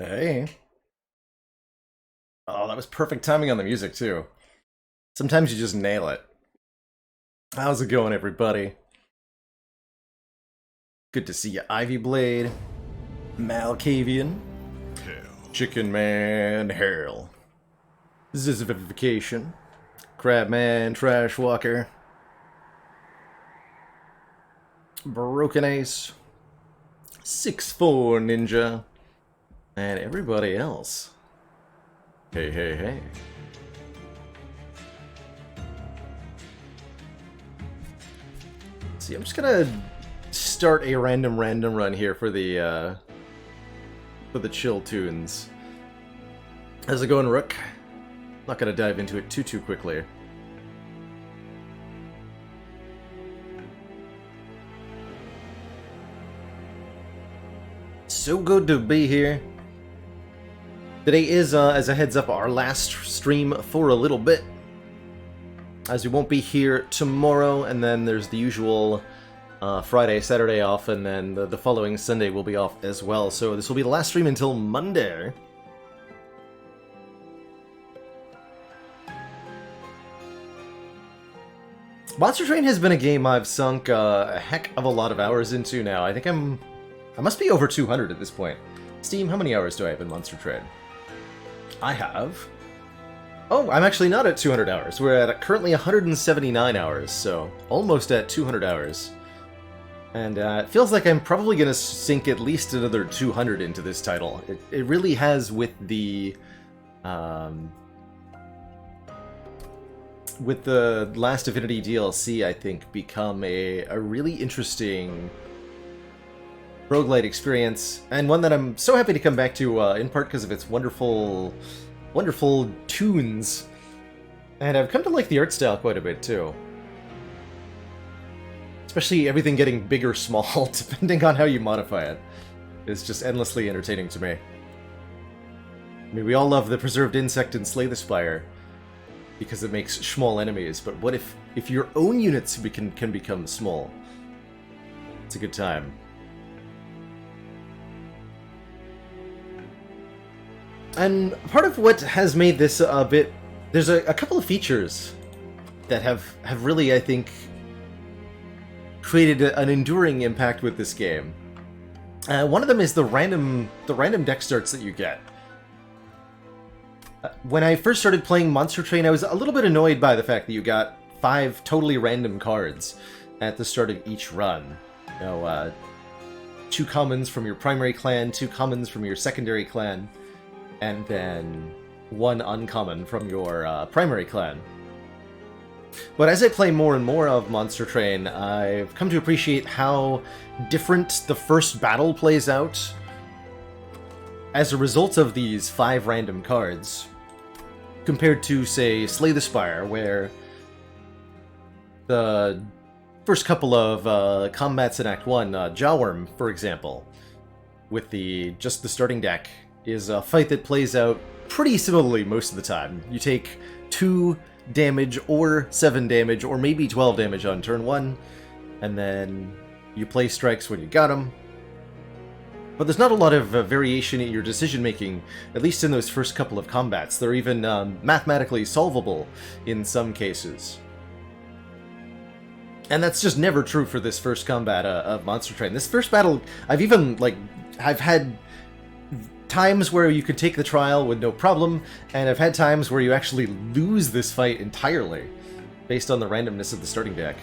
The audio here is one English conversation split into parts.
Hey. Oh, that was perfect timing on the music, too. Sometimes you just nail it. How's it going, everybody? Good to see you, Ivy Blade, Malkavian, Chicken Man, Harold, Zizification, Crabman, Trash Walker, Broken Ace, 6'4 Ninja, and everybody else. Hey, hey, hey. See, I'm just gonna start a random run here for the chill tunes. How's it going, Rook? Not gonna dive into it too quickly. So good to be here. Today is, as a heads up, our last stream for a little bit, as we won't be here tomorrow, and then there's the usual Friday, Saturday off, and then the following Sunday will be off as well. So this will be the last stream until Monday. Monster Train has been a game I've sunk a heck of a lot of hours into now. I think I must be over 200 at this point. Steam, how many hours do I have in Monster Train? I have... Oh, I'm actually not at 200 hours. We're at currently 179 hours, so almost at 200 hours. And it feels like I'm probably going to sink at least another 200 into this title. It really has, with the Last Divinity DLC, I think, become a really interesting roguelite experience, and one that I'm so happy to come back to, in part because of its wonderful tunes. And I've come to like the art style quite a bit, too. Especially everything getting big or small, depending on how you modify it. It's just endlessly entertaining to me. I mean, we all love the preserved insect in Slay the Spire, because it makes small enemies, but what if your own units can become small? It's a good time. And part of what has made this a bit... There's a couple of features that have really, I think, created an enduring impact with this game. One of them is the random deck starts that you get. When I first started playing Monster Train, I was a little bit annoyed by the fact that you got 5 totally random cards at the start of each run. You know, 2 commons from your primary clan, 2 commons from your secondary clan, and then 1 uncommon from your primary clan. But as I play more and more of Monster Train, I've come to appreciate how different the first battle plays out as a result of these 5 random cards, compared to, say, Slay the Spire, where the first couple of combats in Act 1, Jawworm, for example, with just the starting deck, is a fight that plays out pretty similarly most of the time. You take 2 damage, or 7 damage, or maybe 12 damage on turn 1, and then you play strikes when you got them. But there's not a lot of variation in your decision-making, at least in those first couple of combats. They're even mathematically solvable in some cases. And that's just never true for this first combat of Monster Train. This first battle, I've had times where you could take the trial with no problem, and I've had times where you actually lose this fight entirely, based on the randomness of the starting deck.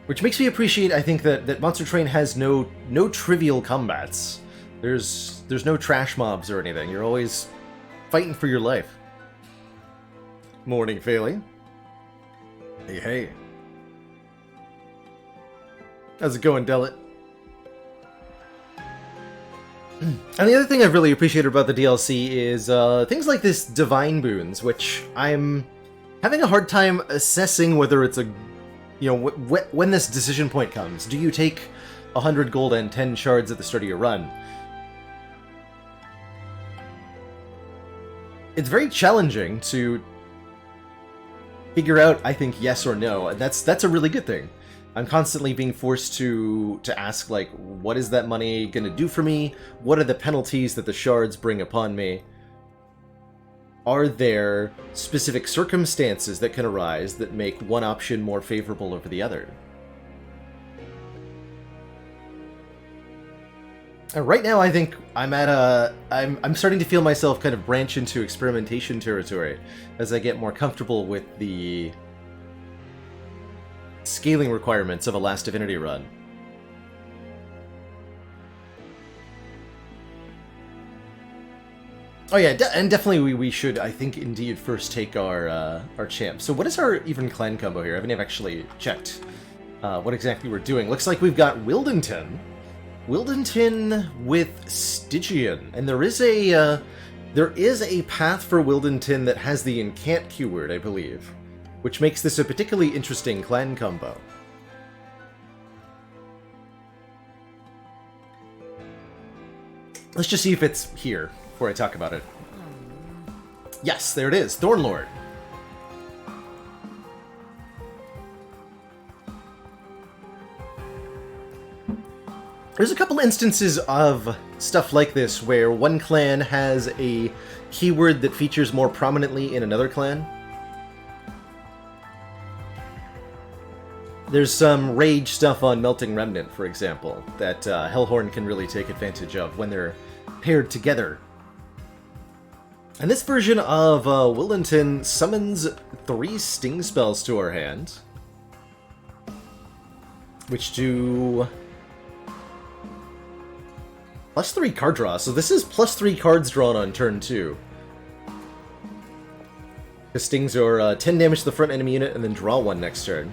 Which makes me appreciate, I think, that Monster Train has no trivial combats. There's no trash mobs or anything. You're always fighting for your life. Morning, Failey. Hey, hey. How's it going, Dellet? And the other thing I've really appreciated about the DLC is things like this Divine Boons, which I'm having a hard time assessing whether it's a... You know, when this decision point comes, do you take 100 gold and 10 shards at the start of your run? It's very challenging to figure out, I think, yes or no. That's a really good thing. I'm constantly being forced to ask, like, what is that money going to do for me? What are the penalties that the shards bring upon me? Are there specific circumstances that can arise that make one option more favorable over the other? Right now, I think I'm at I'm starting to feel myself kind of branch into experimentation territory as I get more comfortable with the scaling requirements of a Last Divinity run. Oh yeah, and definitely we should, I think, indeed first take our champ. So what is our even clan combo here? I haven't actually checked what exactly we're doing. Looks like we've got Wildenton with Stygian, and there is a path for Wildenton that has the incant keyword, I believe, which makes this a particularly interesting clan combo. Let's just see if it's here before I talk about it. Yes, there it is, Thornlord. There's a couple instances of stuff like this where one clan has a keyword that features more prominently in another clan. There's some rage stuff on Melting Remnant, for example, that Hellhorn can really take advantage of when they're paired together. And this version of Wildenton summons 3 sting spells to our hand, which do +3 card draw, so this is +3 cards drawn on turn 2. The stings are 10 damage to the front enemy unit and then draw 1 next turn.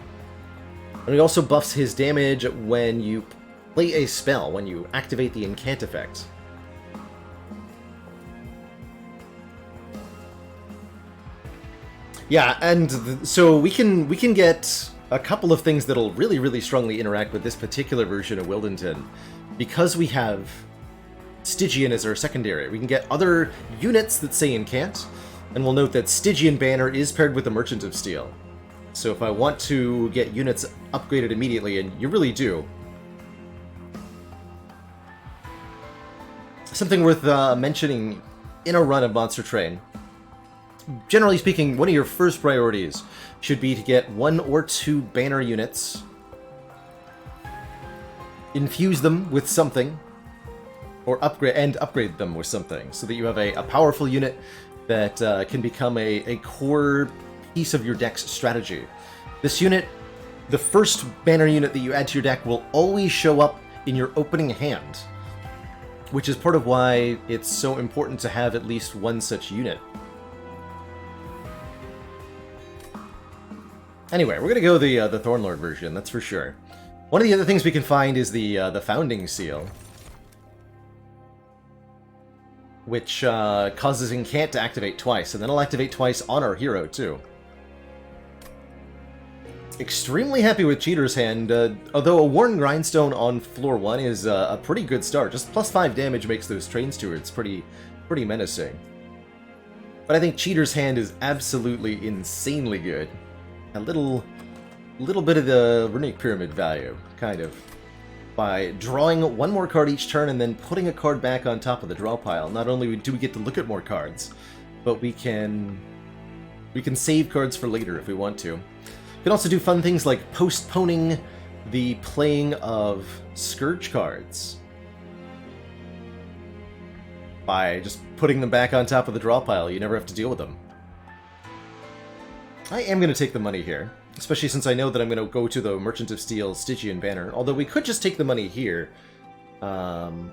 And he also buffs his damage when you play a spell, when you activate the incant effect. Yeah, and so we can get a couple of things that'll really, really strongly interact with this particular version of Wildenton. Because we have Stygian as our secondary, we can get other units that say incant, and we'll note that Stygian banner is paired with the Merchant of Steel. So if I want to get units upgraded immediately, and you really do, something worth mentioning in a run of Monster Train. Generally speaking, one of your first priorities should be to get 1 or 2 banner units, infuse them with something, or upgrade them with something, so that you have a powerful unit that can become a core piece of your deck's strategy. This unit, the first banner unit that you add to your deck, will always show up in your opening hand, which is part of why it's so important to have at least one such unit. Anyway, we're gonna go the Thornlord version, that's for sure. One of the other things we can find is the Founding Seal, which causes Incant to activate twice, and then it'll activate twice on our hero, too. Extremely happy with Cheater's Hand, although a Worn Grindstone on floor 1 is a pretty good start. Just +5 damage makes those Train Stewards pretty menacing. But I think Cheater's Hand is absolutely insanely good. A little bit of the Runic Pyramid value, kind of. By drawing 1 more card each turn and then putting a card back on top of the draw pile. Not only do we get to look at more cards, but we can save cards for later if we want to. We can also do fun things like postponing the playing of Scourge cards by just putting them back on top of the draw pile. You never have to deal with them. I am going to take the money here, especially since I know that I'm going to go to the Merchant of Steel Stygian banner, although we could just take the money here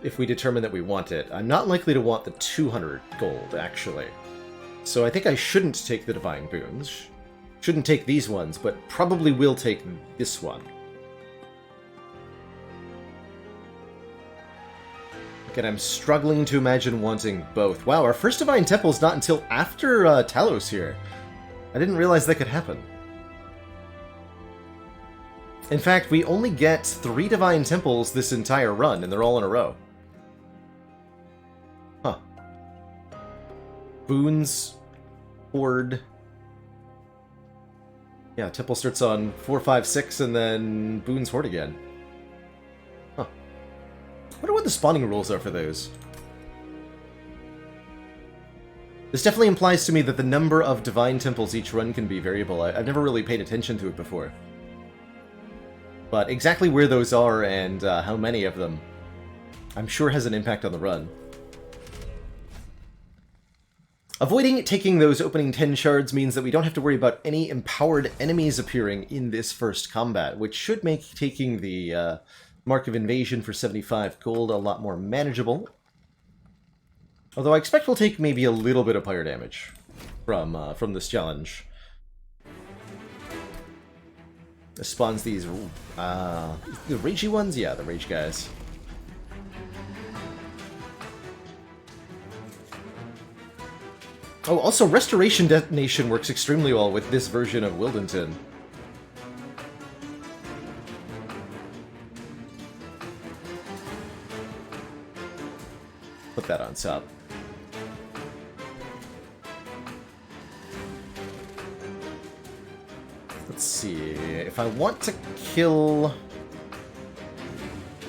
if we determine that we want it. I'm not likely to want the 200 gold, actually. So I think I shouldn't take the Divine Boons. Shouldn't take these ones, but probably will take this one. Again, I'm struggling to imagine wanting both. Wow, our first Divine Temple is not until after Talos here. I didn't realize that could happen. In fact, we only get 3 Divine Temples this entire run, and they're all in a row. Huh. Boons, Horde. Yeah, Temple starts on 4, 5, 6, and then Boone's Horde again. Huh. I wonder what the spawning rules are for those. This definitely implies to me that the number of Divine Temples each run can be variable. I've never really paid attention to it before. But exactly where those are and how many of them, I'm sure has an impact on the run. Avoiding taking those opening 10 shards means that we don't have to worry about any empowered enemies appearing in this first combat, which should make taking the Mark of Invasion for 75 gold a lot more manageable. Although I expect we'll take maybe a little bit of fire damage from this challenge. This spawns these... the ragey ones? Yeah, the rage guys. Oh, also Restoration Detonation works extremely well with this version of Wildenton. Put that on top. Let's see, if I want to kill...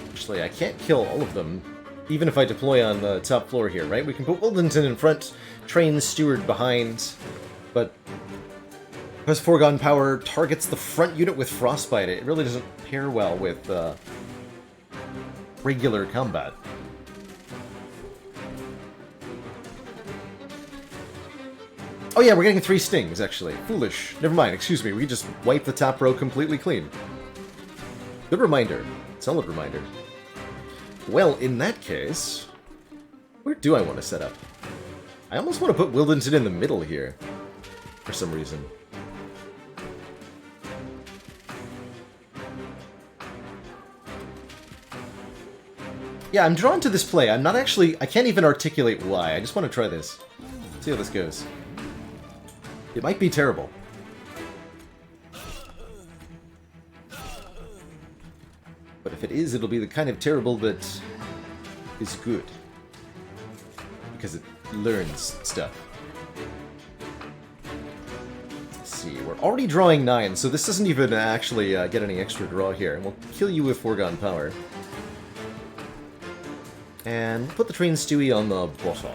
Actually, I can't kill all of them, even if I deploy on the top floor here, right? We can put Wildenton in front, train Steward behind, but because Foregone Power targets the front unit with Frostbite, it really doesn't pair well with regular combat. Oh yeah, we're getting 3 stings, actually. Foolish. Never mind, excuse me, we just wipe the top row completely clean. Good reminder. Solid reminder. Well, in that case, where do I want to set up? I almost want to put Wildenton in the middle here, for some reason. Yeah, I'm drawn to this play. I'm not actually... I can't even articulate why. I just want to try this. See how this goes. It might be terrible. But if it is, it'll be the kind of terrible that is good. Because it learns stuff. Let's see, we're already drawing 9, so this doesn't even actually get any extra draw here. And we'll kill you with Foregone Power. And we'll put the Train Stewie on the bottom.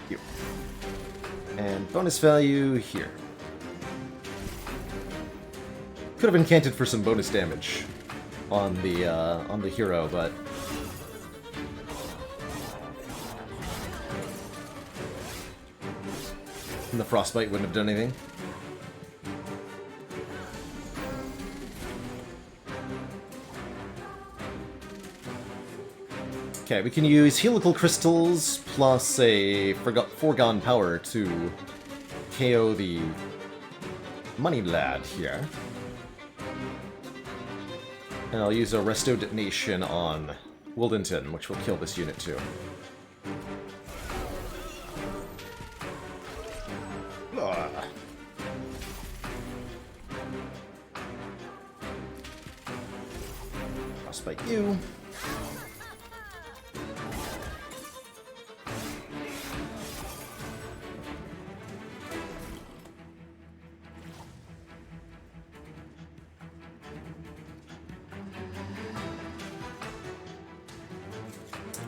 Here. And bonus value here. Could have incanted for some bonus damage on the hero, but and the Frostbite wouldn't have done anything. Okay, we can use Helical Crystals plus a Foregone Power to KO the Money Lad here. And I'll use a Resto Detonation on Wildenton, which will kill this unit too. Ugh. Frostbite you.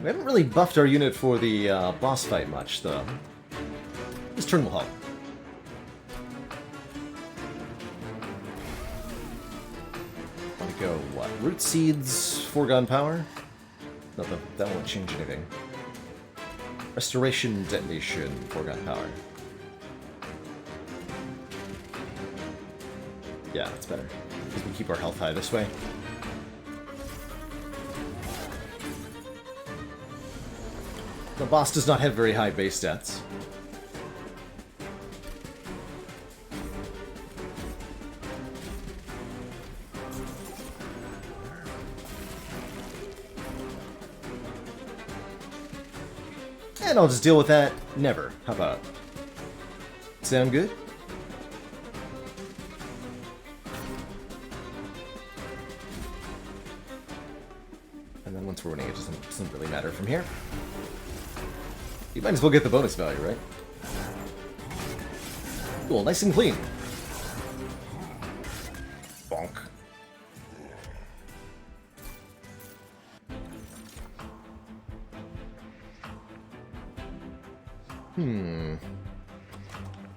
We haven't really buffed our unit for the boss fight much, though. This turn will help. Want to go, what? Root Seeds, Foregone Power? No, that won't change anything. Restoration Detonation, Foregone Power. Yeah, that's better. Because we keep our health high this way. The boss does not have very high base stats. And I'll just deal with that never. How about? Sound good? And then once we're winning, it doesn't really matter from here. You might as well get the bonus value, right? Cool, nice and clean.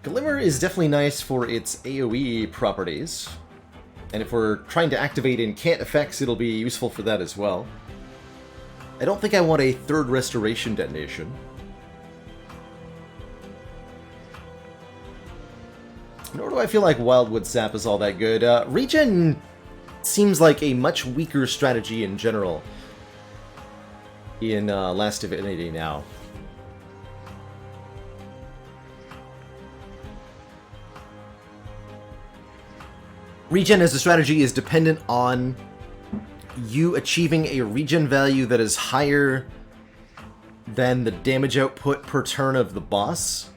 Glimmer is definitely nice for its AoE properties. And if we're trying to activate incant effects, it'll be useful for that as well. I don't think I want a third restoration detonation. Nor do I feel like Wildwood Sap is all that good. Regen seems like a much weaker strategy in general in Last Divinity now. Regen as a strategy is dependent on you achieving a regen value that is higher than the damage output per turn of the boss.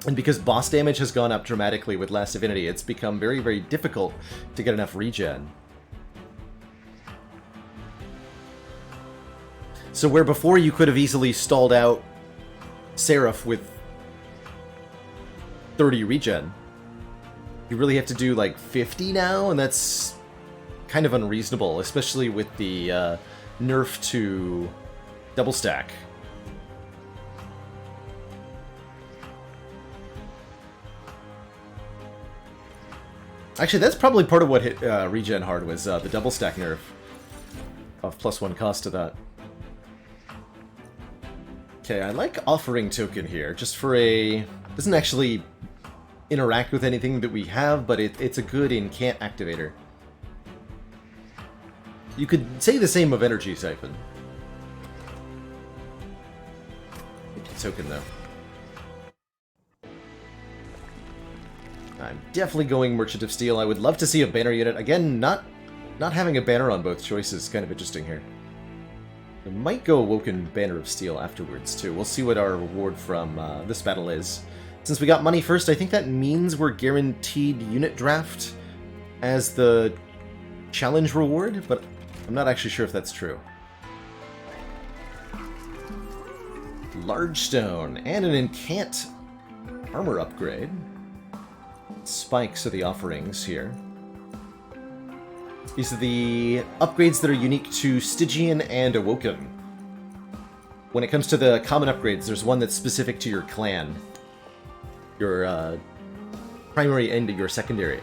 And because boss damage has gone up dramatically with Last Divinity, it's become very, very difficult to get enough regen. So where before you could have easily stalled out Seraph with 30 regen, you really have to do like 50 now, and that's kind of unreasonable, especially with the nerf to double stack. Actually, that's probably part of what hit regen hard was the double stack nerf of +1 cost to that. Okay, I like Offering Token here, just for a... doesn't actually interact with anything that we have, but it's a good incant activator. You could say the same of Energy Siphon. Token, though. I'm definitely going Merchant of Steel. I would love to see a banner unit. Again, not having a banner on both choices is kind of interesting here. I might go Awoken Banner of Steel afterwards, too. We'll see what our reward from this battle is. Since we got money first, I think that means we're guaranteed unit draft as the challenge reward, but I'm not actually sure if that's true. Large Stone, and an incant armor upgrade. Spikes are the offerings here. These are the upgrades that are unique to Stygian and Awoken. When it comes to the common upgrades, there's one that's specific to your clan. Your primary and your secondary.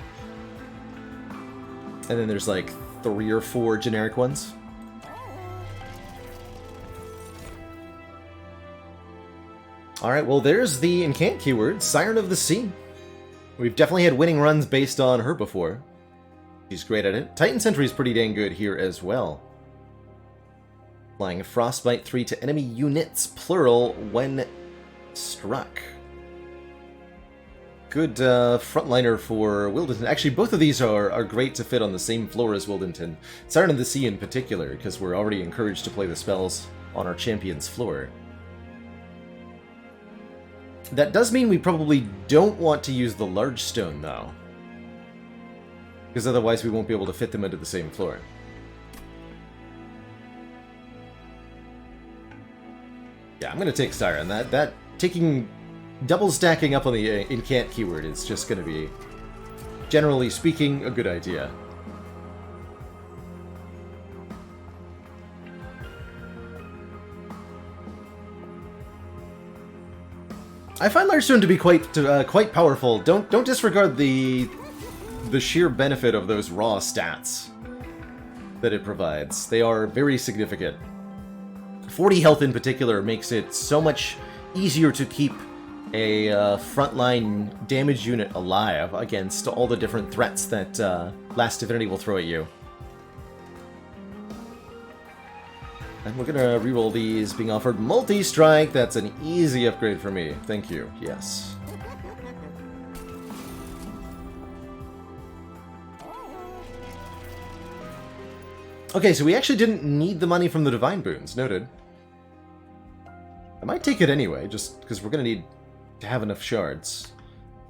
And then there's like 3 or 4 generic ones. Alright, well there's the incant keyword, Siren of the Sea. We've definitely had winning runs based on her before. She's great at it. Titan Sentry is pretty dang good here as well. Applying Frostbite 3 to enemy units, plural, when struck. Good frontliner for Wildenton. Actually, both of these are great to fit on the same floor as Wildenton. Siren of the Sea in particular, because we're already encouraged to play the spells on our champion's floor. That does mean we probably don't want to use the Large Stone, though. Because otherwise we won't be able to fit them into the same floor. Yeah, I'm going to take Siren. That taking... double stacking up on the incant keyword is just going to be, generally speaking, a good idea. I find Large Stone to be quite powerful. Don't disregard the sheer benefit of those raw stats that it provides. They are very significant. 40 health in particular makes it so much easier to keep a frontline damage unit alive against all the different threats that Last Divinity will throw at you. And we're gonna reroll these, being offered multi-strike. That's an easy upgrade for me. Thank you. Yes. Okay, so we actually didn't need the money from the Divine Boons. Noted. I might take it anyway, just because we're gonna need to have enough shards.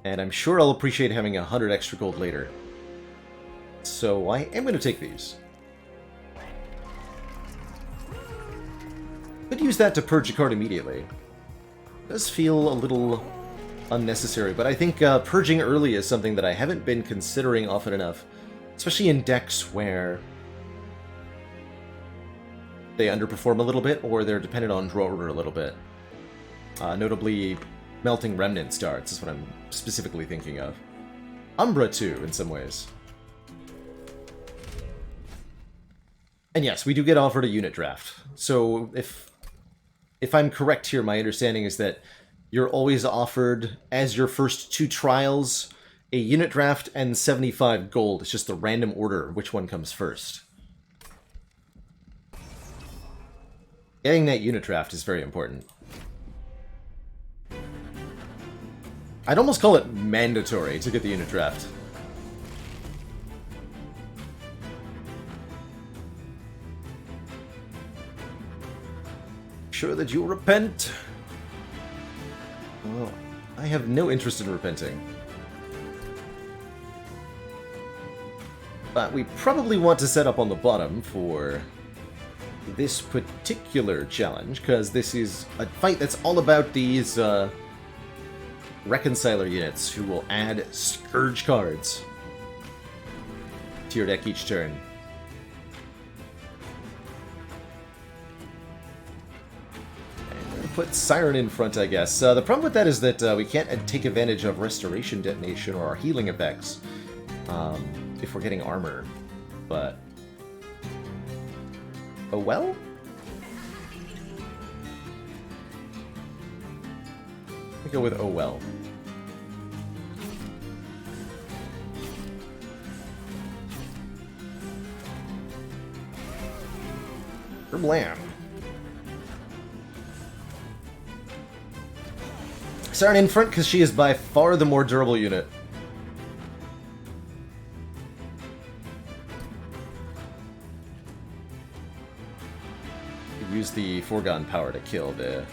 And I'm sure I'll appreciate having 100 extra gold later. So I am going to take these. Could use that to purge a card immediately. It does feel a little unnecessary, but I think purging early is something that I haven't been considering often enough. Especially in decks where they underperform a little bit, or they're dependent on draw order a little bit. Notably, Melting Remnant starts, is what I'm specifically thinking of. Umbra, too, in some ways. And yes, we do get offered a unit draft. So if I'm correct here, my understanding is that you're always offered, as your first 2 trials, a unit draft and 75 gold. It's just the random order which one comes first. Getting that unit draft is very important. I'd almost call it mandatory to get the unit draft. Sure that you'll repent? Well, I have no interest in repenting. But we probably want to set up on the bottom for this particular challenge, because this is a fight that's all about these Reconciler units who will add Scourge cards to your deck each turn. And we're going to put Siren in front, I guess. The problem with that is that we can't take advantage of Restoration Detonation or our healing effects if we're getting armor, but oh well? I'll go with oh well. Blam. Siren in front because she is by far the more durable unit. Use the foregone power to kill the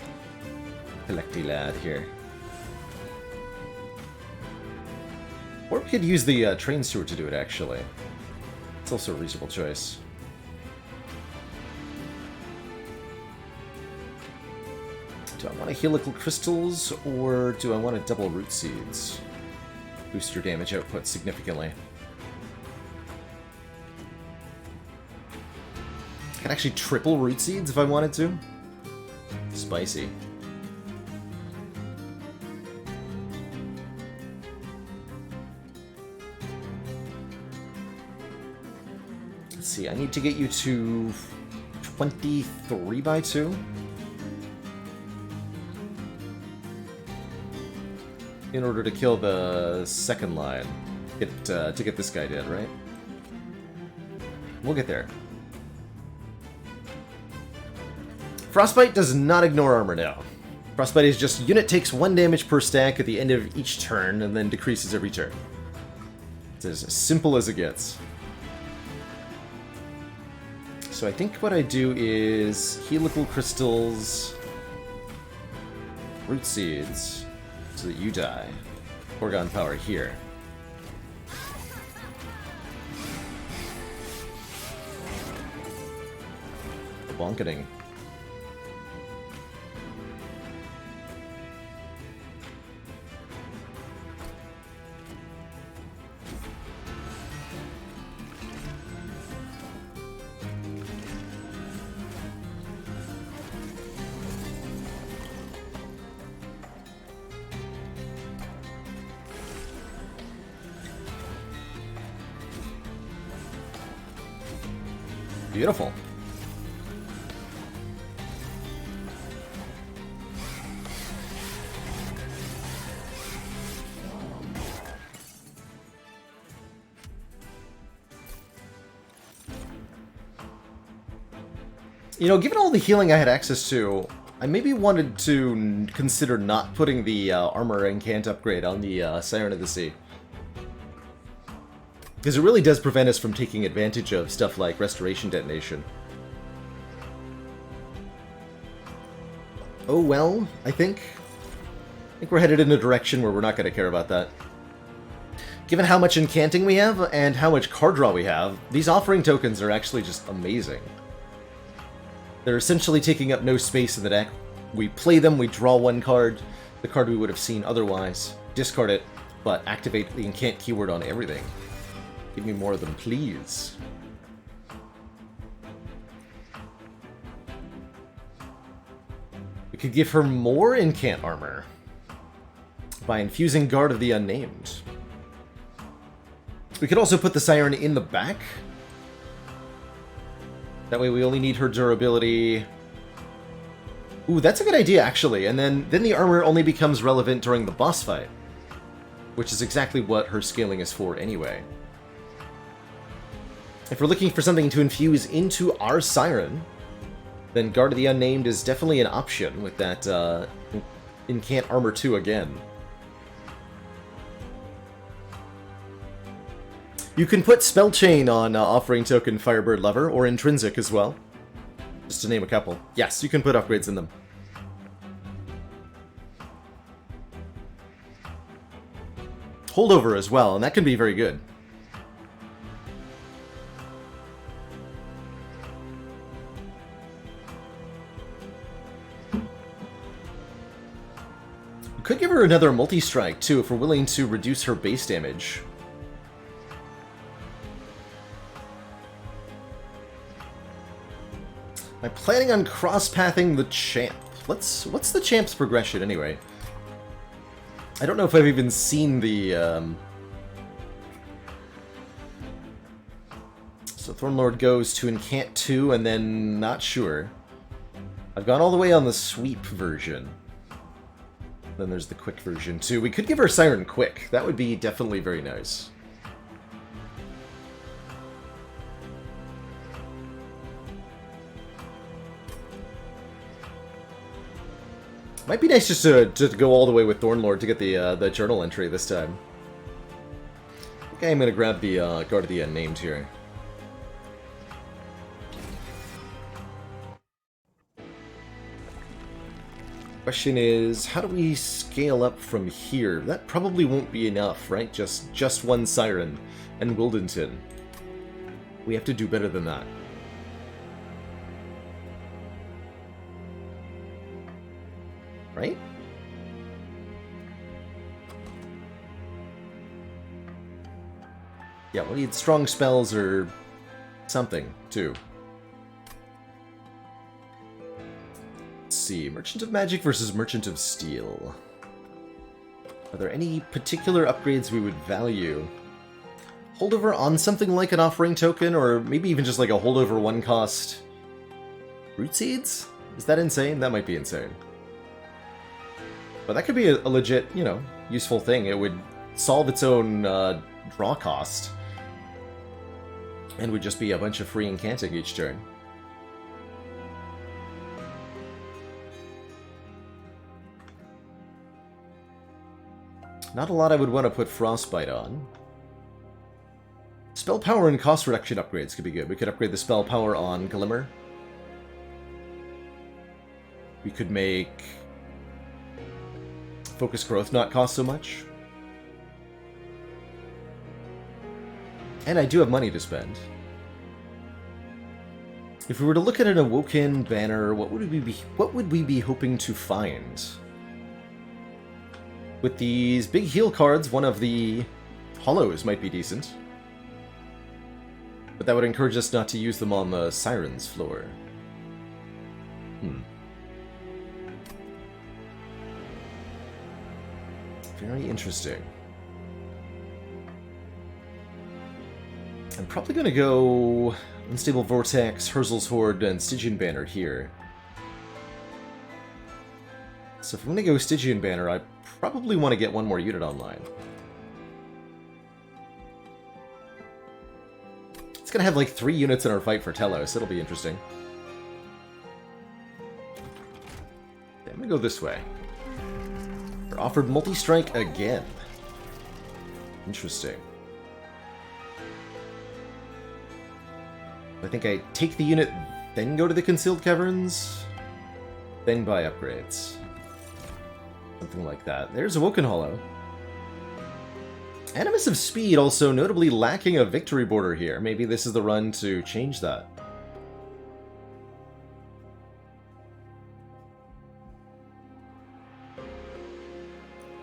Collecty lad here. Or we could use the train steward to do it, actually. It's also a reasonable choice. Do I want to helical crystals, or do I want to double root seeds? Boost your damage output significantly. I can actually triple root seeds if I wanted to. Spicy. Let's see, I need to get you to 23 by 2. In order to kill the second line. To get this guy dead, right? We'll get there. Frostbite does not ignore armor now. Frostbite is just unit takes 1 damage per stack at the end of each turn and then decreases every turn. It's as simple as it gets. So I think what I do is helical crystals, root seeds, so that you die. Foregone power here. Bonketing. Beautiful. You know, given all the healing I had access to, I maybe wanted to consider not putting the armor and cant upgrade on the Siren of the Sea. Because it really does prevent us from taking advantage of stuff like Restoration Detonation. Oh well, I think we're headed in a direction where we're not going to care about that. Given how much incanting we have, and how much card draw we have, these offering tokens are actually just amazing. They're essentially taking up no space in the deck. We play them, we draw 1 card, the card we would have seen otherwise, discard it, but activate the incant keyword on everything. Give me more of them, please. We could give her more incant armor. by infusing Guard of the Unnamed. We could also put the Siren in the back. That way we only need her durability. Ooh, that's a good idea, actually. And then the armor only becomes relevant during the boss fight, which is exactly what her scaling is for anyway. If we're looking for something to infuse into our Siren, then Guard of the Unnamed is definitely an option with that Incant Armor 2 again. You can put Spell Chain on Offering Token Firebird Lover, or Intrinsic as well. Just to name a couple. Yes, you can put upgrades in them. Holdover as well, and that can be very good. We could give her another multi-strike, too, if we're willing to reduce her base damage. I'm planning on cross-pathing the champ. What's the champ's progression, anyway? I don't know if I've even seen the, So Thornlord goes to Incant 2, and then not sure. I've gone all the way on the sweep version. Then there's the quick version, too. We could give her Siren quick. That would be definitely very nice. Might be nice just to go all the way with Thornlord to get the journal entry this time. Okay, I'm gonna grab the Guard of the Unnamed here. Question is, how do we scale up from here? That probably won't be enough, right? Just one Siren and Wildenton. We have to do better than that. Right? Yeah, we'll need strong spells or something, too. Let's see. Merchant of Magic versus Merchant of Steel. Are there any particular upgrades we would value? Holdover on something like an Offering Token, or maybe even just like a holdover one-cost Root Seeds? Is that insane? That might be insane. But that could be a legit, you know, useful thing. It would solve its own draw cost. And would just be a bunch of free incanting each turn. Not a lot I would want to put Frostbite on. Spell power and cost reduction upgrades could be good. We could upgrade the spell power on Glimmer. We could make Focus Growth not cost so much. And I do have money to spend. If we were to look at an Awoken banner, what would we be hoping to find? With these big heal cards, one of the hollows might be decent. But that would encourage us not to use them on the Siren's floor. Very interesting. I'm probably going to go Unstable Vortex, Herzl's Horde, and Stygian Banner here. So if I'm going to go Stygian Banner, I probably want to get one more unit online. It's going to have like 3 units in our fight for Telos. It'll be interesting. Okay, I'm going to go this way. We're offered multi-strike again. Interesting. I think I take the unit, then go to the Concealed Caverns, then buy upgrades. Something like that. There's Awoken Hollow. Animus of Speed also notably lacking a victory border here. Maybe this is the run to change that.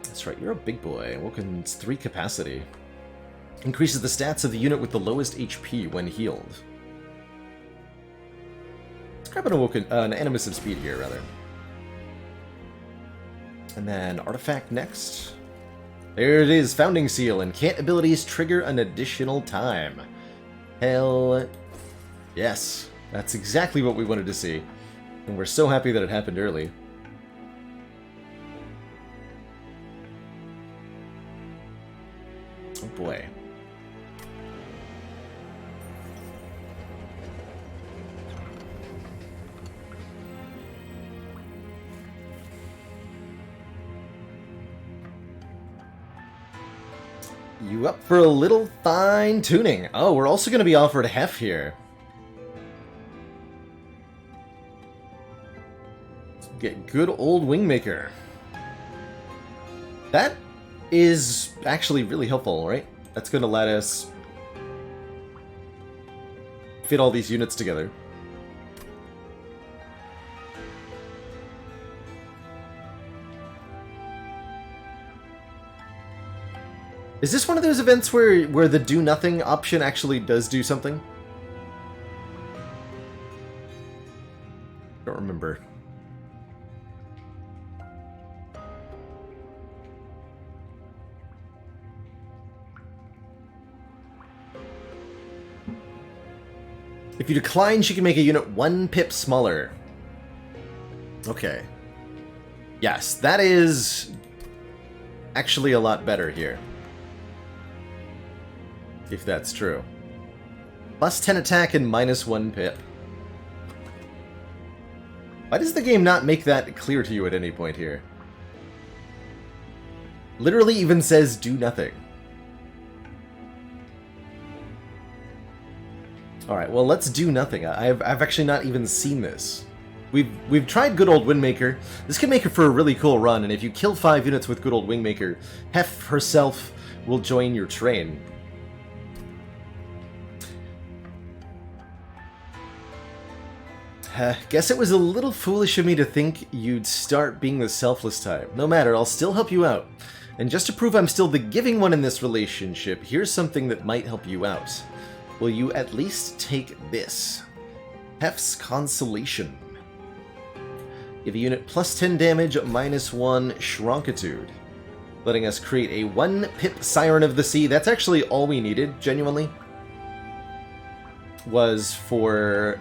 That's right, you're a big boy. Awoken's 3 capacity. Increases the stats of the unit with the lowest HP when healed. Let's grab an Animus of Speed here, rather. And then Artifact next. There it is, Founding Seal, and can't abilities trigger an additional time. Hell yes. That's exactly what we wanted to see. And we're so happy that it happened early. Oh boy. You up for a little fine-tuning? Oh, we're also going to be offered Hef here. Get good old Wingmaker. That is actually really helpful, right? That's going to let us fit all these units together. Is this one of those events where the do nothing option actually does do something? Don't remember. If you decline, she can make a unit 1 pip smaller. Okay. Yes, that is actually a lot better here. If that's true. Plus 10 attack and minus 1 pip. Why does the game not make that clear to you at any point here? Literally even says do nothing. Alright, well let's do nothing. I've actually not even seen this. We've tried good old Wingmaker. This can make it for a really cool run, and if you kill 5 units with good old Wingmaker, Hef herself will join your train. Guess it was a little foolish of me to think you'd start being the selfless type. No matter, I'll still help you out. And just to prove I'm still the giving one in this relationship, here's something that might help you out. Will you at least take this? Hef's Consolation. Give a unit plus 10 damage, minus 1 Shronkitude. Letting us create a 1 pip Siren of the Sea. That's actually all we needed, genuinely. Was for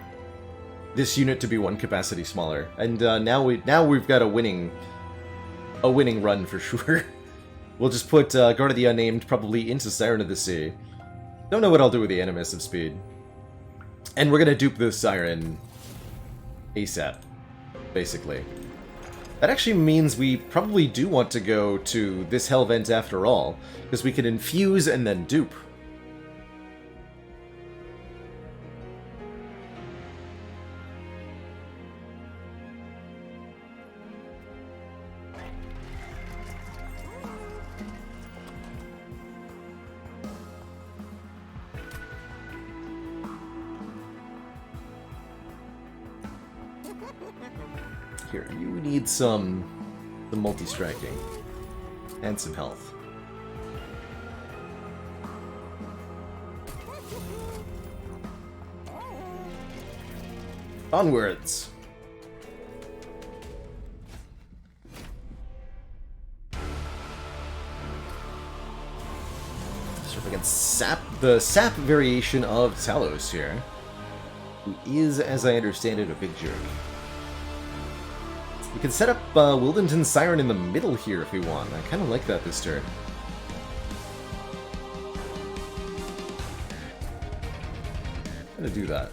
this unit to be 1 capacity smaller, and now we've got a winning run for sure. We'll just put Guard of the Unnamed probably into Siren of the Sea. Don't know what I'll do with the Animus of Speed, and we're gonna dupe this Siren ASAP, basically. That actually means we probably do want to go to this Hellvent after all, because we can infuse and then dupe. Here, you need some multi-striking and some health. Onwards! So we can sap the sap variation of Talos here, who is, as I understand it, a big jerk. We can set up Wildenton Siren in the middle here if we want. I kind of like that this turn. I'm gonna do that.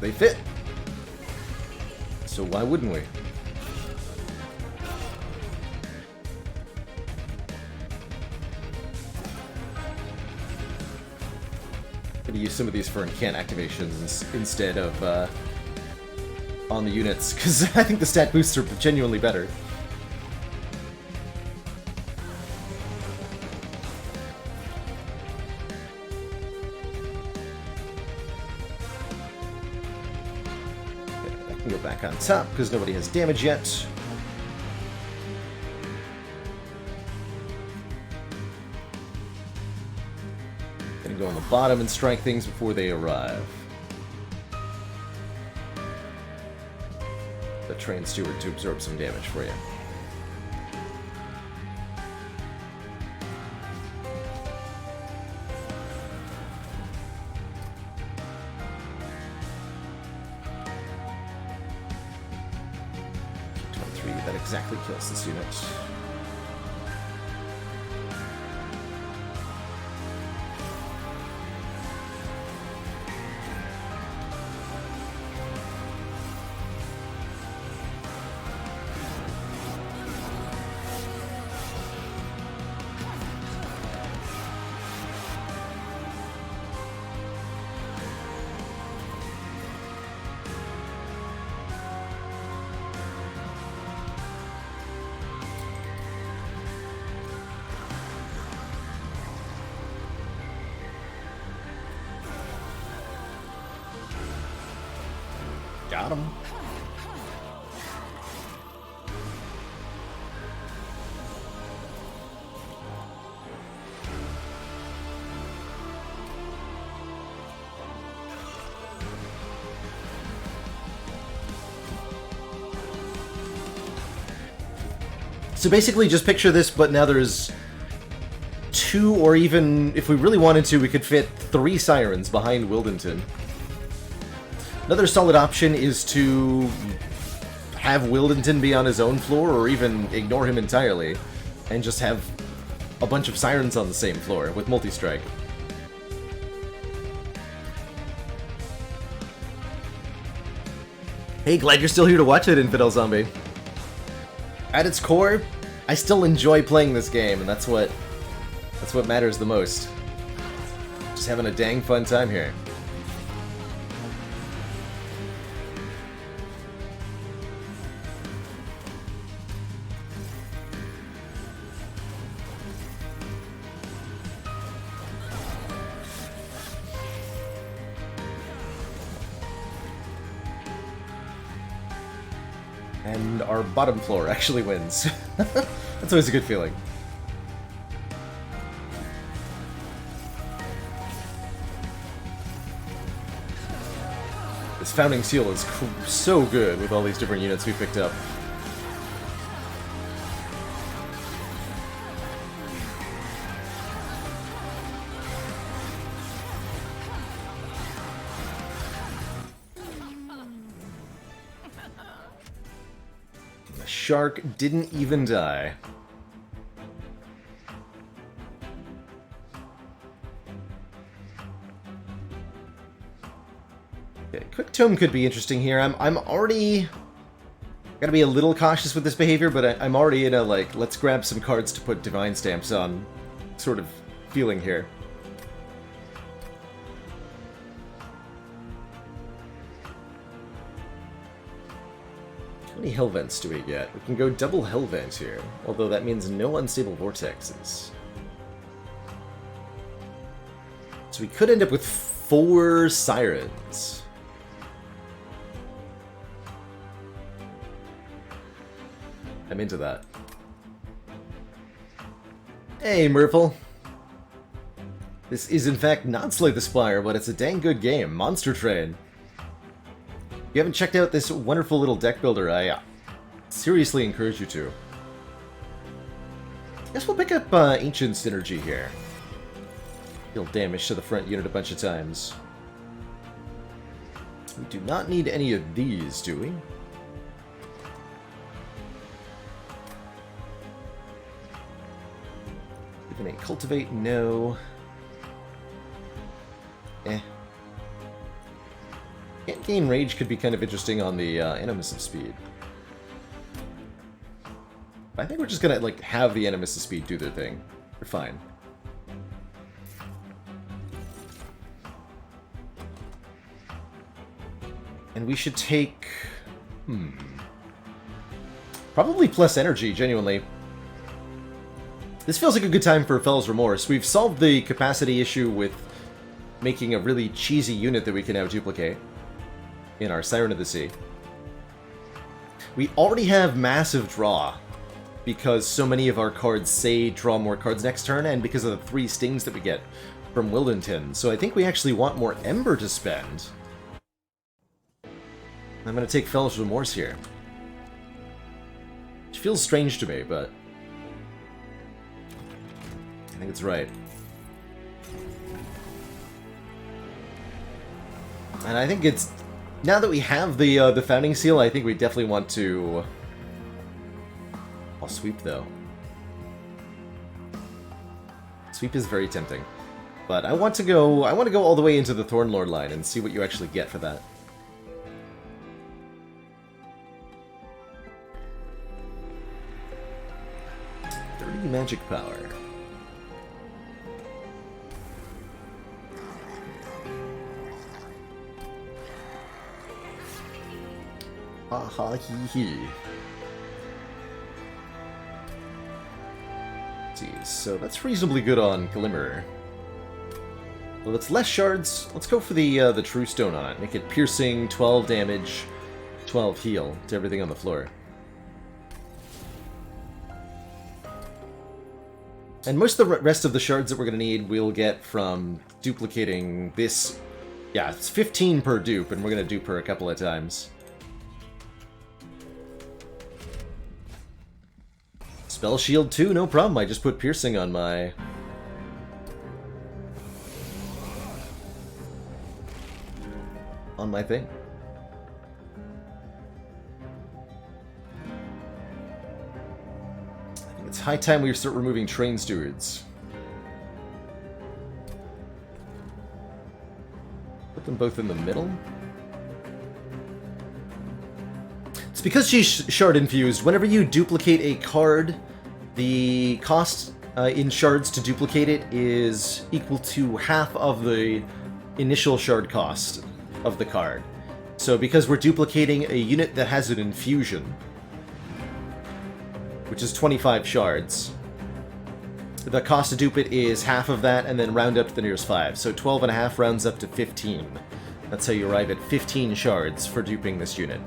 They fit. So why wouldn't we? Gonna use some of these for incant activations instead of on the units, because I think the stat boosts are genuinely better. Okay, I can go back on top because nobody has damage yet. Gonna go on the bottom and strike things before they arrive. The train steward to absorb some damage for you. exactly kills this unit. Got him. So basically, just picture this, but now there's 2, or even, if we really wanted to, we could fit 3 Sirens behind Wildington. Another solid option is to have Wildington be on his own floor, or even ignore him entirely, and just have a bunch of Sirens on the same floor with multi-strike. Hey, glad you're still here to watch it, Infidel Zombie. At its core, I still enjoy playing this game, and that's what matters the most. Just having a dang fun time here. And our bottom floor actually wins. That's always a good feeling. This Founding Seal is so good with all these different units we picked up. The shark didn't even die. Okay, Quick Tome could be interesting here. I'm already gotta be a little cautious with this behavior, but I'm already in a, like, let's grab some cards to put Divine Stamps on sort of feeling here. How many Hell Vents do we get? We can go double Hell Vent here, although that means no Unstable Vortexes. So we could end up with 4 Sirens. I'm into that. Hey, Murphle. This is in fact not Slay the Spire, but it's a dang good game. Monster Train. If you haven't checked out this wonderful little deck builder, I seriously encourage you to. Guess we'll pick up Ancient Synergy here. Deal damage to the front unit a bunch of times. We do not need any of these, do we? Divinate Cultivate, no. Can't gain Rage could be kind of interesting on the Animus of Speed. I think we're just gonna, like, have the Animus of Speed do their thing. We're fine. And we should take... probably plus energy, genuinely. This feels like a good time for Fell's Remorse. We've solved the capacity issue with making a really cheesy unit that we can now duplicate in our Siren of the Sea. We already have massive draw, because so many of our cards say draw more cards next turn, and because of the 3 stings that we get from Wildington. So I think we actually want more Ember to spend. I'm going to take Fell's Remorse here. Which feels strange to me, but I think it's right. And I think it's... Now that we have the Founding Seal, I think we definitely want to I'll sweep, though. Sweep is very tempting. But I want to go all the way into the Thornlord line and see what you actually get for that. Magic power. Ha ha hee hee. See, so that's reasonably good on Glimmer. Well, it's less shards. Let's go for the True Stone on it. Make it piercing, 12 damage, 12 heal to everything on the floor. And most of the rest of the shards that we're going to need we'll get from duplicating this. Yeah, it's 15 per dupe, and we're going to dupe her a couple of times. Spell shield 2, no problem. I just put piercing on my... thing. It's high time we start removing train stewards. Put them both in the middle. It's because she's shard infused. Whenever you duplicate a card, the cost in shards to duplicate it is equal to half of the initial shard cost of the card. So because we're duplicating a unit that has an infusion, which is 25 shards, the cost to dupe it is half of that, and then round up to the nearest 5. So 12.5 rounds up to 15. That's how you arrive at 15 shards for duping this unit.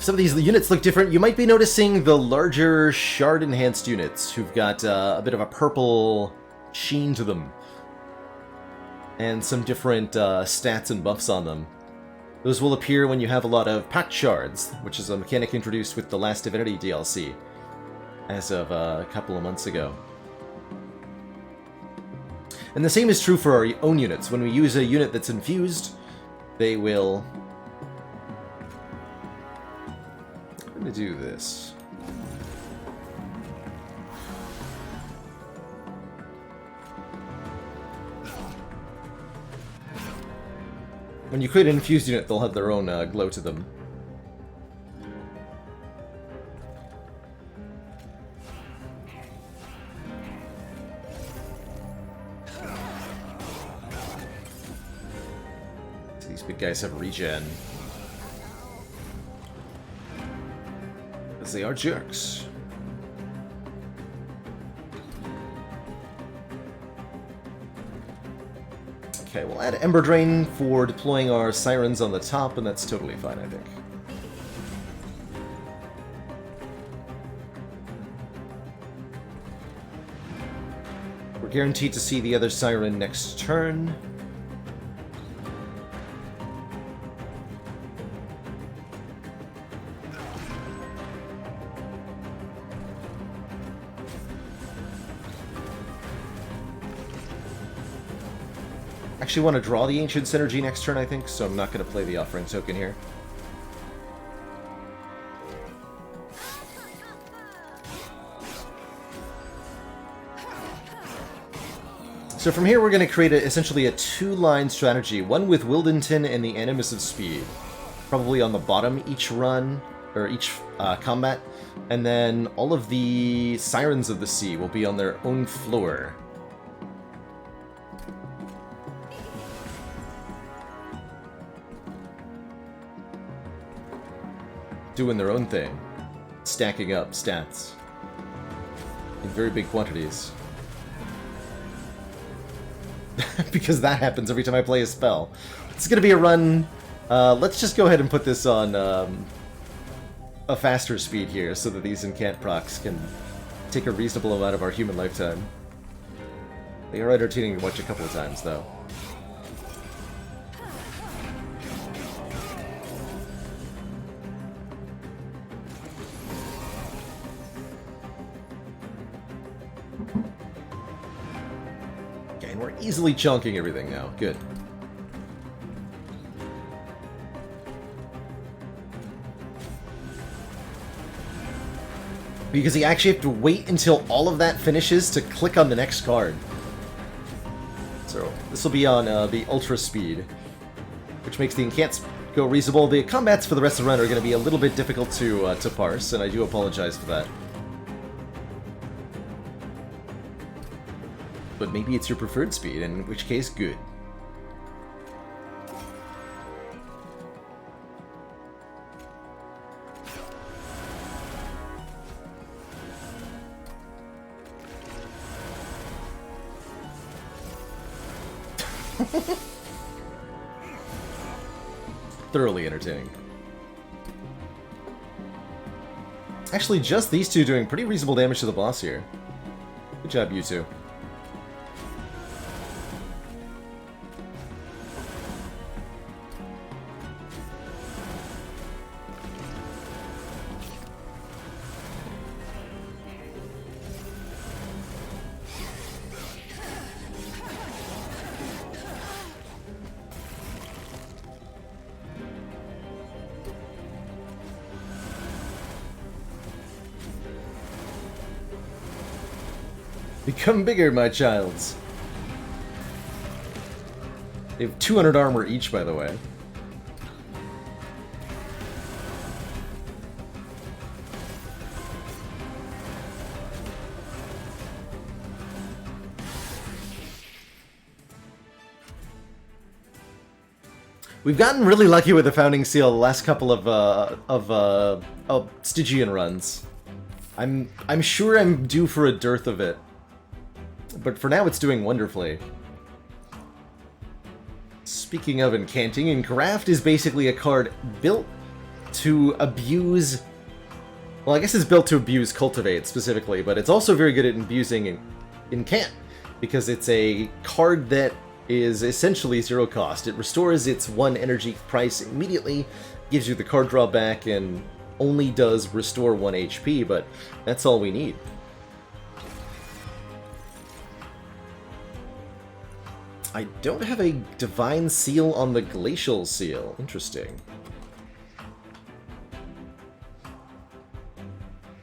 Some of these units look different. You might be noticing the larger shard-enhanced units who've got a bit of a purple sheen to them. And some different stats and buffs on them. Those will appear when you have a lot of packed shards, which is a mechanic introduced with the Last Divinity DLC, as of a couple of months ago. And the same is true for our own units. When we use a unit that's infused, they will... I'm going to do this. When you create an infused unit, they'll have their own glow to them. So these big guys have regen. Because they are jerks. Okay, we'll add Ember Drain for deploying our Sirens on the top, and that's totally fine, I think. We're guaranteed to see the other Siren next turn. Actually want to draw the Ancient Synergy next turn, I think, so I'm not going to play the Offering Token here. So from here we're going to create essentially a two-line strategy, one with Wildenton and the Animus of Speed, probably on the bottom each run, or each combat, and then all of the Sirens of the Sea will be on their own floor. Doing their own thing, stacking up stats in very big quantities. Because that happens every time I play a spell. It's gonna be a run. Let's just go ahead and put this on a faster speed here so that these incant procs can take a reasonable amount of our human lifetime. They are entertaining to watch a couple of times, though. Easily chunking everything now. Good. because you actually have to wait until all of that finishes to click on the next card. So this will be on the Ultra Speed, which makes the incants go reasonable. The combats for the rest of the run are going to be a little bit difficult to parse, and I do apologize for that. But maybe it's your preferred speed, in which case, good. Thoroughly entertaining. Actually, just these two doing pretty reasonable damage to the boss here. Good job, you two. Become bigger, my childs. They have 200 armor each, by the way. We've gotten really lucky with the Founding Seal the last couple of Stygian runs. I'm sure I'm due for a dearth of it. But for now, it's doing wonderfully. Speaking of incanting, Engraft is basically a card built to abuse... Well, I guess it's built to abuse Cultivate, specifically, but it's also very good at abusing Incant, because it's a card that is essentially zero cost. It restores its 1 energy price immediately, gives you the card draw back, and only does restore 1 HP, but that's all we need. I don't have a Divine Seal on the Glacial Seal. Interesting.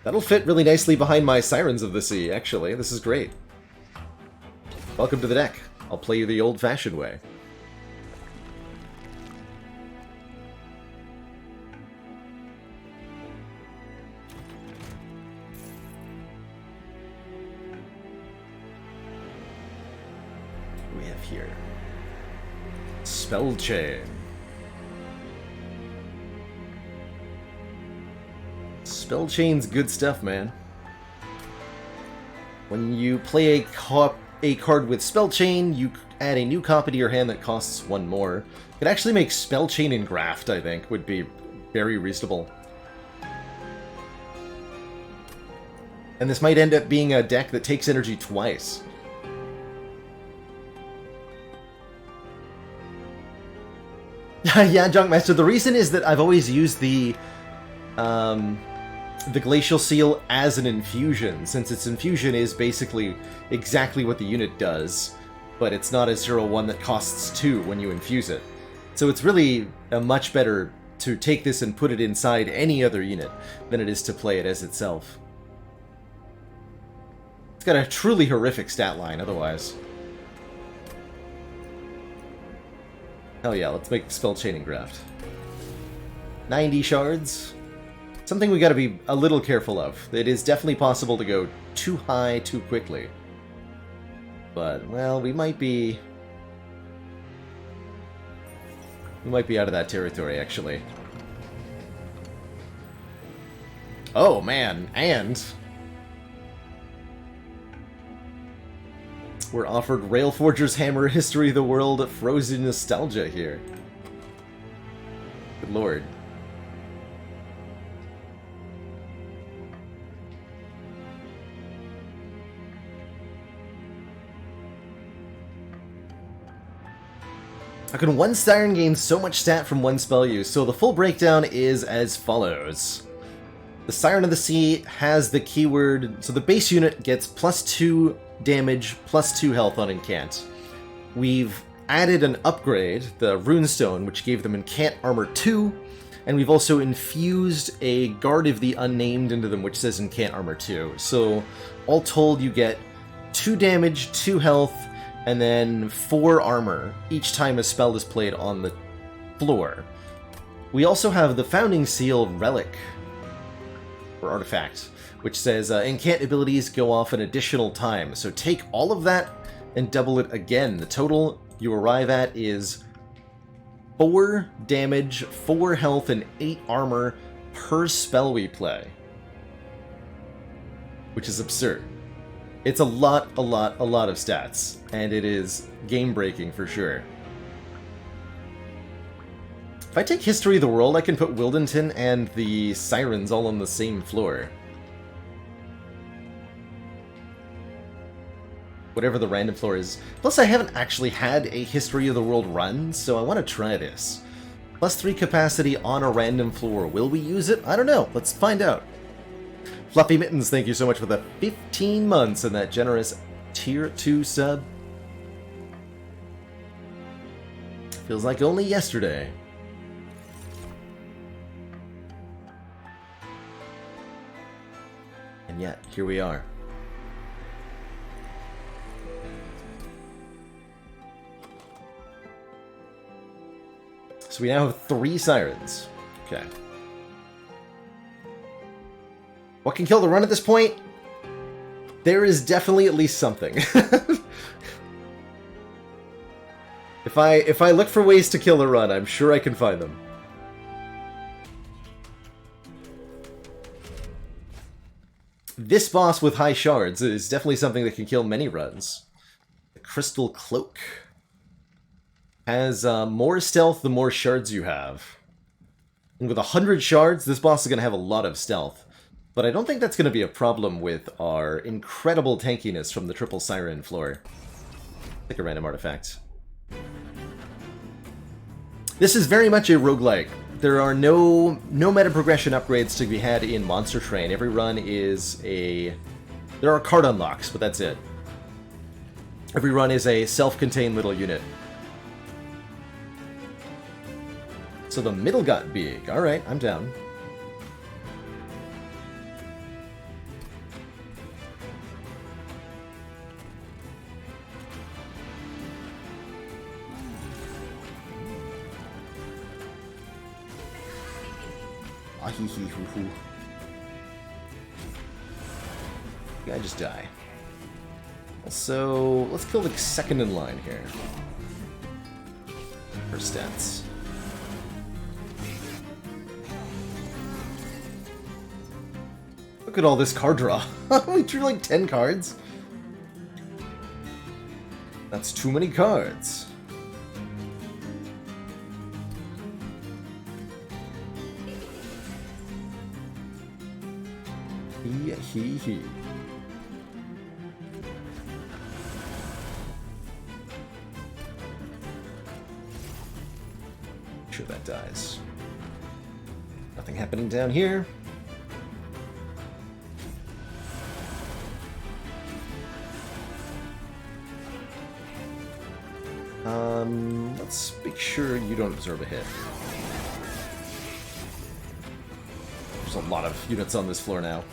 That'll fit really nicely behind my Sirens of the Sea, actually. This is great. Welcome to the deck. I'll play you the old-fashioned way. Here. Spell Chain. Spell Chain's good stuff, man. When you play a card with Spell Chain, you add a new copy to your hand that costs 1 more. It could actually make Spell Chain Engraft, I think, would be very reasonable. And this might end up being a deck that takes energy twice. Yeah, Junkmaster, the reason is that I've always used the Glacial Seal as an infusion, since its infusion is basically exactly what the unit does, but it's not a 0/1 that costs 2 when you infuse it. So it's really much better to take this and put it inside any other unit than it is to play it as itself. It's got a truly horrific stat line otherwise. Hell yeah, let's make Spell Chain Engraft. 90 shards. Something we gotta be a little careful of. It is definitely possible to go too high too quickly. But, well, we might be out of that territory, actually. Oh, man, and... we're offered Railforger's Hammer, History of the World, Frozen Nostalgia here. Good lord. How can one Siren gain so much stat from one spell use? So the full breakdown is as follows. The Siren of the Sea has the keyword, so the base unit gets +2 damage, +2 health on Incant. We've added an upgrade, the Runestone, which gave them Incant Armor 2, and we've also infused a Guard of the Unnamed into them, which says Incant Armor 2. So, all told, you get 2 damage, 2 health, and then 4 armor each time a spell is played on the floor. We also have the Founding Seal Relic, or Artifact, which says incant abilities go off an additional time. So take all of that and double it again. The total you arrive at is 4 damage, 4 health, and 8 armor per spell we play. Which is absurd. It's a lot of stats, and it is game-breaking for sure. If I take History of the World, I can put Wildenton and the Sirens all on the same floor. Whatever the random floor is. Plus, I haven't actually had a History of the World run, so I want to try this. +3 capacity on a random floor. Will we use it? I don't know. Let's find out. Fluffy Mittens, thank you so much for the 15 months and that generous Tier 2 sub. Feels like only yesterday. And yet, here we are. So we now have 3 Sirens. Okay. What can kill the run at this point? There is definitely at least something. If I look for ways to kill the run, I'm sure I can find them. This boss with high shards is definitely something that can kill many runs. The Crystal Cloak has more stealth the more shards you have. And with 100 shards, this boss is going to have a lot of stealth. But I don't think that's going to be a problem with our incredible tankiness from the triple Siren floor. Pick a random artifact. This is very much a roguelike. There are no meta progression upgrades to be had in Monster Train. Every run is a... There are card unlocks, but that's it. Every run is a self-contained little unit. So the middle got big. Alright, I'm down. Hee-hee-hoo-hoo. Guy just die. Also, let's kill the second in line here. For stats. Look at all this card draw. We drew like 10 cards. That's too many cards. Hee. Sure that dies. Nothing happening down here. Let's make sure you don't absorb a hit. There's a lot of units on this floor now.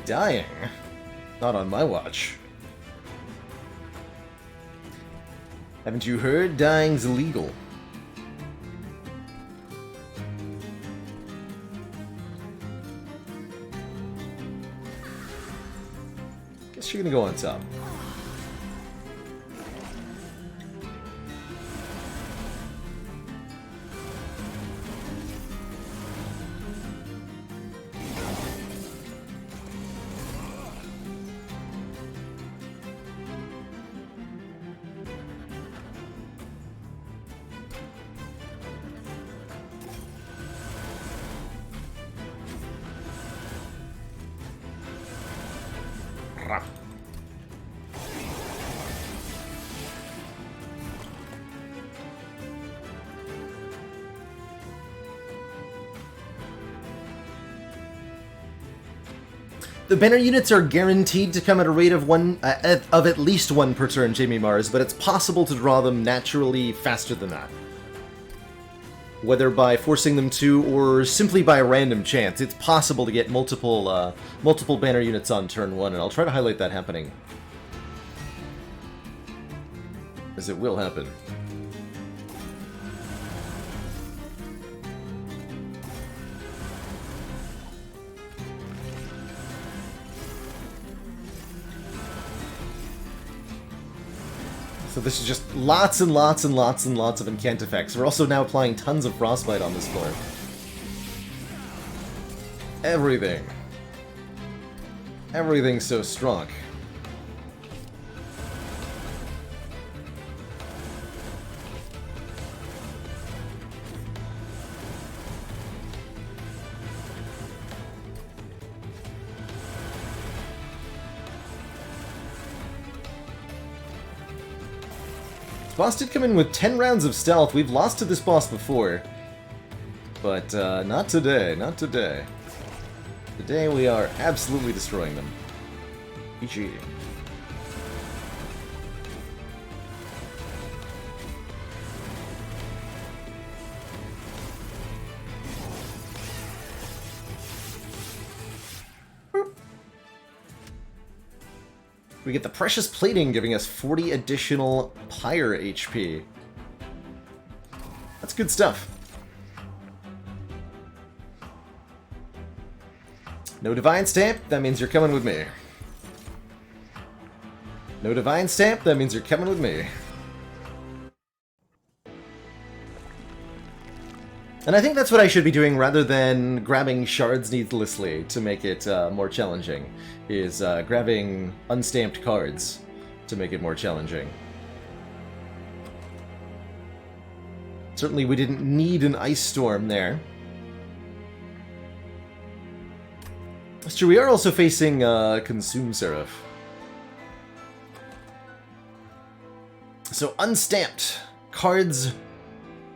Dying? Not on my watch. Haven't you heard? Dying's illegal. Guess you're gonna go on top. The banner units are guaranteed to come at a rate of at least one per turn, Jamie Mars, but it's possible to draw them naturally faster than that. Whether by forcing them to, or simply by a random chance, it's possible to get multiple banner units on turn 1, and I'll try to highlight that happening. As it will happen. So this is just lots and lots and lots and lots of incant effects. We're also now applying tons of Frostbite on this floor. Everything. Everything's so strong. Boss did come in with 10 rounds of stealth. We've lost to this boss before. But not today, not today. Today we are absolutely destroying them. GG. We get the Precious Plating, giving us 40 additional Pyre HP. That's good stuff. No Divine Stamp, that means you're coming with me. No Divine Stamp, that means you're coming with me. And I think that's what I should be doing rather than grabbing shards needlessly to make it more challenging, is grabbing unstamped cards to make it more challenging. Certainly we didn't need an Ice Storm there. That's true, we are also facing Consume Seraph. So unstamped cards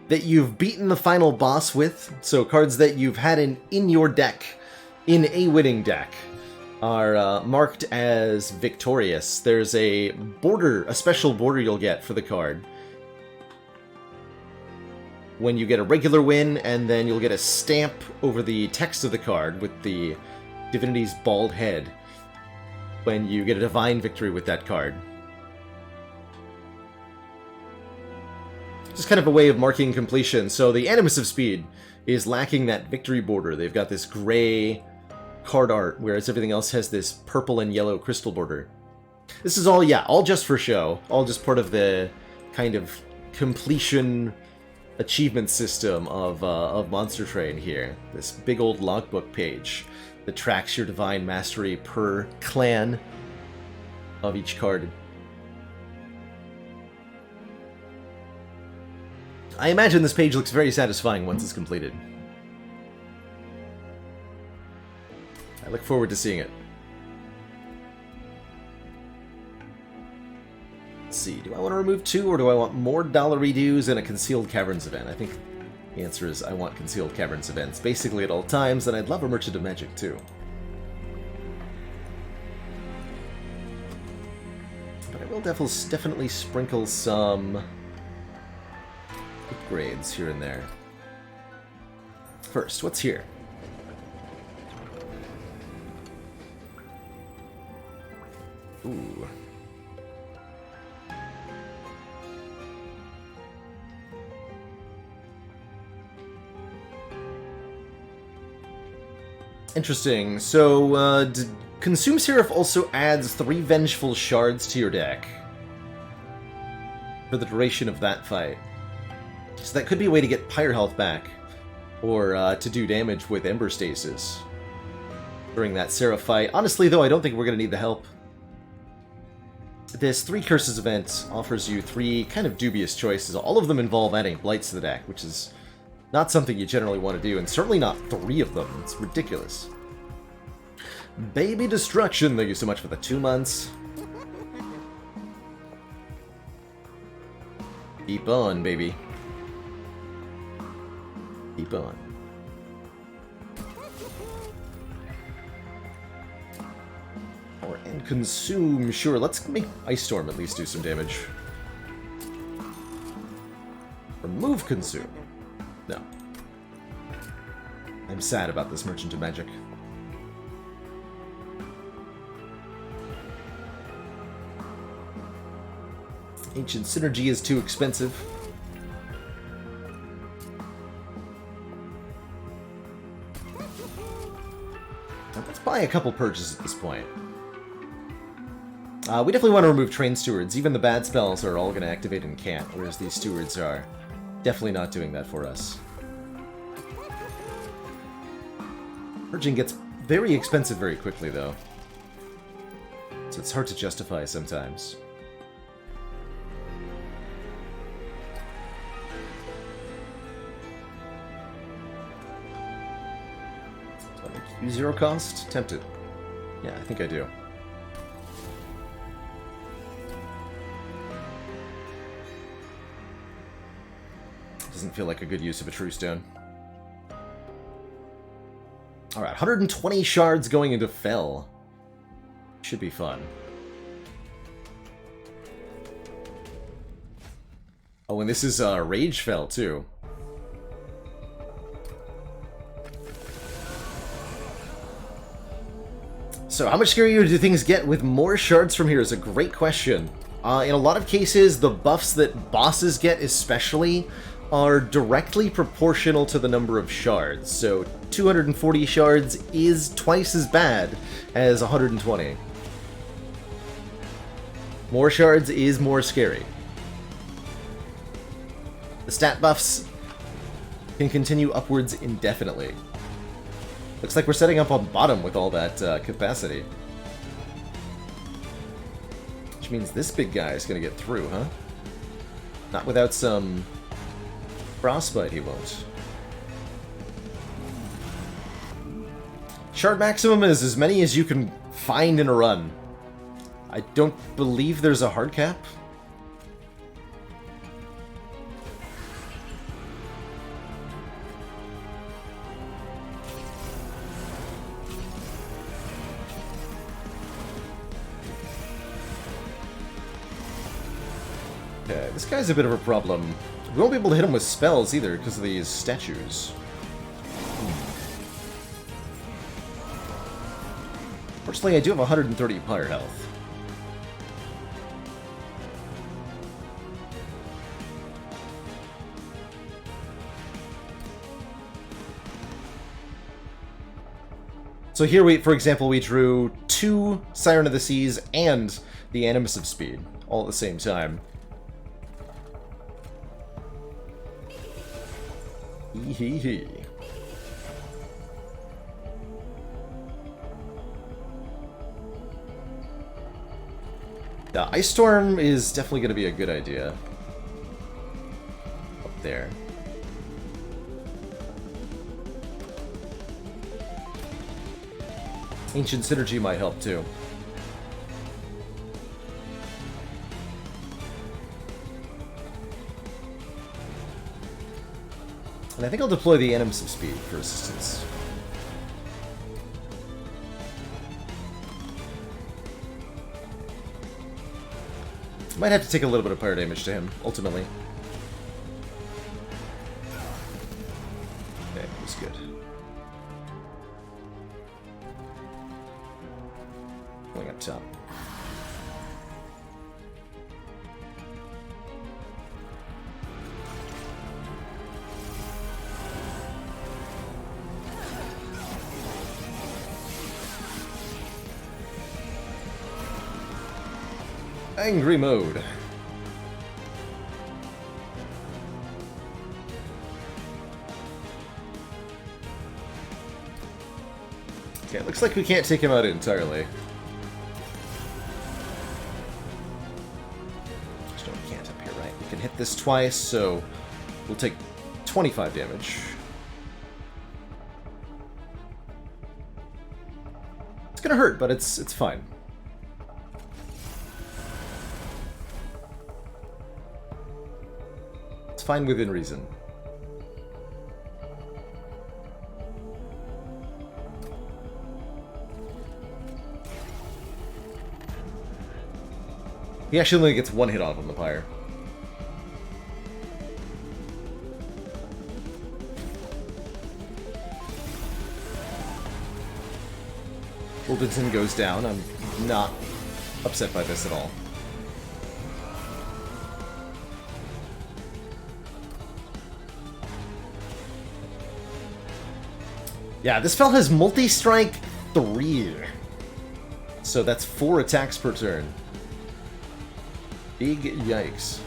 that you've beaten the final boss with, so cards that you've had in your deck, in a winning deck, are marked as victorious. There's a border, a special border you'll get for the card when you get a regular win, and then you'll get a stamp over the text of the card with the divinity's bald head when you get a divine victory with that card. Just kind of a way of marking completion. So the Animus of Speed is lacking that victory border. They've got this gray card art, whereas everything else has this purple and yellow crystal border. This is all, yeah, all just for show. All just part of the kind of completion achievement system of Monster Train here. This big old logbook page that tracks your divine mastery per clan of each card. I imagine this page looks very satisfying once it's completed. I look forward to seeing it. Let's see, do I want to remove 2, or do I want more dollar redos and a Concealed Caverns event? I think the answer is I want Concealed Caverns events basically at all times, and I'd love a Merchant of Magic too. But I will definitely sprinkle some upgrades here and there. First, what's here? Ooh. Interesting. So, Consume Seraph also adds 3 Vengeful Shards to your deck for the duration of that fight. So that could be a way to get Pyre health back, or to do damage with Ember Stasis during that Seraph fight. Honestly, though, I don't think we're going to need the help. This 3 Curses event offers you 3 kind of dubious choices. All of them involve adding Blights to the deck, which is not something you generally want to do, and certainly not 3 of them. It's ridiculous. Baby Destruction, thank you so much for the 2 months. Keep on, baby. Keep on. Consume, sure. Let's make Ice Storm at least do some damage. Remove Consume. No. I'm sad about this Merchant of Magic. Ancient Synergy is too expensive. Now, let's buy a couple purges at this point. We definitely want to remove Train Stewards. Even the bad spells are all going to activate and can't, whereas these Stewards are definitely not doing that for us. Purging gets very expensive very quickly, though. So it's hard to justify sometimes. Do I make U0 cost? Tempted. Yeah, I think I do. Doesn't feel like a good use of a True Stone. Alright, 120 shards going into Fel. Should be fun. Oh, and this is Rage Fel, too. So, how much scarier do things get with more shards from here is a great question. In a lot of cases, the buffs that bosses get especially are directly proportional to the number of shards. So 240 shards is twice as bad as 120. More shards is more scary. The stat buffs can continue upwards indefinitely. Looks like we're setting up on bottom with all that capacity. Which means this big guy is going to get through, huh? Not without some Frostbite, he won't. Shard maximum is as many as you can find in a run. I don't believe there's a hard cap. Okay, this guy's a bit of a problem. We won't be able to hit him with spells either because of these statues. Fortunately, I do have 130 pyre health. So here, for example, we drew 2 Siren of the Seas and the Animus of Speed all at the same time. Hee. Yeah, Ice Storm is definitely going to be a good idea. Up there. Ancient Synergy might help too. And I think I'll deploy the Animus of Speed for assistance. Might have to take a little bit of fire damage to him, ultimately. Okay, that's good. Going up top. Angry mode. Okay, it looks like we can't take him out entirely. No, we can't up here, right? We can hit this twice, so we'll take 25 damage. It's gonna hurt, but it's fine. It's fine within reason. He actually only gets one hit off on the pyre. Wildenton goes down. I'm not upset by this at all. Yeah, this spell has multi-strike 3. So that's 4 attacks per turn. Big yikes.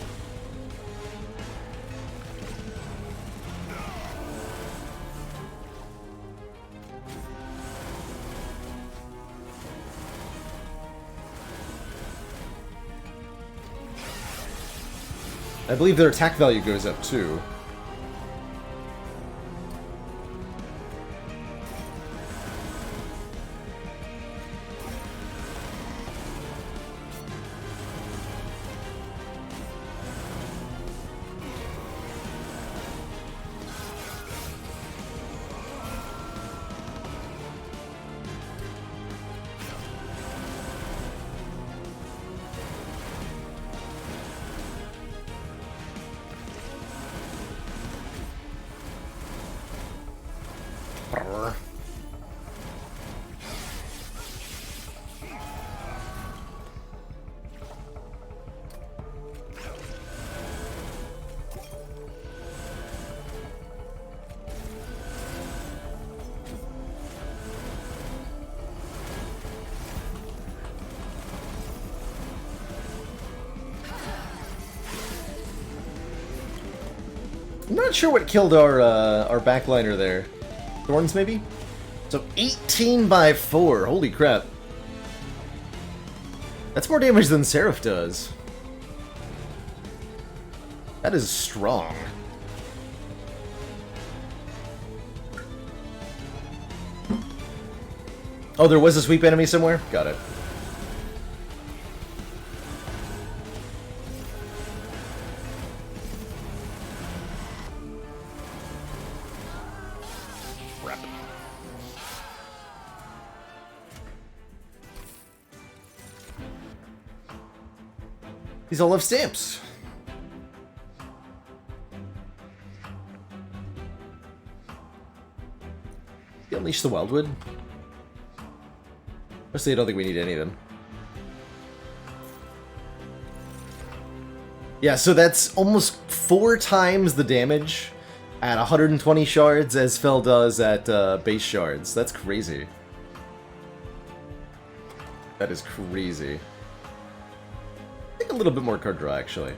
I believe their attack value goes up too. I'm not sure what killed our backliner there. Thorns, maybe? So 18 by 4. Holy crap. That's more damage than Seraph does. That is strong. Oh, there was a sweep enemy somewhere? Got it. These all have stamps. You unleash the Wildwood? Honestly, I don't think we need any of them. Yeah, so that's almost 4 times the damage at 120 shards as Fel does at base shards. That's crazy. That is crazy. I think a little bit more card draw, actually.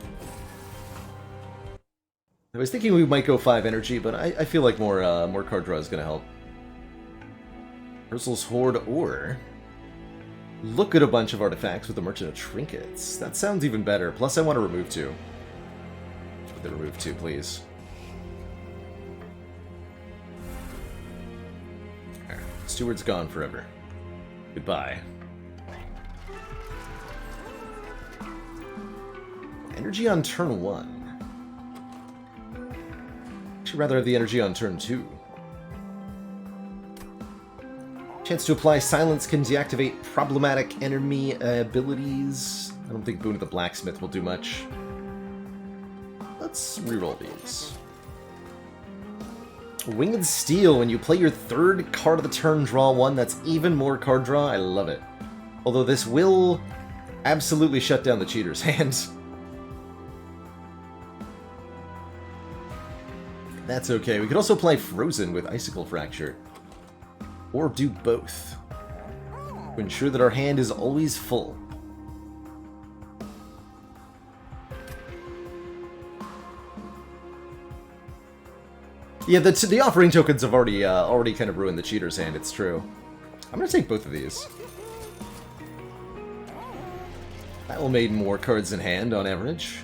I was thinking we might go 5 energy, but I feel like more card draw is going to help. Urzel's Hoard or look at a bunch of artifacts with the Merchant of Trinkets. That sounds even better. Plus, I want to remove 2. Put the remove 2, please. Right. Steward's gone forever. Goodbye. Energy on turn 1. Actually, rather have the energy on turn 2. Chance to apply silence can deactivate problematic enemy abilities. I don't think Boon of the Blacksmith will do much. Let's reroll these. Winged Steel. When you play your 3rd card of the turn, draw 1. That's even more card draw. I love it. Although this will absolutely shut down the cheater's hands. That's okay. We could also play Frozen with Icicle Fracture. Or do both. To ensure that our hand is always full. Yeah, the offering tokens have already kind of ruined the cheater's hand, it's true. I'm gonna take both of these. That will make more cards in hand on average.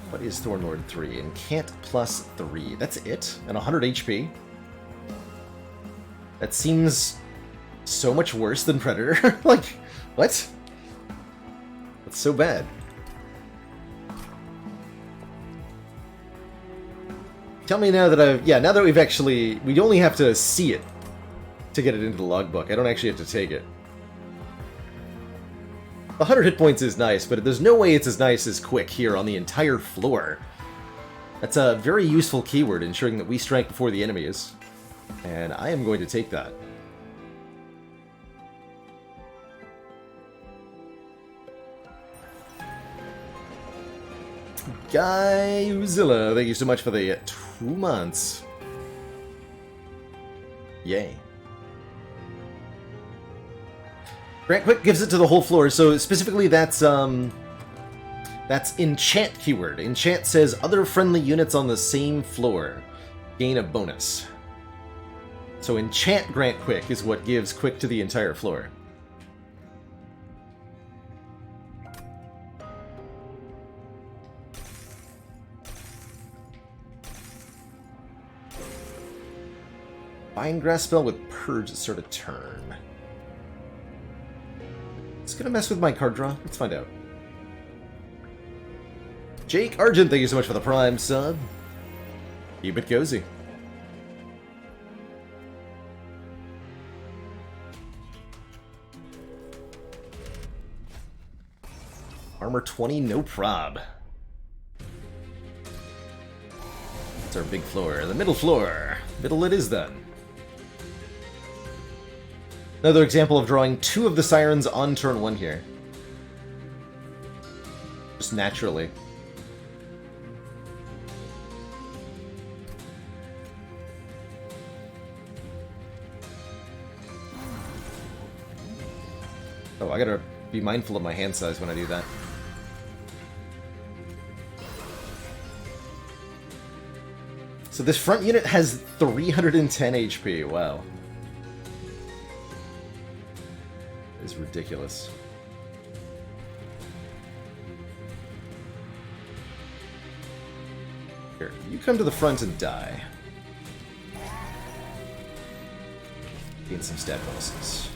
What is Thornlord 3? Incant plus 3. That's it? And 100 HP? That seems so much worse than Predator. Like, what? That's so bad. Tell me now that now that we've actually... We only have to see it to get it into the logbook. I don't actually have to take it. 100 hit points is nice, but there's no way it's as nice as quick here on the entire floor. That's a very useful keyword, ensuring that we strike before the enemy is. And I am going to take that. Guyzilla, thank you so much for the 2 months. Yay. Grant Quick gives it to the whole floor, so specifically that's enchant keyword. Enchant says other friendly units on the same floor gain a bonus. So enchant Grant Quick is what gives Quick to the entire floor. Vine Grass spell with Purge at start of turn. It's gonna mess with my card draw. Let's find out. Jake Argent, thank you so much for the Prime sub. Keep it cozy. Armor 20, no prob. That's our big floor. The middle floor. Middle it is then. Another example of drawing 2 of the Sirens on turn 1 here. Just naturally. Oh, I gotta be mindful of my hand size when I do that. So this front unit has 310 HP, wow. Is ridiculous. Here, you come to the front and die. Gain some stat bonuses.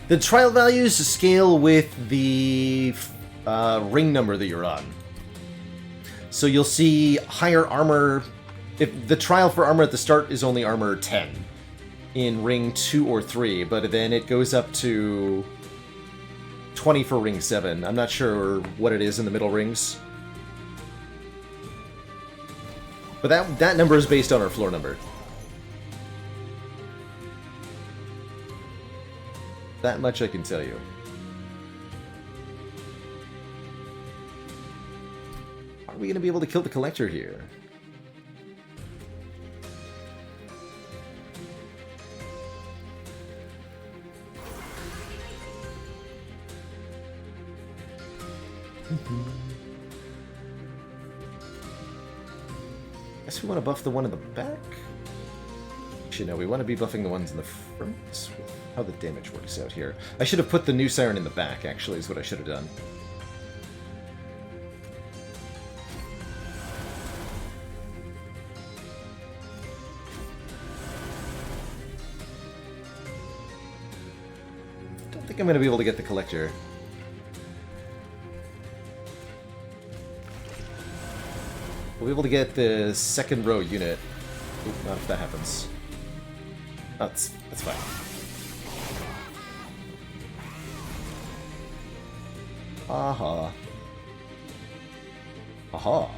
The trial values scale with the ring number that you're on. So you'll see higher armor. If the trial for armor at the start is only armor 10 in ring 2 or 3, but then it goes up to 20 for ring 7. I'm not sure what it is in the middle rings. But that number is based on our floor number. That much I can tell you. Are we going to be able to kill the Collector here? Guess we want to buff the one in the back? Actually, no, we want to be buffing the ones in the front. How the damage works out here. I should have put the new Siren in the back, actually, is what I should have done. Don't think I'm going to be able to get the Collector. We'll be able to get the second row unit. Oop, not if that happens. Oh, that's fine. Aha. Aha.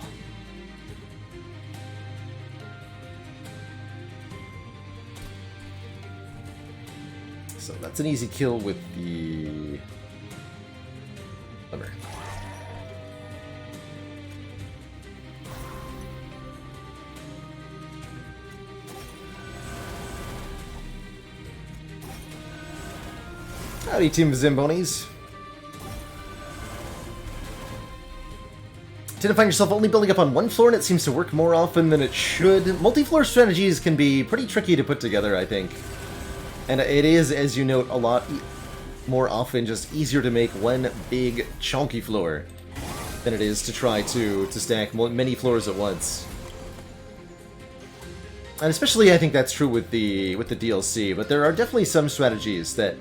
So that's an easy kill with the lever. Howdy, Team Zimbonis. Tend to find yourself only building up on one floor and it seems to work more often than it should. Multi-floor strategies can be pretty tricky to put together, I think. And it is, as you note, a lot more often just easier to make one big, chunky floor than it is to try to stack many floors at once. And especially, I think that's true with the DLC, but there are definitely some strategies that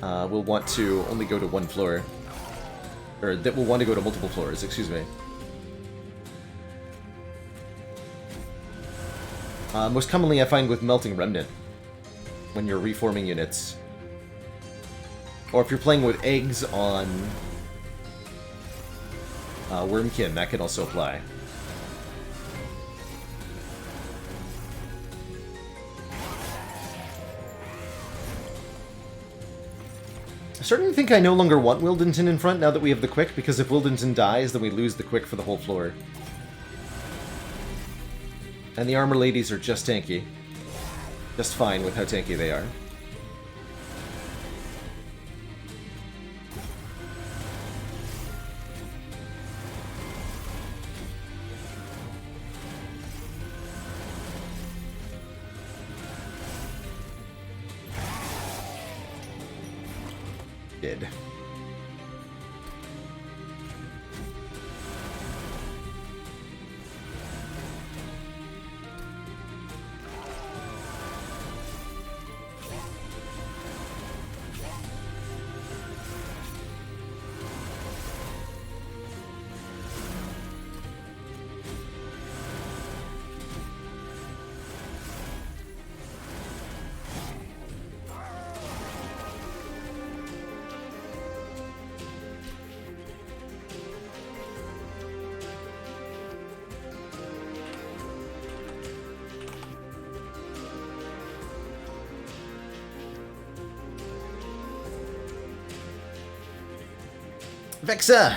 will want to only go to one floor. Or that will want to go to multiple floors, excuse me. Most commonly I find with Melting Remnant, when you're reforming units. Or if you're playing with eggs on Wormkin, that can also apply. I'm starting to think I no longer want Wildenton in front now that we have the Quick, because if Wildenton dies, then we lose the Quick for the whole floor. And the Armor Ladies are just tanky. Just fine with how tanky they are. Did. Vexa!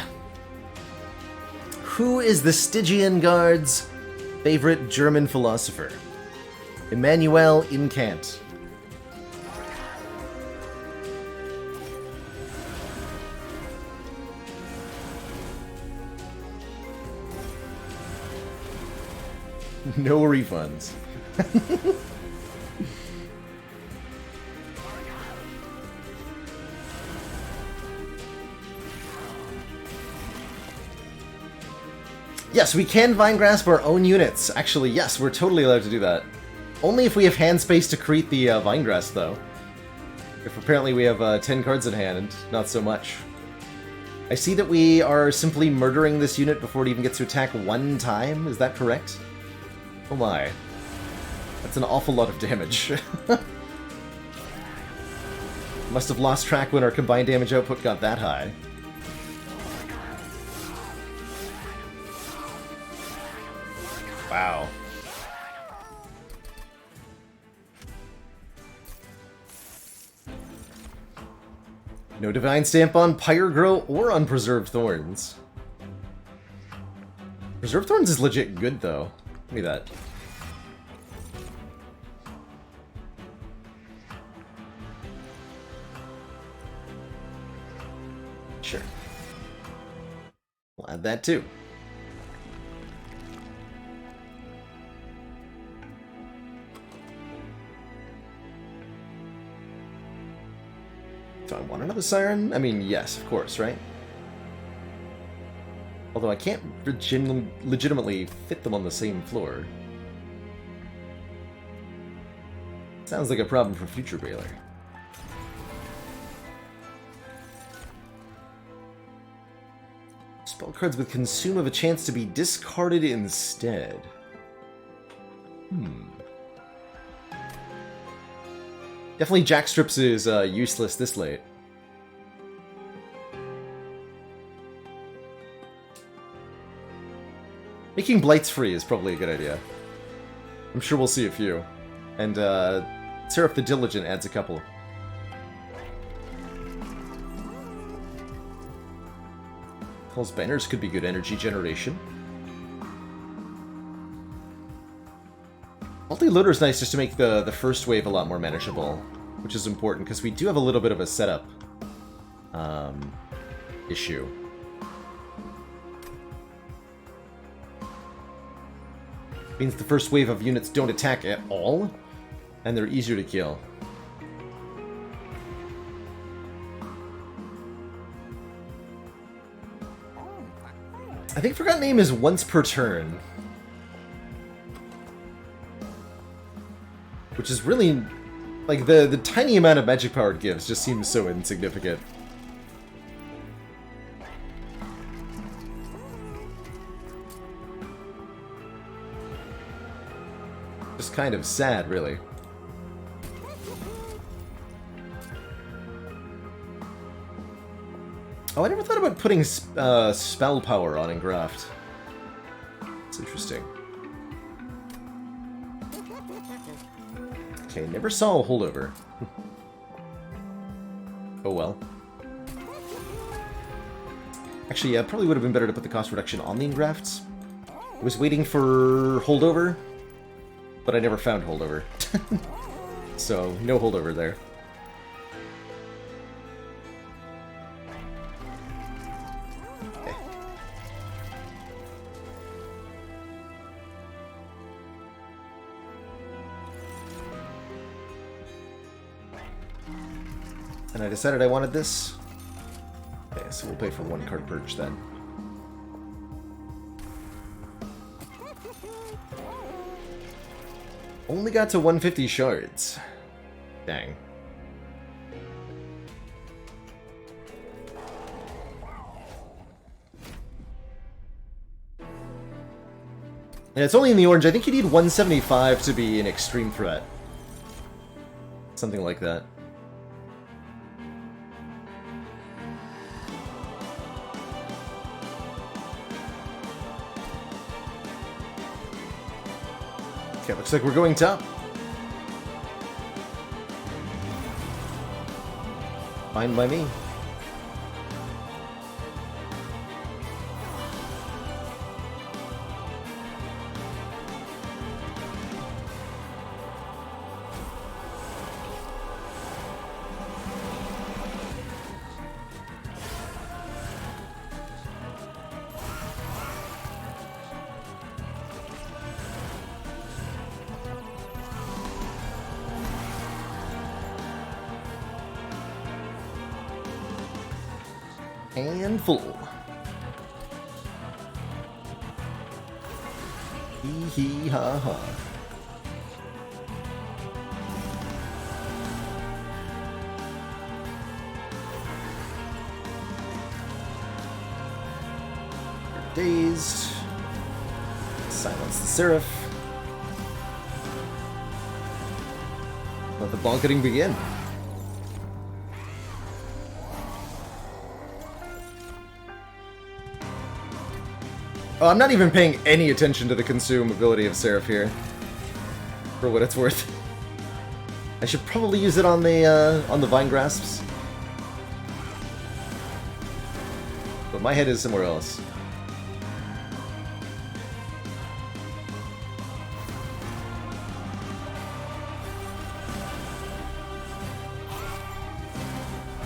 Who is the Stygian Guard's favorite German philosopher? Immanuel Kant. No refunds. Yes, we can Vine Grasp our own units. Actually, yes, we're totally allowed to do that. Only if we have hand space to create the Vine Grasp, though. If apparently we have 10 cards in hand, and not so much. I see that we are simply murdering this unit before it even gets to attack one time. Is that correct? Oh my. That's an awful lot of damage. Must have lost track when our combined damage output got that high. Wow. No Divine Stamp on Pyregrow or on Preserved Thorns. Preserved Thorns is legit good, though. Give me that. Sure. We'll add that, too. Do I want another Siren? I mean, yes, of course, right? Although I can't legitimately fit them on the same floor. Sounds like a problem for future Baylor. Spell cards with Consume have a chance to be discarded instead. Definitely Jackstrips is useless this late. Making Blights free is probably a good idea. I'm sure we'll see a few. And Seraph the Diligent adds a couple. Calls Banners could be good energy generation. Multi-loader is nice just to make the first wave a lot more manageable, which is important because we do have a little bit of a setup issue. Means the first wave of units don't attack at all, and they're easier to kill. I think Forgotten Name is once per turn. Which is really, like, the tiny amount of magic power it gives just seems so insignificant. Just is kind of sad, really. Oh, I never thought about putting spell power on Engraft. It's interesting. Okay, never saw a holdover. Oh well. Actually, yeah, probably would have been better to put the cost reduction on the Engrafts. I was waiting for holdover, but I never found holdover. So, no holdover there. Okay. And I decided I wanted this. Okay, so we'll pay for 1 card purge then. Only got to 150 shards. Dang. And it's only in the orange. I think you need 175 to be an extreme threat. Something like that. Okay, looks like we're going top. Fine by me. And full. Hee hee ha ha. You're dazed. Silence the Seraph. Let the bonketing begin. Oh, I'm not even paying any attention to the consume ability of Seraph here, for what it's worth. I should probably use it on the Vine Grasps, but my head is somewhere else.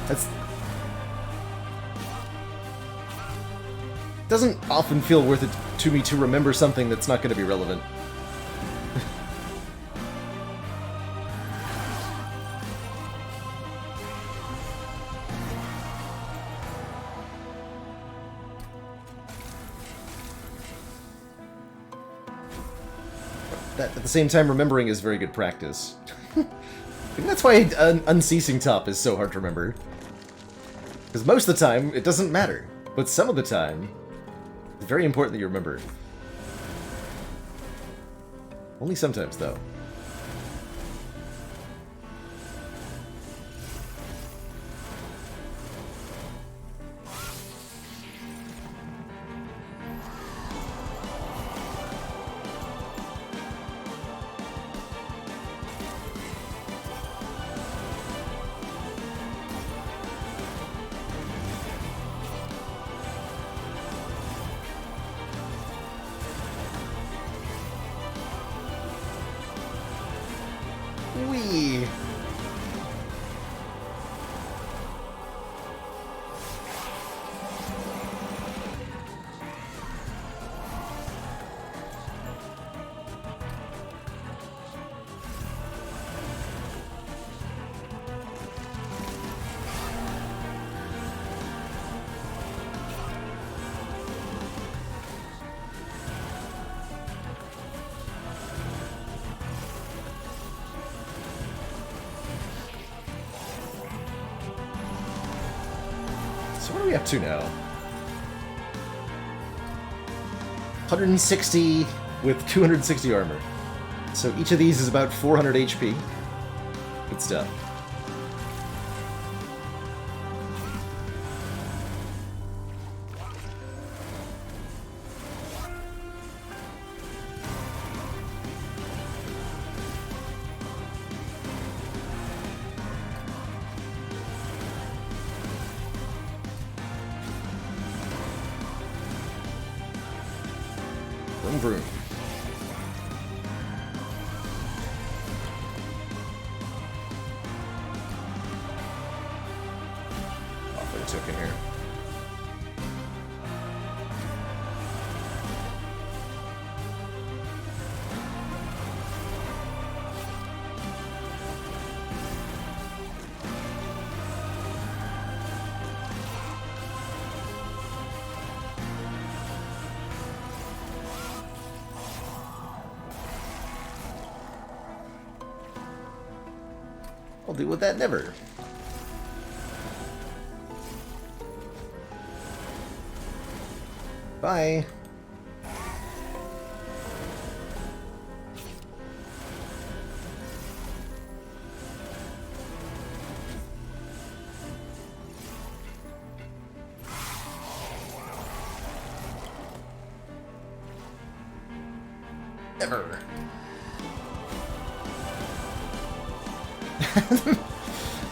That's... doesn't often feel worth it to me to remember something that's not going to be relevant. That, at the same time, remembering is very good practice. I think that's why Unceasing Top is so hard to remember. Because most of the time, it doesn't matter. But some of the time, it's very important that you remember. Only sometimes, though. Wee. So what are we up to now? 160 with 260 armor. So each of these is about 400 HP. Good stuff. Vroom vroom. Off with a token here. I'll deal with that never. Bye. Never.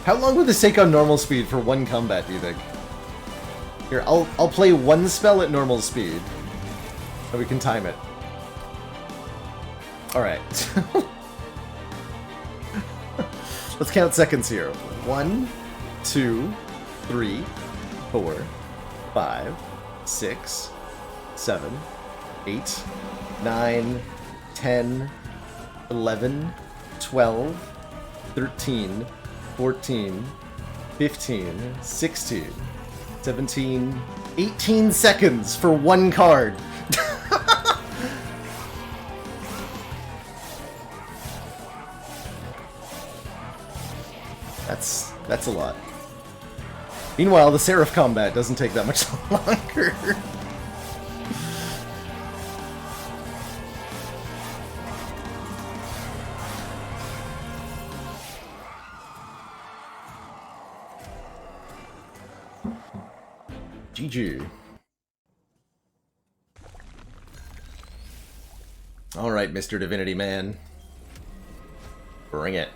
How long would this take on normal speed for one combat, do you think? Here, I'll play one spell at normal speed. So we can time it. Alright. Let's count seconds here. 1, 2, 3, 4, 5, 6, 7, 8, 9, 10, 11, 12, 13, 14, 15, 16, 17, 18 seconds for one card. That's a lot. Meanwhile, the Seraph combat doesn't take that much longer. GG. Alright, Mr. Divinity Man. Bring it.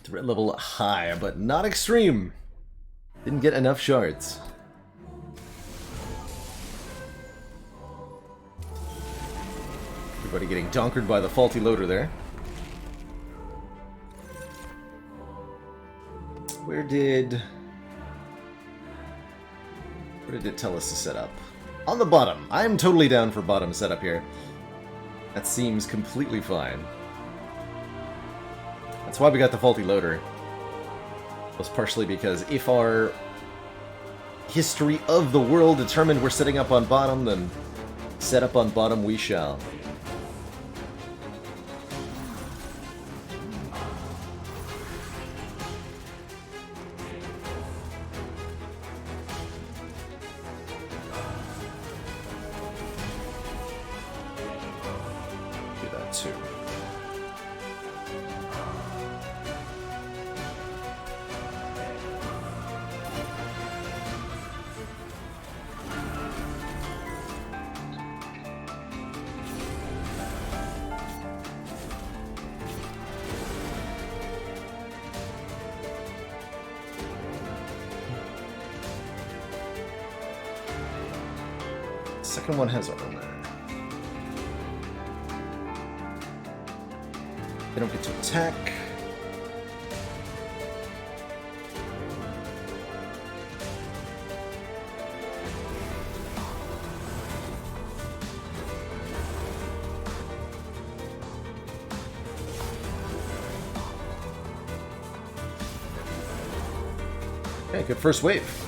Threat level high, but not extreme. Didn't get enough shards. Everybody getting donkered by the faulty loader there. Where did it tell us to set up? On the bottom. I'm totally down for bottom setup here. That seems completely fine. That's why we got the faulty loader. It was partially because if our history of the world determined we're setting up on bottom, then set up on bottom we shall. Do that too. Second one has armor. They don't get to attack. Okay, good first wave.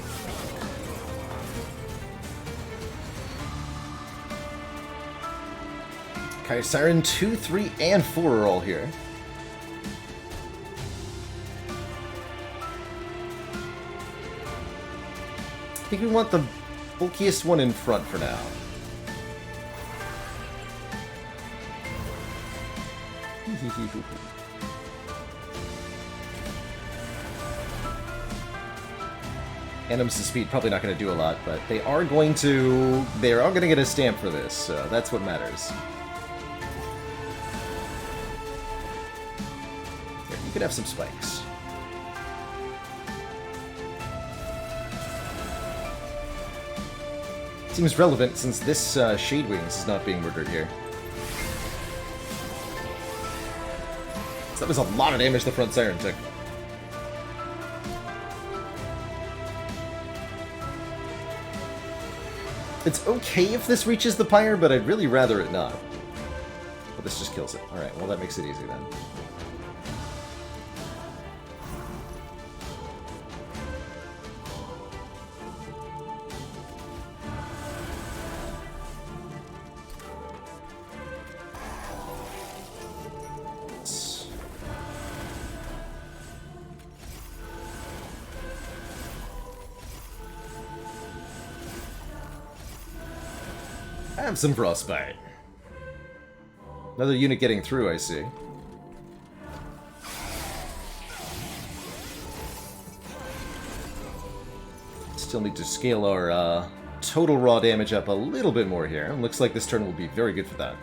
Okay, Siren 2, 3, and 4 are all here. I think we want the bulkiest one in front for now. Animus to speed, probably not going to do a lot, but they are going to get a stamp for this, so that's what matters. Here, you can have some spikes. Seems relevant since this Shade Wings is not being murdered here. So that was a lot of damage the front siren took. It's okay if this reaches the pyre, but I'd really rather it not. But this just kills it. Alright, well that makes it easy then. Have some frostbite. Another unit getting through, I see. Still need to scale our total raw damage up a little bit more here. Looks like this turn will be very good for that.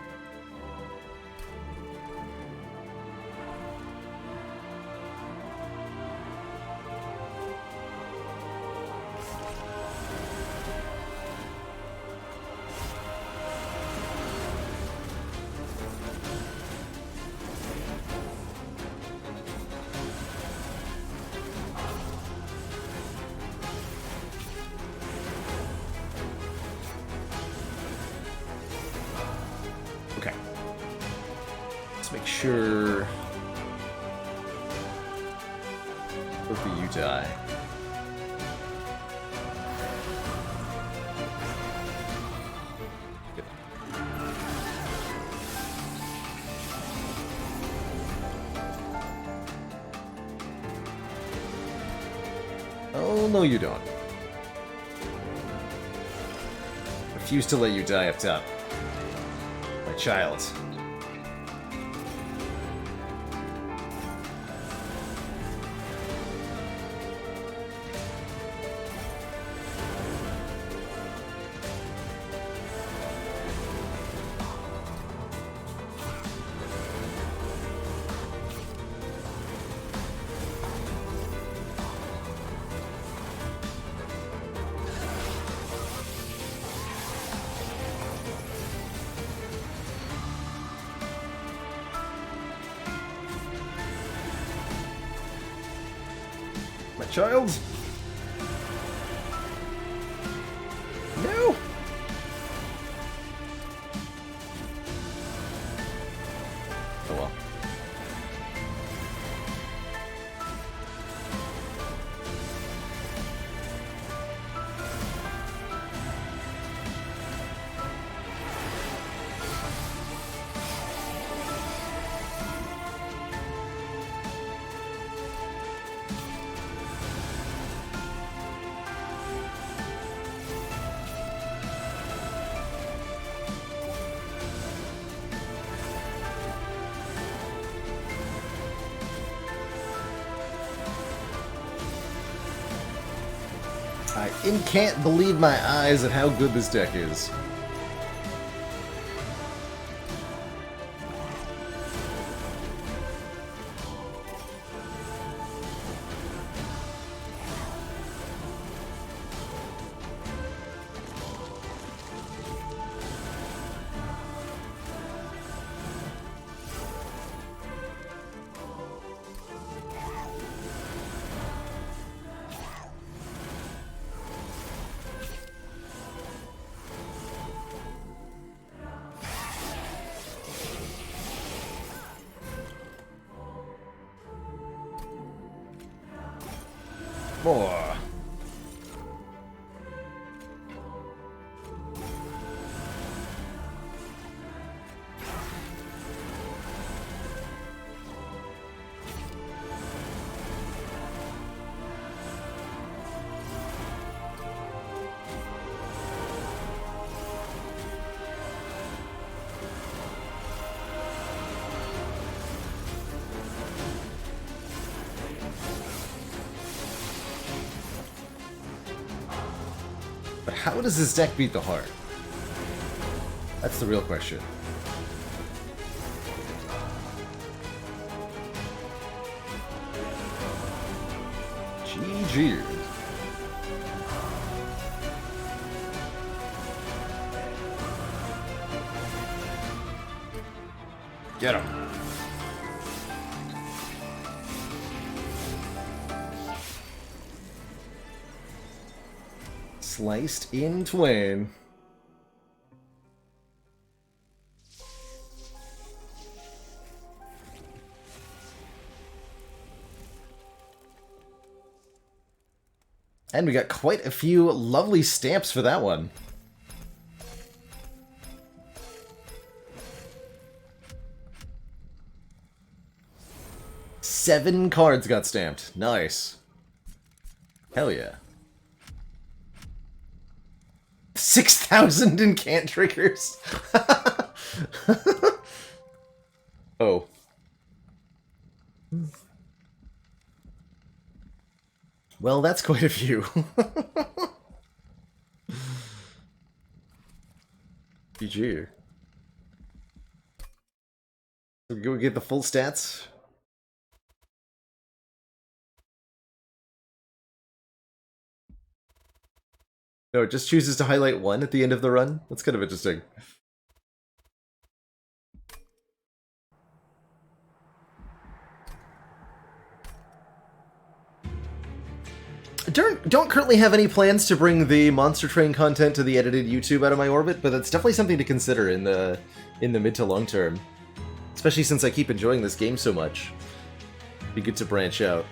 Okay. Let's make sure both of you die. Good. Oh, no you don't. Refuse to let you die up top. My child. My child? No! Oh well. I can't believe my eyes at how good this deck is. More. But how does this deck beat the heart? That's the real question. GG. Get him. Sliced in twain. And we got quite a few lovely stamps for that one. Seven cards got stamped. Nice. Hell yeah. 6,000 incant triggers. Oh. Well, that's quite a few. GG. Go get the full stats. No, it just chooses to highlight one at the end of the run. That's kind of interesting. Don't currently have any plans to bring the Monster Train content to the edited YouTube out of my orbit, but that's definitely something to consider in the mid to long term. Especially since I keep enjoying this game so much. It'd be good to branch out.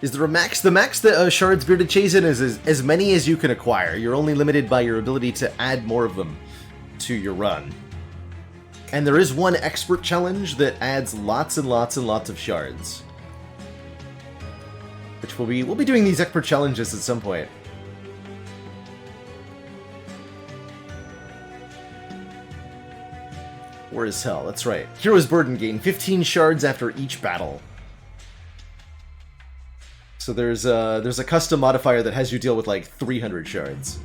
Is there a max? The max that Shard's Bearded Chazen is as many as you can acquire. You're only limited by your ability to add more of them to your run. And there is one expert challenge that adds lots and lots and lots of shards. Which we'll be doing these expert challenges at some point. Where is hell? That's right. Hero's Burden gain 15 shards after each battle. So there's a custom modifier that has you deal with like 300 shards.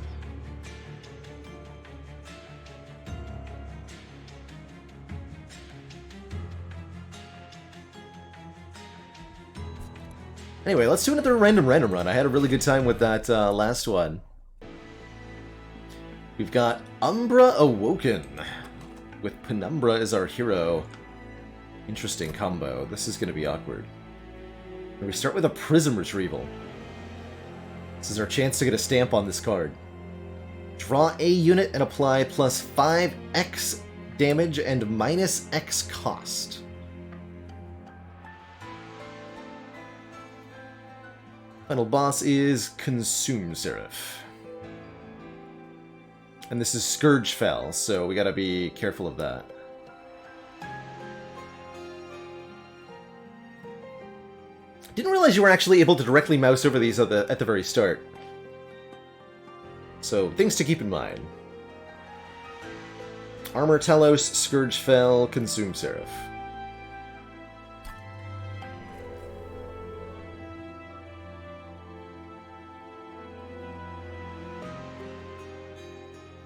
Anyway, let's do another random run. I had a really good time with that last one. We've got Umbra Awoken with Penumbra as our hero. Interesting combo. This is going to be awkward. And we start with a Prism Retrieval. This is our chance to get a stamp on this card. Draw a unit and apply plus 5x damage and minus x cost. Final boss is Consume Seraph. And this is Scourge Fell, so we gotta be careful of that. Didn't realize you were actually able to directly mouse over these at the very start. So, things to keep in mind. Armor Telos, Scourge Fell, Consume Seraph.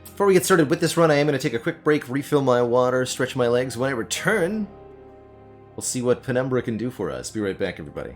Before we get started with this run, I am going to take a quick break, refill my water, stretch my legs. When I return, we'll see what Penumbra can do for us. Be right back, everybody.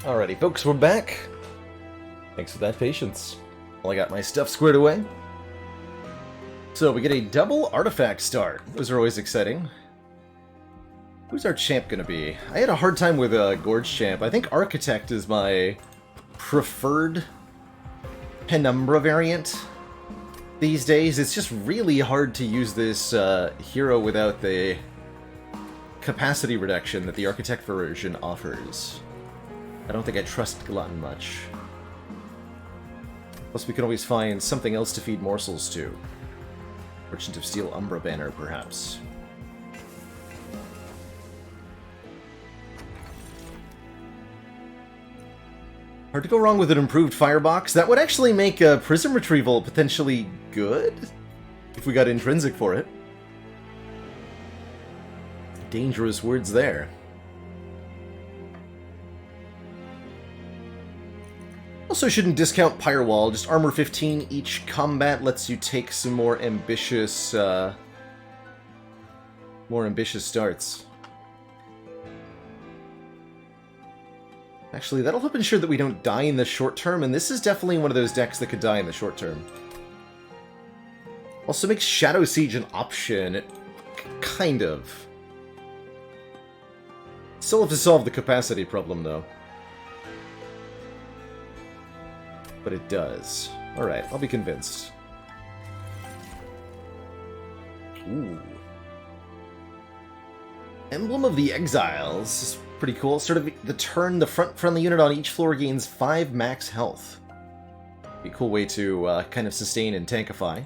Alrighty, folks, we're back. Thanks for that patience. Well, I got my stuff squared away. So we get a double artifact start. Those are always exciting. Who's our champ gonna be? I had a hard time with Gorge champ. I think Architect is my preferred Penumbra variant these days. It's just really hard to use this hero without the capacity reduction that the Architect version offers. I don't think I trust Glutton much. Plus we can always find something else to feed morsels to. Merchant of Steel Umbra banner, perhaps. Hard to go wrong with an improved firebox. That would actually make Prism Retrieval potentially good, if we got intrinsic for it. Dangerous words there. Also shouldn't discount Firewall. Just armor 15 each combat lets you take some more ambitious starts. Actually, that'll help ensure that we don't die in the short term, and this is definitely one of those decks that could die in the short term. Also makes Shadow Siege an option, kind of. Still have to solve the capacity problem, though. But it does. Alright, I'll be convinced. Ooh. Emblem of the Exiles is pretty cool. Sort of the turn, the front friendly unit on each floor gains 5 max health. Be a cool way to kind of sustain and tankify.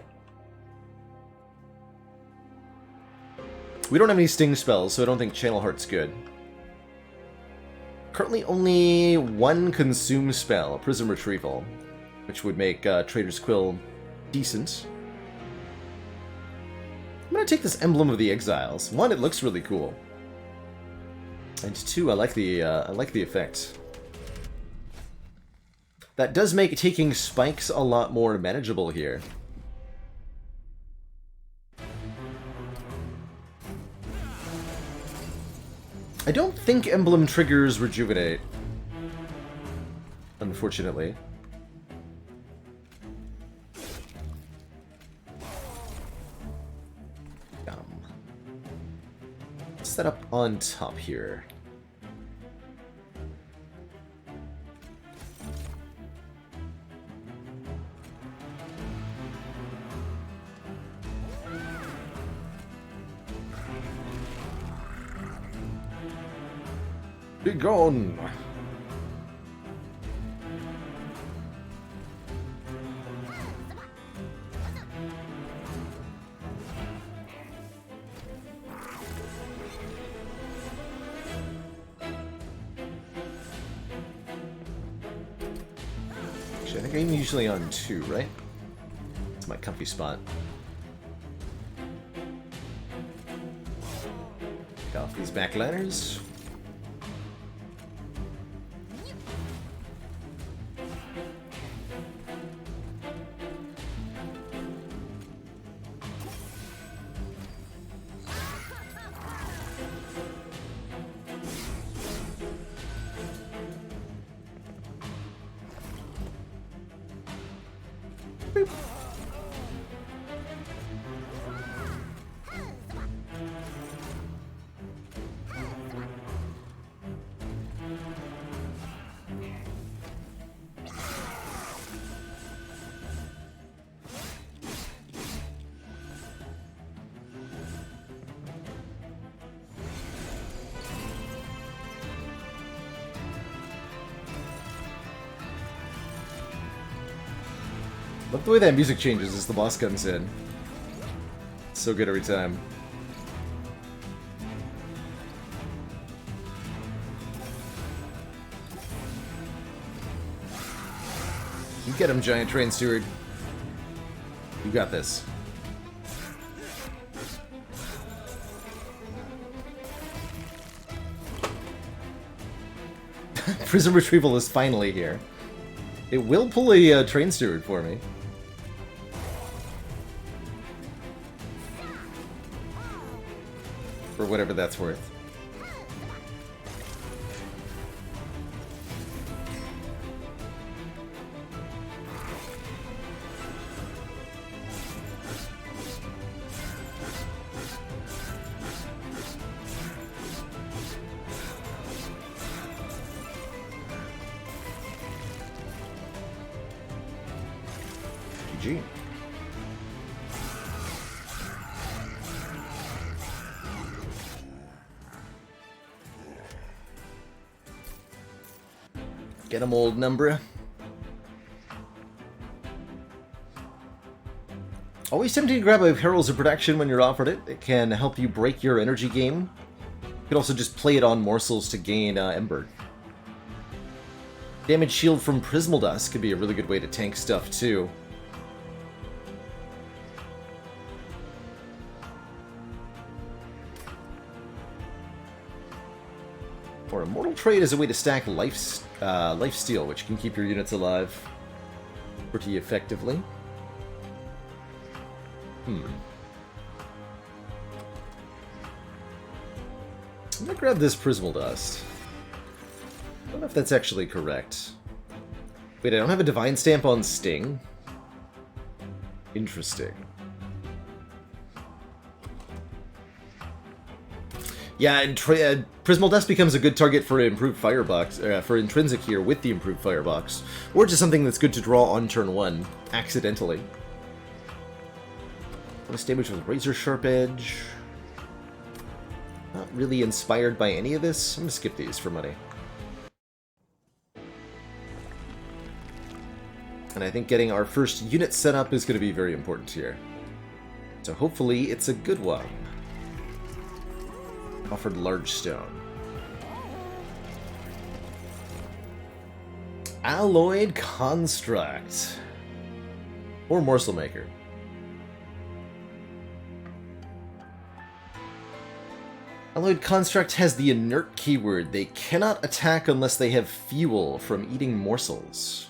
We don't have any sting spells, so I don't think Channel Heart's good. Currently only one consume spell, Prism Retrieval, which would make Trader's Quill decent. I'm gonna take this Emblem of the Exiles. 1, it looks really cool. And 2, I like the effect. That does make taking spikes a lot more manageable here. I don't think Emblem triggers Rejuvenate, unfortunately. Set up on top here. Be gone. I think I'm usually on 2, right? It's my comfy spot. Get off these backliners. Love the way that music changes as the boss comes in. It's so good every time. You get him, Giant Train Steward. You got this. Prism Retrieval is finally here. It will pull a Train Steward for me. For whatever that's worth. GG. Get 'em, old Numbra. Always tempting to grab a Heralds of Protection when you're offered it. It can help you break your energy game. You can also just play it on morsels to gain Ember. Damage shield from Prismal Dust could be a really good way to tank stuff too. Or Immortal Trade is a way to stack lifesteal, which can keep your units alive pretty effectively. I'm gonna grab this Prismal Dust. I don't know if that's actually correct. Wait, I don't have a Divine Stamp on Sting? Interesting. Yeah, and Prismal Dust becomes a good target for improved Firebox, for Intrinsic here with the improved Firebox. Or just something that's good to draw on turn 1, accidentally. Bonus damage with Razor Sharp Edge. Not really inspired by any of this. I'm gonna skip these for money. And I think getting our first unit set up is going to be very important here. So hopefully it's a good one. Offered Large Stone. Alloyed Construct. Or Morsel Maker. Alloyed Construct has the inert keyword. They cannot attack unless they have fuel from eating morsels.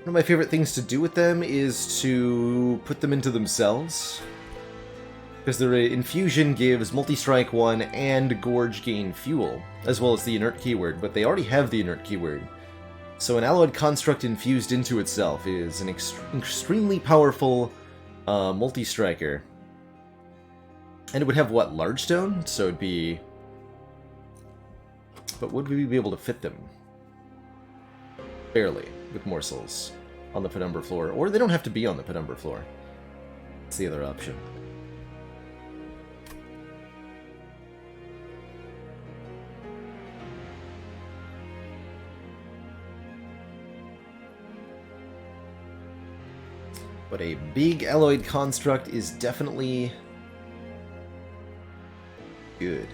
One of my favorite things to do with them is to put them into themselves. Because their infusion gives multi-strike 1 and gorge gain fuel, as well as the inert keyword, but they already have the inert keyword. So an alloyed construct infused into itself is an extremely powerful multi-striker. And it would have, what, Large Stone? So it'd be... But would we be able to fit them? Barely, with morsels on the Penumbra floor. Or they don't have to be on the Penumbra floor. That's the other option. But a big alloyed construct is definitely good.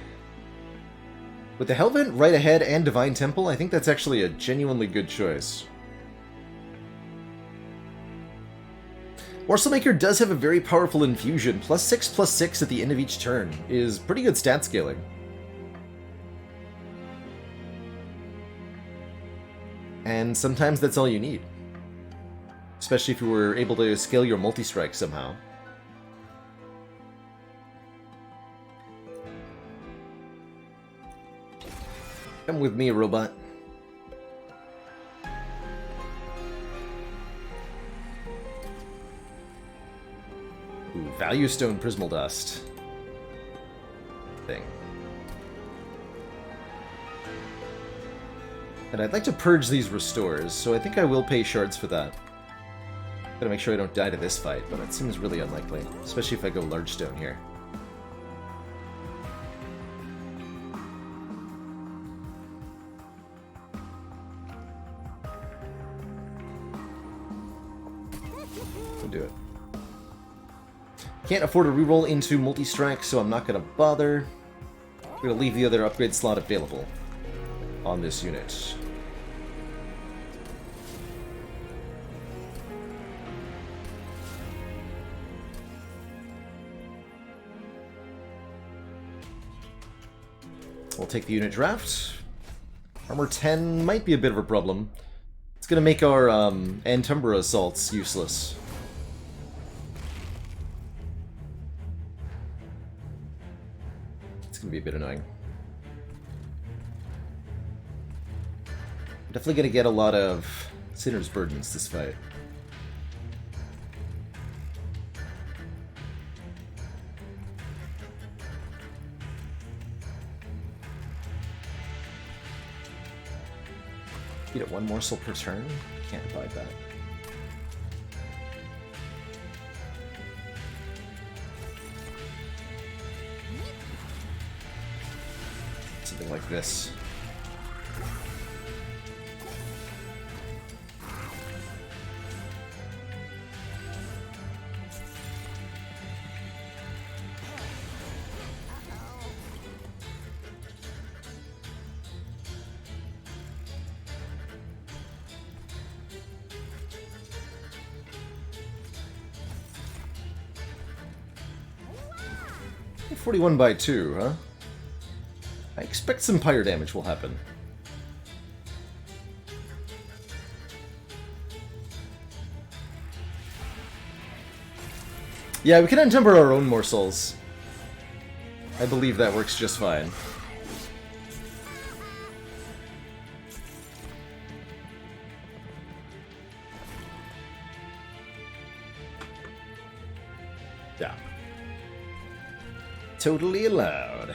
With the Hellvent right ahead and Divine Temple, I think that's actually a genuinely good choice. Morsel Maker does have a very powerful infusion. +6/+6 at the end of each turn is pretty good stat scaling. And sometimes that's all you need. Especially if you were able to scale your multi-strike somehow. Come with me, robot. Ooh, Value Stone Prismal Dust. Thing. And I'd like to purge these restores, so I think I will pay shards for that. Gotta make sure I don't die to this fight, but that seems really unlikely, especially if I go Large Stone here. We'll do it. Can't afford a reroll into multi-strike, so I'm not gonna bother. I'm gonna leave the other upgrade slot available on this unit. We'll take the unit draft. Armor 10 might be a bit of a problem. It's going to make our Antumbra assaults useless. It's going to be a bit annoying. Definitely going to get a lot of Sinner's Burdens this fight. Eat it one morsel per turn? Can't abide that. Something like this. Okay, 41 by 2, huh? I expect some pyre damage will happen. Yeah, we can untumber our own morsels. I believe that works just fine. Yeah. Totally allowed.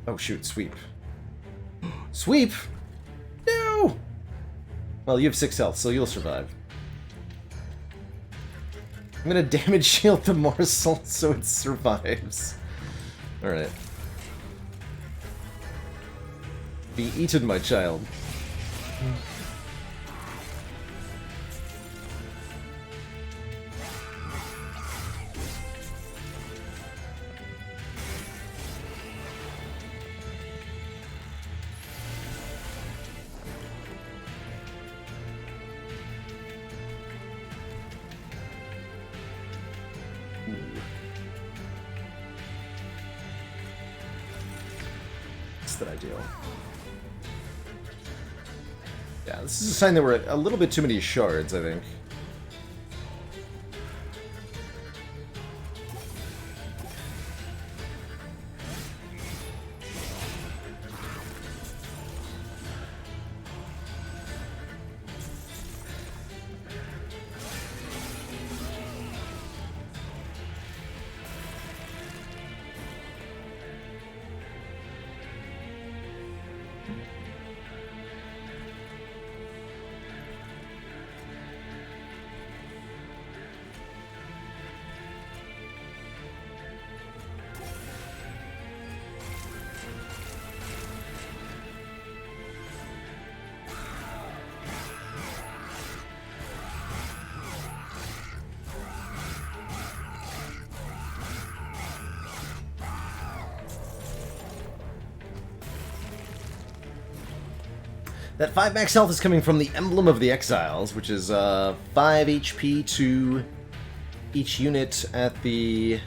Oh shoot, sweep. Sweep? No! Well, you have 6 health, so you'll survive. I'm gonna damage shield the morsel so it survives. Alright. Be eaten, my child. That ideal. Yeah, this is a sign that we're at a little bit too many shards, I think. That 5 max health is coming from the Emblem of the Exiles, which is 5 HP to each unit at the...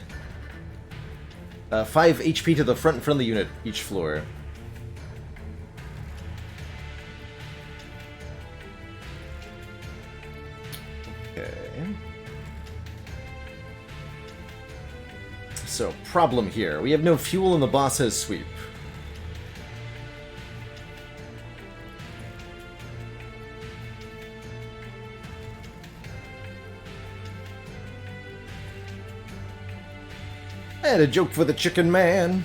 5 HP to the front and front of the unit, each floor. Okay. So, problem here. We have no fuel and the boss has sweep. I had a joke for the chicken man.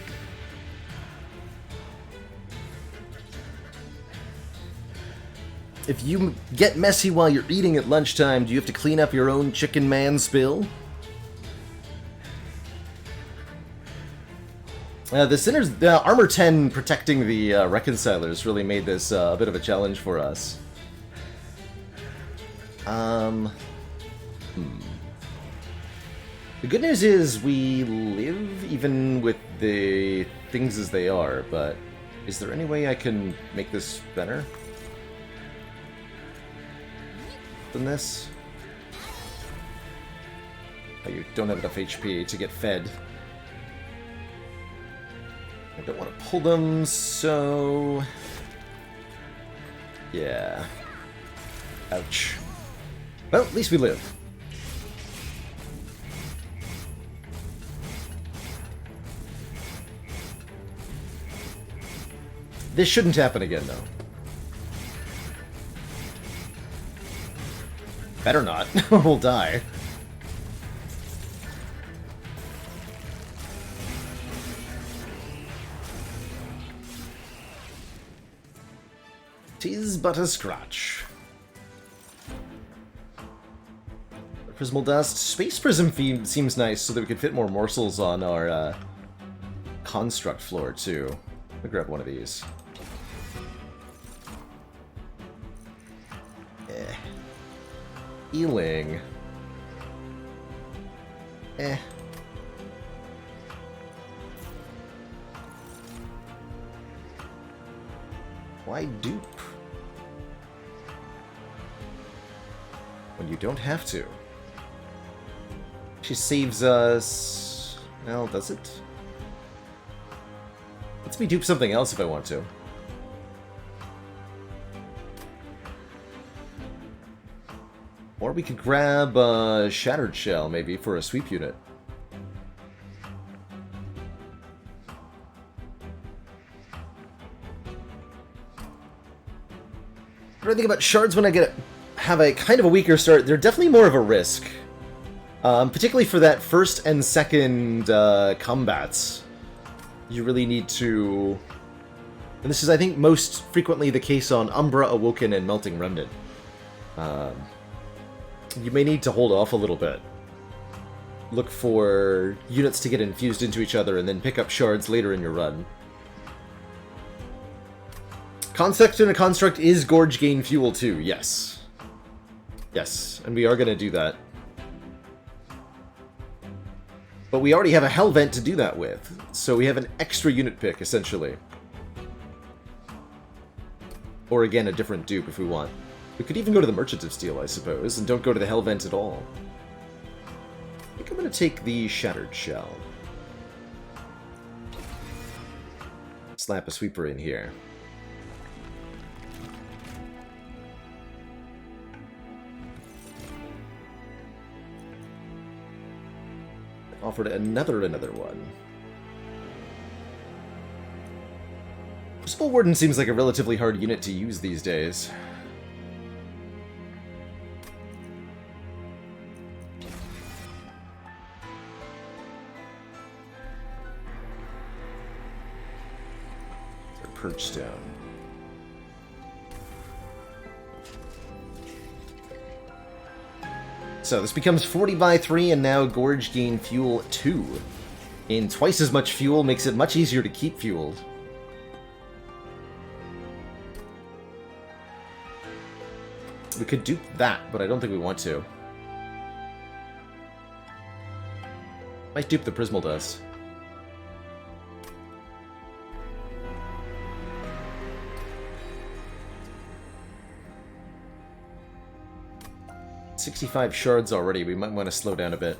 If you get messy while you're eating at lunchtime, do you have to clean up your own chicken man spill? The armor 10 protecting the reconcilers really made this a bit of a challenge for us. The good news is we live even with the things as they are, but is there any way I can make this better than this? Oh, you don't have enough HP to get fed. I don't want to pull them, so... yeah. Ouch. Well, at least we live. This shouldn't happen again, though. Better not. We'll die. Tis but a scratch. Prismal dust. Space prism seems nice so that we could fit more morsels on our construct floor too. I'll grab one of these. Healing. Why dupe? When you don't have to. She saves us... Well, does it? Let's me dupe something else if I want to. Or we could grab a Shattered Shell, maybe, for a sweep unit. What do I think about shards when I have a kind of a weaker start? They're definitely more of a risk. Particularly for that first and second combats. You really need to... And this is, I think, most frequently the case on Umbra, Awoken, and Melting Remnant. You may need to hold off a little bit. Look for units to get infused into each other and then pick up shards later in your run. Construct in a construct is Gorge gain fuel too, yes. Yes, and we are going to do that. But we already have a Hell Vent to do that with, so we have an extra unit pick, essentially. Or again, a different dupe if we want. We could even go to the Merchant of Steel, I suppose, and don't go to the Hell Vent at all. I think I'm going to take the Shattered Shell. Slap a sweeper in here. Offered another one. Crucible Warden seems like a relatively hard unit to use these days. Perch down. So this becomes 40 by 3, and now Gorge gain fuel 2. And twice as much fuel makes it much easier to keep fueled. We could dupe that, but I don't think we want to. Might dupe the Prismal Dust. $65 shards already, we might want to slow down a bit.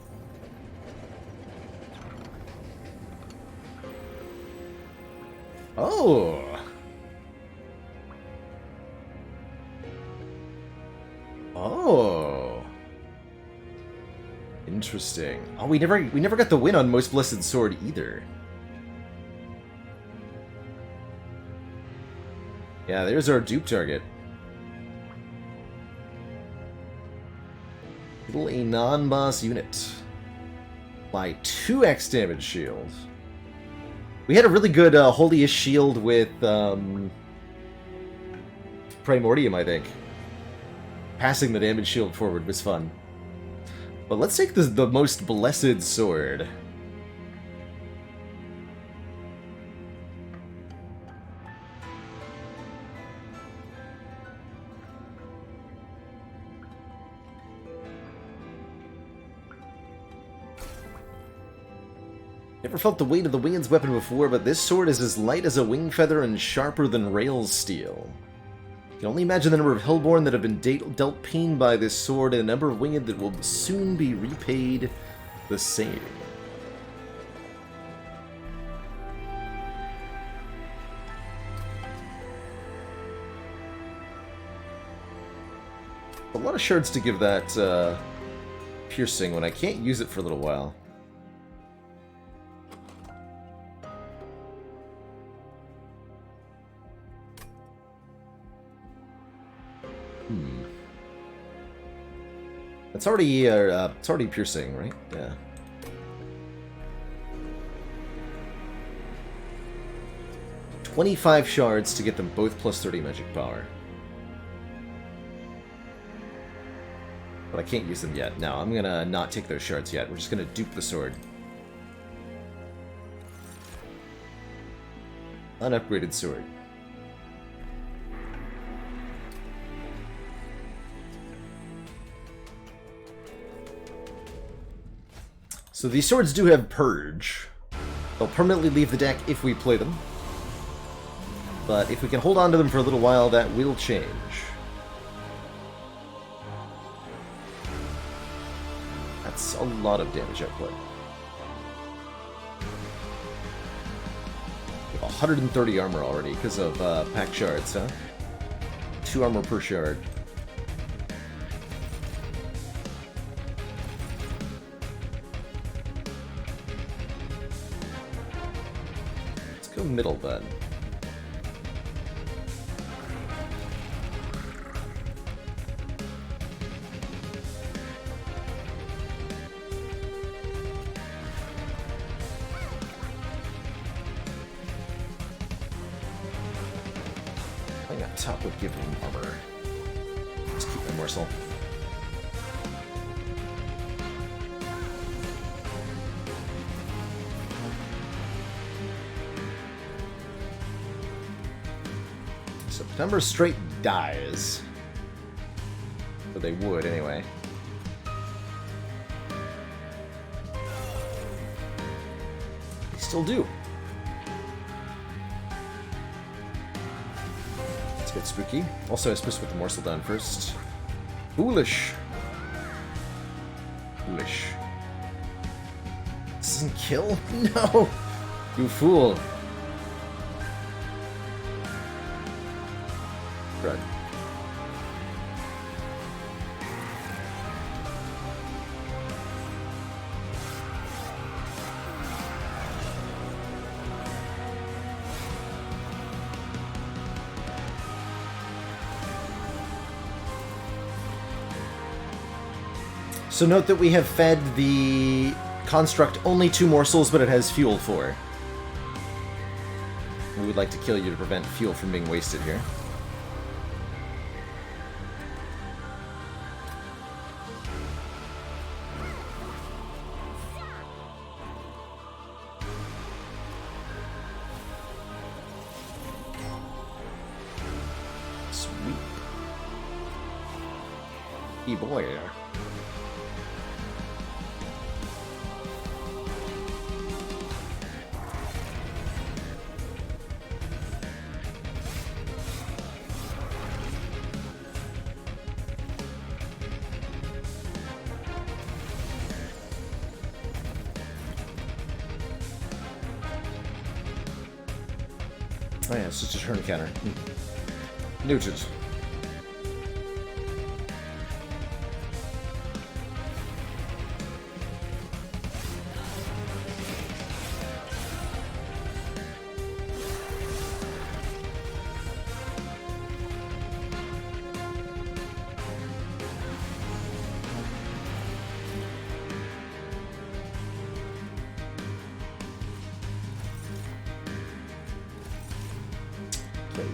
Oh! Oh! Interesting. Oh, we never got the win on Most Blessed Sword either. Yeah, there's our dupe target. A non-boss unit. By 2x damage shield. We had a really good Holiest Shield with Primordium, I think. Passing the damage shield forward was fun. But let's take the Most Blessed Sword. Never felt the weight of the Winged's weapon before, but this sword is as light as a wing feather and sharper than rail's steel. You can only imagine the number of Hellborn that have been dealt pain by this sword, and a number of Winged that will soon be repaid the same. A lot of shards to give that piercing when I can't use it for a little while. It's already piercing, right? Yeah. $25 shards to get them both plus 30 magic power. But I can't use them yet. No, I'm gonna not take those shards yet. We're just gonna dupe the sword. Unupgraded sword. So these swords do have Purge. They'll permanently leave the deck if we play them. But if we can hold on to them for a little while, that will change. That's a lot of damage output. 130 armor already because of pack shards, huh? 2 armor per shard. Let's go middle then. Top would give him armor. Let's keep my morsel. September straight dies. But they would anyway. They still do. Get spooky. Also, I was supposed to put the morsel down first. Foolish. Foolish. This doesn't kill? No! You fool. Right. So note that we have fed the construct only 2 morsels, but it has fuel for. We would like to kill you to prevent fuel from being wasted here. Sweet. E-boy. Oh yeah, it's just a turn counter. Noted.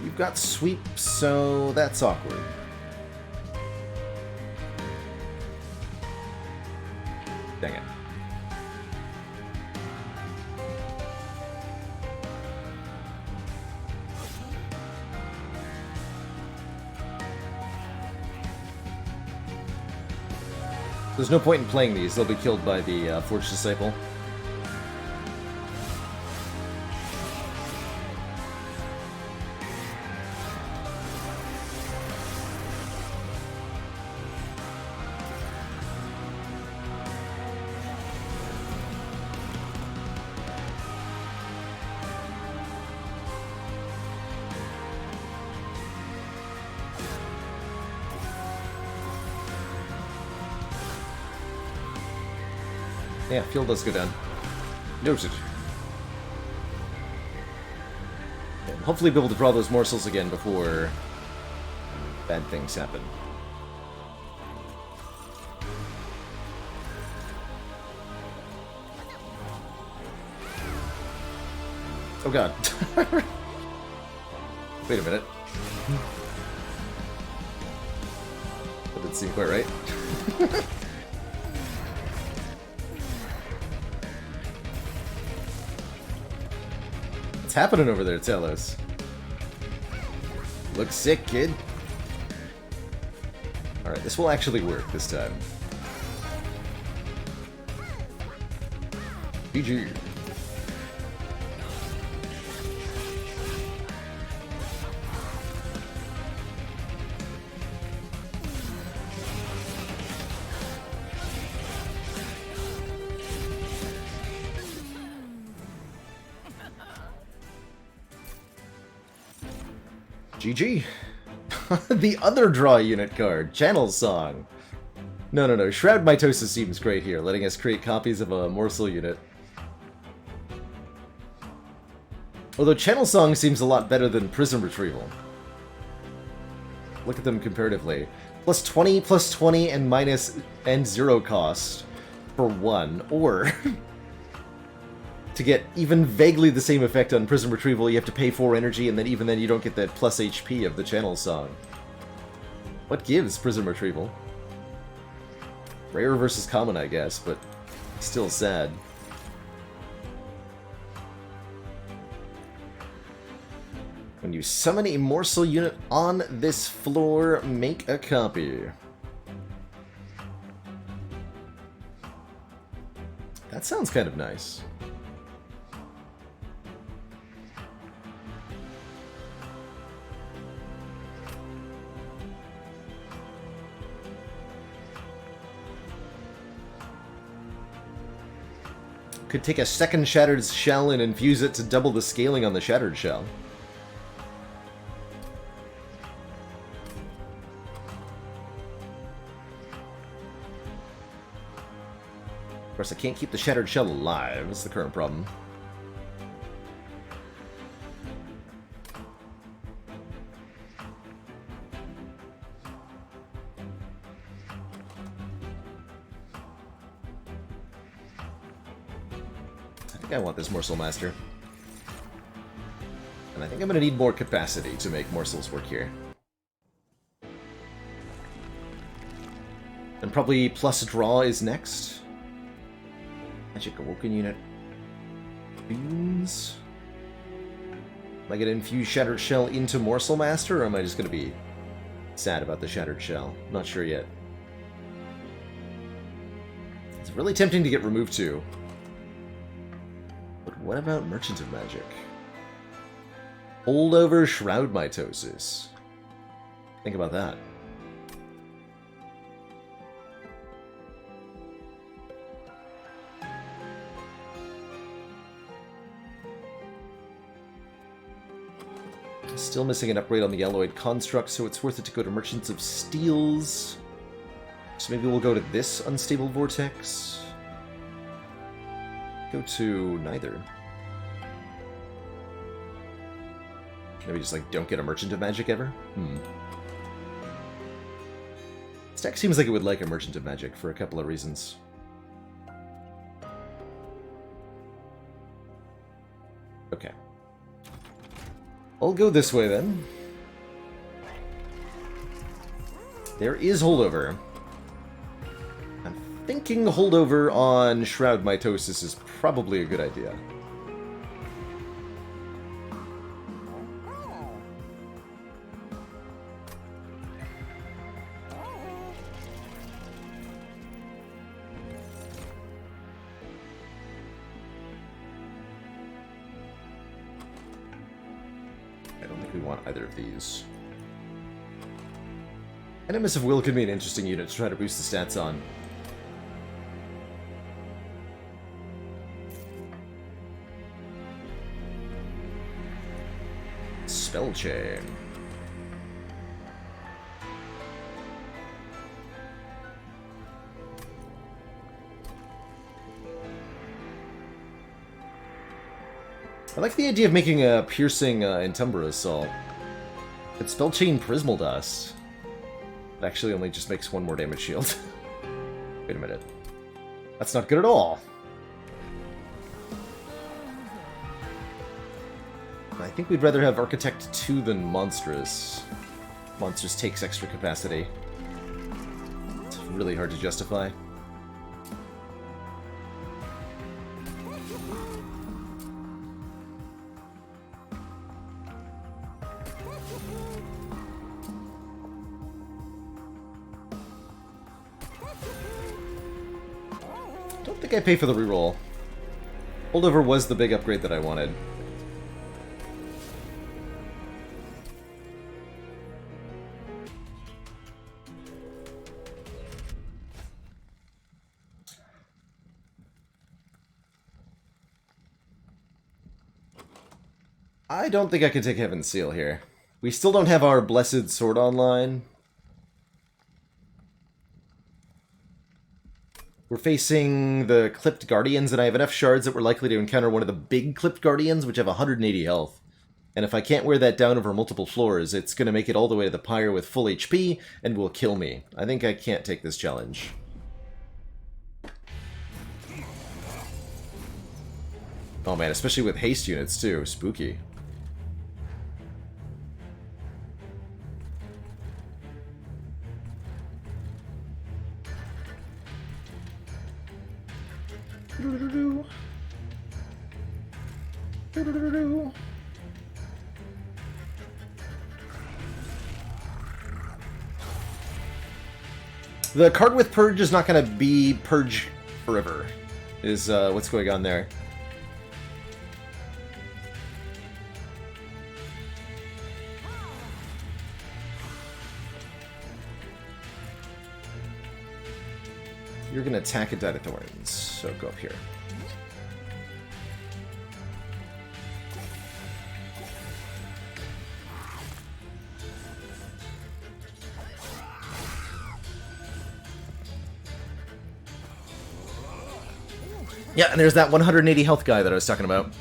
You've got sweep, so that's awkward. Dang it. There's no point in playing these. They'll be killed by the Forged Disciple. Yeah, fuel does go down. Noted. Yeah, we'll hopefully be able to draw those morsels again before bad things happen. Oh god. Wait a minute. That didn't seem quite right. What's happening over there, Telos? Looks sick, kid. Alright, this will actually work this time. GG. GG. The other draw unit card, Channel Song. No. Shroud Mitosis seems great here, letting us create copies of a morsel unit. Although Channel Song seems a lot better than Prism Retrieval. Look at them comparatively. Plus 20, and minus and 0 cost for 1, or to get even vaguely the same effect on Prism Retrieval, you have to pay 4 energy, and then even then you don't get that plus HP of the Channel Song. What gives Prism Retrieval? Rare versus common, I guess, but still sad. When you summon a morsel unit on this floor, make a copy. That sounds kind of nice. Could take a second Shattered Shell and infuse it to double the scaling on the Shattered Shell. Of course, I can't keep the Shattered Shell alive, is the current problem. I want this Morsel Master. And I think I'm going to need more capacity to make morsels work here. And probably plus draw is next. Magic Awoken unit. Beams. Am I going to infuse Shattered Shell into Morsel Master, or am I just going to be sad about the Shattered Shell? Not sure yet. It's really tempting to get removed too. But what about Merchant of Magic? Holdover Shroud Mitosis. Think about that. Still missing an upgrade on the Alloyed Construct, so it's worth it to go to Merchants of Steels. So maybe we'll go to this Unstable Vortex. Go to neither. Maybe just like don't get a Merchant of Magic ever? This deck seems like it would like a Merchant of Magic for a couple of reasons. Okay. I'll go this way then. There is holdover. I'm thinking holdover on Shroud Mitosis is probably a good idea. Either of these. Animus of Will could be an interesting unit to try to boost the stats on. Spell Chain. I like the idea of making a piercing Entumbra Assault. But Spell Chain Prismal Dust. It actually only just makes one more damage shield. Wait a minute. That's not good at all. I think we'd rather have Architect 2 than Monstrous. Monstrous takes extra capacity. It's really hard to justify. Don't think I pay for the reroll. Holdover was the big upgrade that I wanted. I don't think I can take Heaven's Seal here. We still don't have our Blessed Sword online. We're facing the Clipped Guardians, and I have enough shards that we're likely to encounter one of the big Clipped Guardians, which have 180 health. And if I can't wear that down over multiple floors, it's going to make it all the way to the Pyre with full HP, and will kill me. I think I can't take this challenge. Oh man, especially with haste units too. Spooky. The card with Purge is not going to be Purge forever, is what's going on there. You're going to attack a Dyed Thorns, so go up here. Yeah, and there's that 180 health guy that I was talking about,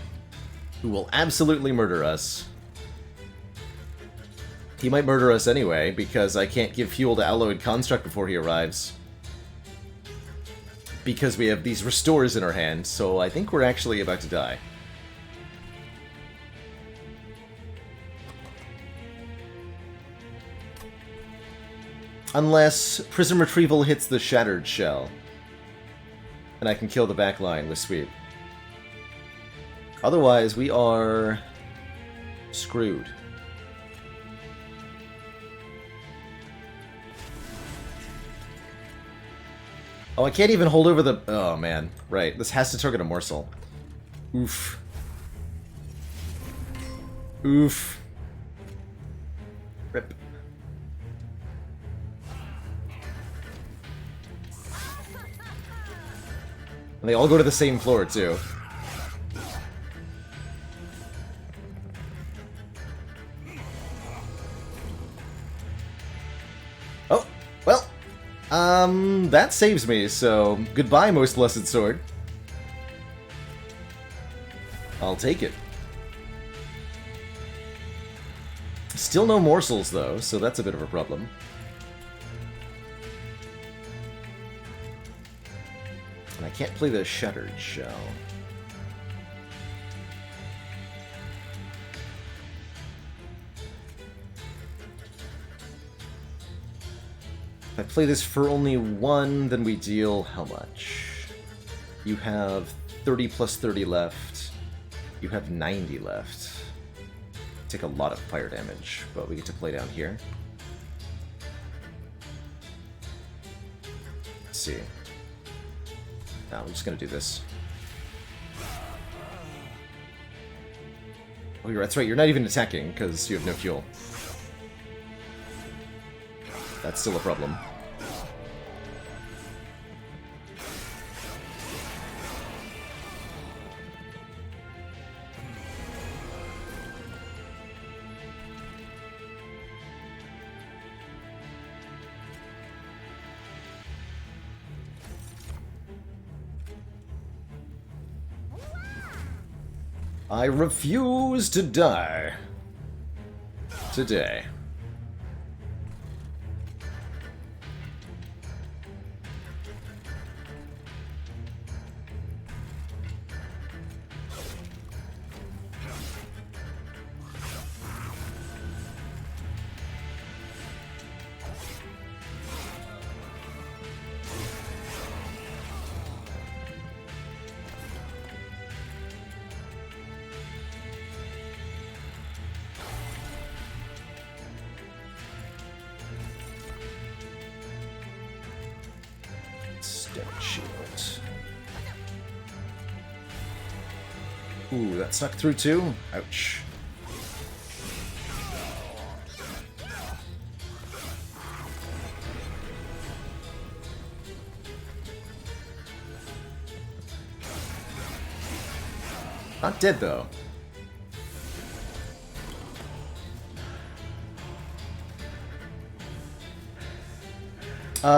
who will absolutely murder us. He might murder us anyway, because I can't give fuel to Alloyed Construct before he arrives. Because we have these restores in our hand, so I think we're actually about to die. Unless Prism Retrieval hits the Shattered Shell. And I can kill the back line with Sweep. Otherwise, we are screwed. Oh, I can't even hold over the... Oh, man. Right. This has to target a morsel. Oof. Oof. Rip. And they all go to the same floor, too. Oh, well. That saves me, so goodbye, Most Blessed Sword. I'll take it. Still no morsels, though, so that's a bit of a problem. And I can't play the Shattered Shell. If I play this for only one, then we deal how much? You have 30 plus 30 left. You have 90 left. Take a lot of fire damage, but we get to play down here. Let's see. No, I'm just gonna do this. Oh, that's right, you're not even attacking, because you have no fuel. That's still a problem. I refuse to die today. Ooh, that snuck through too? Ouch. Not dead, though.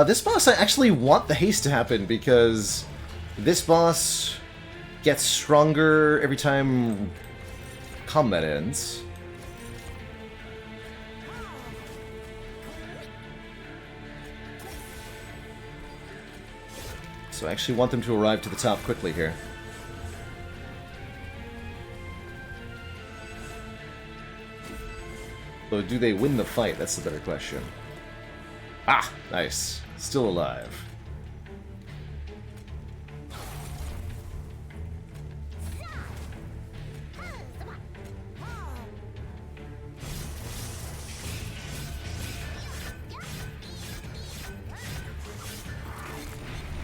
This boss, I actually want the haste to happen, because this boss gets stronger every time combat ends. So I actually want them to arrive to the top quickly here. So do they win the fight? That's the better question. Ah, nice. Still alive.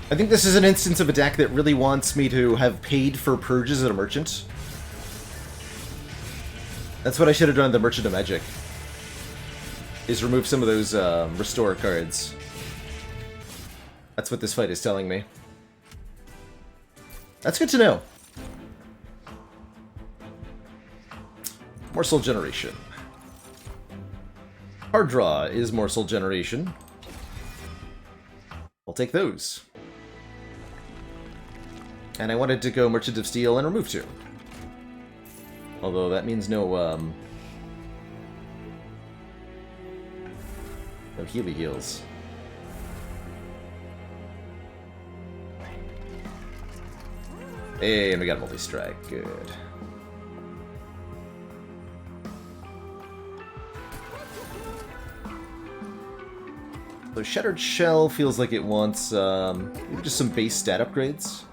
I think this is an instance of a deck that really wants me to have paid for purges at a merchant. That's what I should have done at the Merchant of Magic. Is remove some of those restore cards. That's what this fight is telling me. That's good to know. Morsel Generation. Hard draw is Morsel Generation. I'll take those. And I wanted to go Merchant of Steel and remove 2. Although that means no Healy heals. Hey, and we got multi-strike. Good. So Shattered Shell feels like it wants maybe just some base stat upgrades.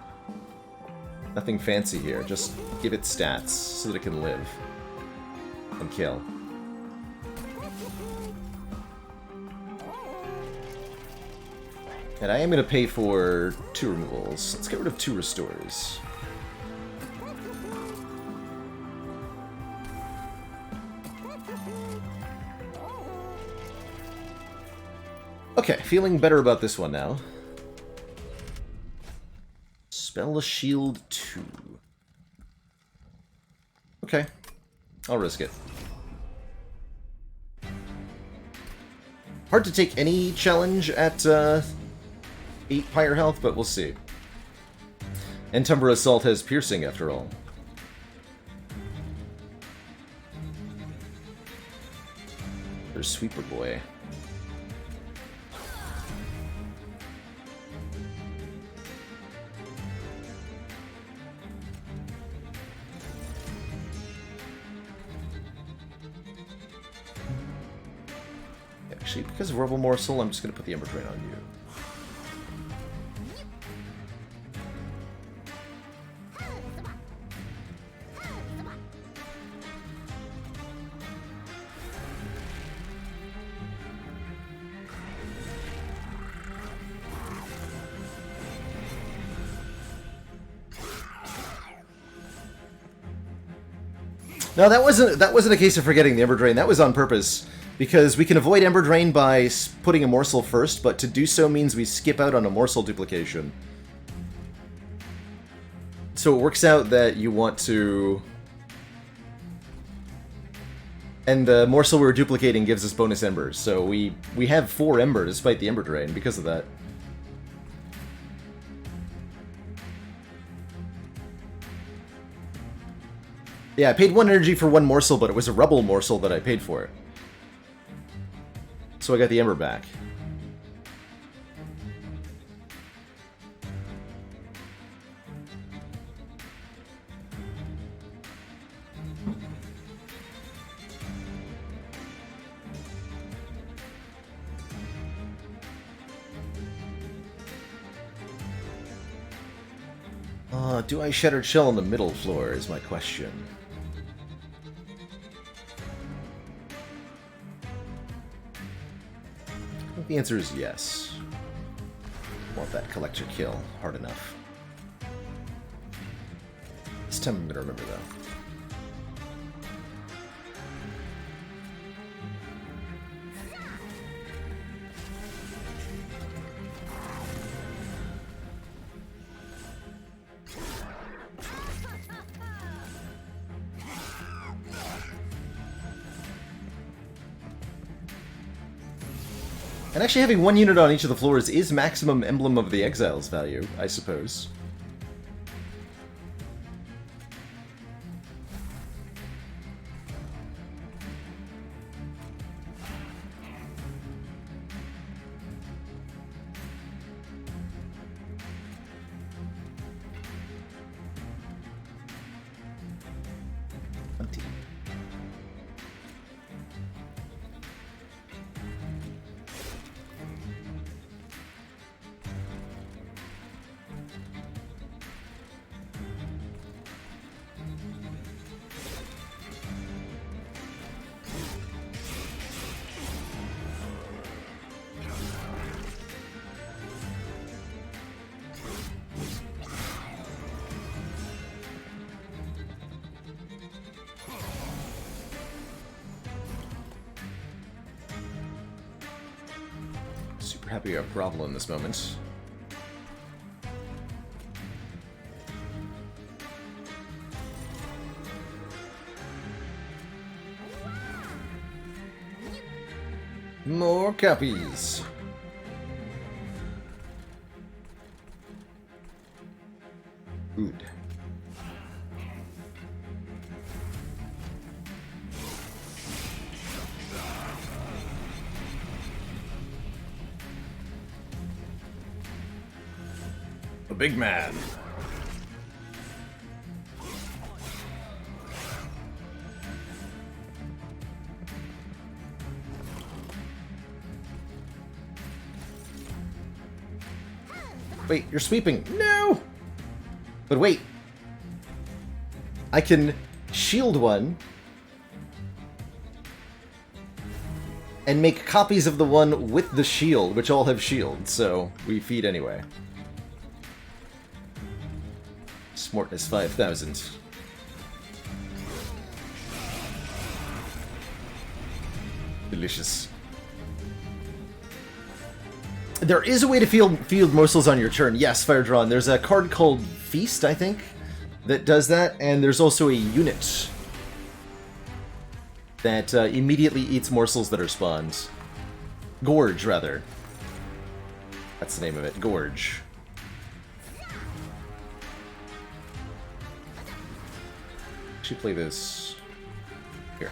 Nothing fancy here, just give it stats so that it can live and kill. And I am going to pay for 2 removals. Let's get rid of 2 restores. Okay, feeling better about this one now. Spell Shield 2. Okay, I'll risk it. Hard to take any challenge at 8 Pyre health, but we'll see. And Tumber Assault has piercing, after all. There's Sweeper Boy. Actually, because of Rebel Morsel, I'm just going to put the Ember Drain on you. No, that wasn't a case of forgetting the Ember Drain. That was on purpose, because we can avoid Ember Drain by putting a morsel first, but to do so means we skip out on a morsel duplication. So it works out that you want to... And the morsel we were duplicating gives us bonus embers, so we have 4 ember despite the Ember Drain because of that. Yeah, I paid 1 energy for 1 morsel, but it was a Rebel morsel that I paid for it. So I got the Ember back. Do I Shattered Shell on the middle floor is my question. I think the answer is yes. Want that collector kill hard enough. This time I'm going to remember, though. And actually having one unit on each of the floors is maximum Emblem of the Exiles value, I suppose. Super happy we have Grovel in this moment. More copies. Good. The big man. Wait, you're sweeping. No! But wait. I can shield one and make copies of the one with the shield, which all have shields, so we feed anyway. Smartness 5,000. Delicious. There is a way to field morsels on your turn. Yes, Fire Drawn. There's a card called Feast, I think, that does that, and there's also a unit that immediately eats morsels that are spawned. Gorge, rather. That's the name of it. Gorge. Actually play this here.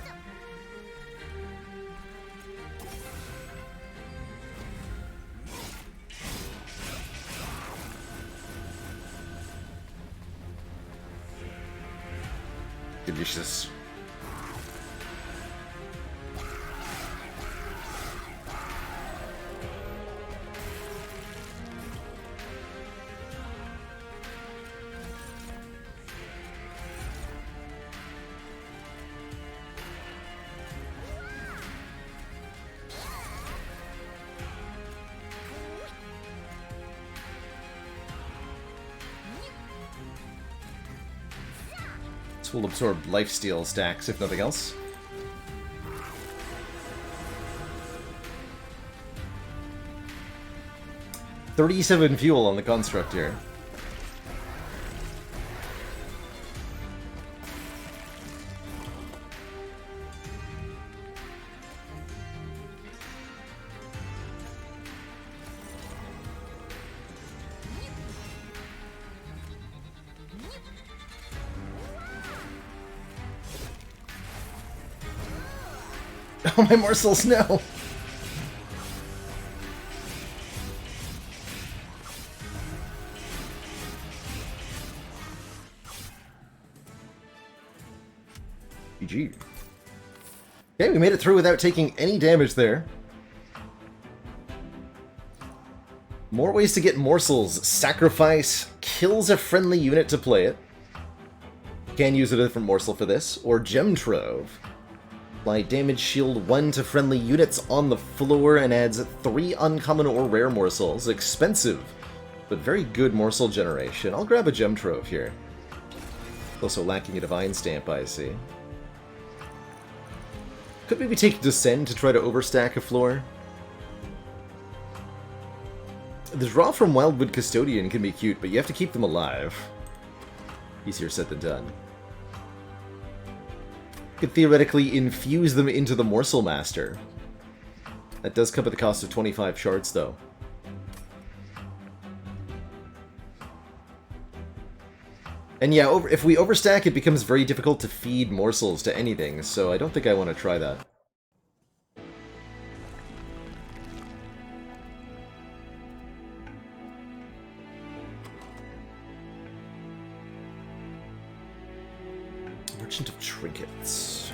Delicious. This will absorb lifesteal stacks, if nothing else. $37 fuel on the construct here. Oh, my morsels, no! GG. Okay, we made it through without taking any damage there. More ways to get morsels. Sacrifice kills a friendly unit to play it. Can use a different morsel for this. Or Gem Trove. Apply damage shield 1 to friendly units on the floor and adds 3 uncommon or rare morsels. Expensive, but very good morsel generation. I'll grab a Gem Trove here. Also lacking a Divine Stamp, I see. Could maybe take Descend to try to overstack a floor? The draw from Wildwood Custodian can be cute, but you have to keep them alive. Easier said than done. Could theoretically infuse them into the Morsel Master. That does come at the cost of 25 shards, though. And yeah, if we overstack, it becomes very difficult to feed morsels to anything, so I don't think I want to try that. Merchant of Trinkets.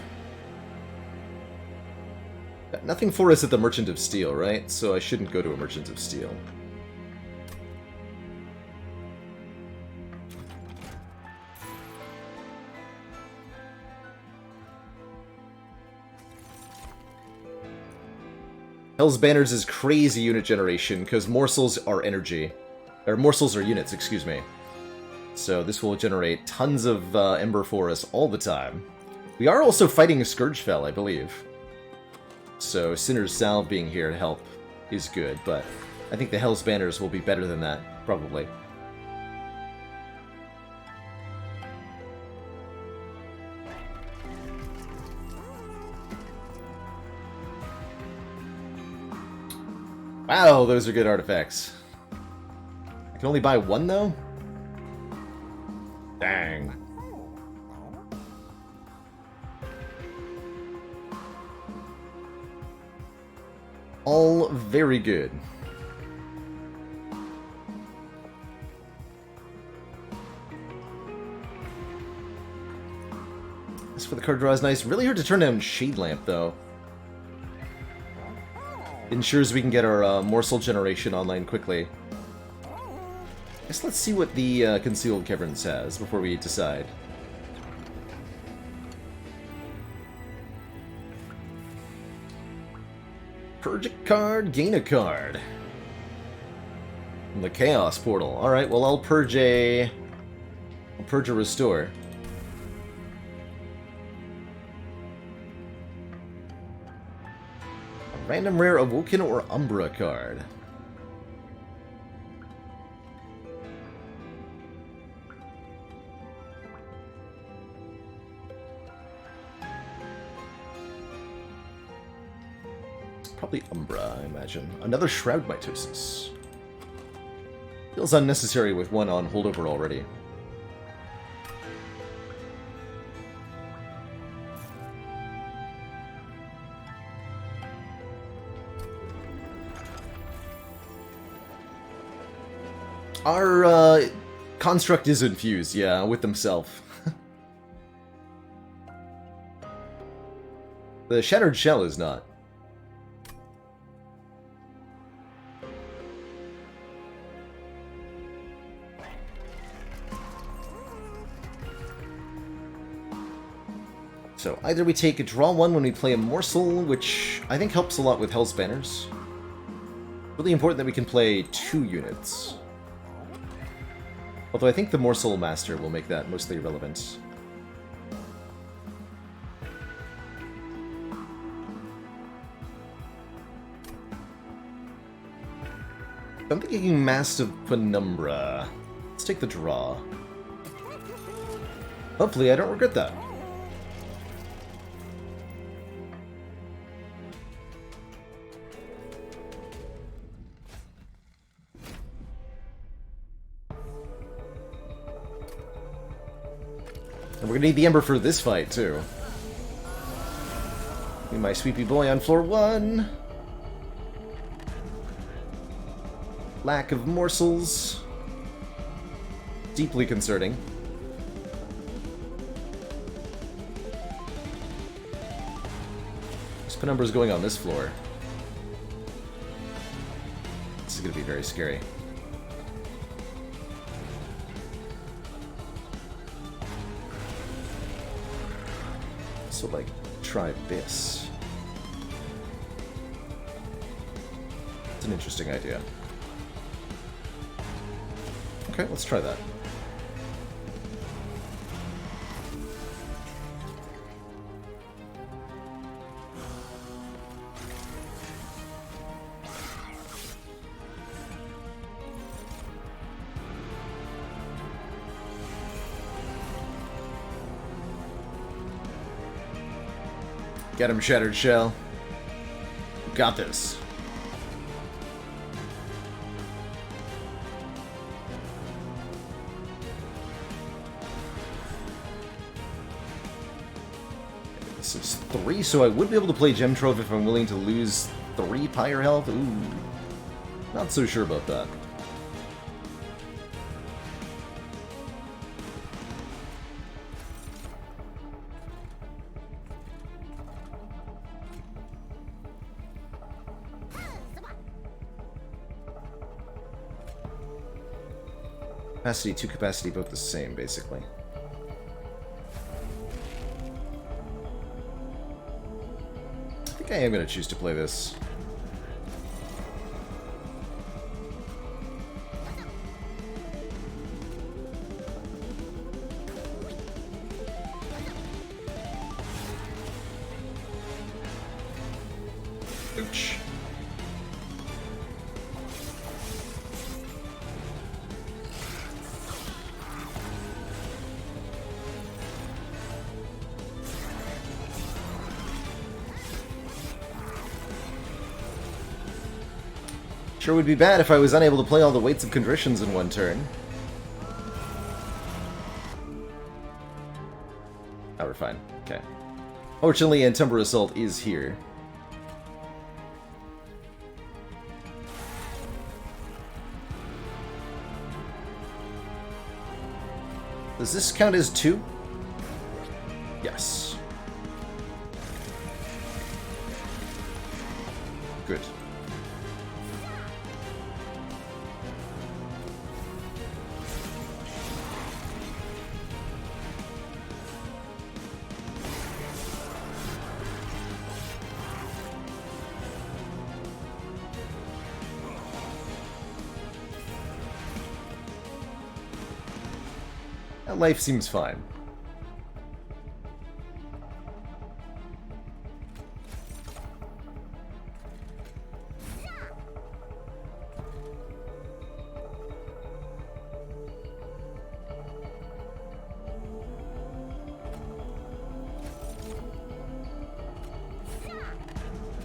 Got nothing for us at the Merchant of Steel, right? So I shouldn't go to a Merchant of Steel. Hell's Banners is crazy unit generation, because morsels are energy. Or morsels are units, excuse me. So this will generate tons of Ember for us all the time. We are also fighting a Scourgefell, I believe. So Sinner's Salve being here to help is good, but I think the Hell's Banners will be better than that, probably. Wow, those are good artifacts. I can only buy one, though? Dang. All very good. As for the card draw is nice. Really hard to turn down Shade Lamp, though. Ensures we can get our morsel generation online quickly. I guess let's see what the Concealed Caverns has before we decide. Purge a card, gain a card. From the Chaos Portal. Alright, well I'll purge a Restore. Random rare Awoken or Umbra card. Probably Umbra, I imagine. Another Shroud Mitosis. Feels unnecessary with one on holdover already. Our construct is infused, yeah, with themselves. The Shattered Shell is not. So either we take a draw one when we play a Morsel, which I think helps a lot with Hell's Banners. Really important that we can play 2 units. Although I think the Morsel Master will make that mostly irrelevant. I'm thinking Master Penumbra. Let's take the draw. Hopefully I don't regret that. And we're gonna need the Ember for this fight, too. Be my sweepy boy on floor 1. Lack of morsels. Deeply concerning. This Penumbra's going on this floor. This is gonna be very scary. So, like, try this. It's an interesting idea. Okay, let's try that. Get him, Shattered Shell. Got this. This is 3, so I would be able to play Gem Trove if I'm willing to lose 3 Pyre health. Ooh. Not so sure about that. Capacity, 2 capacity, both the same, basically. I think I am going to choose to play this. Ouch. Sure would be bad if I was unable to play all the weights of contritions in one turn. Oh, we're fine. Okay. Fortunately, Antember Assault is here. Does this count as 2? Yes. Good. That life seems fine.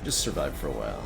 Just survive for a while.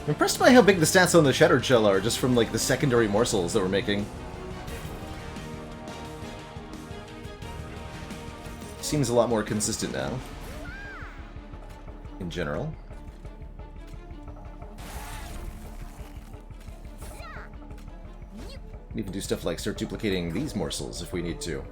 I'm impressed by how big the stats on the Shattered Shell are, just from like the secondary morsels that we're making. Seems a lot more consistent now. In general. We even do stuff like start duplicating these morsels if we need to.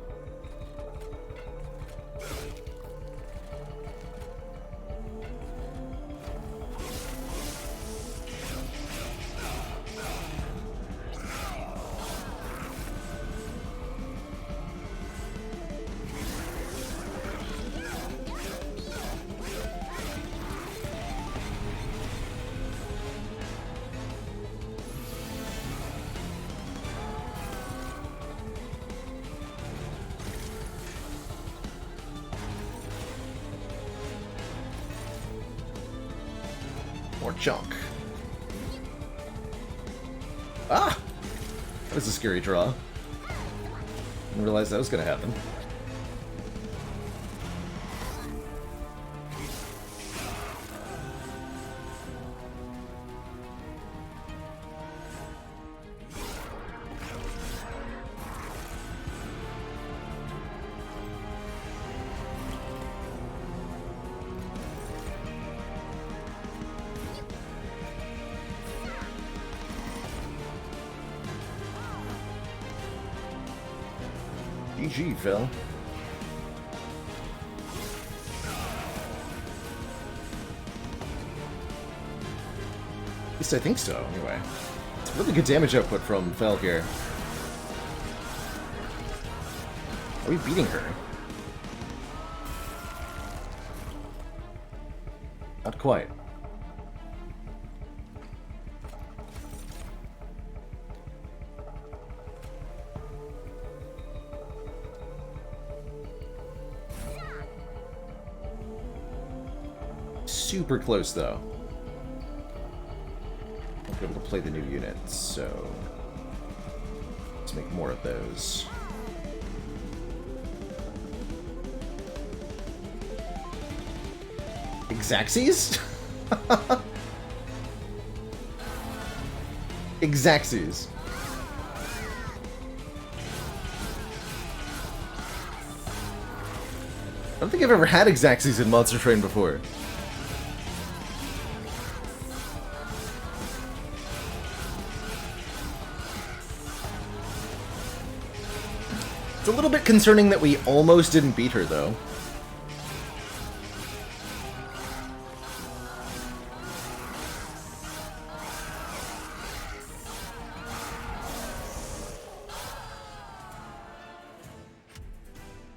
More junk. Ah! That was a scary draw. Didn't realize that was going to happen. GG, Phil. At least I think so, anyway. It's really good damage output from Fel here. Are we beating her? Not quite. Super close, though. I'll be able to play the new units, so let's make more of those. Xaxes? Xaxes. I don't think I've ever had Xaxes in Monster Train before. It's a little bit concerning that we almost didn't beat her, though.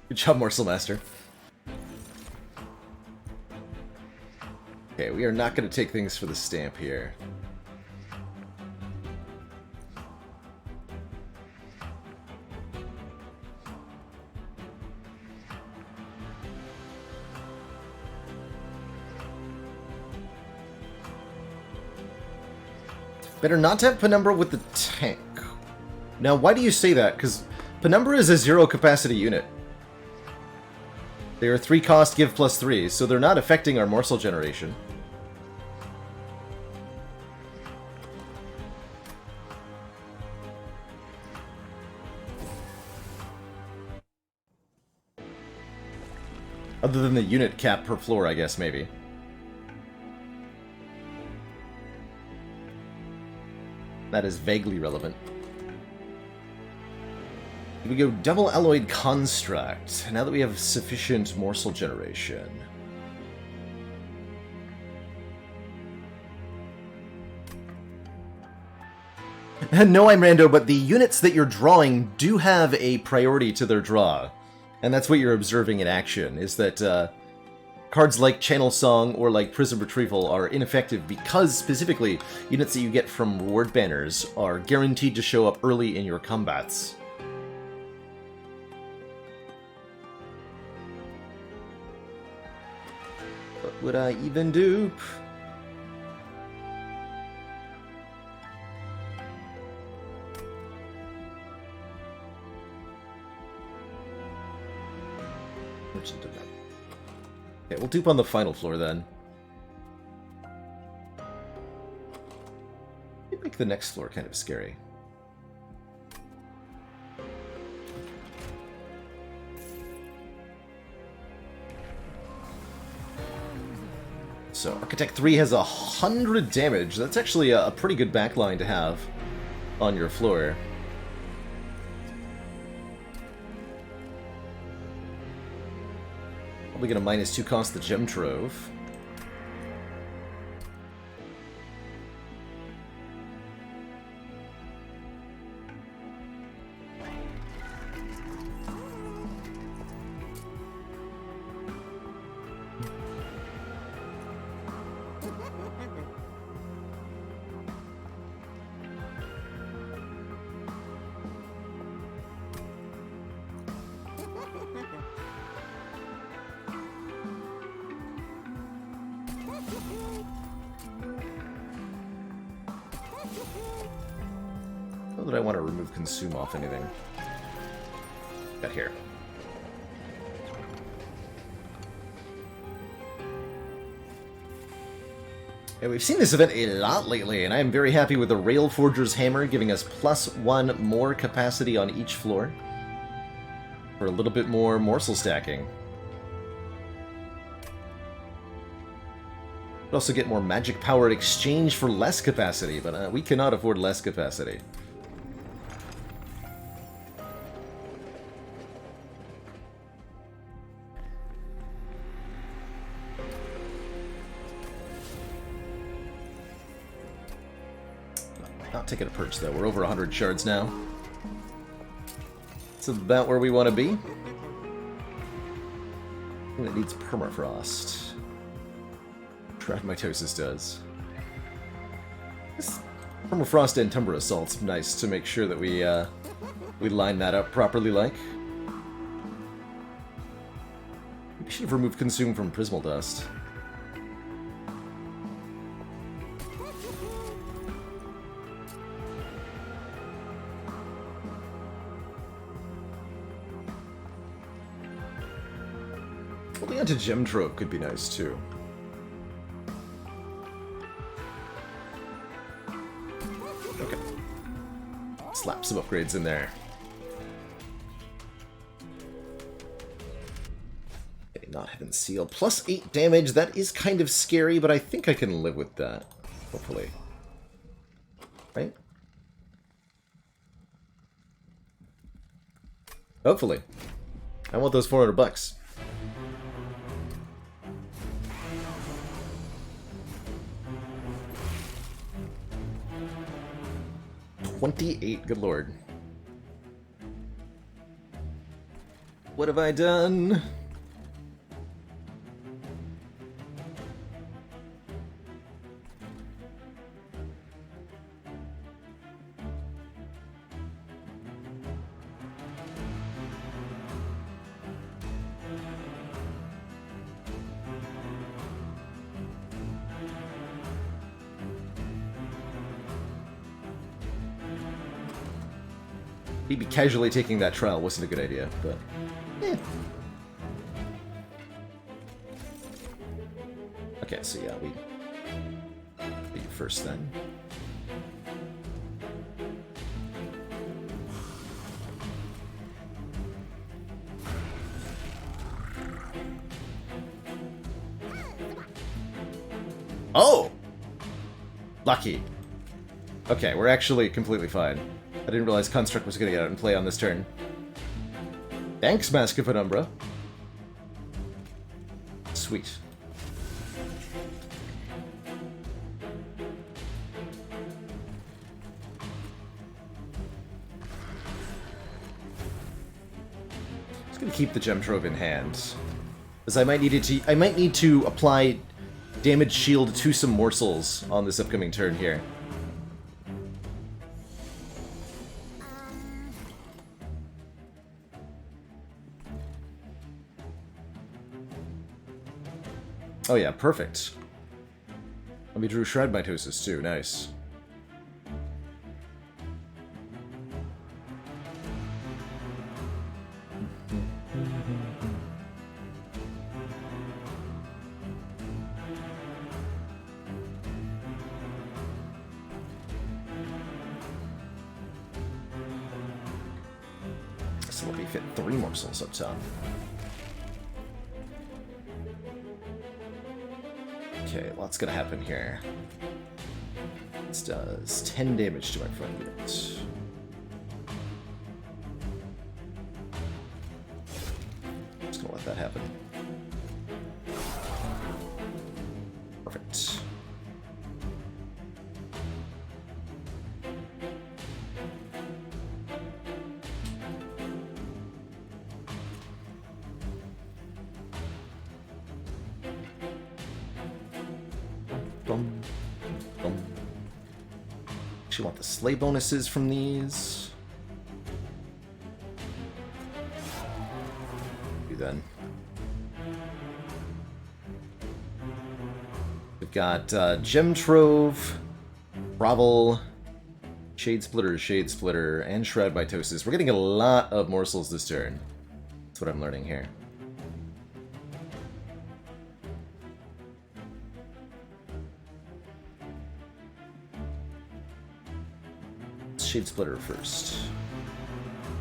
Good job, Morsel Master. Okay, we are not going to take things for the stamp here. Better not to have Penumbra with the tank. Now, why do you say that? Because Penumbra is a zero capacity unit. They are 3 cost, give +3, so they're not affecting our morsel generation. Other than the unit cap per floor, I guess, maybe. That is vaguely relevant. We go double alloyed construct, now that we have sufficient morsel generation. No, I'm Rando, but the units that you're drawing do have a priority to their draw. And that's what you're observing in action, is that cards like Channel Song or like Prism Retrieval are ineffective because, specifically, units that you get from reward banners are guaranteed to show up early in your combats. What would I even dupe? Merchant event. Okay, we'll dupe on the final floor then. It'd make the next floor kind of scary. So, Architect 3 has 100 damage. That's actually a pretty good backline to have on your floor. Probably gonna -2 cost the Gem Trove. Not that I want to remove consume off anything. Got here. Yeah, we've seen this event a lot lately, and I am very happy with the Rail Forger's Hammer giving us +1 more capacity on each floor for a little bit more morsel stacking. We'd also get more magic power in exchange for less capacity, but we cannot afford less capacity. not taking a perch, though. We're over 100 shards now. It's about where we want to be. And it needs permafrost. Mitosis does. This permafrost and timber assault's nice to make sure that we line that up properly, like. We should have removed Consume from Prismal Dust. Holding onto Gem Trove could be nice, too. Okay. Slap some upgrades in there. Okay, not Heaven Seal. Plus 8 damage. That is kind of scary, but I think I can live with that. Hopefully. Right? Hopefully. I want those 400 bucks. $28, good lord. What have I done? Maybe casually taking that trial wasn't a good idea, but okay, so yeah, we beat first then. Oh! Lucky. Okay, we're actually completely fine. I didn't realize Construct was going to get out and play on this turn. Thanks, Mask of Penumbra. Sweet. Just going to keep the Gem Trove in hand, because I might need to apply Damage Shield to some morsels on this upcoming turn here. Oh yeah, perfect. And we drew Shred Mitosis too, nice. So let me fit 3 morsels up top. Okay, what's gonna happen here? This does 10 damage to my front unit. Just gonna let that happen. Perfect. Actually want the sleigh bonuses from these. Do then. We've got Gem Trove, Grovel, Shade Splitter, and Shroud Mitosis. We're getting a lot of morsels this turn. That's what I'm learning here. Shade Splitter first.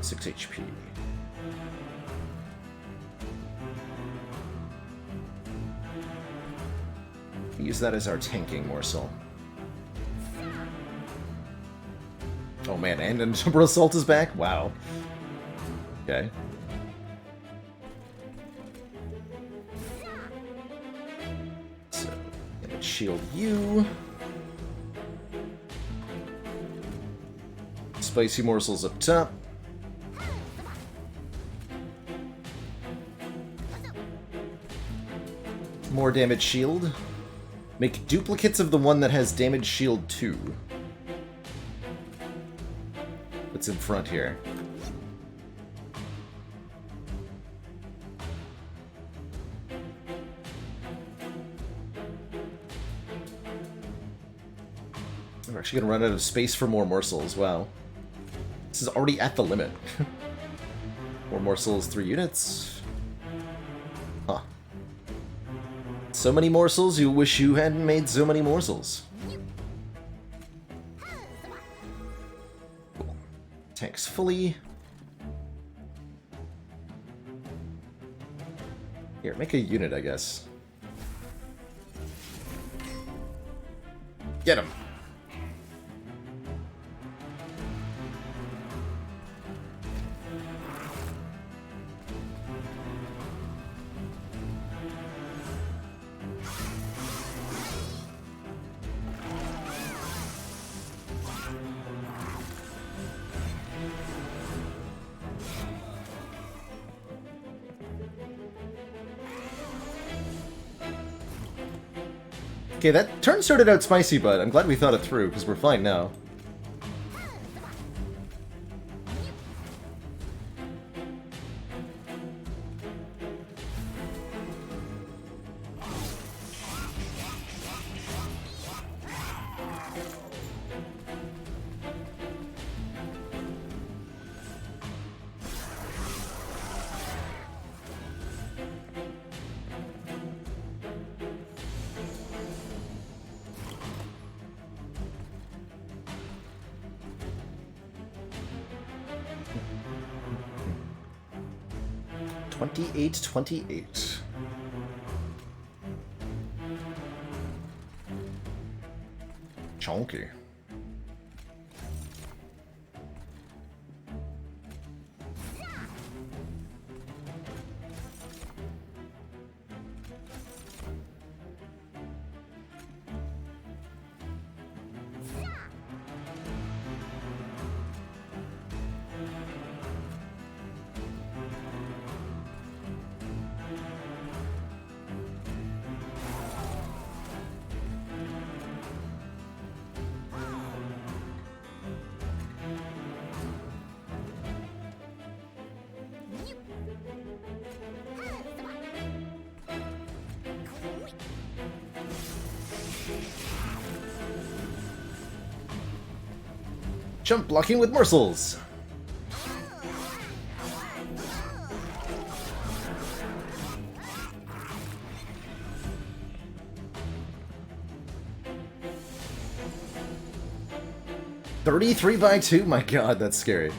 6 HP. Use that as our tanking morsel. Oh man, and Timber Assault is back? Wow. Okay. So, gonna shield you. spicy morsels up top. More damage shield. Make duplicates of the one that has damage shield 2. What's in front here? We're actually going to run out of space for more morsels. Wow. This is already at the limit. More morsels, 3 units. Huh. So many morsels, you wish you hadn't made so many morsels. Cool. Tanks fully. Here, make a unit, I guess. Get him! Okay, that turn started out spicy, but I'm glad we thought it through, because we're fine now. $28.28. Chonky. Jump blocking with morsels. $33 by 2? My god, that's scary.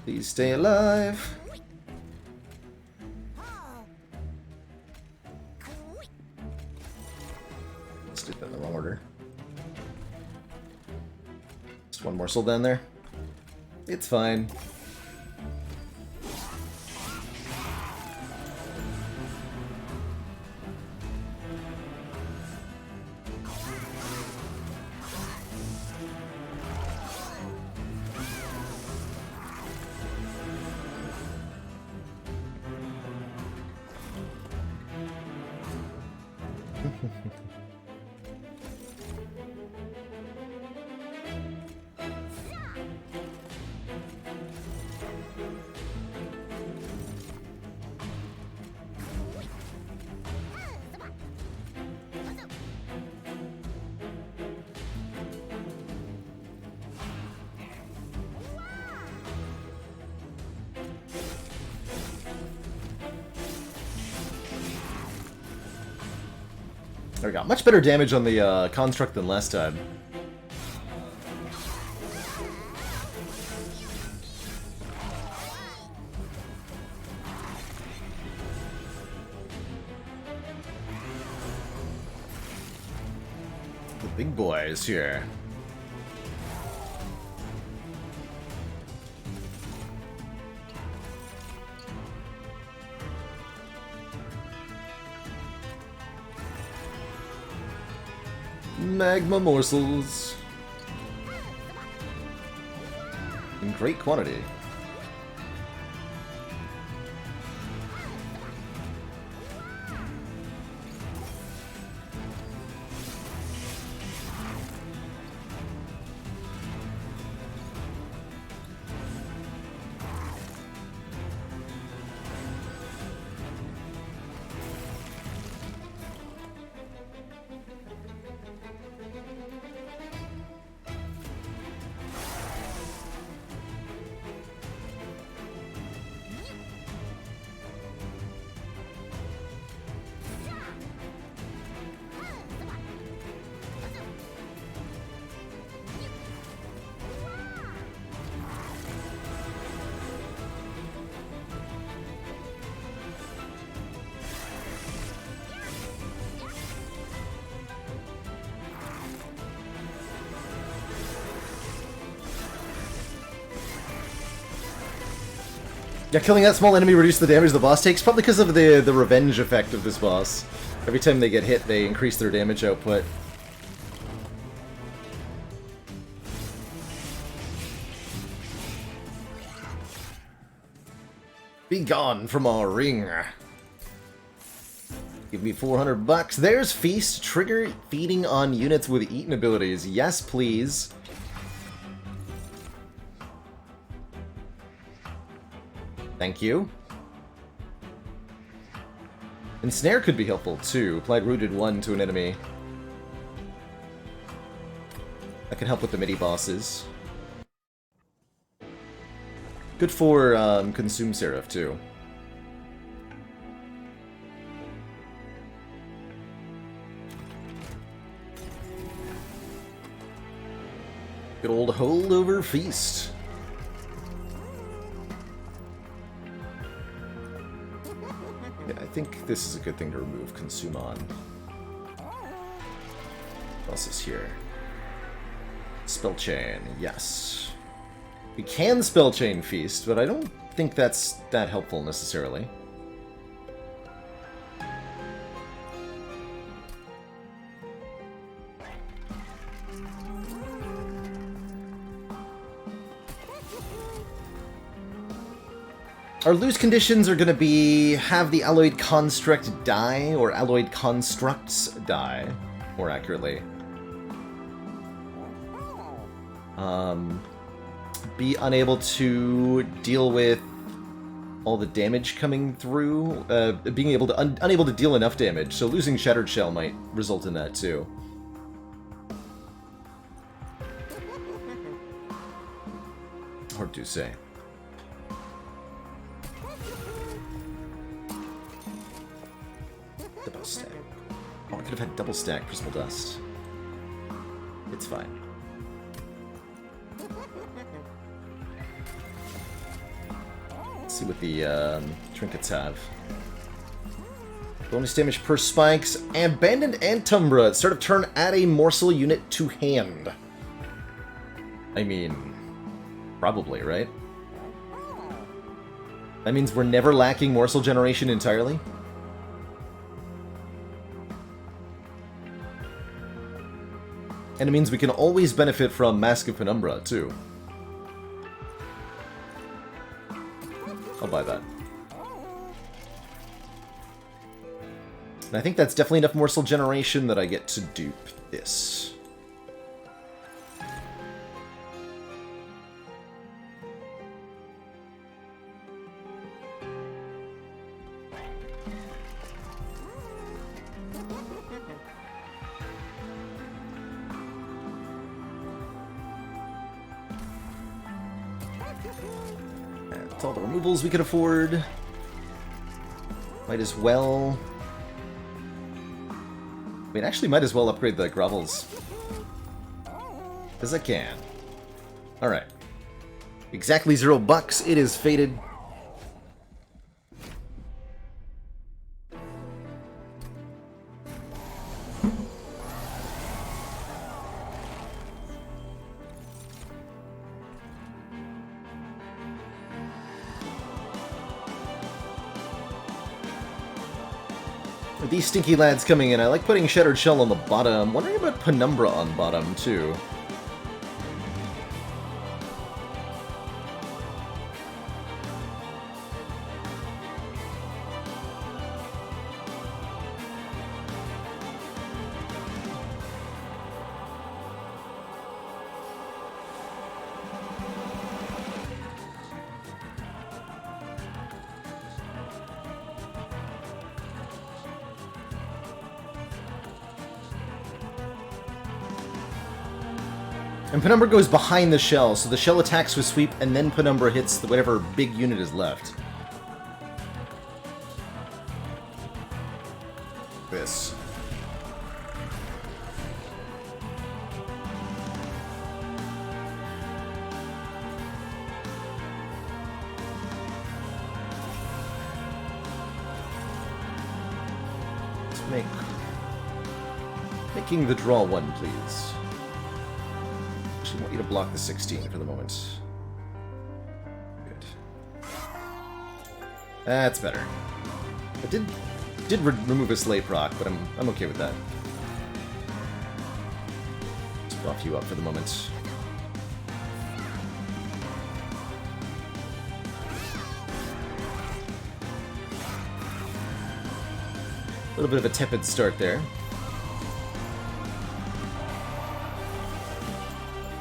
Please stay alive. Let's do that in the wrong order. Just one morsel down there. It's fine. There we go. Much better damage on the construct than last time. Big boys here. Magma morsels. In great quantity. Yeah, killing that small enemy reduces the damage the boss takes, probably because of the revenge effect of this boss. Every time they get hit, they increase their damage output. Be gone from our ring. Give me 400 bucks. There's Feast. Trigger feeding on units with eaten abilities. Yes, please. Thank you. Ensnare could be helpful, too. Applied Rooted 1 to an enemy. That can help with the midi-bosses. Good for Consume Seraph, too. Good old holdover Feast. Yeah, I think this is a good thing to remove Consume on. What else is here? Spell Chain, yes. We can Spell Chain Feast, but I don't think that's that helpful necessarily. Our lose conditions are going to be have the alloyed construct die, or alloyed constructs die, more accurately. Be unable to deal with all the damage coming through, being able to unable to deal enough damage, so losing Shattered Shell might result in that too. Hard to say. Double stack. Oh, I could have had double stack Prismal Dust. It's fine. Let's see what the trinkets have. Bonus damage per spikes. Abandoned Antumbra. Start of turn, add a morsel unit to hand. I mean, probably, right? That means we're never lacking morsel generation entirely? And it means we can always benefit from Mask of Penumbra, too. I'll buy that. And I think that's definitely enough morsel generation that I get to dupe this. That's all the removals we could afford. Might as well... I mean, actually might as well upgrade the grovels. Because I can. Alright. Exactly $0. It is fated. With these stinky lads coming in, I like putting Shattered Shell on the bottom. Wondering about Penumbra on bottom, too. And Penumbra goes behind the shell, so the shell attacks with sweep, and then Penumbra hits whatever big unit is left. This. Let's making the draw one, please. I want you to block the 16 for the moment. Good. That's better. It did remove a slay proc, but I'm okay with that. Let's buff you up for the moment. A little bit of a tepid start there.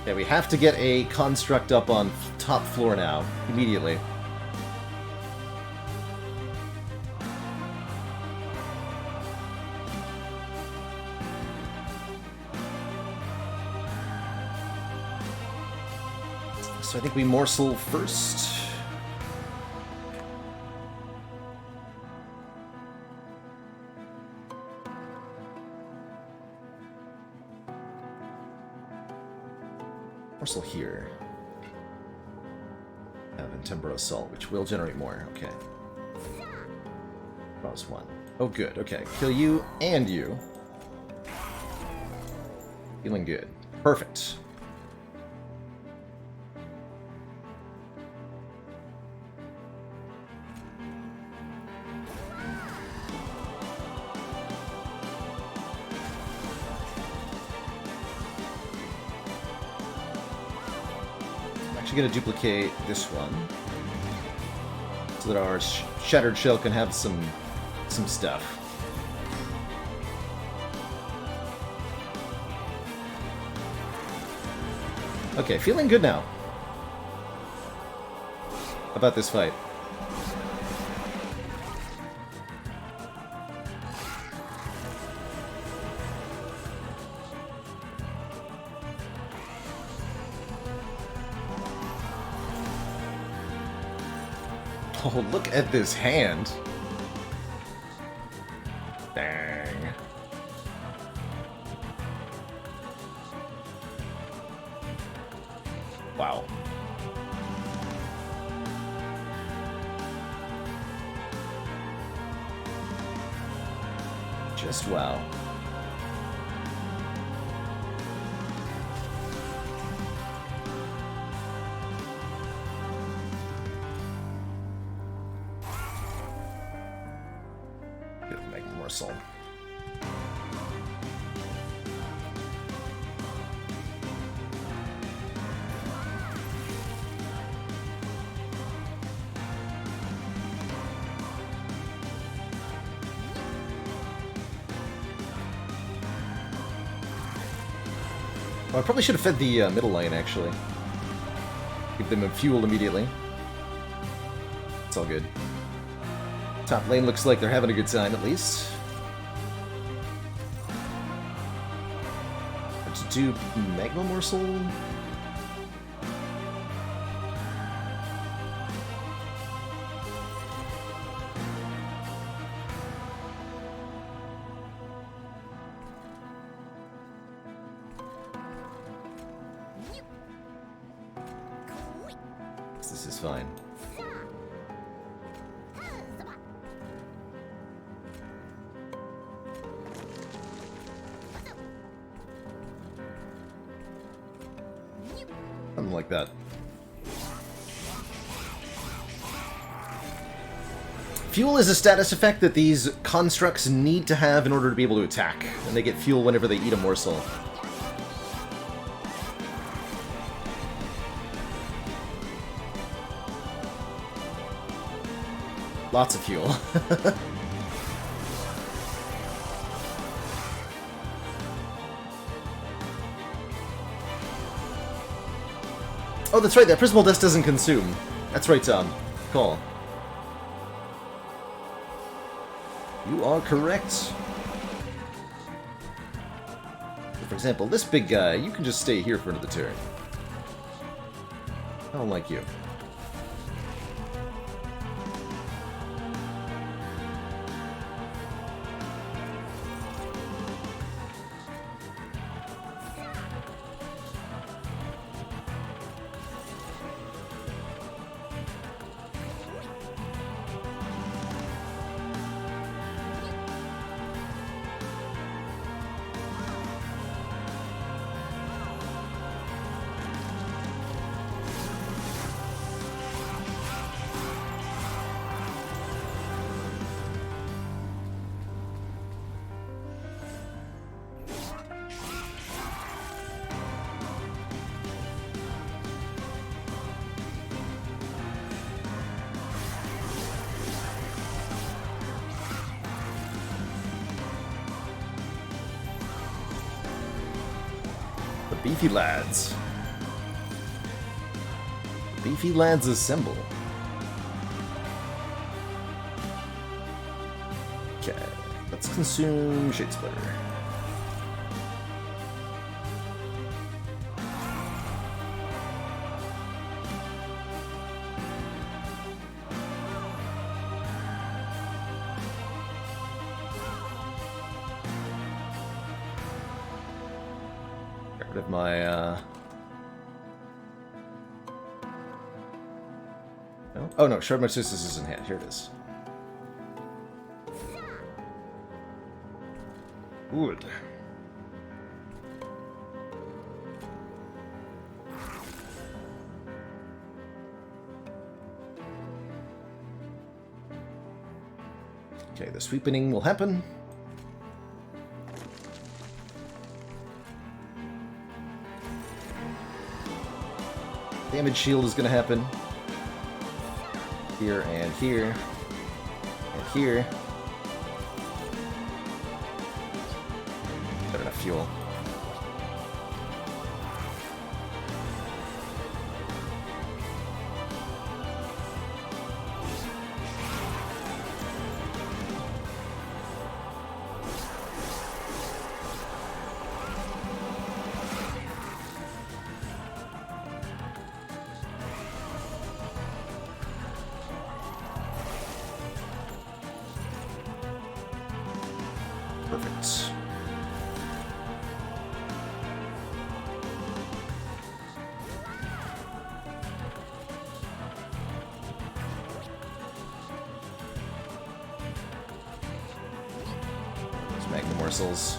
Yeah, we have to get a construct up on top floor now, immediately. So I think we morsel first. Morsel here. And Temper Assault, which will generate more. Okay. Cross one. Oh, good. Okay. Kill you and you. Feeling good. Perfect. Going to duplicate this one so that our Shattered Shell can have some stuff. Okay, feeling good now about this fight. Oh, look at this hand. Dang. Wow. Just wow. Morsel. Well, I probably should have fed the middle lane, actually. Give them a fuel immediately. It's all good. Top lane looks like they're having a good time, at least. What to do? Magma Morsel? This is fine. Something like that. Fuel is a status effect that these constructs need to have in order to be able to attack, and they get fuel whenever they eat a morsel. Lots of fuel. Oh, that's right, that Prismal Dust doesn't consume. That's right, Tom. Cool. You are correct. For example, this big guy, you can just stay here for another turn. I don't like you. Beefy lads. Beefy lads assemble. Okay, let's consume Shade Splitter. Of my no? Oh no, Shard Marsusis is in hand. Here it is. Wood. Okay, the sweepening will happen. Damage shield is going to happen. Here and here. And here. Got enough fuel. Perfect. Those Magnum morsels.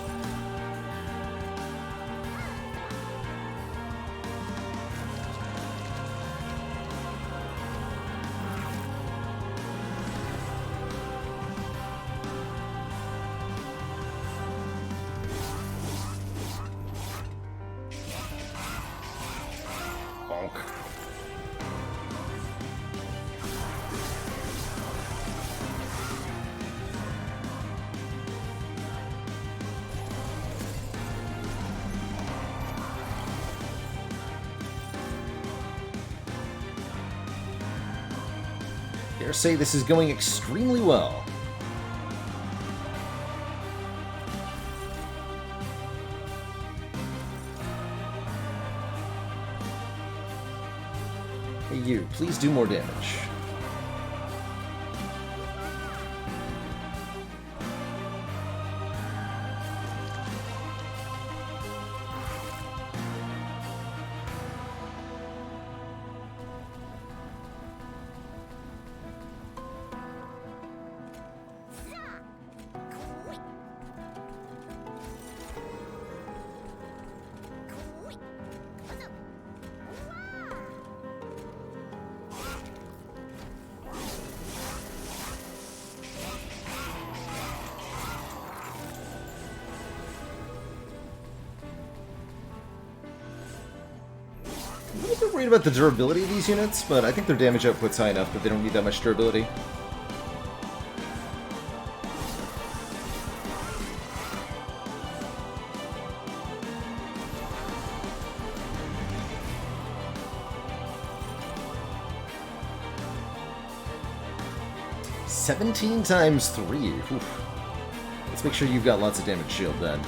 Dare say this is going extremely well. Hey you, please do more damage. a little bit worried about the durability of these units, but I think their damage output's high enough that they don't need that much durability. $17 times 3. Oof. Let's make sure you've got lots of damage shield then.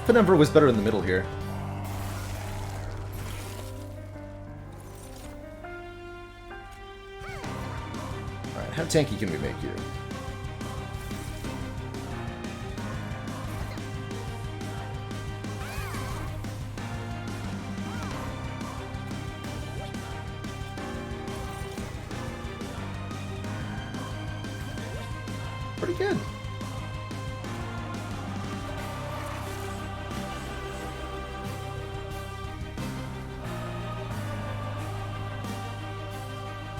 Penumbra was better in the middle here. Alright, how tanky can we make you? Pretty good.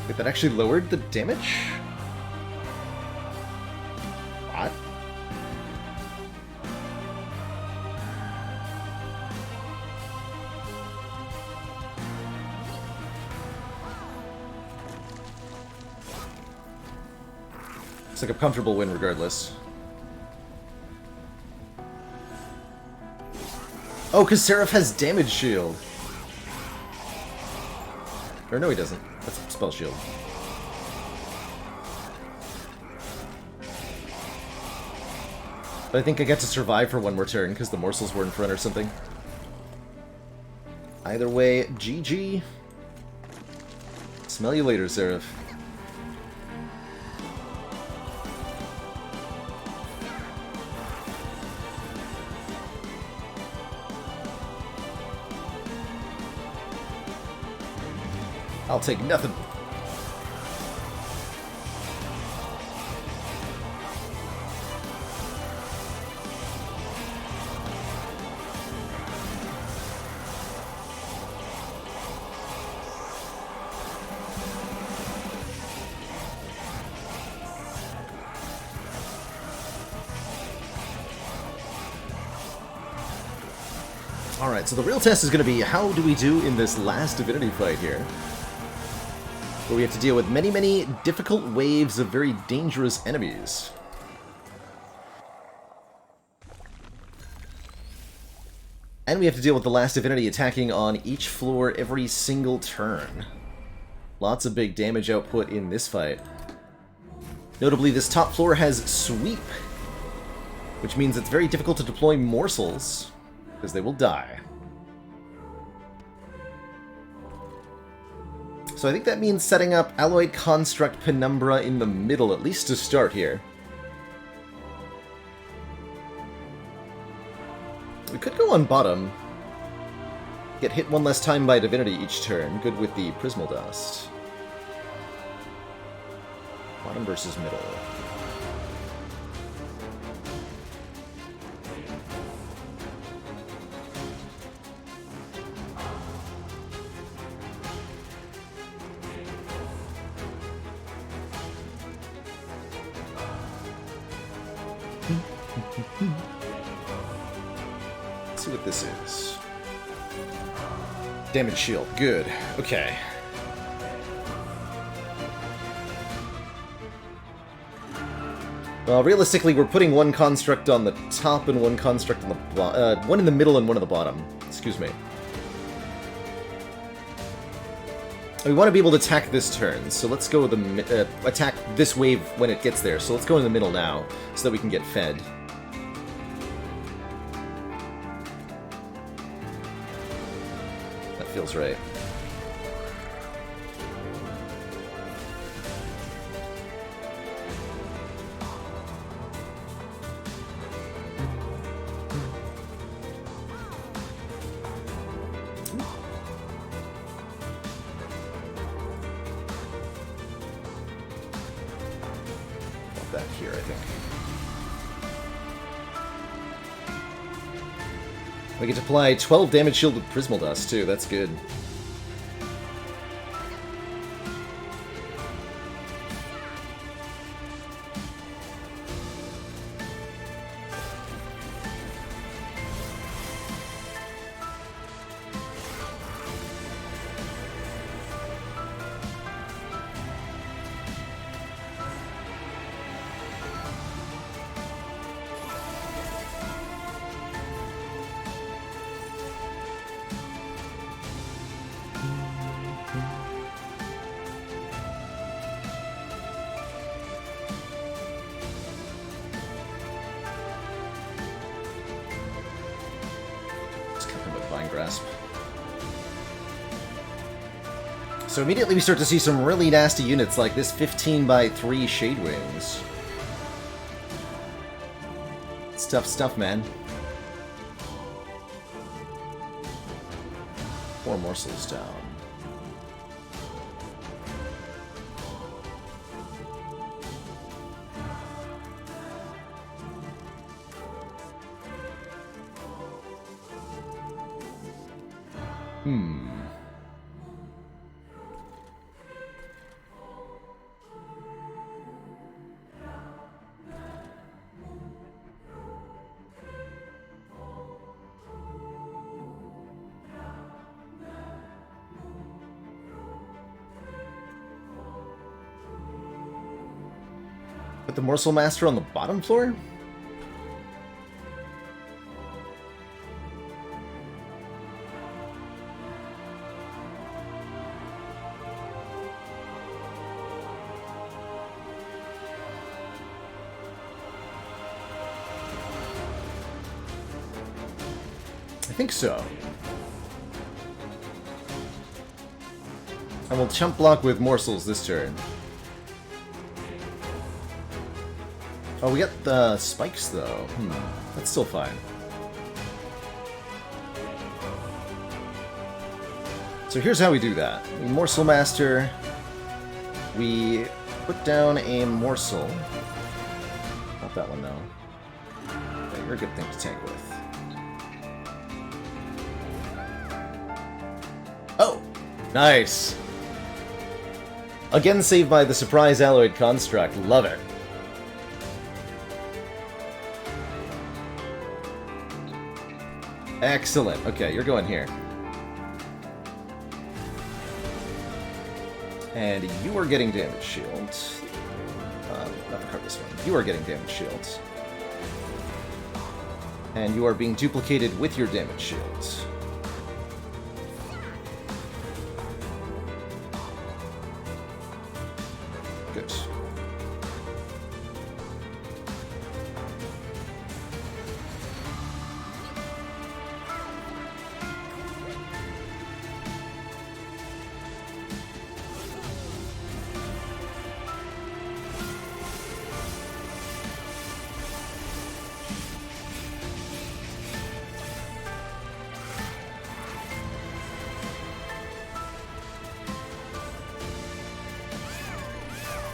Wait, that actually lowered the damage? What? It's like a comfortable win regardless. Oh, because Seraph has damage shield. Or no, he doesn't. That's a spell shield. But I think I get to survive for one more turn because the morsels were in front or something. Either way, GG. Smell you later, Seraph. I'll take nothing. Alright, so the real test is going to be how do we do in this last divinity fight here? Where we have to deal with many, many difficult waves of very dangerous enemies. And we have to deal with the last divinity attacking on each floor every single turn. Lots of big damage output in this fight. Notably, this top floor has sweep, which means it's very difficult to deploy morsels, because they will die. So I think that means setting up Alloyed Construct Penumbra in the middle, at least to start here. We could go on bottom. Get hit one less time by Divinity each turn. Good with the Prismal Dust. Bottom versus middle. Let's see what this is. Damage shield. Good. Okay. Well, realistically, we're putting one construct on the top and one construct on the bottom. One in the middle and one on the bottom. Excuse me. We want to be able to attack this turn, so let's go with the attack this wave when it gets there. So let's go in the middle now, so that we can get fed. feels right. Back here, I think. We get to apply 12 damage shield with Prismal Dust, too. That's good. Grasp. So immediately we start to see some really nasty units like this 15x3 Shade Wings. It's tough stuff, man. 4 morsels down. Put the Morsel Master on the bottom floor? I think so. And we'll chump block with morsels this turn. Oh, we got the spikes though. That's still fine. So here's how we do that. We Morsel Master. We put down a morsel. Not that one though. Okay, you're a good thing to tank with. Oh! Nice! Again saved by the Surprise Alloyed Construct. Love it. Excellent. Okay, you're going here. And you are getting damage shield. Not the card this one. You are getting damage shields. And you are being duplicated with your damage shields. Good.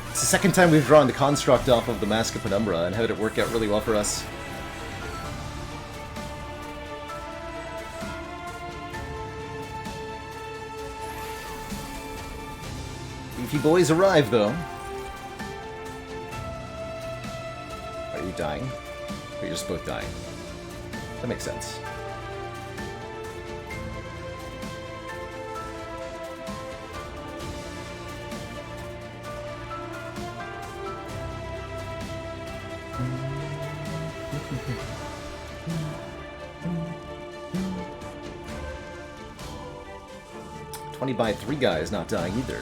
It's the second time we've drawn the construct off of the Mask of Penumbra and had it work out really well for us. Beefy boys arrive, though. Are you dying? Or are you just both dying? That makes sense. By 3 guys not dying either.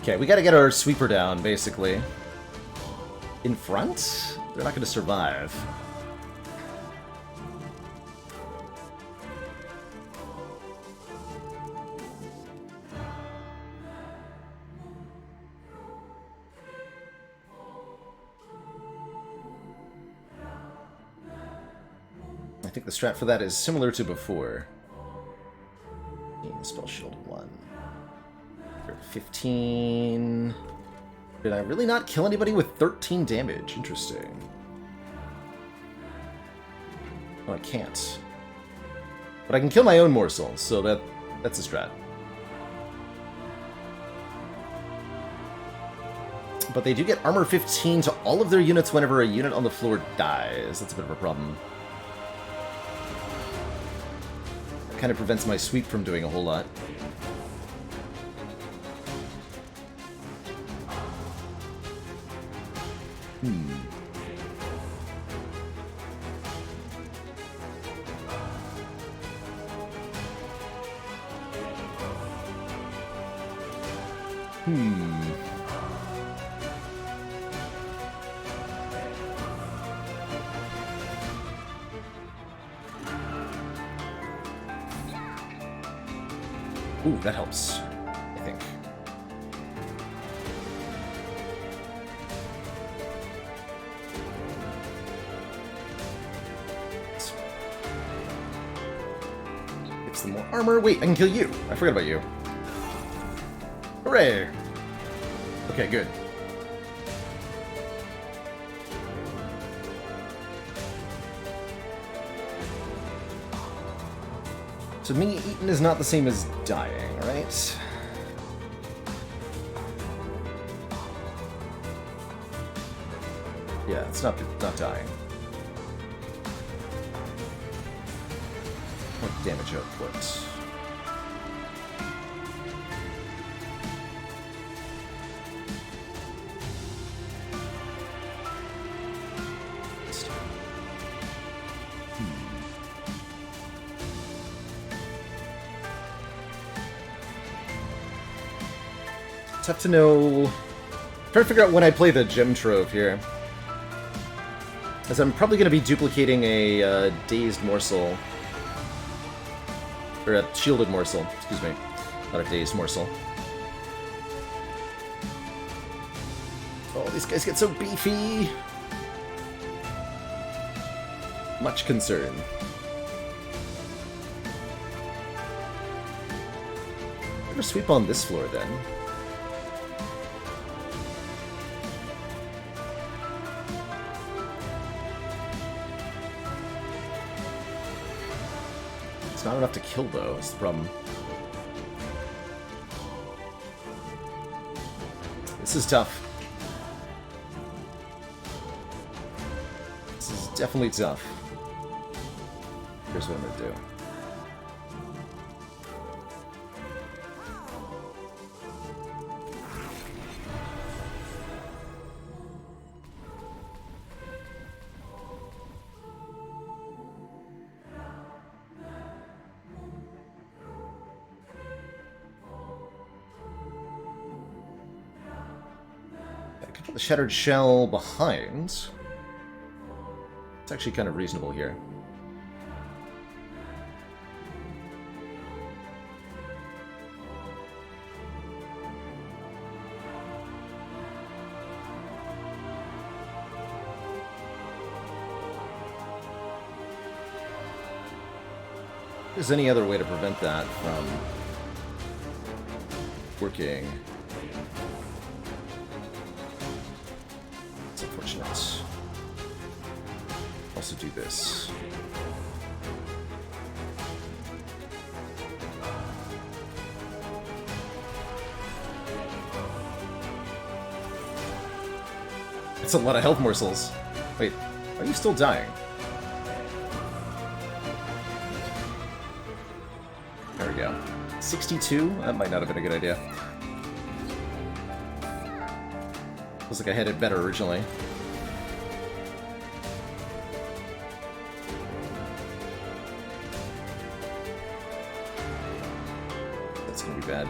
Okay, we gotta get our sweeper down, basically. In front? They're not gonna survive. think the strat for that is similar to before. Spell shield 1. 15. Did I really not kill anybody with 13 damage? Interesting. Oh, I can't. But I can kill my own morsels, so that's a strat. But they do get armor 15 to all of their units whenever a unit on the floor dies. That's a bit of a problem. It kind of prevents my sweep from doing a whole lot. Ooh, that helps, I think. Get some more armor. Wait, I can kill you. I forgot about you. Hooray! Okay, good. So me eaten is not the same as dying, right? Yeah, it's not dying. What damage output? Tough to know. Trying to figure out when I play the gem trove here, as I'm probably going to be duplicating a dazed morsel, or a shielded morsel. Excuse me, not a dazed morsel. Oh, these guys get so beefy. Much concern. Never sweep on this floor then. Not enough to kill, though, is the problem. This is tough. This is definitely tough. Here's what I'm gonna do. The Shattered Shell behind. It's actually kind of reasonable here. If there's any other way to prevent that from working. Also do this. It's a lot of health morsels. Wait, are you still dying? There we go. 62? That might not have been a good idea. Looks like I had it better originally. That's gonna be bad.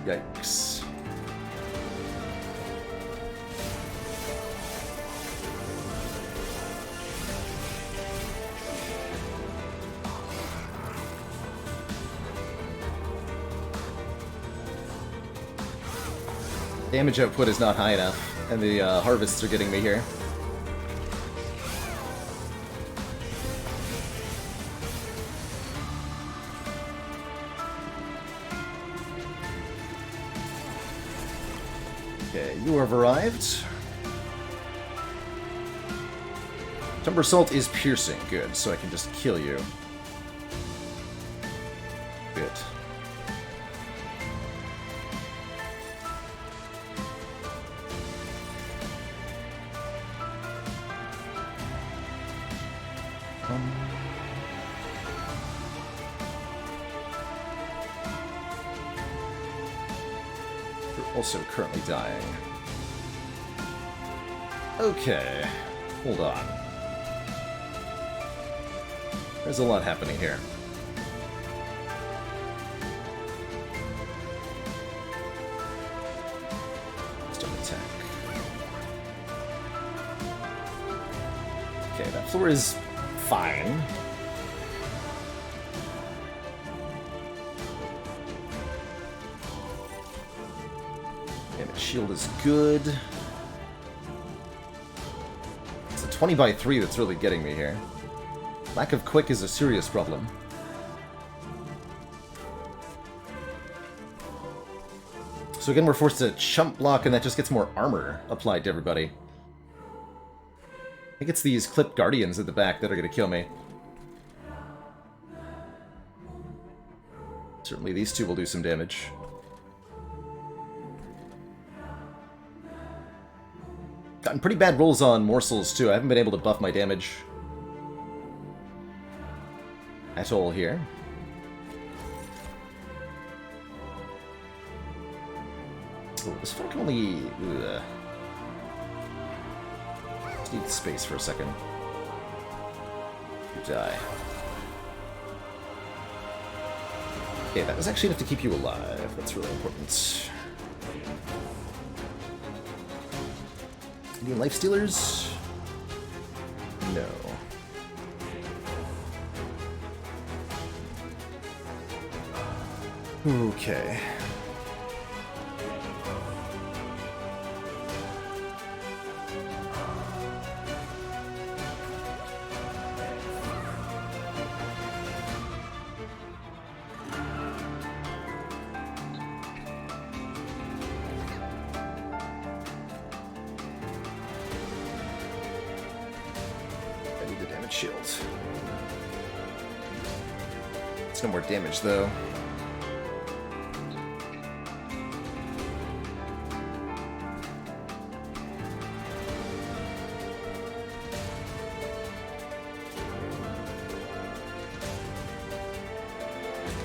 Yikes. Damage output is not high enough, and the harvests are getting me here. Okay, you have arrived. Timber Assault is piercing. Good, so I can just kill you. Good. You're also currently dying. Okay, hold on. There's a lot happening here. Start attack. Okay, that floor is fine. Damage shield is good. It's a 20x3 that's really getting me here. Lack of quick is a serious problem. So again, we're forced to chump block, and that just gets more armor applied to everybody. I think it's these clipped guardians at the back that are going to kill me. Certainly these two will do some damage. Gotten pretty bad rolls on morsels, too. I haven't been able to buff my damage at all here. Oh, this one can only... Just need space for a second. You die. Okay, that was actually enough to keep you alive. That's really important. Any life stealers? No. Okay. I need the damage shield. It's no more damage, though.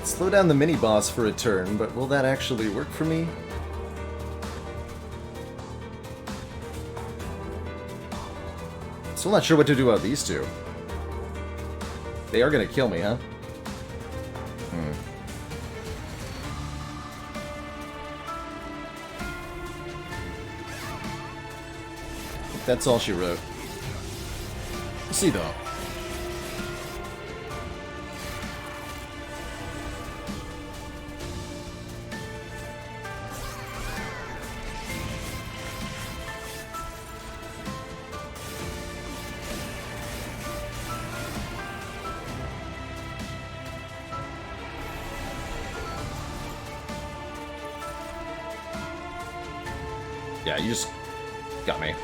Slow down the mini-boss for a turn, but will that actually work for me? Still not sure what to do about these two. They are gonna kill me, huh? That's all she wrote. We'll see, though. Yeah, you just got me.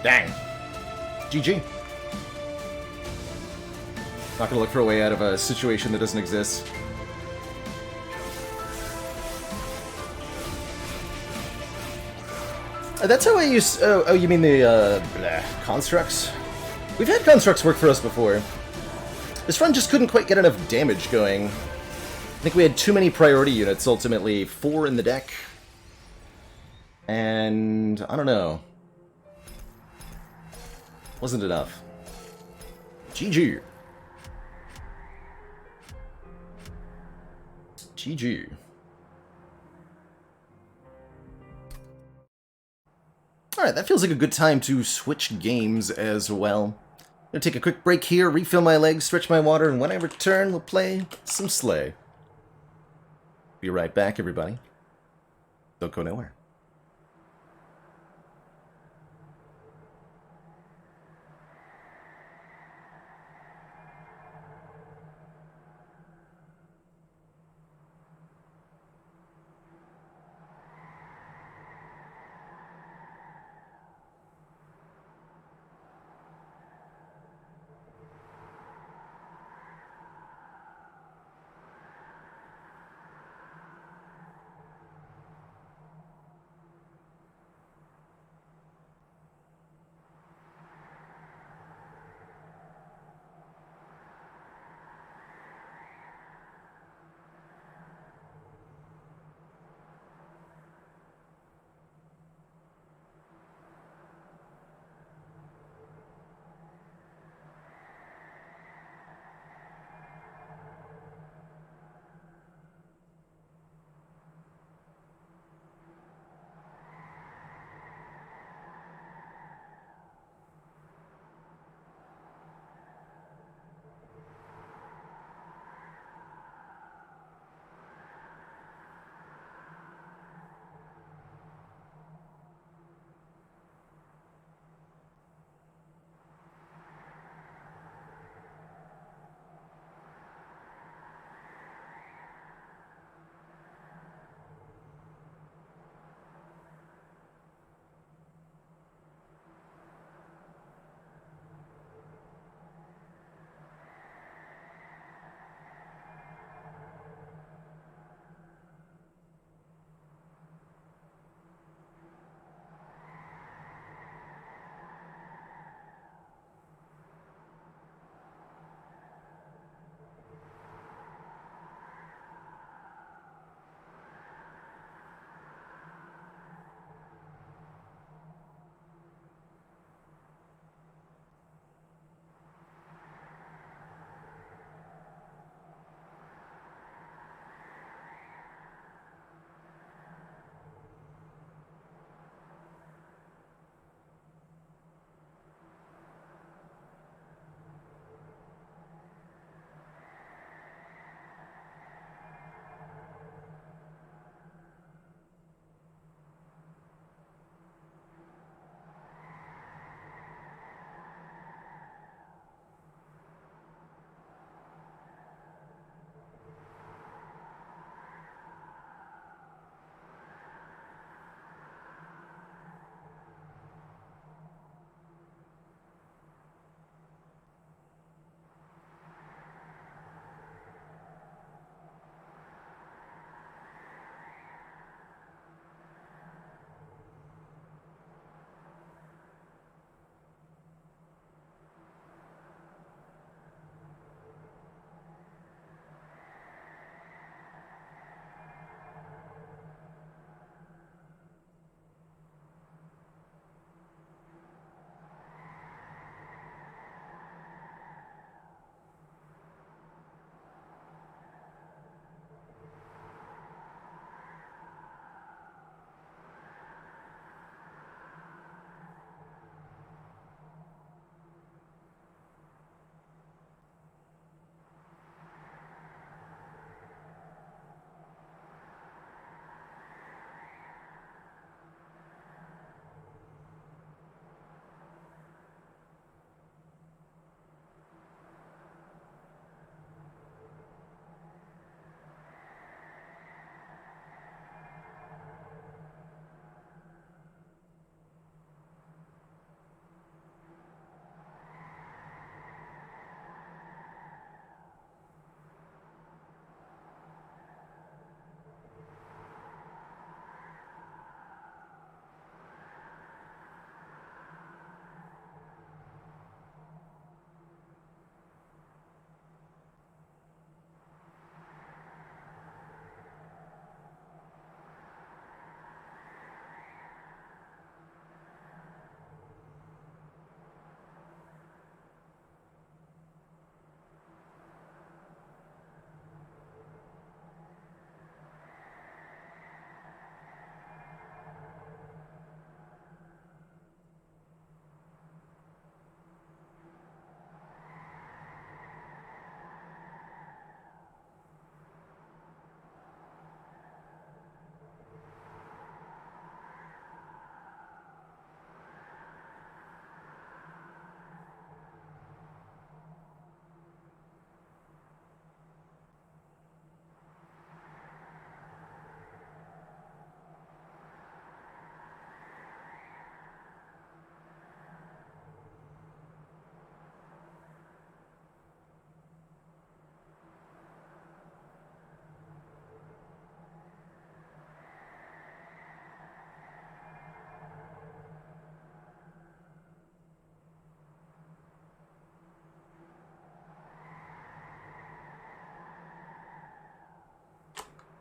Dang. GG. Not gonna look for a way out of a situation that doesn't exist. That's how I use... Oh, you mean the, constructs? We've had constructs work for us before. This run just couldn't quite get enough damage going. I think we had too many priority units, ultimately. 4 in the deck. And... I don't know. Wasn't enough. GG. GG. Alright, that feels like a good time to switch games as well. I'm gonna take a quick break here, refill my legs, stretch my water, and when I return, we'll play some Slay. Be right back, everybody. Don't go nowhere.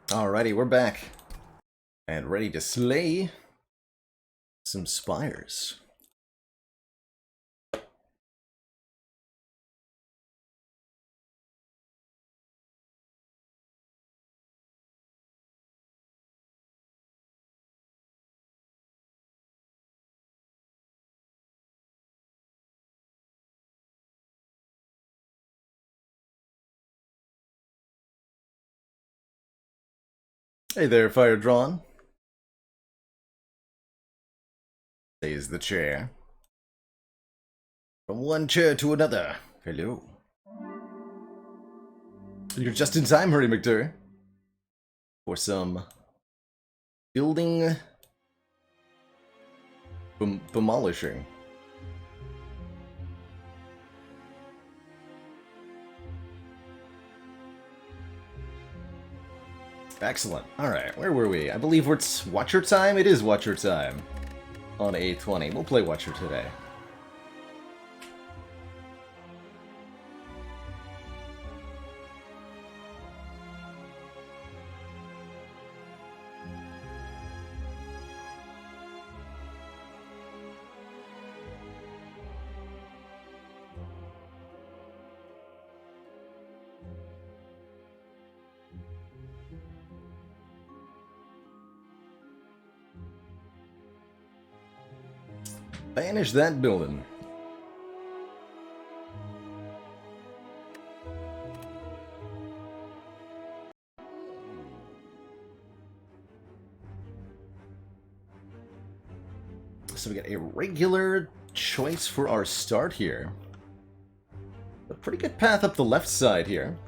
Alrighty, we're back. And ready to slay some spires. Hey there, Fire Drawn. Stays the chair. From one chair to another. Hello. You're just in time, Hurry McDur, for some building demolishing. Excellent. Alright, where were we? I believe it's Watcher time? It is Watcher time. On A20. We'll play Watcher today. Banish that building. So we got a regular choice for our start here. A pretty good path up the left side here.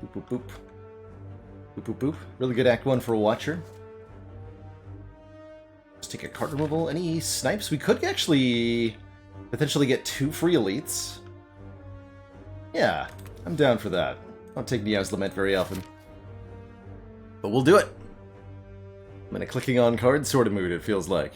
Boop, boop, boop. Boop, boop, boop. Really good Act 1 for a Watcher. Let's take a card removal. Any snipes? We could actually potentially get 2 free elites. Yeah, I'm down for that. I don't take Nia's Lament very often. But we'll do it. I'm in a clicking on card sort of mood, it feels like.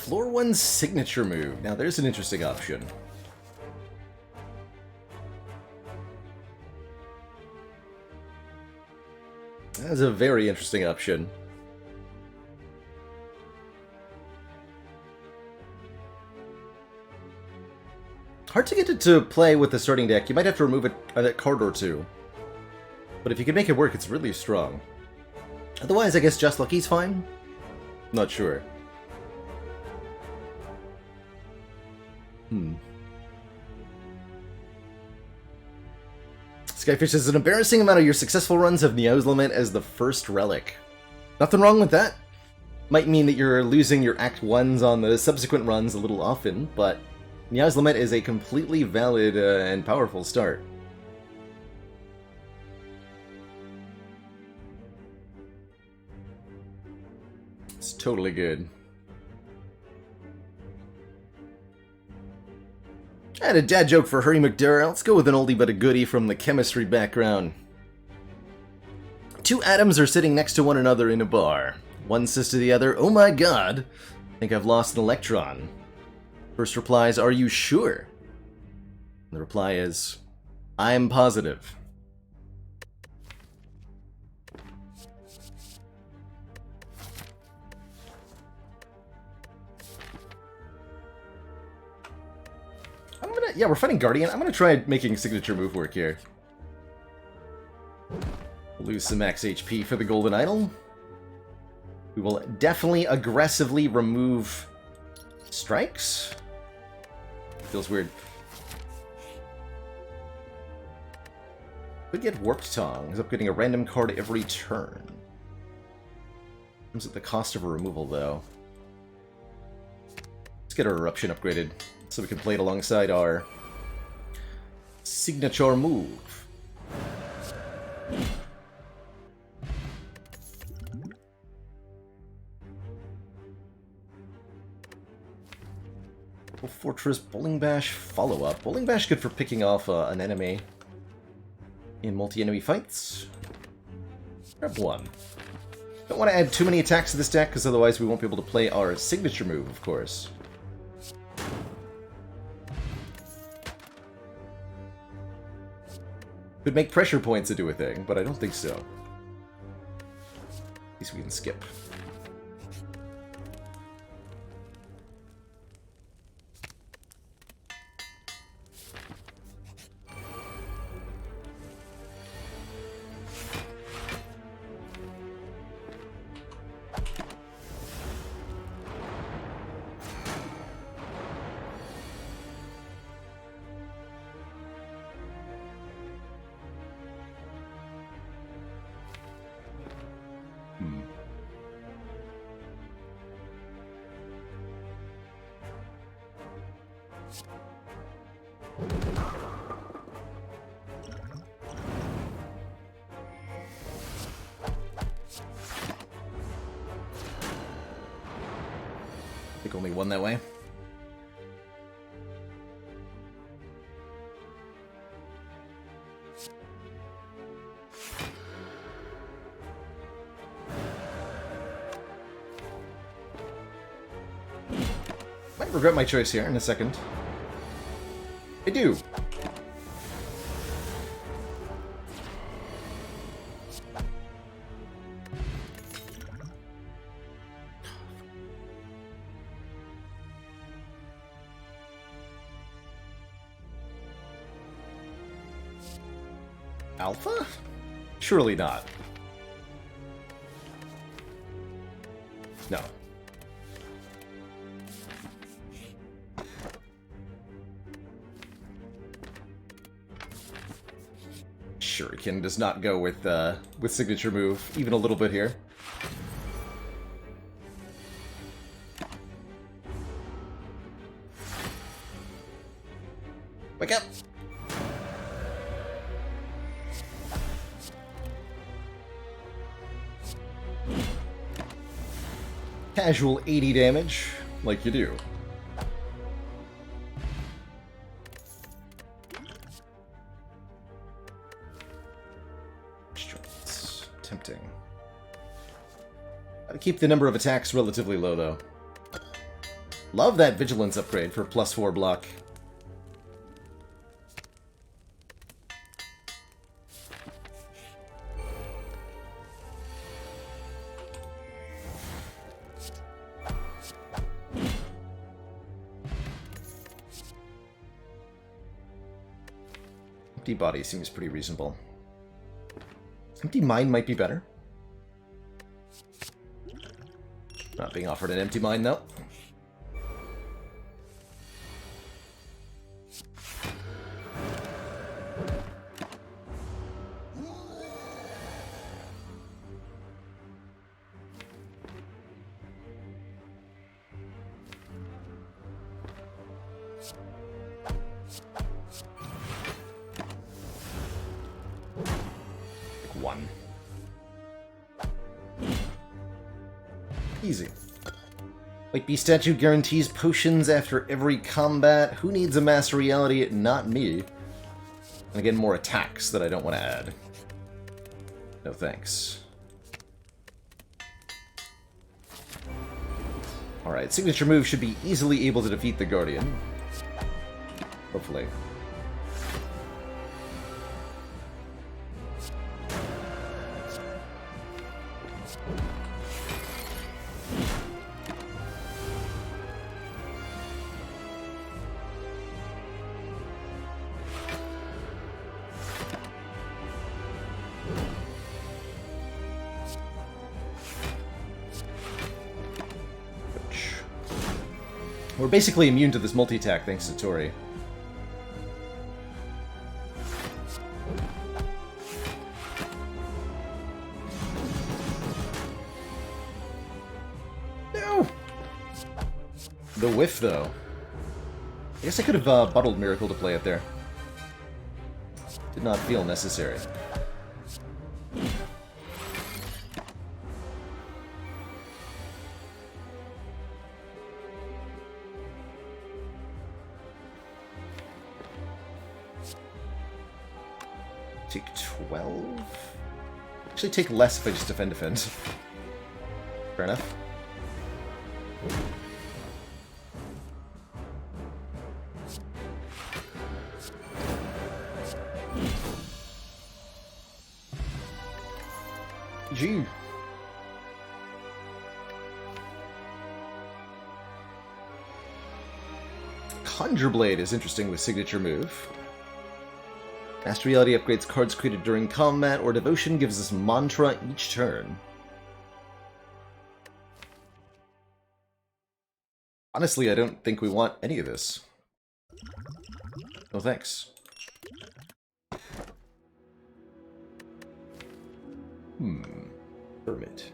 Floor 1's signature move. Now there's an interesting option. That's a very interesting option. Hard to get it to play with the starting deck. You might have to remove a card or two. But if you can make it work, it's really strong. Otherwise, I guess Just Lucky's fine? Not sure. Skyfish says, an embarrassing amount of your successful runs have Nia's Lament as the first relic. Nothing wrong with that. Might mean that you're losing your Act 1s on the subsequent runs a little often, but Nia's Lament is a completely valid and powerful start. It's totally good. I had a dad joke for Hurry McDur. Let's go with an oldie but a goodie from the chemistry background. 2 atoms are sitting next to one another in a bar. One says to the other, "Oh my god, I think I've lost an electron." First replies, "Are you sure?" And the reply is, "I'm positive." Yeah, we're fighting Guardian. I'm gonna try making signature move work here. Lose some max HP for the Golden Idol. We will definitely aggressively remove strikes. Feels weird. Could get Warped Tongue. Ends up getting a random card every turn. Comes at the cost of a removal, though. Let's get our Eruption upgraded, so we can play it alongside our signature move. Fortress, Bowling Bash, follow-up. Bowling Bash good for picking off an enemy in multi-enemy fights. Grab one. Don't want to add too many attacks to this deck, because otherwise we won't be able to play our signature move, of course. Could make pressure points into a thing, but I don't think so. At least we can skip. I think only one that way. Might regret my choice here in a second. I do. Alpha? Surely not. No. Shuriken does not go with signature move, even a little bit here. Wake up! Casual 80 damage, like you do. Strengths. Tempting. Gotta keep the number of attacks relatively low, though. Love that vigilance upgrade for +4 block. Empty body seems pretty reasonable. Empty mind might be better. Not being offered an empty mind, though. One. Easy. White Beast statue guarantees potions after every combat. Who needs a Master Reality? Not me. And again, more attacks that I don't want to add. No thanks. Alright, signature move should be easily able to defeat the Guardian. Hopefully. We're basically immune to this multi-attack thanks to Tori. No! The whiff, though. I guess I could have bottled Miracle to play it there. Did not feel necessary. Take 12? Actually take less if I just defend. Fair enough. Gee. Conjure Blade is interesting with signature move. Master Reality upgrades cards created during combat, or Devotion gives us mantra each turn. Honestly, I don't think we want any of this. No thanks. Hermit.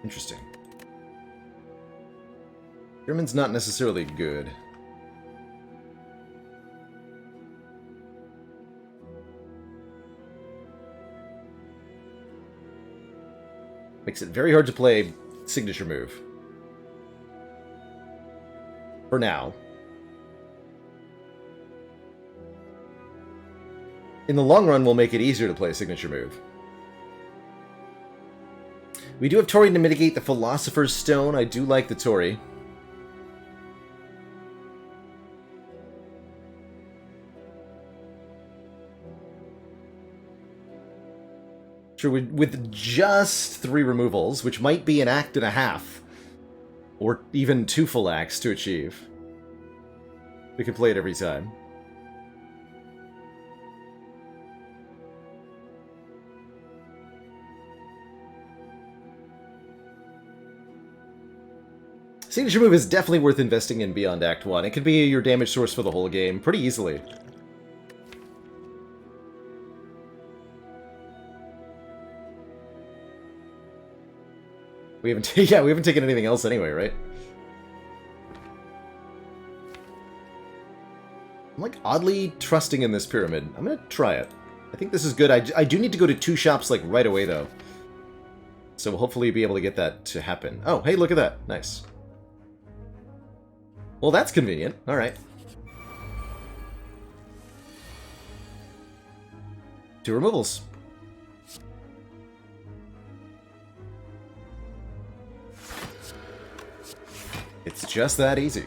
Interesting. German's not necessarily good. Makes it very hard to play signature move. For now. In the long run, we'll make it easier to play signature move. We do have Tori to mitigate the Philosopher's Stone. I do like the Tori. Sure, with just 3 removals, which might be an act and a half, or even 2 full acts to achieve, we can play it every time. Signature move is definitely worth investing in beyond Act 1. It could be your damage source for the whole game pretty easily. We haven't taken anything else anyway, right? I'm like oddly trusting in this pyramid. I'm gonna try it. I think this is good. I do need to go to 2 shops like right away though. So we'll hopefully be able to get that to happen. Oh, hey, look at that. Nice. Well, that's convenient. Alright. 2 removals. It's just that easy.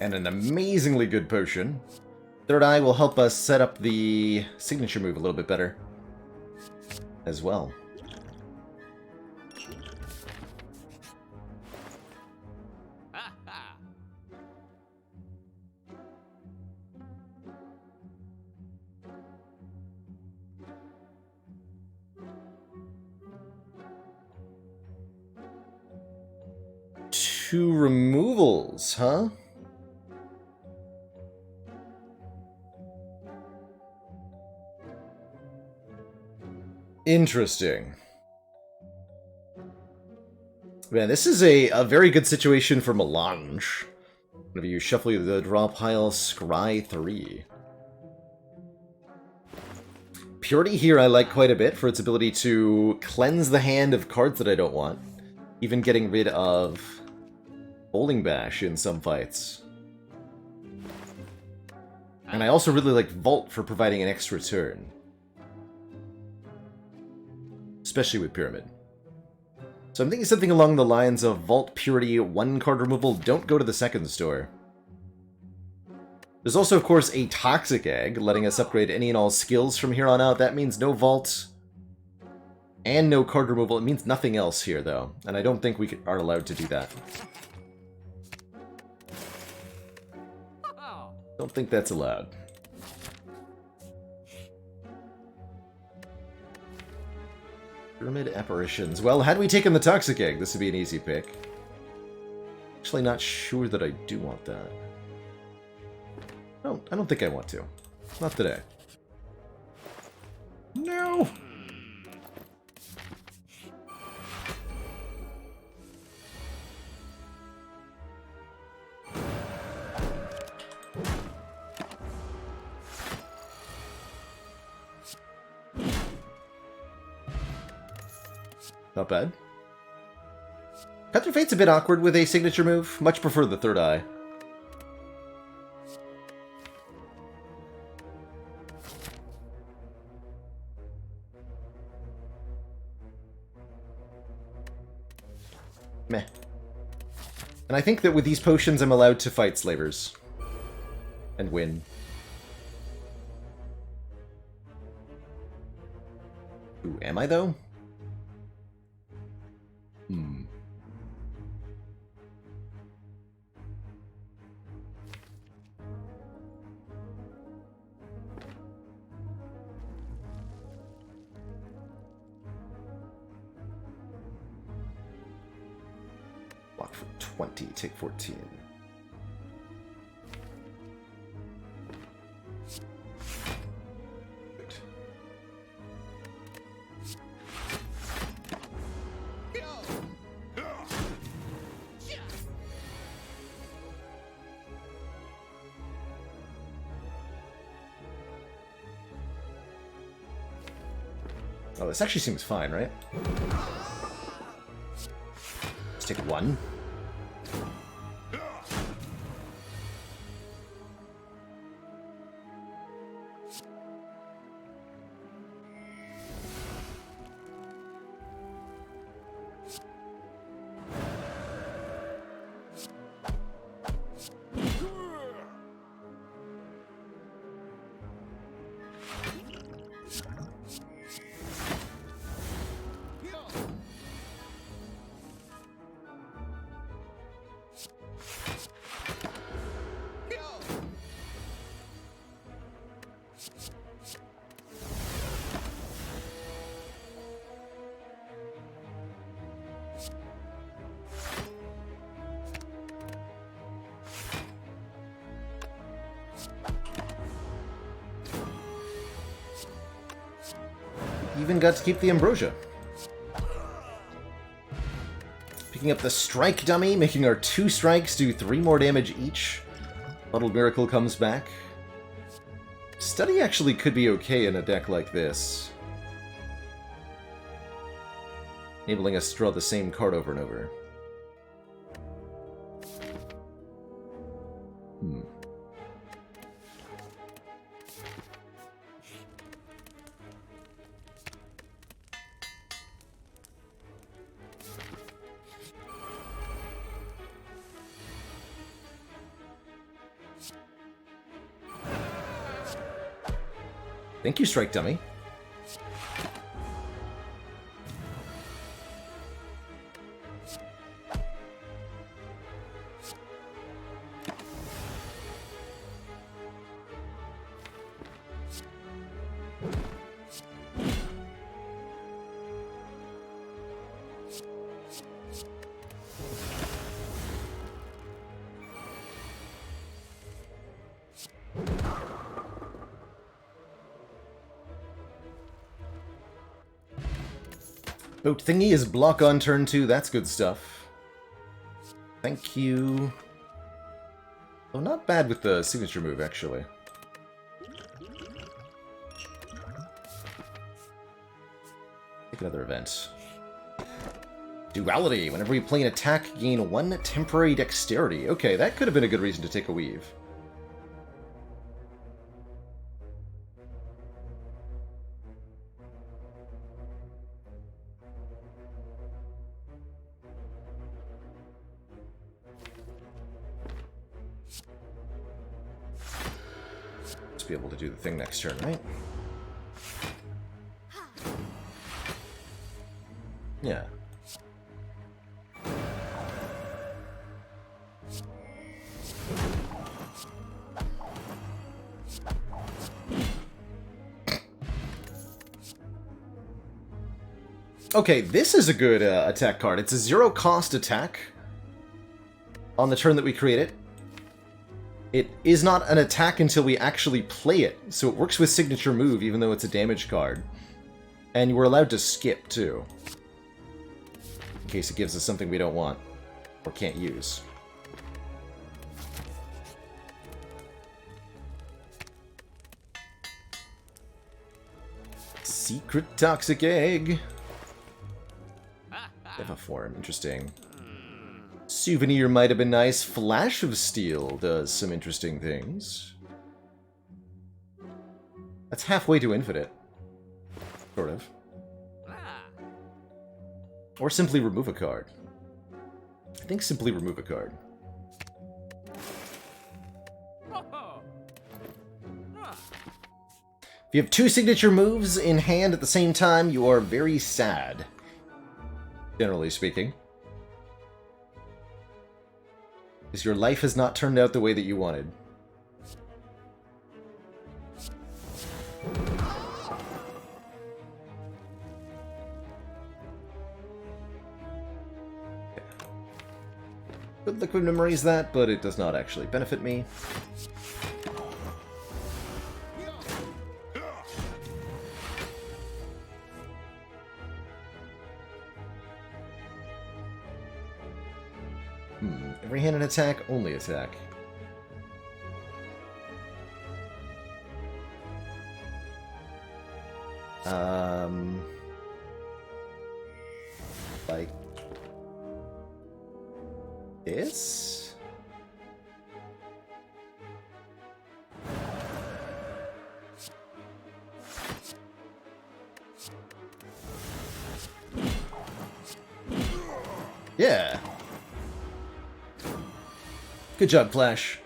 And an amazingly good potion. Third Eye will help us set up the signature move a little bit better as well. Two removals, huh? Interesting. Man, this is a very good situation for Melange. Whenever you shuffle the draw pile, scry 3. Purity here I like quite a bit for its ability to cleanse the hand of cards that I don't want. Even getting rid of Bowling Bash in some fights. And I also really like Vault for providing an extra turn. Especially with Pyramid. So I'm thinking something along the lines of Vault, Purity, 1 card removal, don't go to the second store. There's also, of course, a Toxic Egg, letting us upgrade any and all skills from here on out. That means no Vault and no card removal. It means nothing else here, though. And I don't think we are allowed to do that. Don't think that's allowed. Pyramid Apparitions. Well, had we taken the Toxic Egg, this would be an easy pick. Actually not sure that I do want that. No, I don't think I want to. Not today. No! Not bad. Cut Through Fate's a bit awkward with a signature move. Much prefer the third eye. Meh. And I think that with these potions I'm allowed to fight slavers. And win. Ooh, am I though? Hmm. Block for 20, take 14. Oh, this actually seems fine, right? Let's take one. Even got to keep the ambrosia. Picking up the strike dummy, making our 2 strikes do 3 more damage each. Muddled Miracle comes back. Study actually could be okay in a deck like this, enabling us to draw the same card over and over. Thank you, Strike Dummy. Boat thingy is block on turn 2, that's good stuff. Thank you. Oh, not bad with the signature move, actually. Take another event. Duality. Whenever you play an attack, gain 1 temporary dexterity. Okay, that could have been a good reason to take a weave. Be able to do the thing next turn, right? Yeah. Okay, this is a good attack card. It's a 0-cost attack. on the turn that we create it. It is not an attack until we actually play it, so it works with signature move even though it's a damage card. And we're allowed to skip, too. In case it gives us something we don't want, or can't use. Secret Toxic Egg. Eva form, interesting. Souvenir might have been nice. Flash of Steel does some interesting things. That's halfway to infinite. Sort of. Or simply remove a card. I think simply remove a card. If you have two signature moves in hand at the same time, you are very sad. Generally speaking. Because your life has not turned out the way that you wanted. Could liquid memorize that, but it does not actually benefit me. Every-handed attack, only attack. Like this? Yeah. Good job, Flash.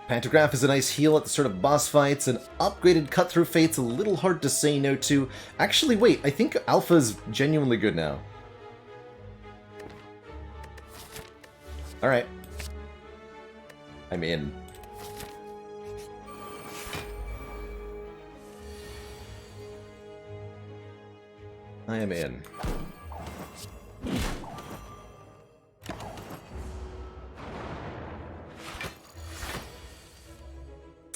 Pantograph is a nice heal at the start of boss fights, and upgraded Cut-Through Fate's a little hard to say no to. Actually, wait, I think Alpha's genuinely good now. Alright. I'm in. I am in.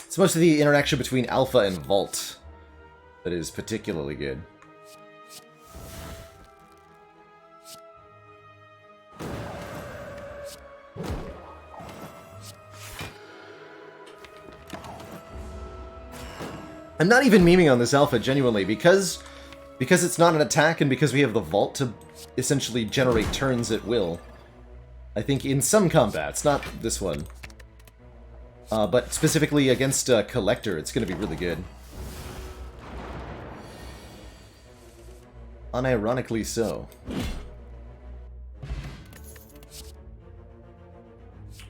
It's most of the interaction between Alpha and Vault that is particularly good. I'm not even memeing on this Alpha, genuinely, because it's not an attack and because we have the Vault to essentially generate turns at will. I think in some combats, not this one. But specifically against Collector, it's going to be really good. Unironically so.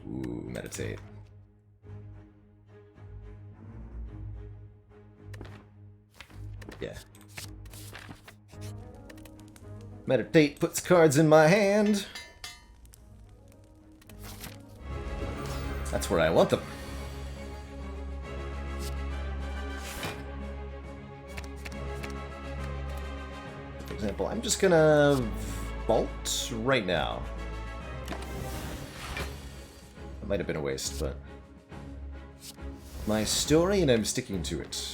Ooh, meditate. Yeah. Meditate puts cards in my hand. That's where I want them. For example, I'm just gonna vault right now. That might have been a waste, but my story and I'm sticking to it.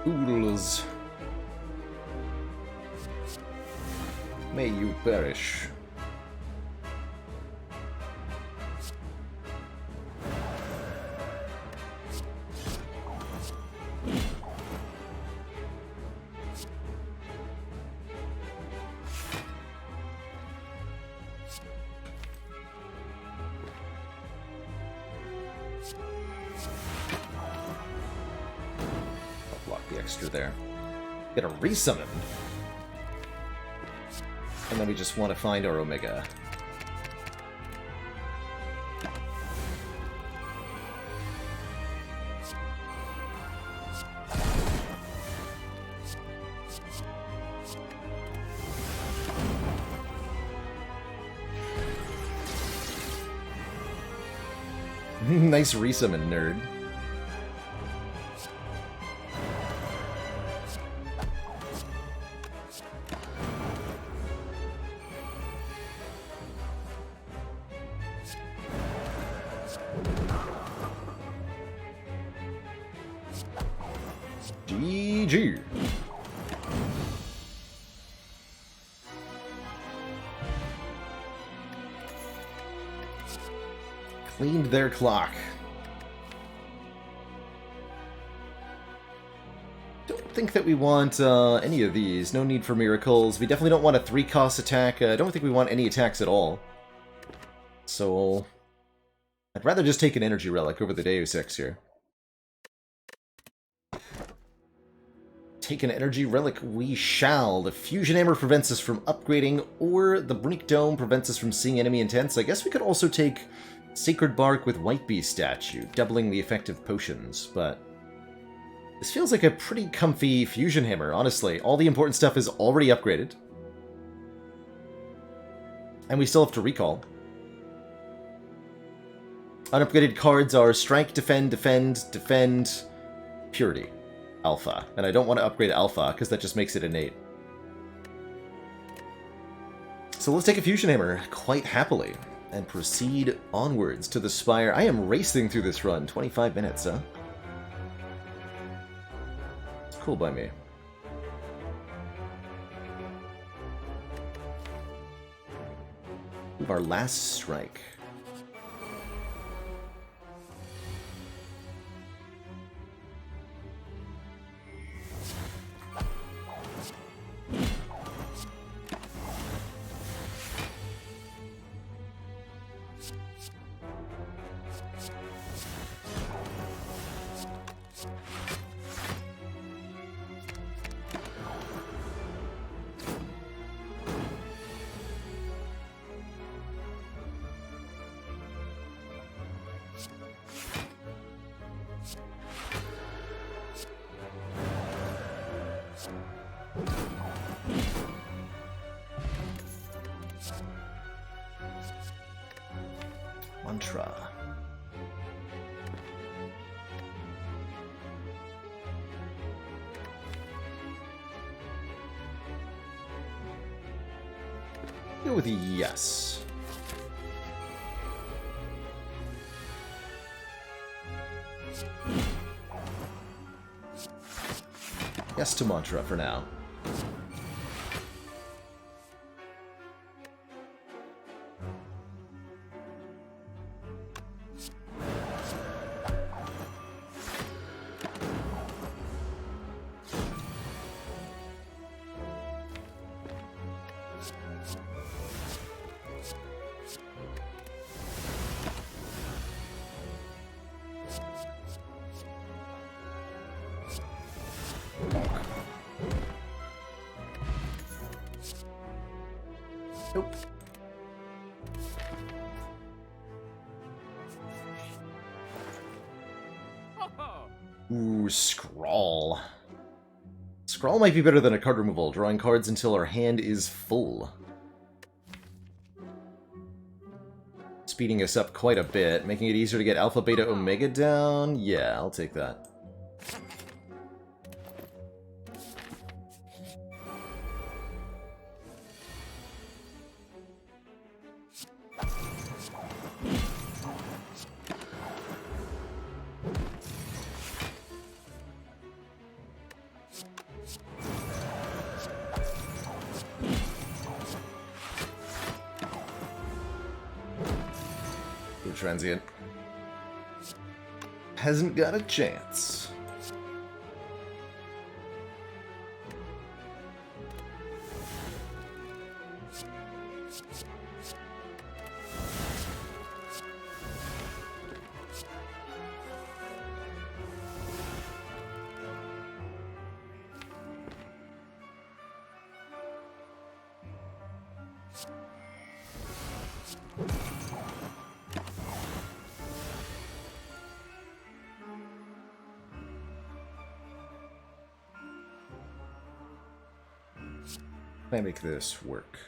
Oodles. May you perish. Extra there. Get a resummon. And then we just want to find our Omega. Nice resummon, nerd. GG. Cleaned their clock. Don't think that we want any of these. No need for miracles. We definitely don't want a 3-cost attack. I don't think we want any attacks at all. So I'd rather just take an energy relic over the Deus Ex here. Take an energy relic we shall. The Fusion Hammer prevents us from upgrading, or the Brink Dome prevents us from seeing enemy intents. I guess we could also take Sacred Bark with White Beast statue, doubling the effective potions, but this feels like a pretty comfy Fusion Hammer, honestly. All the important stuff is already upgraded. And we still have to recall. Unupgraded cards are Strike, Defend, Defend, Defend, Purity, Alpha. And I don't want to upgrade Alpha, because that just makes it innate. So let's take a Fusion Hammer, quite happily, and proceed onwards to the Spire. I am racing through this run, 25 minutes, huh? It's cool by me. Our last strike. Mantra. Go with a yes. Yes to Mantra for now. Nope. Ooh, Scrawl. Scrawl might be better than a card removal, drawing cards until our hand is full. Speeding us up quite a bit, making it easier to get Alpha, Beta, Omega down. Yeah, I'll take that. Transient. Hasn't got a chance. Can I make this work?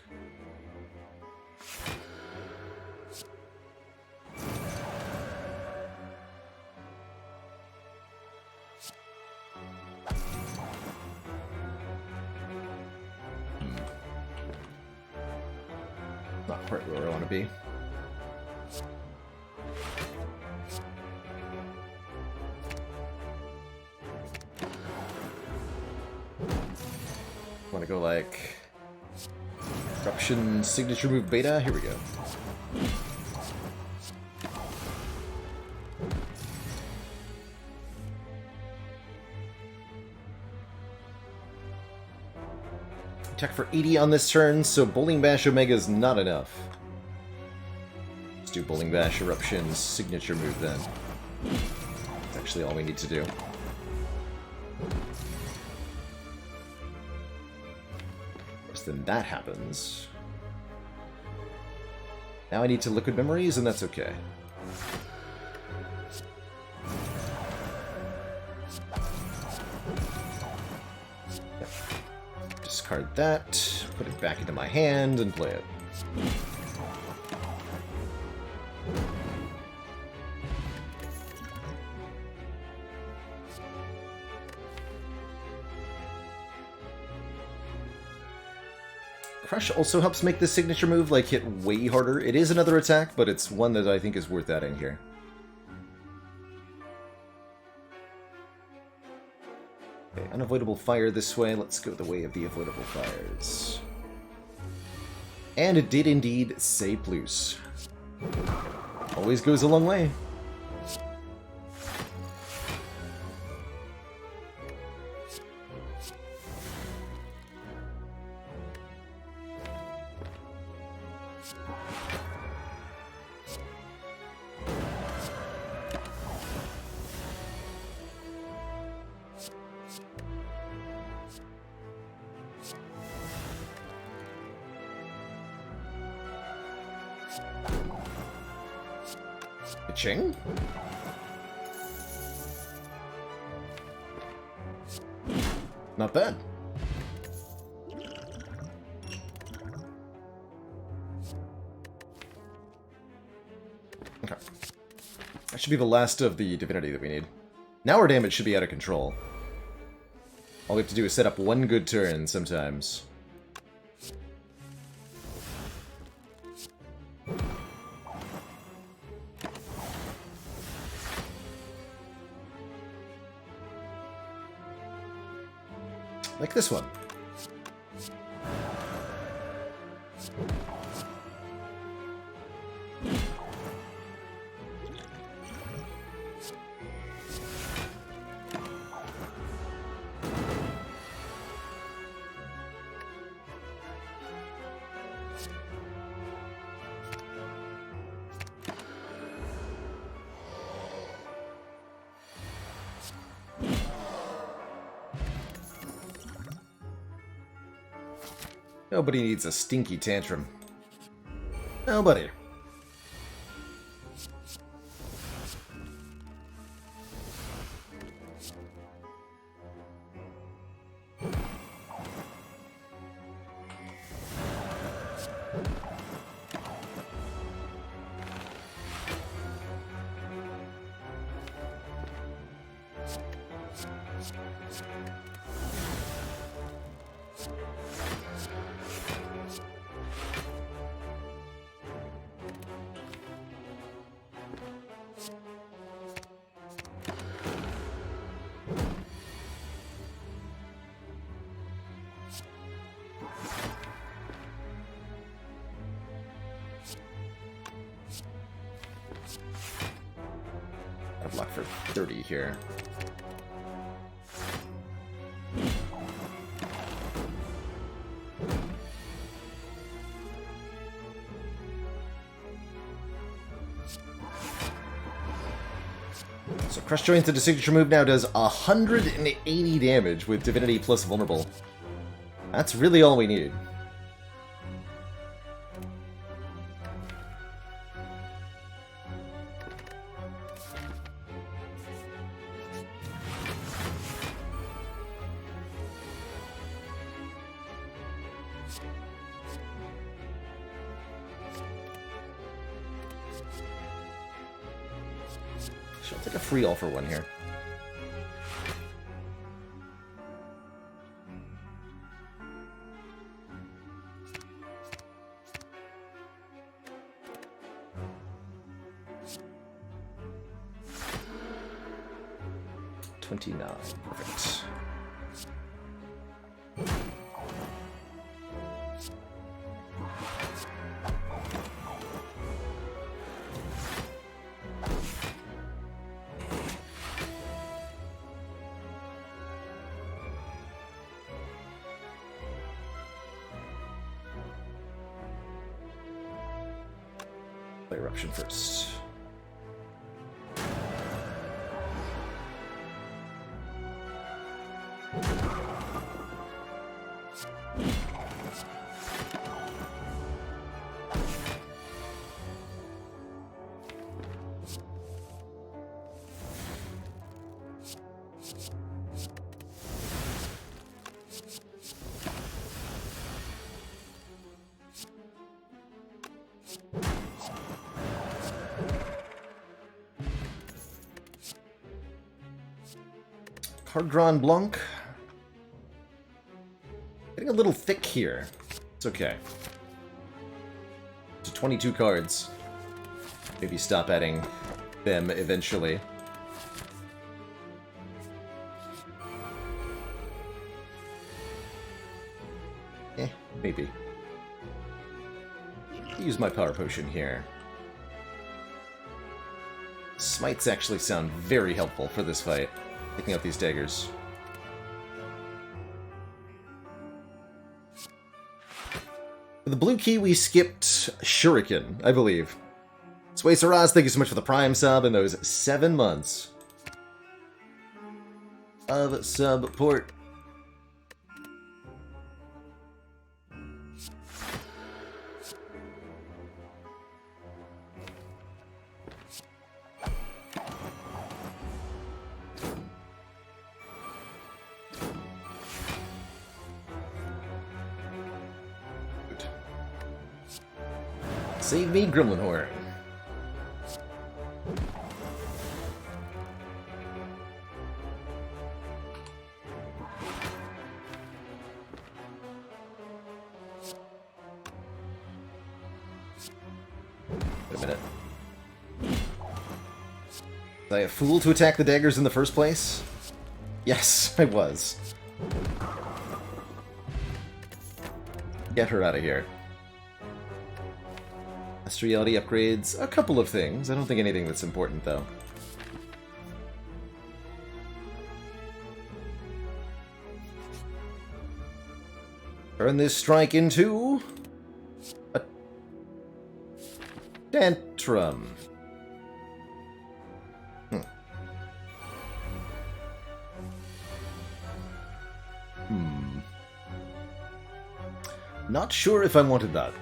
Not quite where I want to be. Want to go like Eruption Signature Move Beta? Here we go. Attack for 80 on this turn, so Bowling Bash Omega is not enough. Let's do Bowling Bash Eruption's signature move then. That's actually all we need to do. Then that happens. Now I need to Liquid Memories, and that's okay. Discard that, put it back into my hand, and play it. Crush also helps make this signature move like hit way harder. It is another attack, but it's one that I think is worth adding here. Okay, unavoidable fire this way. Let's go the way of the avoidable fires. And it did indeed say plus. Always goes a long way. Ching? Not bad. Okay. That should be the last of the divinity that we need. Now our damage should be out of control. All we have to do is set up one good turn sometimes. Like this one. Nobody needs a stinky tantrum. Nobody. I'll block for 30 here. So Crush Joints into signature move now does 180 damage with Divinity plus Vulnerable. That's really all we need. I'll take a free all for one here. 29. Perfect. Play Eruption first. Card drawn Blanc. Getting a little thick here. It's okay. So 22 cards. Maybe stop adding them eventually. Maybe. Use my power potion here. Smites actually sound very helpful for this fight. Picking up these daggers. For the blue key, we skipped Shuriken, I believe. Sway Saraz, thank you so much for the Prime sub and those 7 months of support. Save me, Gremlin Horn. Wait a minute. Was I a fool to attack the daggers in the first place? Yes, I was. Get her out of here. Reality upgrades a couple of things. I don't think anything that's important, though. Turn this strike into a tantrum. Not sure if I wanted that.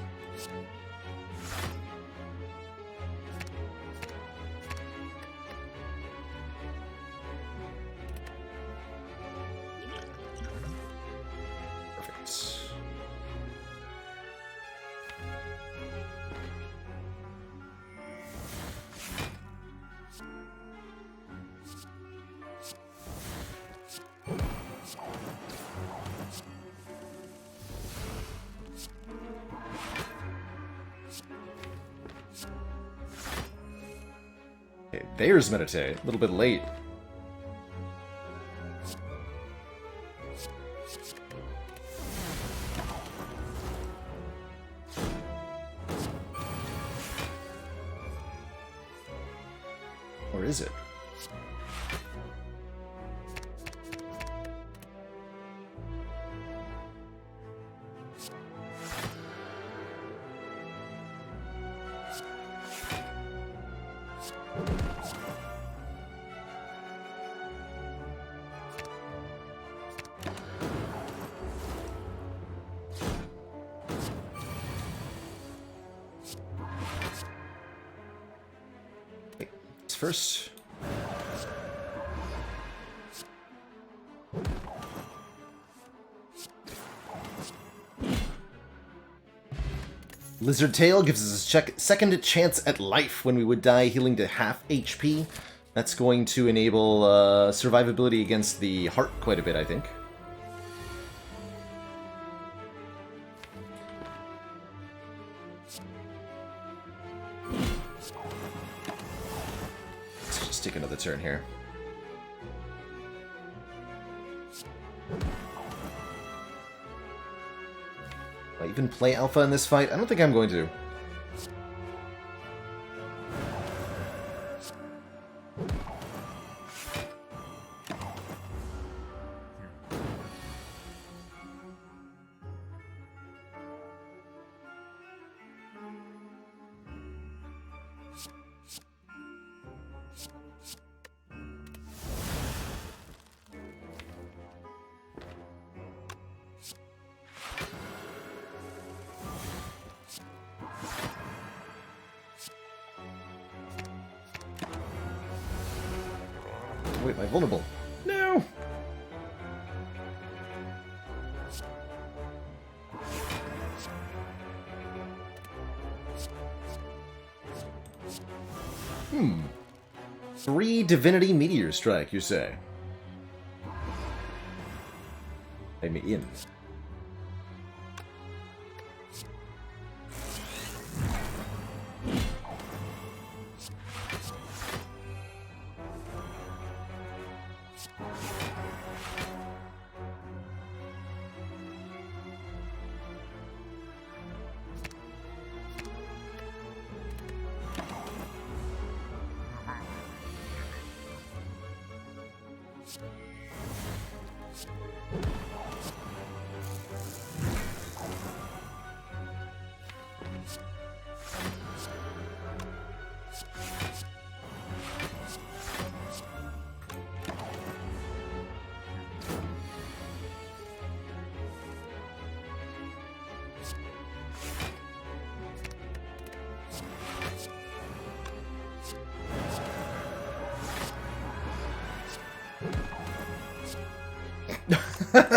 Okay, there's Meditate. A little bit late. Or is it? First. Lizard Tail gives us a second chance at life when we would die, healing to half HP. That's going to enable survivability against the heart quite a bit, I think. Let's just take another turn here. I even play Alpha in this fight? I don't think I'm going to. Wait, am I vulnerable? No! Hmm. 3 Divinity Meteor Strike, you say? I'm in.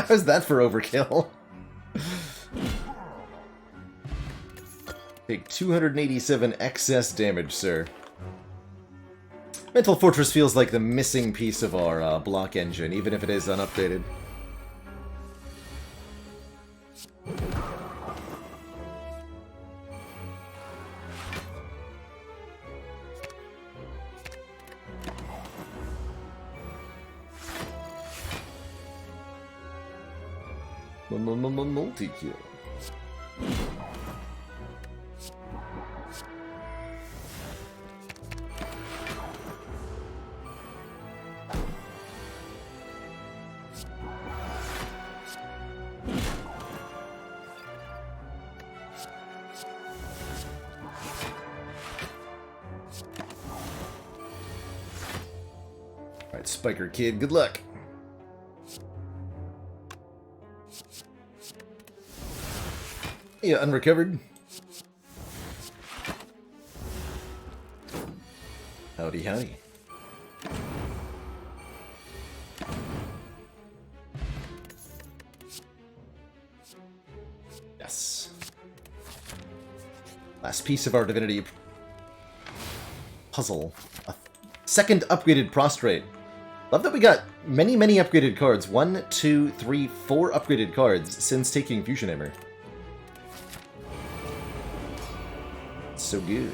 How's that for overkill? Take 287 excess damage, sir. Mental Fortress feels like the missing piece of our block engine, even if it is unupdated. Multi-kill. Alright, Spiker Kid, good luck. Yeah, unrecovered. Howdy, howdy. Yes. Last piece of our Divinity puzzle. A second upgraded Prostrate. Love that we got many, many upgraded cards. 1, 2, 3, 4 upgraded cards since taking Fusion Hammer. So good.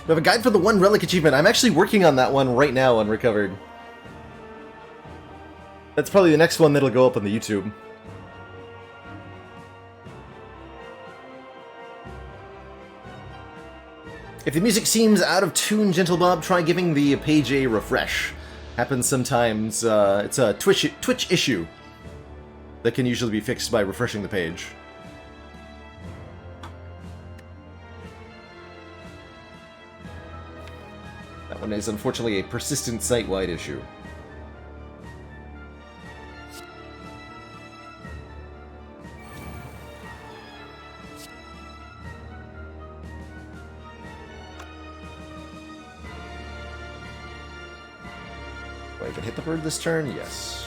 We have a guide for the 1 relic achievement. I'm actually working on that one right now on Recovered. That's probably the next one that'll go up on the YouTube. If the music seems out of tune, Gentle Bob, try giving the page a refresh. Happens sometimes. It's a Twitch issue that can usually be fixed by refreshing the page. That one is unfortunately a persistent site-wide issue. Do I even hit the bird this turn? Yes.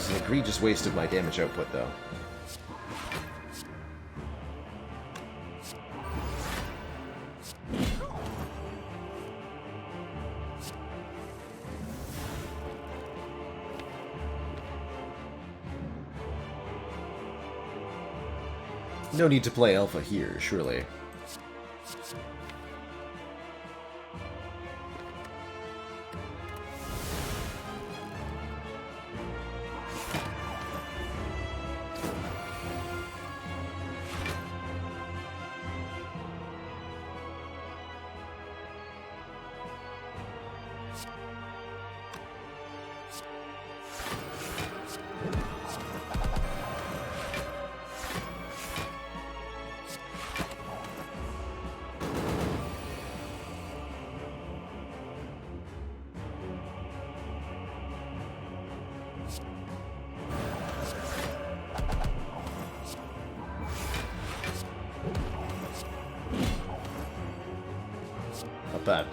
This is an egregious waste of my damage output, though. No need to play Alpha here, surely. Not bad.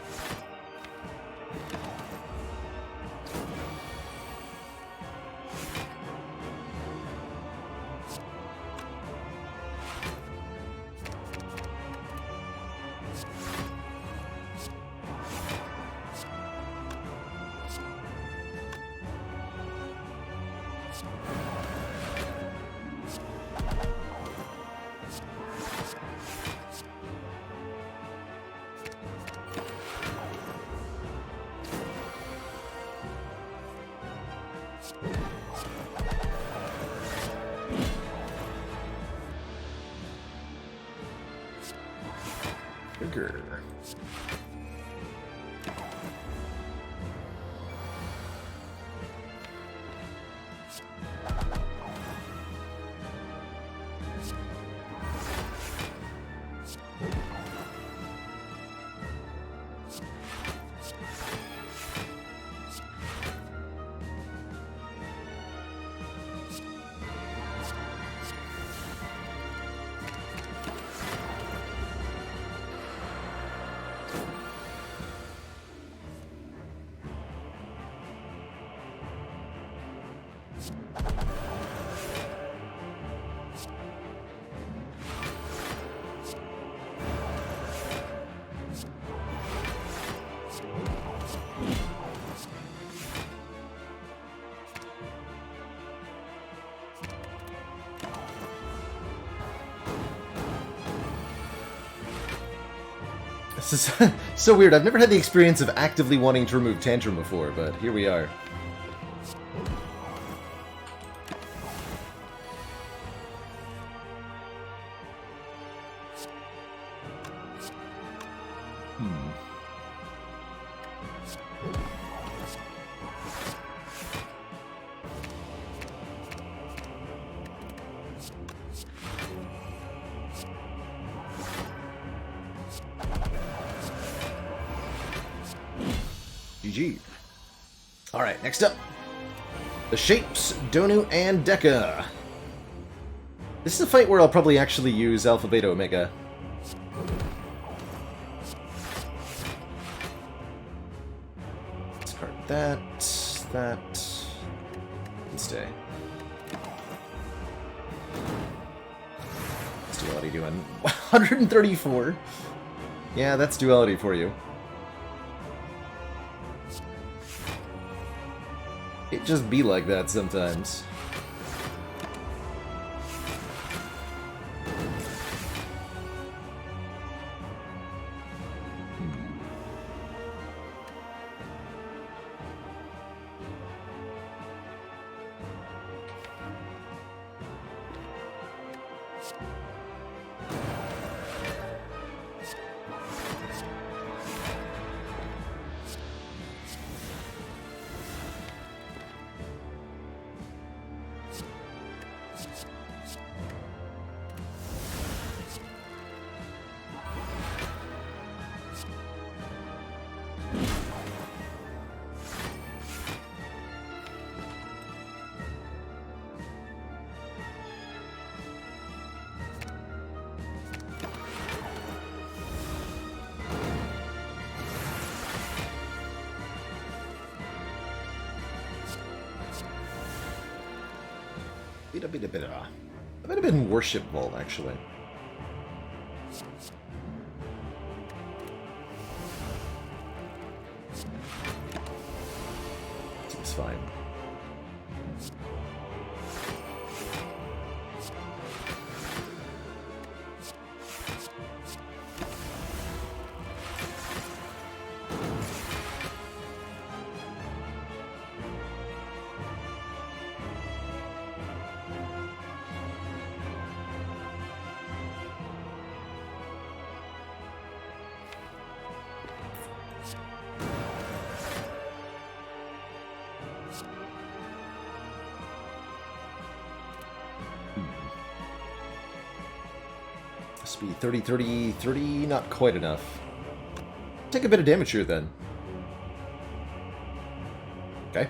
Trigger. This is so weird. I've never had the experience of actively wanting to remove Tantrum before, but here we are. GG. Alright, next up. The Shapes, Donu, and Deka. This is a fight where I'll probably actually use Alpha, Beta, Omega. Discard that, and stay. What's Duality doing? 134? Yeah, that's Duality for you. It just be like that sometimes. Bit a bit. I might have been Worship Vault, actually. Seems fine. Speed 30, 30, 30, not quite enough. Take a bit of damage here then. Okay.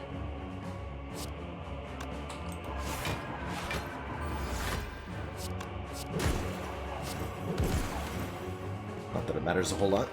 Not that it matters a whole lot.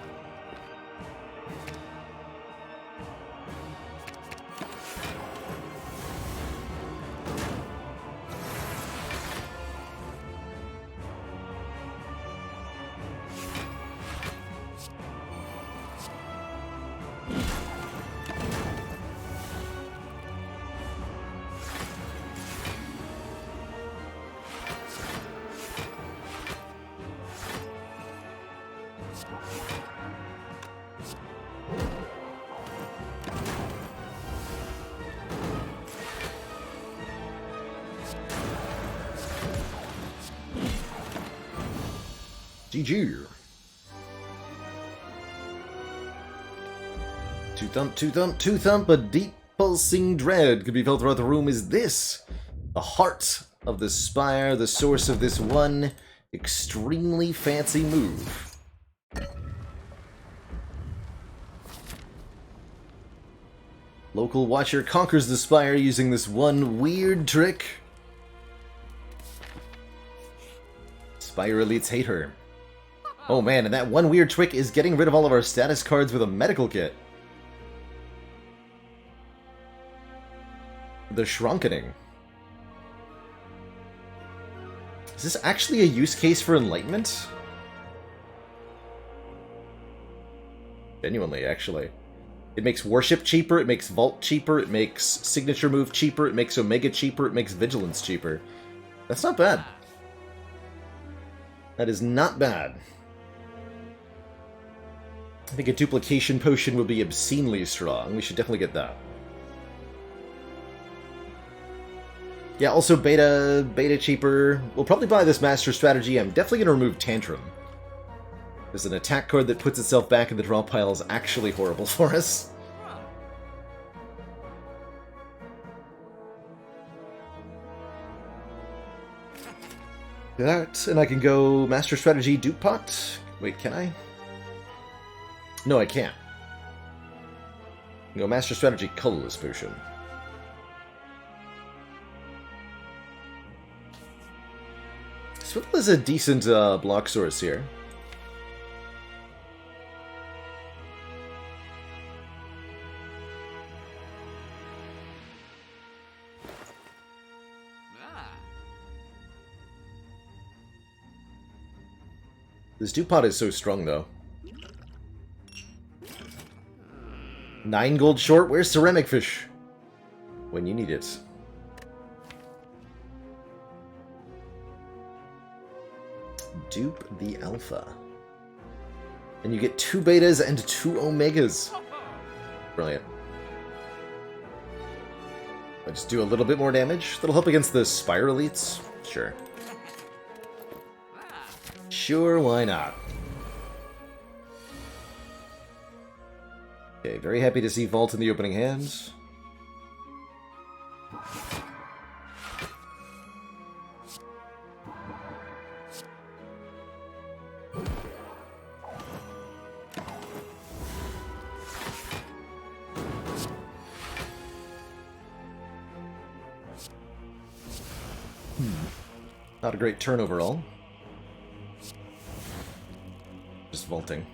GG. Two thump, two thump, two thump, a deep pulsing dread could be felt throughout the room. Is this the heart of the Spire, the source of this one extremely fancy move? Local Watcher conquers the Spire using this one weird trick. Spire elites hate her. Oh man, and that one weird trick is getting rid of all of our status cards with a medical kit. The Shrunkening. Is this actually a use case for Enlightenment? Genuinely, actually. It makes Worship cheaper, it makes Vault cheaper, it makes Signature Move cheaper, it makes Omega cheaper, it makes Vigilance cheaper. That's not bad. That is not bad. I think a Duplication Potion would be obscenely strong. We should definitely get that. Yeah, also beta cheaper. We'll probably buy this Master Strategy. I'm definitely going to remove Tantrum. There's an attack card that puts itself back in the draw pile is actually horrible for us. That, and I can go Master Strategy Dupe Pot. Wait, can I? No, I can't. I can go Master Strategy Colorless Potion. Swivel is a decent block source here. This Dupont is so strong, though. 9 gold short. Where's Ceramic Fish? When you need it. Dupe the Alpha. And you get 2 betas and 2 omegas. Brilliant. I just do a little bit more damage. That'll help against the Spire elites. Sure. Sure, why not? Okay, very happy to see Vault in the opening hand. Not a great turn overall. Just vaulting.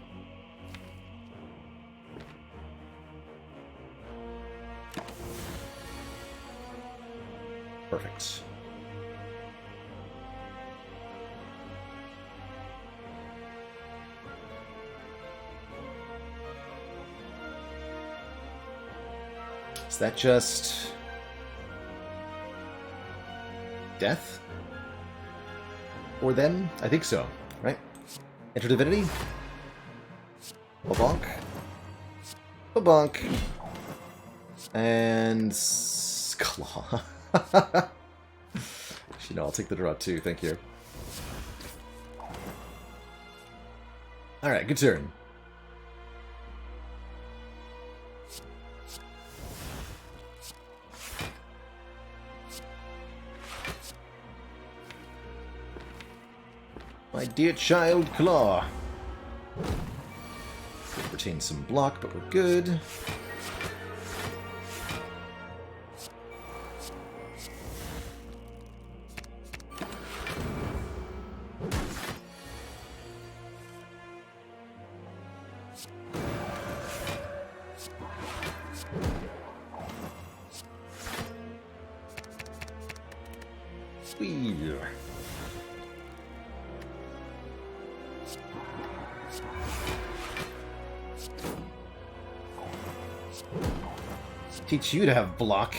Perfect. that just... death? Or them? I think so, right? Enter Divinity. Ba-bonk. Ba-bonk. And... Claw. Actually, no, I'll take the draw too, thank you. Alright, good turn. My dear child, Claw. Could retain some block, but we're good. Whee. Teach you to have block.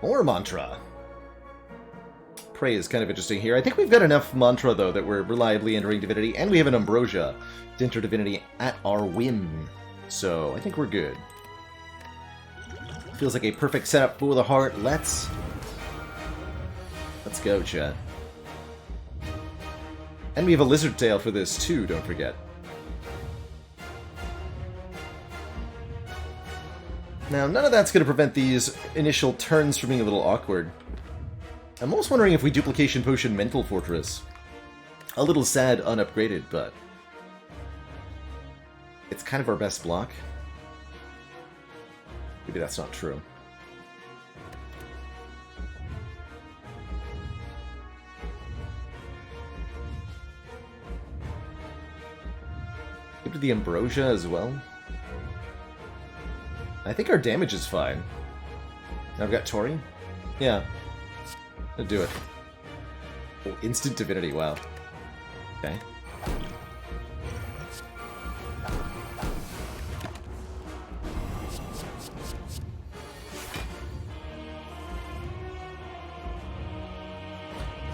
More mantra. Prey is kind of interesting here. I think we've got enough mantra, though, that we're reliably entering Divinity, and we have an Ambrosia to enter Divinity at our whim. So, I think we're good. Feels like a perfect setup for the heart. Let's go, chat. And we have a Lizard Tail for this, too, don't forget. Now, none of that's going to prevent these initial turns from being a little awkward. I'm almost wondering if we Duplication Potion Mental Fortress. A little sad unupgraded, but... it's kind of our best block. Maybe that's not true. Give to the Ambrosia as well. I think our damage is fine. Now I've got Tori? Yeah. I'll do it. Oh, instant Divinity, wow. Okay.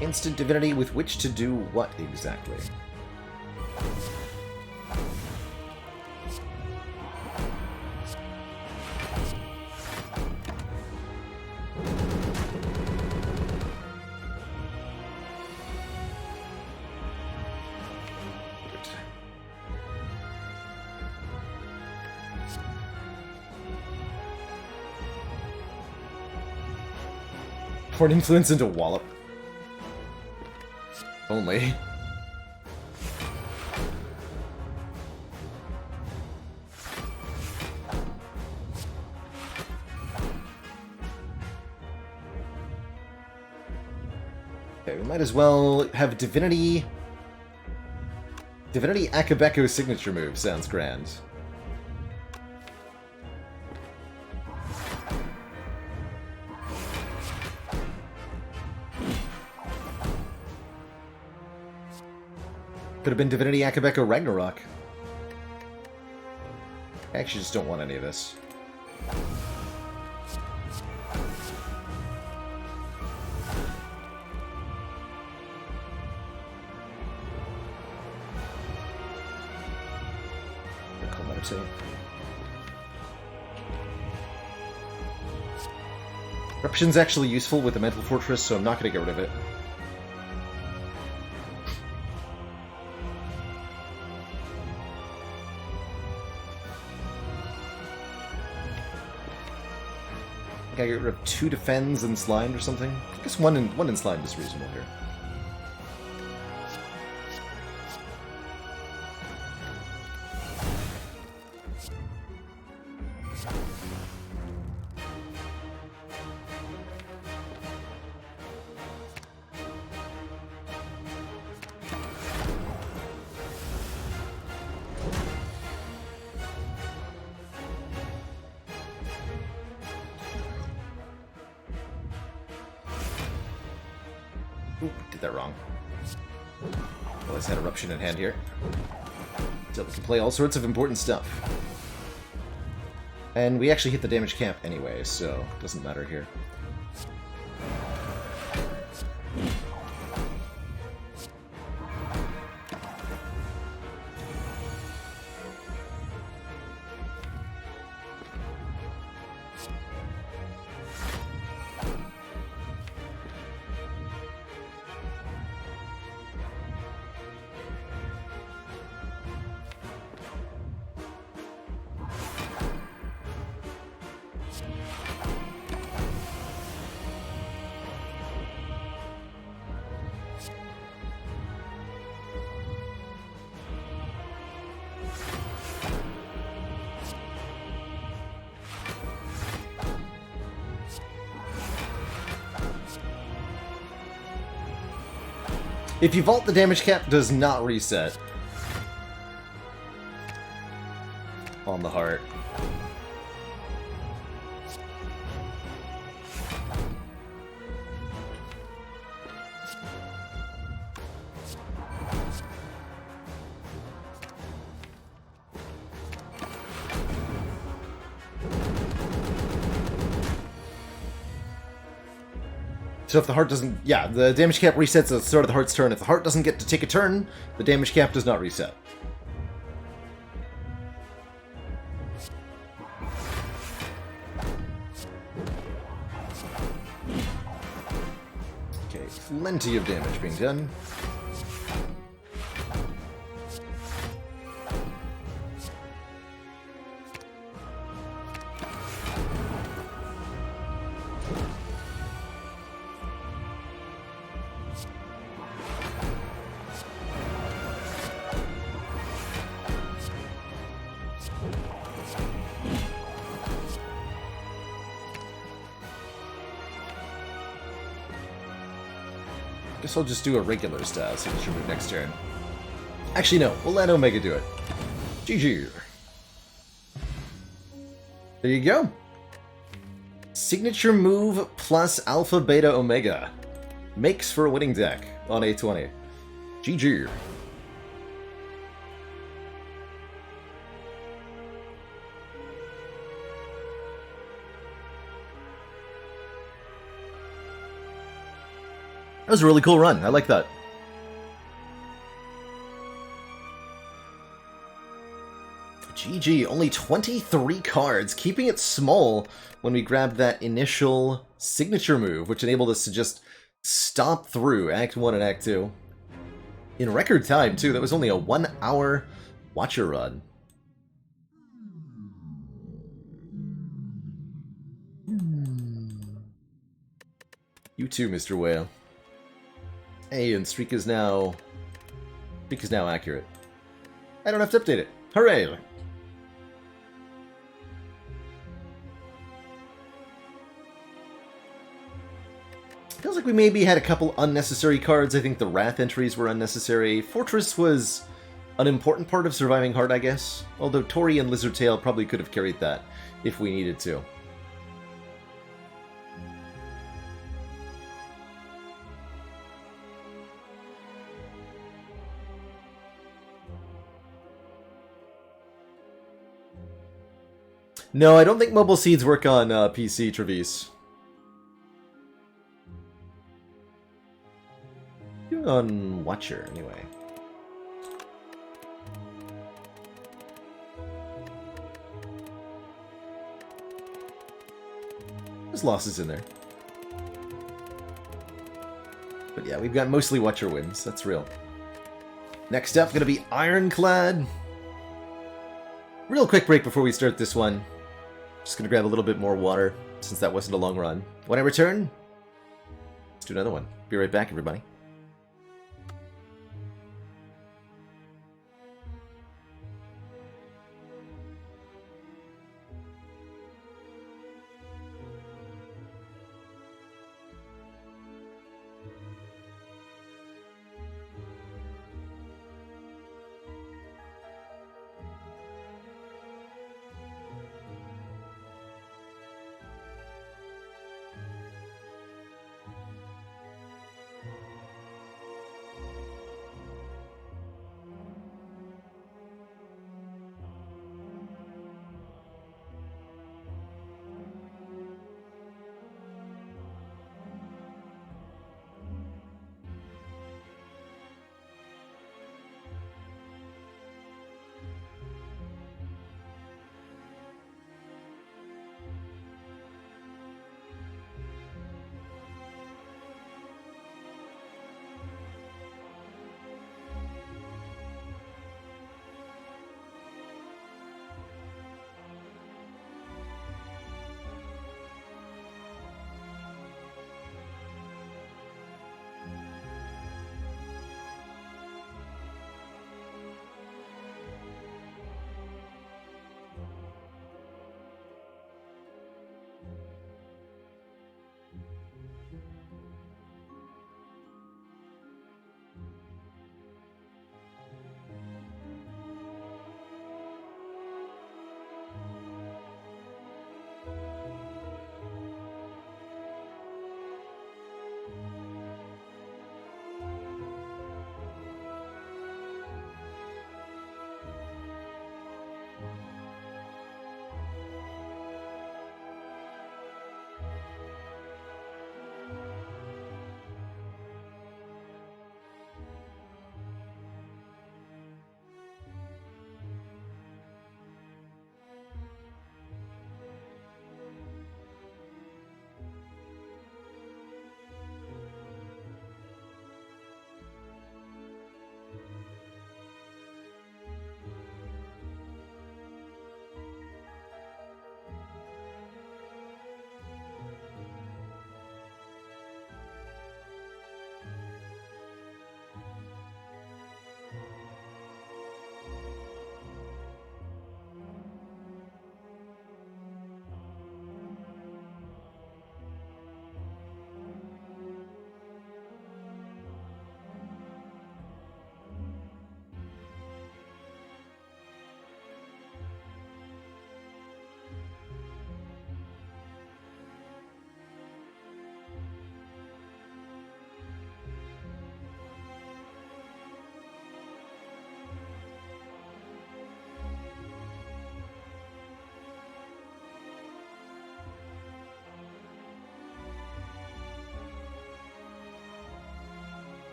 Instant Divinity with which to do what exactly? Pour influence into Wallop. Only. Okay, we might as well have Divinity... Divinity Akabeko signature move sounds grand. Could have been Divinity Akabeko Ragnarok. I actually just don't want any of this. Corruption's actually useful with the Mental Fortress, so I'm not going to get rid of it. I get rid of 2 defends and slimed or something. I guess one in slimed is reasonable here. Ooh, did that wrong. Always had Eruption in hand here. So we can play all sorts of important stuff. And we actually hit the damage cap anyway, so it doesn't matter here. If you vault, the damage cap does not reset on the heart. So if the heart doesn't... Yeah, the damage cap resets at the start of the heart's turn. If the heart doesn't get to take a turn, the damage cap does not reset. Okay, plenty of damage being done. Guess I'll just do a regular style signature move next turn. Actually, no. We'll let Omega do it. GG. There you go. Signature move plus Alpha, Beta, Omega. Makes for a winning deck on A20. GG. That was a really cool run. I like that. GG, only 23 cards, keeping it small when we grabbed that initial signature move, which enabled us to just stomp through Act 1 and Act 2. In record time, too. That was only a 1-hour Watcher run. You too, Mr. Whale. Hey, and Streak is now accurate. I don't have to update it. Hooray! Feels like we maybe had a couple unnecessary cards. I think the Wrath entries were unnecessary. Fortress was an important part of surviving Heart, I guess. Although Tori and Lizard Tail probably could have carried that if we needed to. No, I don't think mobile seeds work on PC, Travis. On Watcher, anyway. There's losses in there. But yeah, we've got mostly Watcher wins. That's real. Next up, going to be Ironclad. Real quick break before we start this one. Just going to grab a little bit more water, since that wasn't a long run. When I return, let's do another one. Be right back, everybody.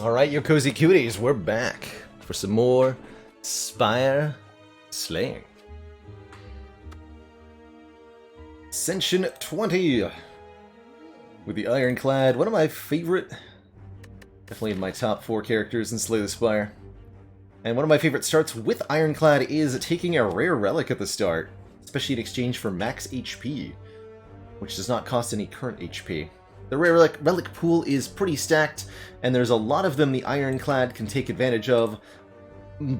Alright, you cozy cuties, we're back for some more Spire slaying. Ascension 20 with the Ironclad, one of my favorite, definitely in my top 4 characters in Slay the Spire. And one of my favorite starts with Ironclad is taking a rare relic at the start, especially in exchange for max HP, which does not cost any current HP. The rare relic pool is pretty stacked, and there's a lot of them the Ironclad can take advantage of.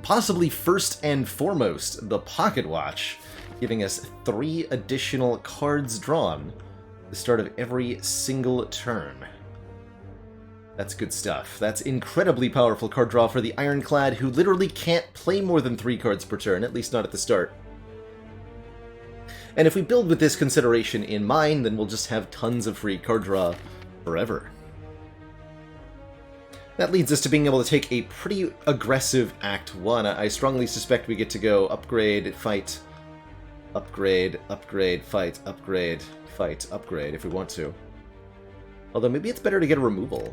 Possibly first and foremost, the Pocket Watch, giving us 3 additional cards drawn at the start of every single turn. That's good stuff. That's incredibly powerful card draw for the Ironclad, who literally can't play more than 3 cards per turn, at least not at the start. And if we build with this consideration in mind, then we'll just have tons of free card draw forever. That leads us to being able to take a pretty aggressive Act 1. I strongly suspect we get to go upgrade, fight, upgrade, upgrade, fight, upgrade, fight, upgrade, if we want to. Although maybe it's better to get a removal.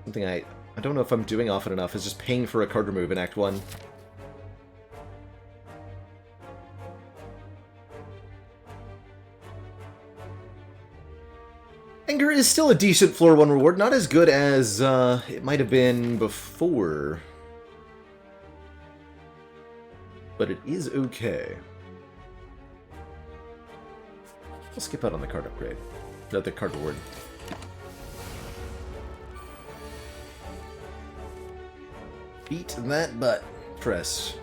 Something I don't know if I'm doing often enough is just paying for a card remove in Act 1. Anger is still a decent floor 1 reward, not as good as it might have been before. But it is okay. We'll skip out on the card upgrade. No, the card reward. Beat that butt. Press.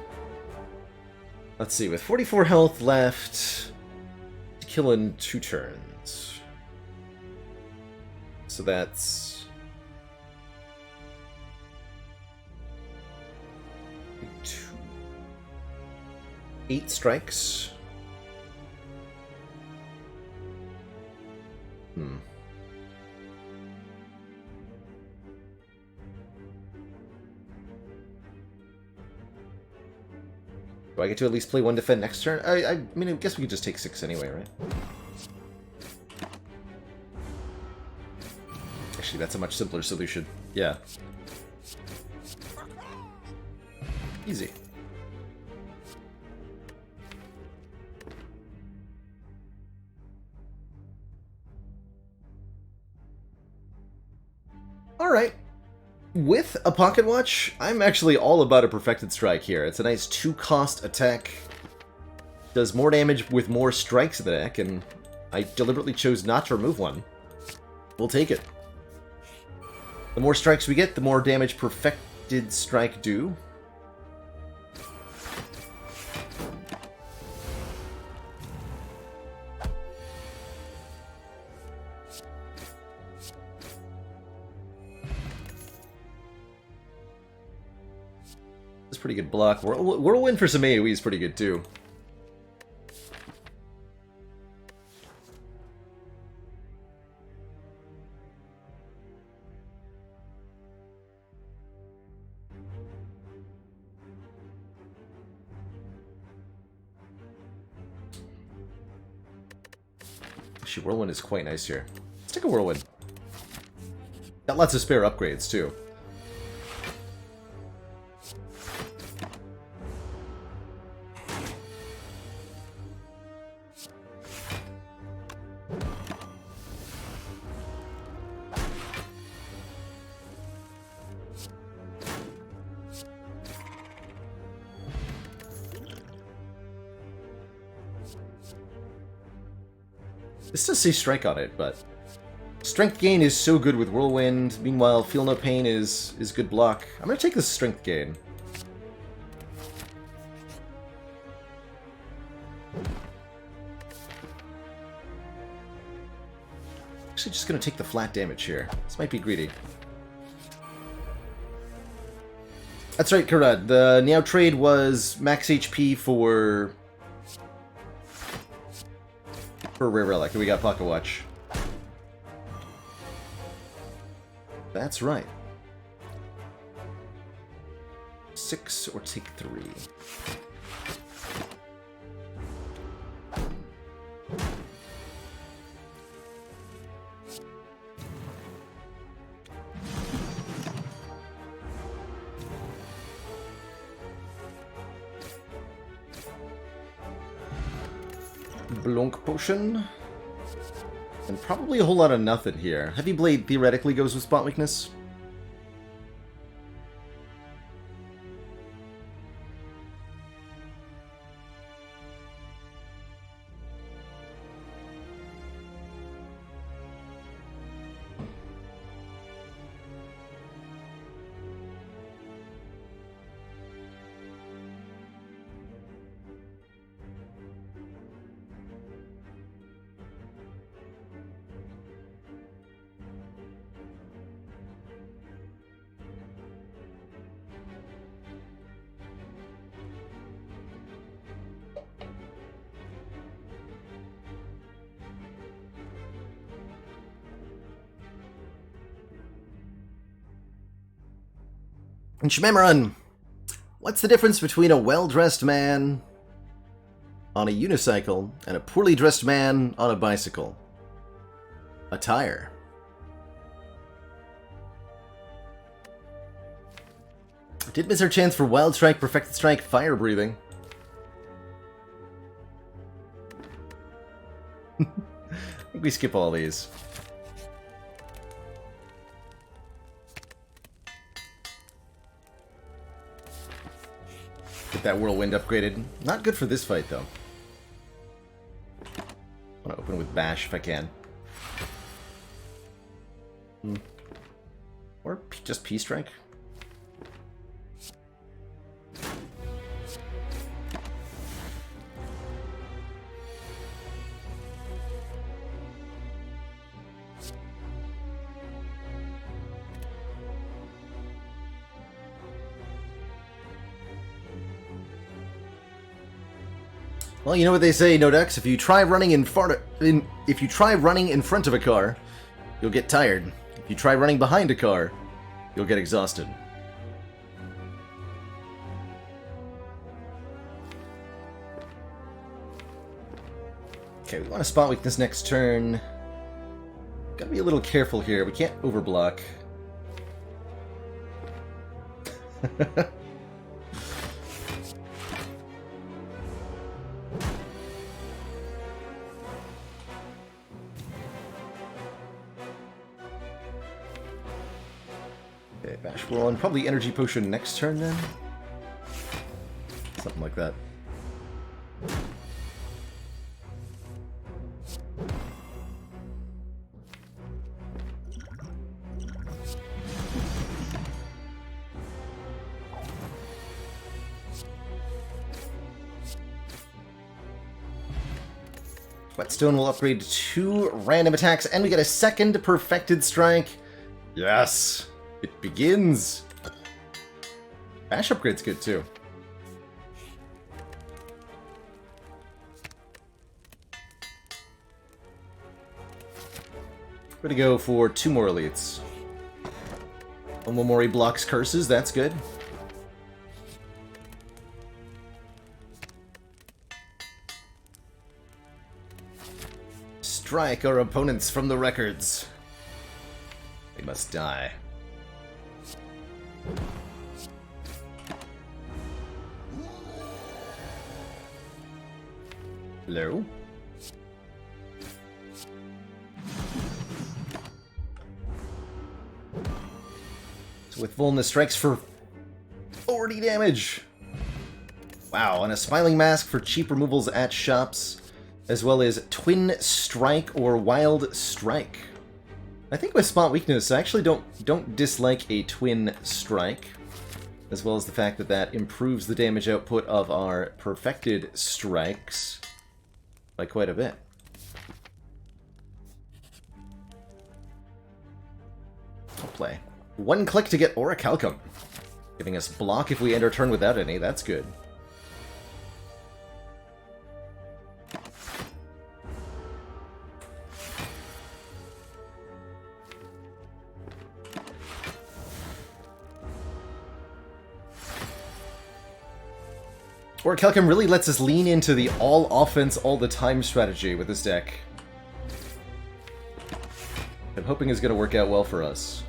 Let's see, with 44 health left, to kill in 2 turns. So that's 8 strikes. Do I get to at least play 1 defend next turn? I mean, I guess we could just take 6 anyway, right? Actually, that's a much simpler solution. Yeah. Easy. Alright. With a Pocket Watch, I'm actually all about a Perfected Strike here. It's a nice 2-cost attack. Does more damage with more strikes in the deck, and I deliberately chose not to remove one. We'll take it. The more strikes we get, the more damage Perfected Strike do. It's pretty good block. Whirlwind for some AoE is pretty good too. Actually, Whirlwind is quite nice here. Let's take a Whirlwind. Got lots of spare upgrades, too. This does say strike on it, but strength gain is so good with Whirlwind. Meanwhile, feel no pain is good block. I'm gonna take this strength gain. Actually, just gonna take the flat damage here. This might be greedy. That's right, Karad. The Now trade was max HP for Rare Relic, and we got Pocket Watch. That's right. 6 or take 3. Blunk Potion. And probably a whole lot of nothing here. Heavy Blade theoretically goes with spot weakness. And Shmemarun, what's the difference between a well-dressed man on a unicycle and a poorly dressed man on a bicycle? Attire. Did miss our chance for Wild Strike, Perfected Strike, Fire Breathing. I think we skip all these. Get that Whirlwind upgraded. Not good for this fight, though. I want to open with Bash if I can. Or just P-Strike. Well, you know what they say, Nodex. If you try running in front of a car, you'll get tired. If you try running behind a car, you'll get exhausted. Okay, we want to spot weakness next turn. Gotta be a little careful here. We can't overblock. Okay, Bash Whirl and probably Energy Potion next turn then? Something like that. Whetstone will upgrade to 2 random attacks, and we get a second Perfected Strike. Yes! It begins! Bash upgrade's good, too. We're gonna go for 2 more elites. Omomori blocks curses, that's good. Strike our opponents from the records. They must die. Hello? So with Volna strikes for 40 damage! Wow, and a Smiling Mask for cheap removals at shops, as well as Twin Strike or Wild Strike. I think with Spot Weakness, I actually don't dislike a Twin Strike, as well as the fact that that improves the damage output of our Perfected Strikes by quite a bit. I'll play. 1 click to get Orichalcum, giving us block if we end our turn without any. That's good. Orichalcum really lets us lean into the all-offense, all-the-time strategy with this deck. I'm hoping it's going to work out well for us.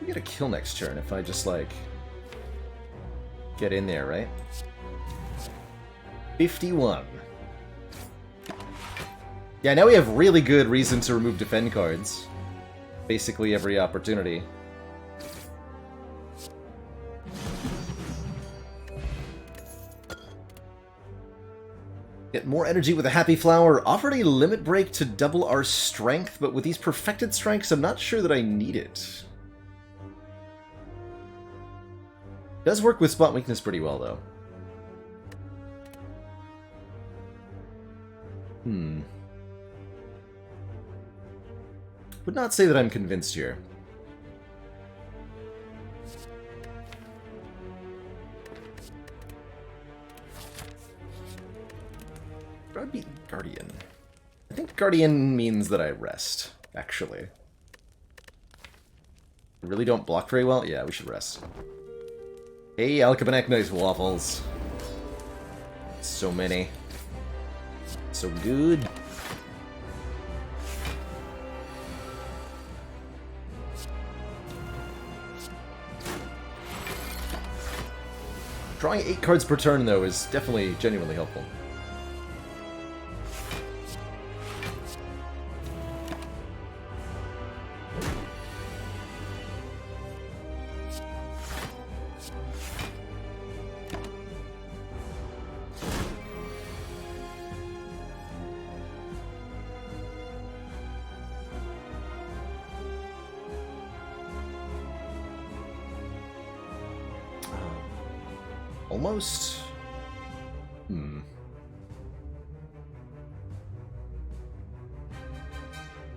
We get a kill next turn if I just, like, get in there, right? 51. Yeah, now we have really good reason to remove defend cards. Basically every opportunity. Get more energy with a Happy Flower. Offered a limit break to double our strength, but with these perfected strengths, I'm not sure that I need it. Does work with spot weakness pretty well, though. Would not say that I'm convinced here. I'd be Guardian. I think Guardian means that I rest, actually. I really don't block very well? Yeah, we should rest. Hey, Alchemac Nice Waffles. So many. So good. Drawing 8 cards per turn, though, is definitely genuinely helpful. Almost?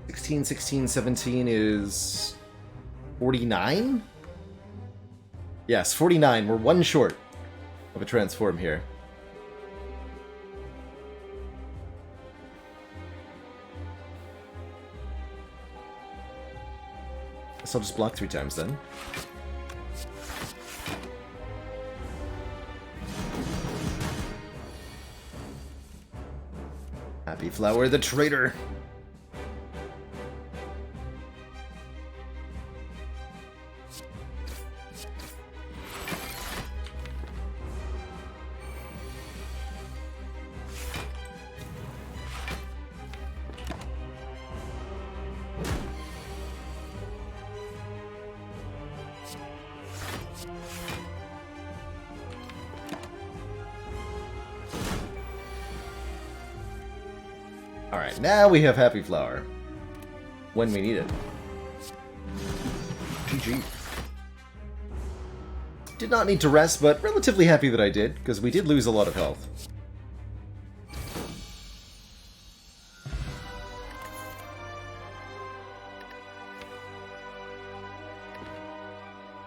16, 16, 17 is 49? Yes, 49. We're one short of a transform here. Guess I'll just block 3 times then. Happy Flower the traitor. Alright, now we have Happy Flower. When we need it. GG. Did not need to rest, but relatively happy that I did, because we did lose a lot of health.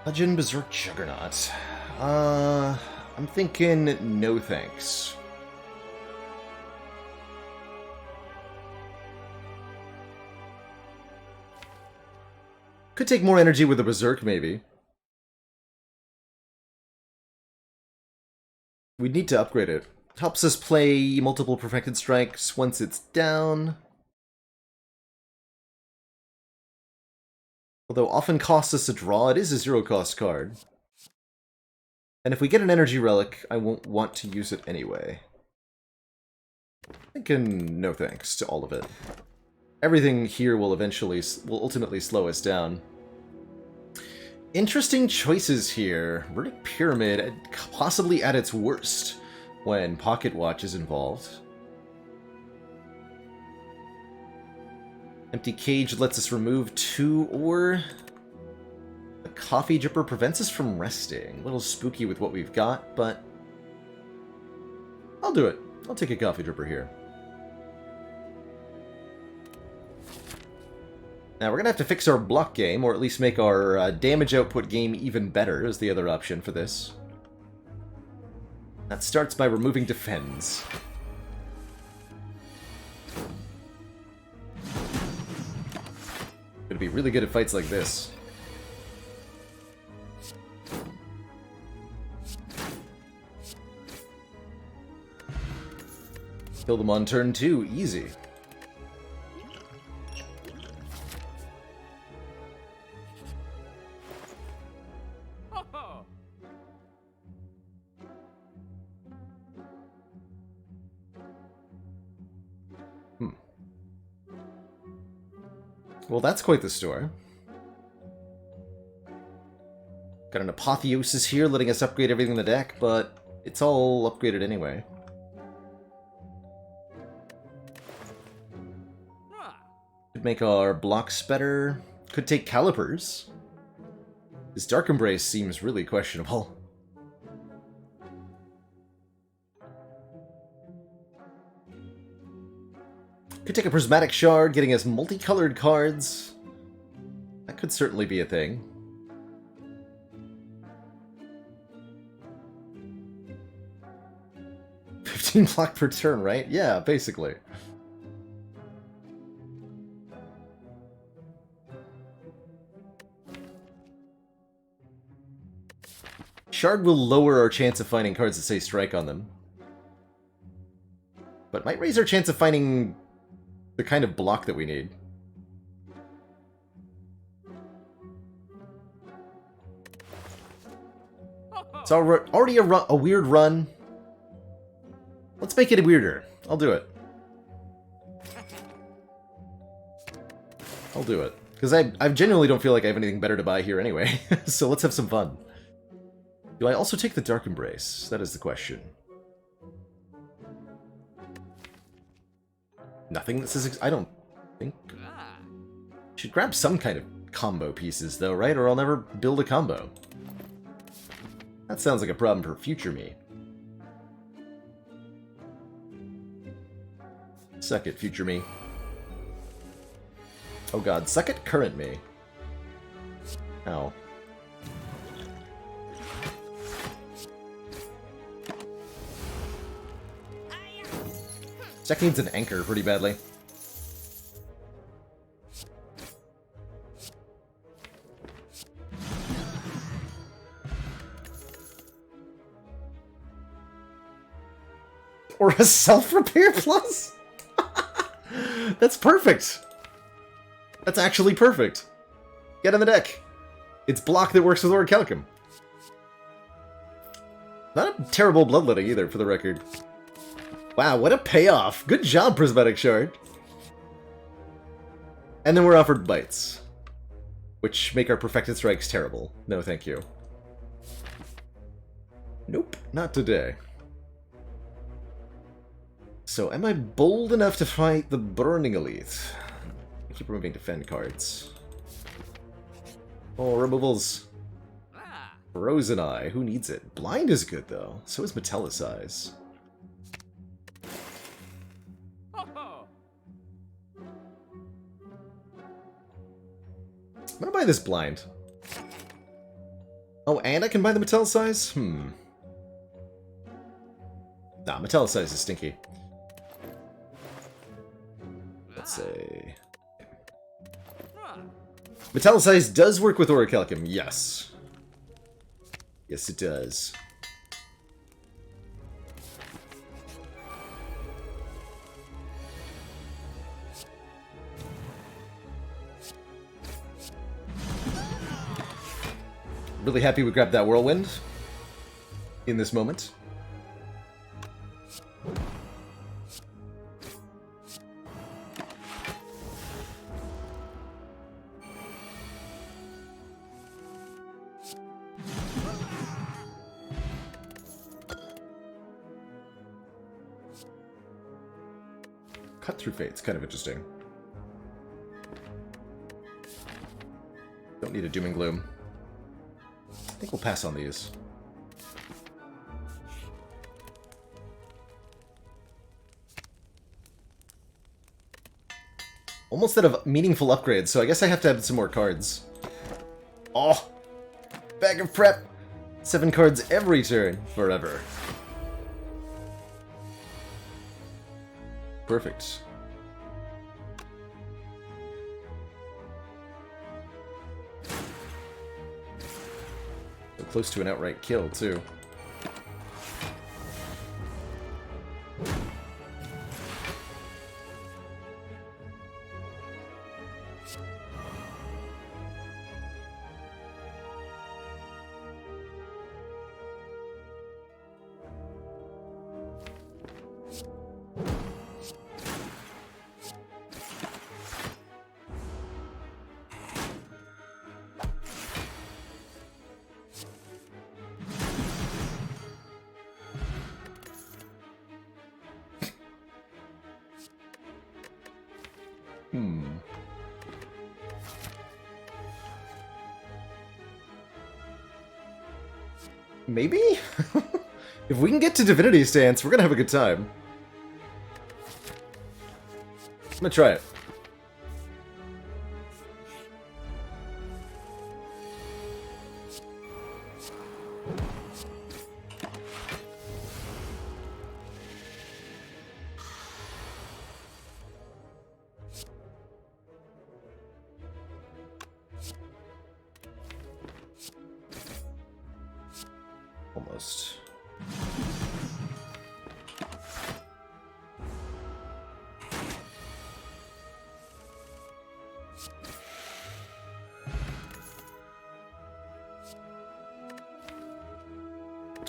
Legend Berserk Juggernaut. I'm thinking no thanks. Could take more energy with a Berserk, maybe. We'd need to upgrade it. Helps us play multiple Perfected Strikes once it's down. Although often costs us a draw, it is a 0-cost card. And if we get an Energy Relic, I won't want to use it anyway. Thinking no thanks to all of it. Everything here will ultimately slow us down. Interesting choices here. Verdict Pyramid, possibly at its worst when Pocket Watch is involved. Empty Cage lets us remove 2, or the Coffee Dripper prevents us from resting. A little spooky with what we've got, but I'll do it. I'll take a Coffee Dripper here. Now, we're going to have to fix our block game, or at least make our damage output game even better, is the other option for this. That starts by removing defends. Gonna be really good at fights like this. Kill them on turn 2, easy. Well, that's quite the store. Got an Apotheosis here, letting us upgrade everything in the deck, but it's all upgraded anyway. Could make our blocks better. Could take Calipers. This Dark Embrace seems really questionable. Could take a Prismatic Shard, getting us multicolored cards. That could certainly be a thing. Block per turn, right? Yeah, basically. Shard will lower our chance of finding cards that say strike on them. But might raise our chance of finding the kind of block that we need. It's already a weird run. Let's make it weirder. I'll do it. I'll do it. Because I genuinely don't feel like I have anything better to buy here anyway. So let's have some fun. Do I also take the Dark Embrace? That is the question. Nothing that says... I don't think... Should grab some kind of combo pieces, though, right? Or I'll never build a combo. That sounds like a problem for future me. Suck it, future me. Oh god, suck it, current me. Ow. Jack needs an anchor pretty badly. Or a self-repair plus? That's perfect! That's actually perfect. Get in the deck. It's block that works with Orichalcum. Not a terrible bloodletting either, for the record. Wow, what a payoff! Good job, Prismatic Shard! And then we're offered bites. Which make our Perfected Strikes terrible. No, thank you. Nope, not today. So, am I bold enough to fight the Burning Elite? I keep removing defend cards. Oh, removals. Frozen Eye, who needs it? Blind is good, though. So is Metallicize. I'm gonna buy this blind. Oh, and I can buy the Metallicize? Nah, Metallicize is stinky. Let's say... Metallicize does work with Orichalcum, yes. Yes, it does. Really happy we grabbed that Whirlwind in this moment. Cut through Fate's kind of interesting. Don't need a Doom and Gloom. I think we'll pass on these. Almost out of meaningful upgrades, so I guess I have to have some more cards. Oh! Bag of prep! 7 cards every turn, forever. Perfect. So close to an outright kill, too. Maybe? If we can get to Divinity Stance, we're gonna have a good time. I'm gonna try it. Almost.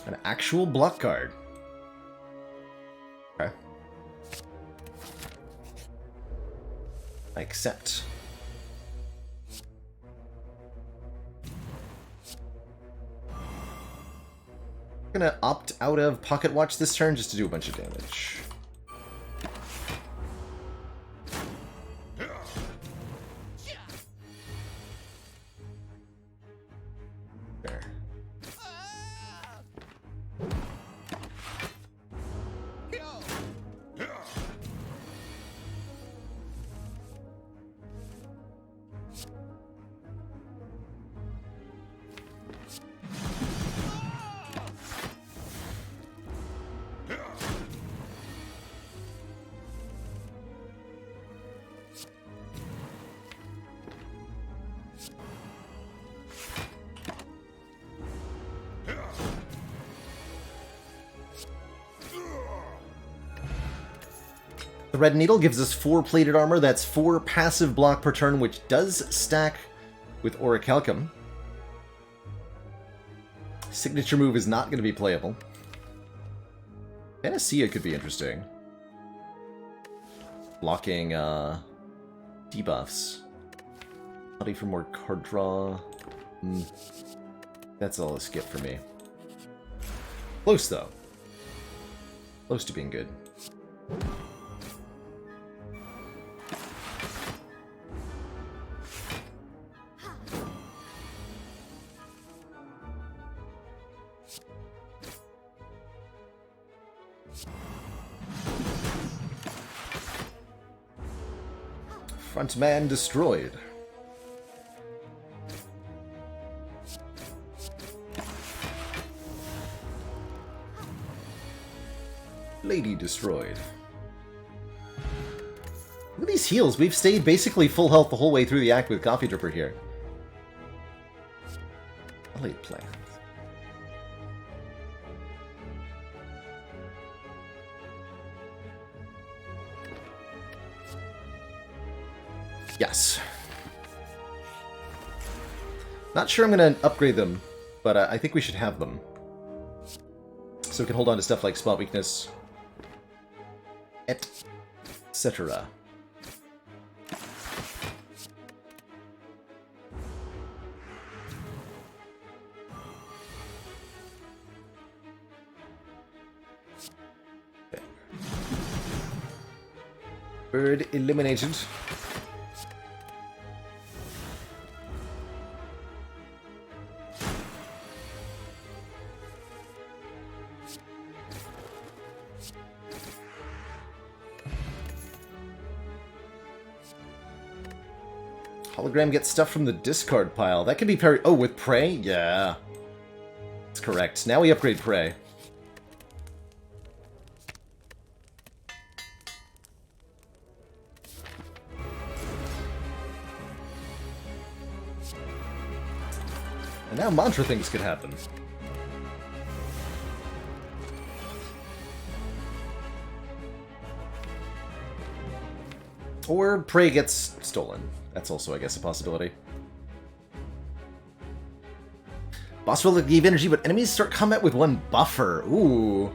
An actual block card. Okay. I accept. I'm gonna opt out of Pocket Watch this turn just to do a bunch of damage. There. The Red Needle gives us 4 plated armor. That's 4 passive block per turn, which does stack with Orichalcum. Signature move is not going to be playable. Panacea could be interesting. Blocking debuffs. Body for more card draw. That's all a skip for me. Close, though. Close to being good. Frontman destroyed. Lady destroyed. Look at these heals. We've stayed basically full health the whole way through the act with Coffee Dripper here. A late plan. Yes. Not sure I'm going to upgrade them, but I think we should have them. So we can hold on to stuff like Spot Weakness, etc. Okay. Bird eliminated. Hologram gets stuff from the discard pile. That could be parried. Oh, with Prey? Yeah. That's correct. Now we upgrade Prey. And now Mantra things could happen. Or Prey gets stolen. That's also, I guess, a possibility. Boss will give energy, but enemies start combat with 1 buffer. Ooh.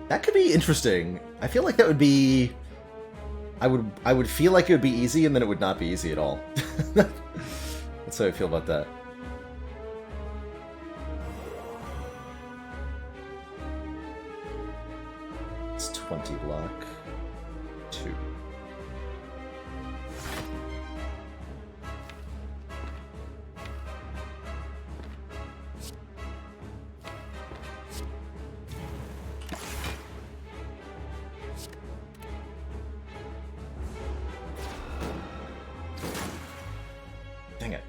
That could be interesting. I feel like that would be... I would feel like it would be easy, and then it would not be easy at all. That's how I feel about that. It's 20 block. Dang it.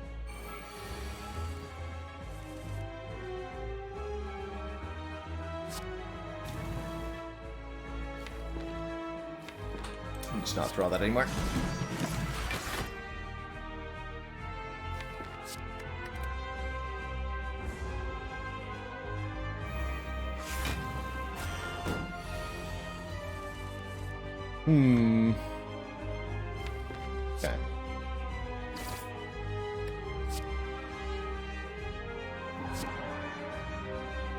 I'll just not draw that anymore. Okay.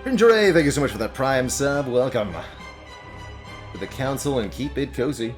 Rinjure, thank you so much for that Prime sub. Welcome to the council and keep it cozy.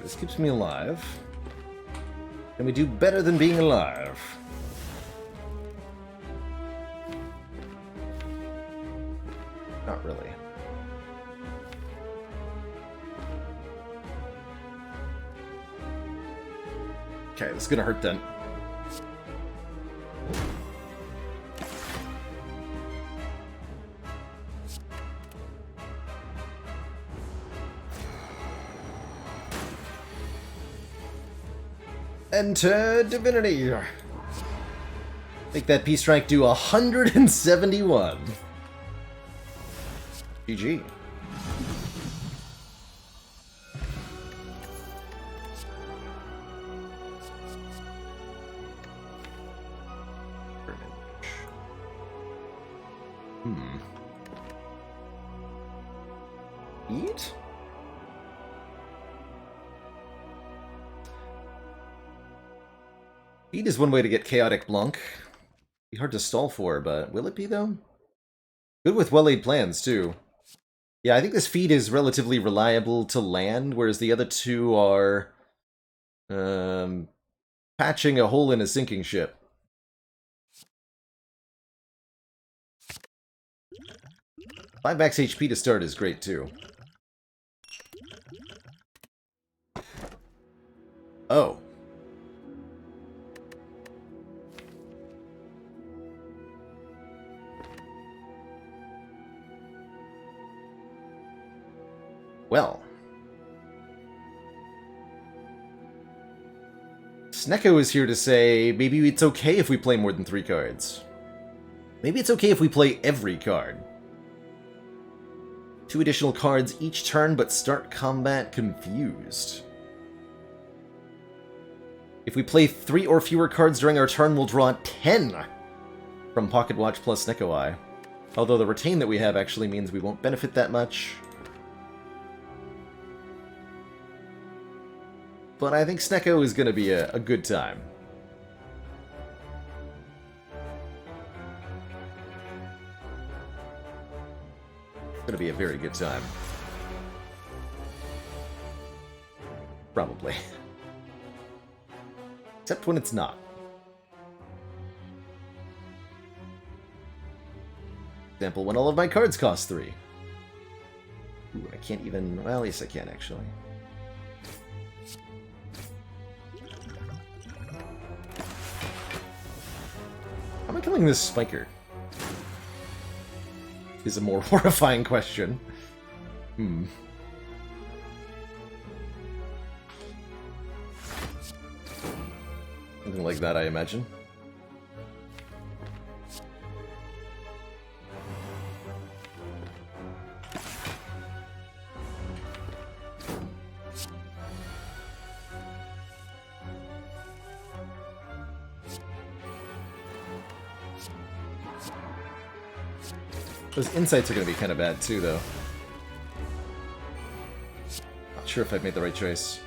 This keeps me alive. Can we do better than being alive? Not really. Okay, this is gonna hurt then. Enter Divinity. Make that Peace Strike do 171. GG. Eat? Feed is one way to get Chaotic Blanc. Be hard to stall for, but will it be, though? Good with well-laid plans, too. Yeah, I think this feed is relatively reliable to land, whereas the other two are... patching a hole in a sinking ship. Five max HP to start is great, too. Oh. Well. Snecko is here to say, maybe it's okay if we play more than 3 cards. Maybe it's okay if we play every card. 2 additional cards each turn, but start combat confused. If we play 3 or fewer cards during our turn, we'll draw 10 from Pocket Watch plus Snecko Eye. Although the retain that we have actually means we won't benefit that much. But I think Snecko is going to be a good time. It's going to be a very good time. Probably. Except when it's not. Example, when all of my cards cost 3. Ooh, I can't even... Well, yes I can, actually. How am I killing this spiker? Is a more horrifying question. Something like that, I imagine. Those insights are going to be kind of bad, too, though. sure if I've made the right choice.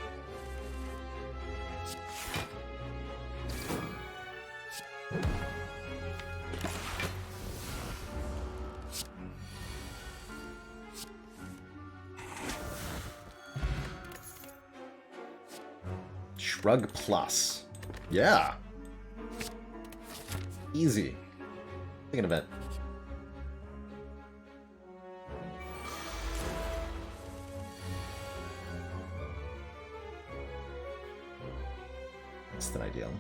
Shrug plus. Yeah. Easy. Take an event. Less than ideal.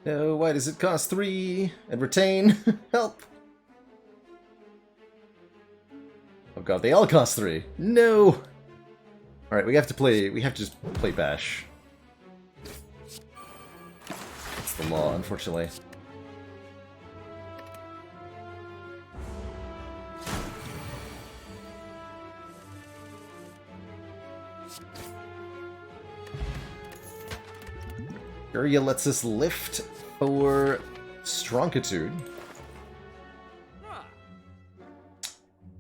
No, why does it cost 3? And retain? Help! Oh god, they all cost 3. No! Alright, we have to just play Bash. It's the law, unfortunately. Area lets us lift for Stronkitude.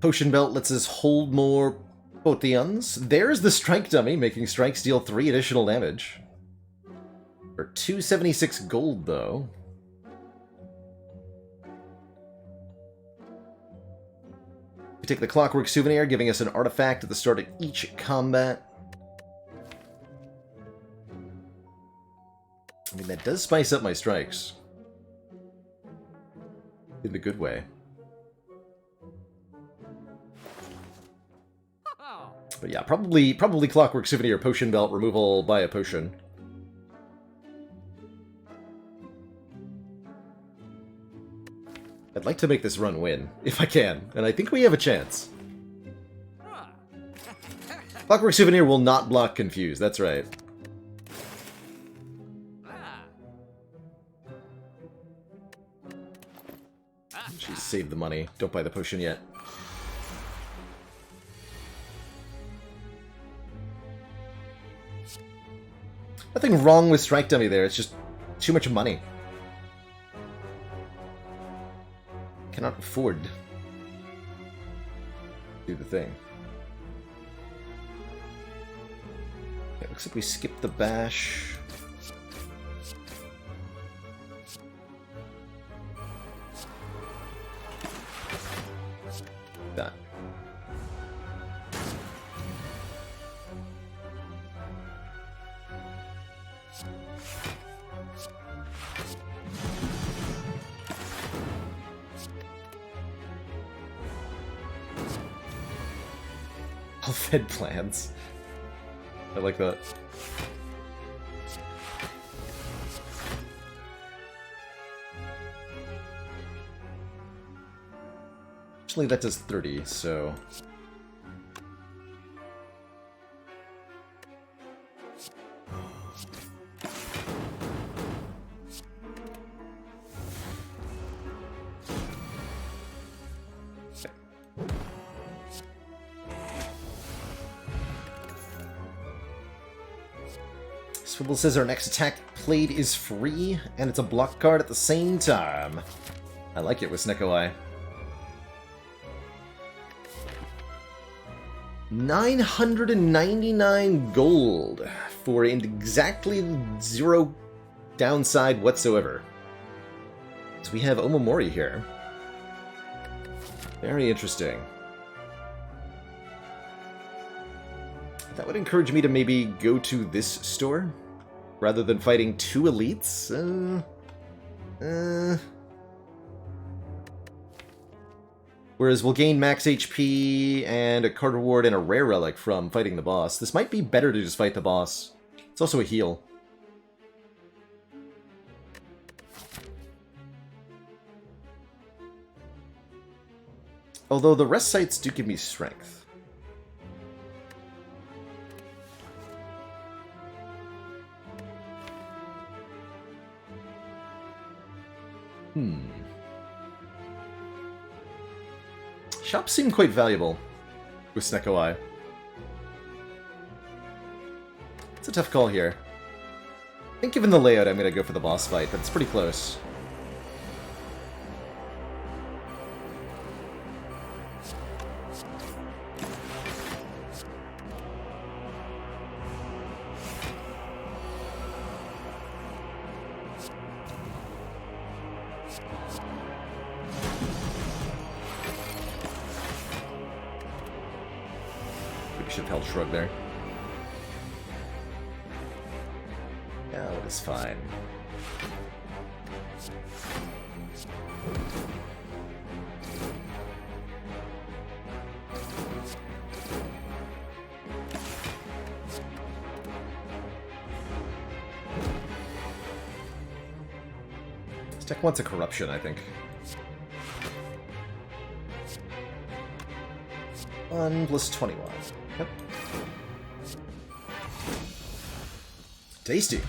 Potion Belt lets us hold more Potions. There's the Strike Dummy, making strikes deal 3 additional damage. For 276 gold, though. We take the Clockwork Souvenir, giving us an artifact at the start of each combat. I mean, that does spice up my strikes. In the good way. But yeah, probably Clockwork Souvenir, Potion Belt, removal by a potion. I'd like to make this run win, if I can, and I think we have a chance. Clockwork Souvenir will not block Confuse, that's right. She's saved the money. Don't buy the potion yet. Nothing wrong with Strike Dummy there, it's just too much money. Cannot afford to do the thing. Okay, looks like we skipped the bash. Done. Well-fed plans. I like that. Actually, that does 30, so... Swivel says our next attack played is free, and it's a block card at the same time. I like it with Snecko Eye. 999 gold for exactly 0 downside whatsoever. So we have Omamori here. Very interesting. That would encourage me to maybe go to this store rather than fighting 2 elites. Whereas we'll gain max HP and a card reward and a rare relic from fighting the boss. This might be better to just fight the boss. It's also a heal. Although the rest sites do give me strength. Shops seem quite valuable with Snecko Eye. It's a tough call here. I think given the layout, I'm going to go for the boss fight, but it's pretty close. We should have held Shrug there. Yeah, it is fine. This deck wants a corruption, I think. 1 plus 21. Yep. Tasty.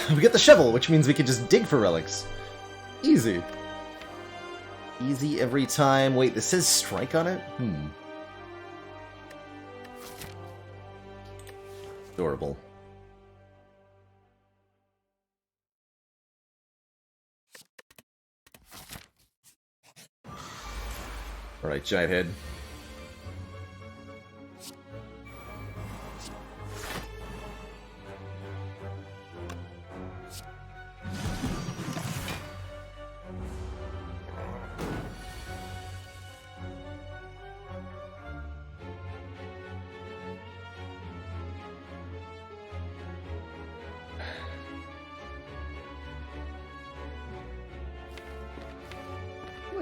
We get the shovel, which means we can just dig for relics. Easy. Easy every time. Wait, this says strike on it? Adorable. Alright, Giant Head.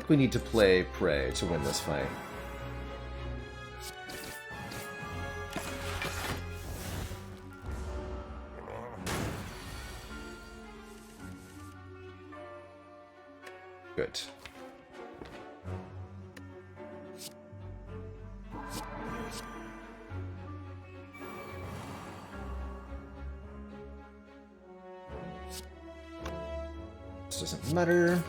We need to play Prey to win this fight. Good. This doesn't matter.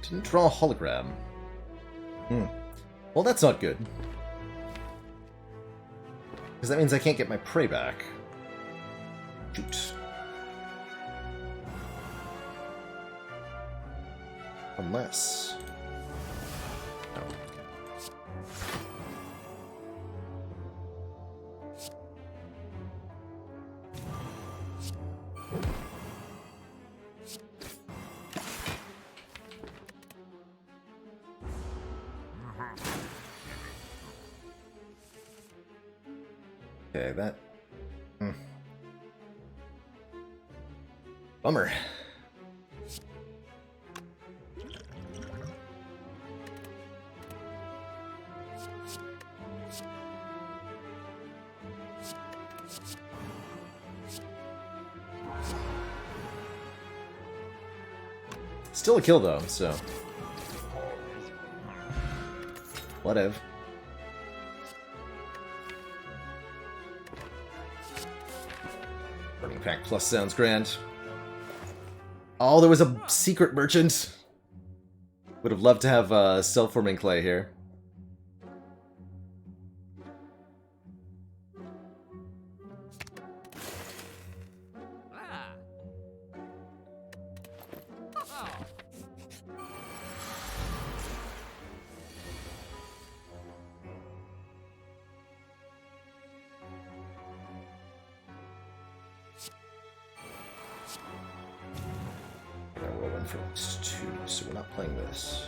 Didn't draw a hologram. Well, that's not good. Because that means I can't get my prey back. Shoot. Unless... No. Okay, that... Bummer. Still a kill, though, so... Whatever. Burning Pack Plus sounds grand. Oh, there was a secret merchant! Would have loved to have self-forming clay here. For next 2, so we're not playing this.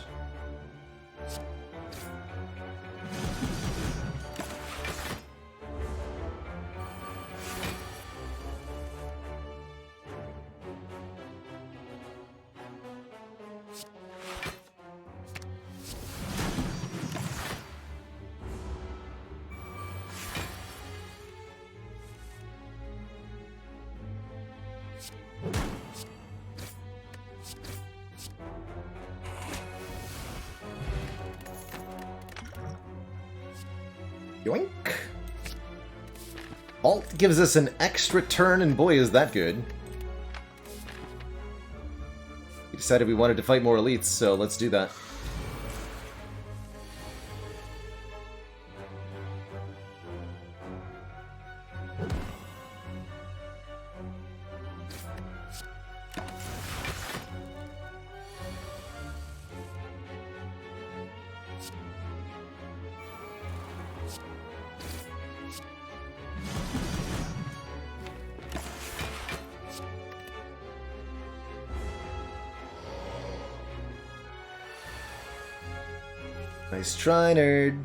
Yoink! Alt gives us an extra turn, and boy is that good. We decided we wanted to fight more elites, so let's do that. Nice try, nerd.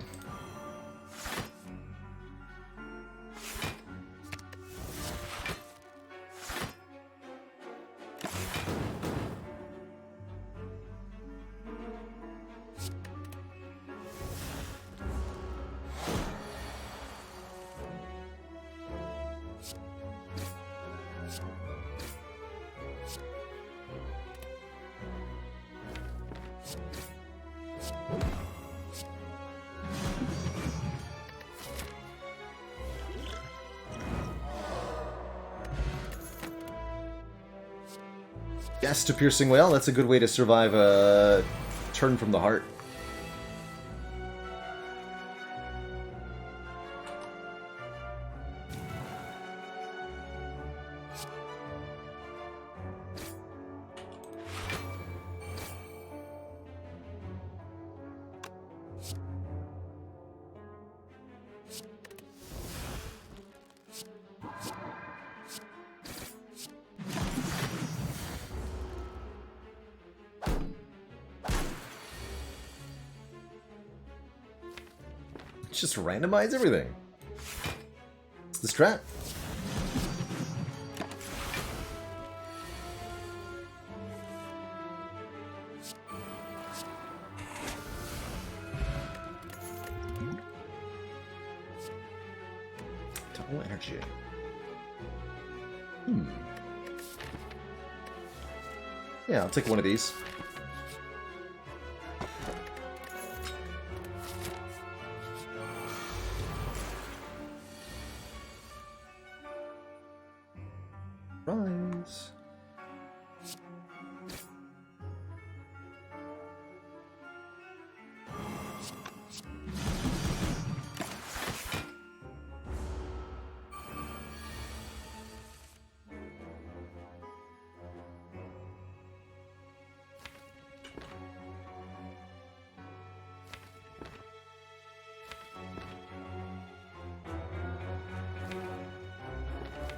Yes to Piercing Whale. That's a good way to survive a turn from the heart. Just randomize everything. It's the strat. Double energy. Yeah, I'll take one of these. Rise.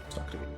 It's not gonna be.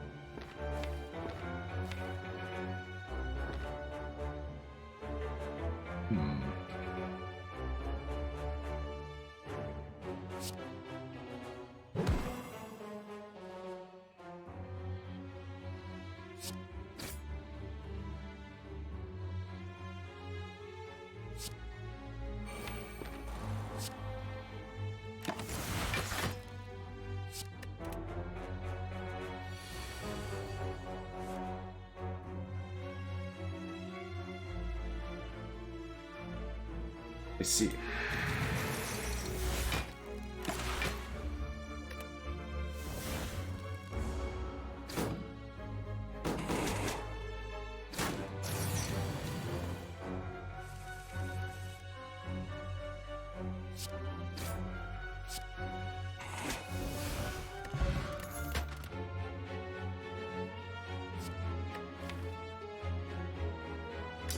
I see.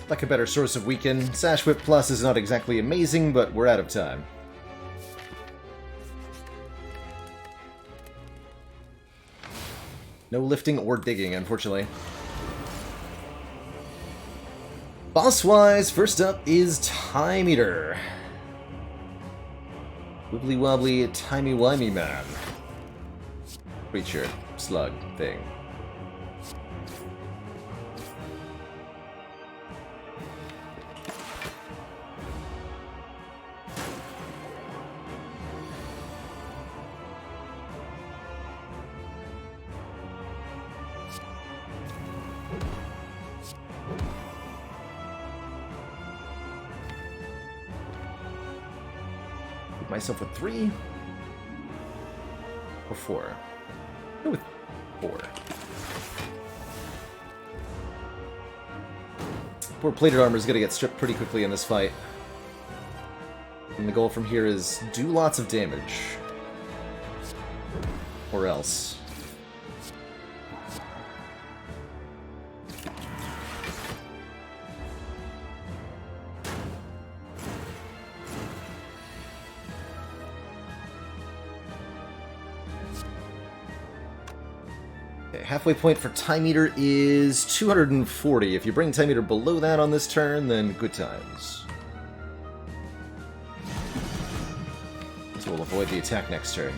Like a better source of weaken. Sash Whip Plus is not exactly amazing, but we're out of time. No lifting or digging, unfortunately. Boss-wise, first up is Time Eater. Wibbly wobbly, timey-wimey man. Creature, slug, thing. Myself with 3. Or 4? Go with 4. Poor plated armor is going to get stripped pretty quickly in this fight. And the goal from here is do lots of damage. Or else. Halfway point for Time Eater is 240. If you bring Time Eater below that on this turn, then good times. So we'll avoid the attack next turn.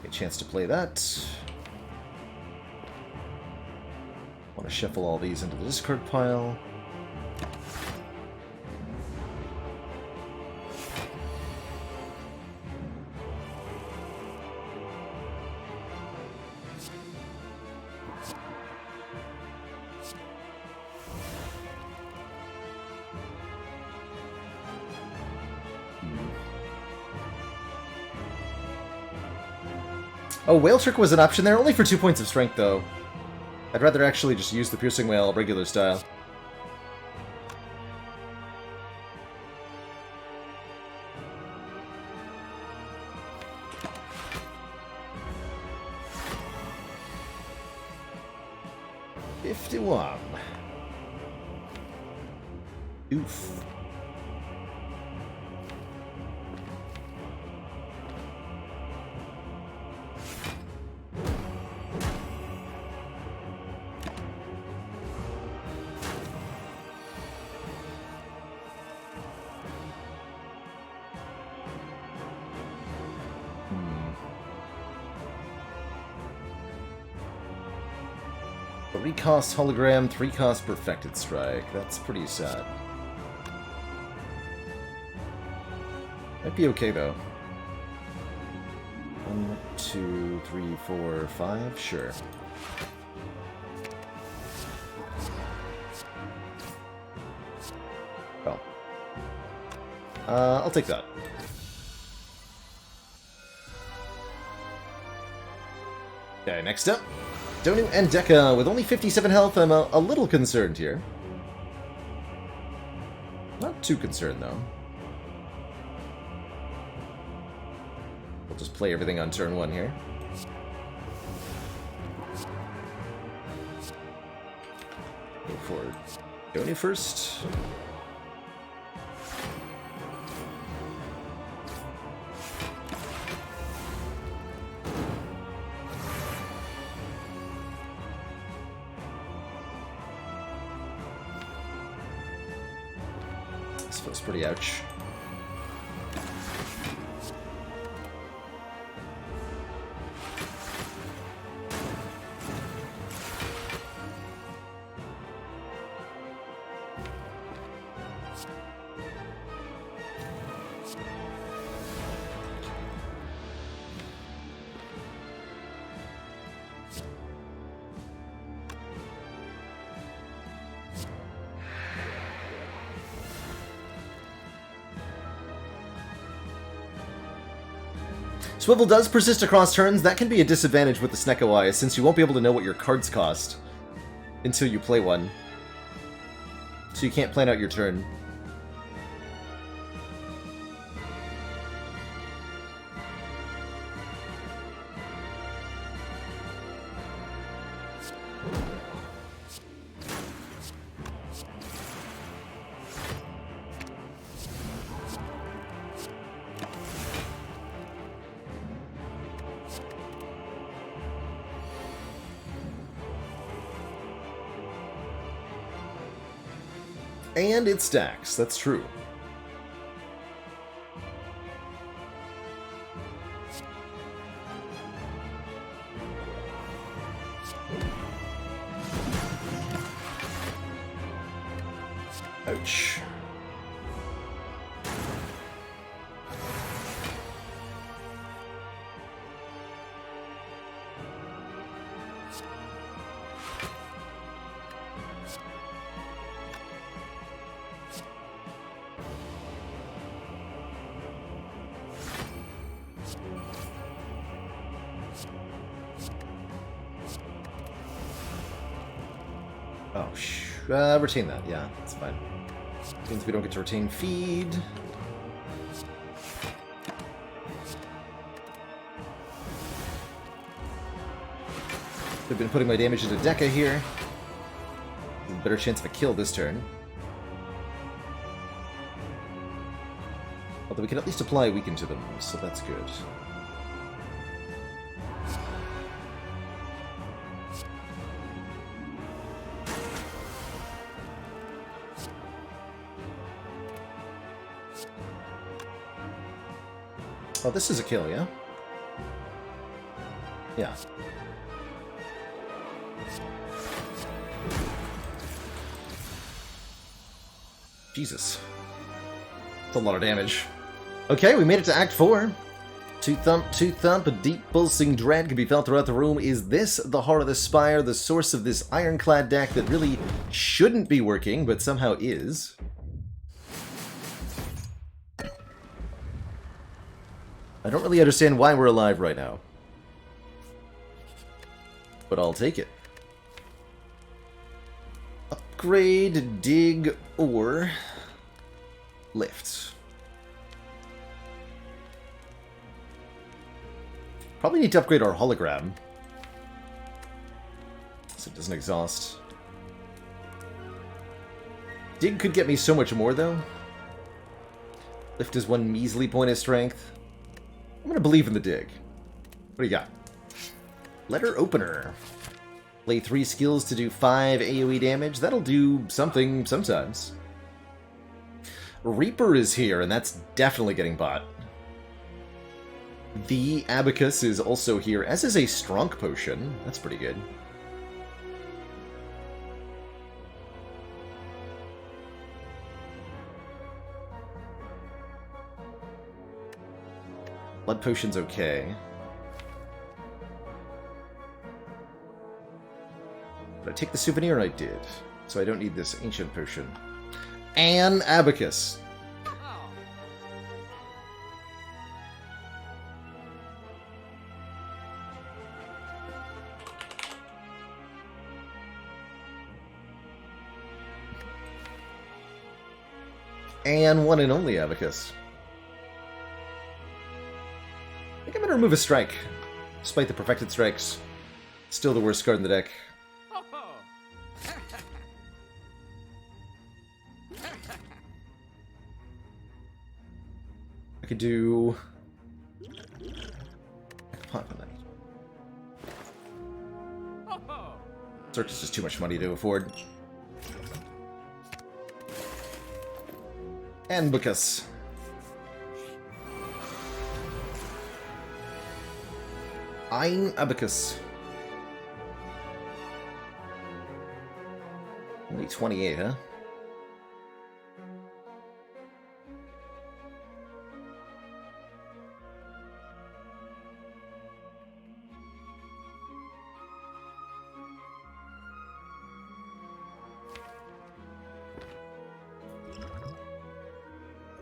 A chance to play that. Want to shuffle all these into the discard pile. Oh, Whale Trick was an option there, only for 2 points of strength, though. I'd rather actually just use the Piercing Whale regular style. $51. Oof. Cost hologram, 3 cost perfected strike. That's pretty sad. Might be okay though. 1, 2, 3, 4, 5. Sure. Well, I'll take that. Okay, next up. Donu and Deka, with only 57 health, I'm a little concerned here. Not too concerned, though. We'll just play everything on turn 1 here. Go for Donu first. Feels pretty ouch. Swivel does persist across turns. That can be a disadvantage with the Snecko Eye, since you won't be able to know what your cards cost until you play one. So you can't plan out your turn. And it stacks, that's true. Ouch. Oh, retain that. Yeah, that's fine. Means we don't get to retain feed. I've been putting my damage into Deca here. Better chance of a kill this turn. Although we can at least apply Weaken to them, so that's good. Oh, this is a kill, yeah? Yeah. Jesus. That's a lot of damage. Okay, we made it to Act 4. Two thump, a deep pulsing dread can be felt throughout the room. Is this the heart of the Spire, the source of this ironclad deck that really shouldn't be working, but somehow is? I don't really understand why we're alive right now. But I'll take it. Upgrade, dig, or lift. Probably need to upgrade our hologram, so it doesn't exhaust. Dig could get me so much more, though. Lift is one measly point of strength. I'm gonna believe in the dig. What do you got? Letter Opener. Play 3 skills to do 5 AoE damage. That'll do something sometimes. Reaper is here, and that's definitely getting bought. The Abacus is also here, as is a Strong Potion. That's pretty good. Blood Potion's okay. Did I take the souvenir? I did. So I don't need this Ancient Potion. An Abacus. And one and only Abacus. I think I'm going to remove a strike. Despite the perfected strikes. Still the worst card in the deck. I could do... Search is just too much money to afford. And Abacus. Ein Abacus. Only 28, huh?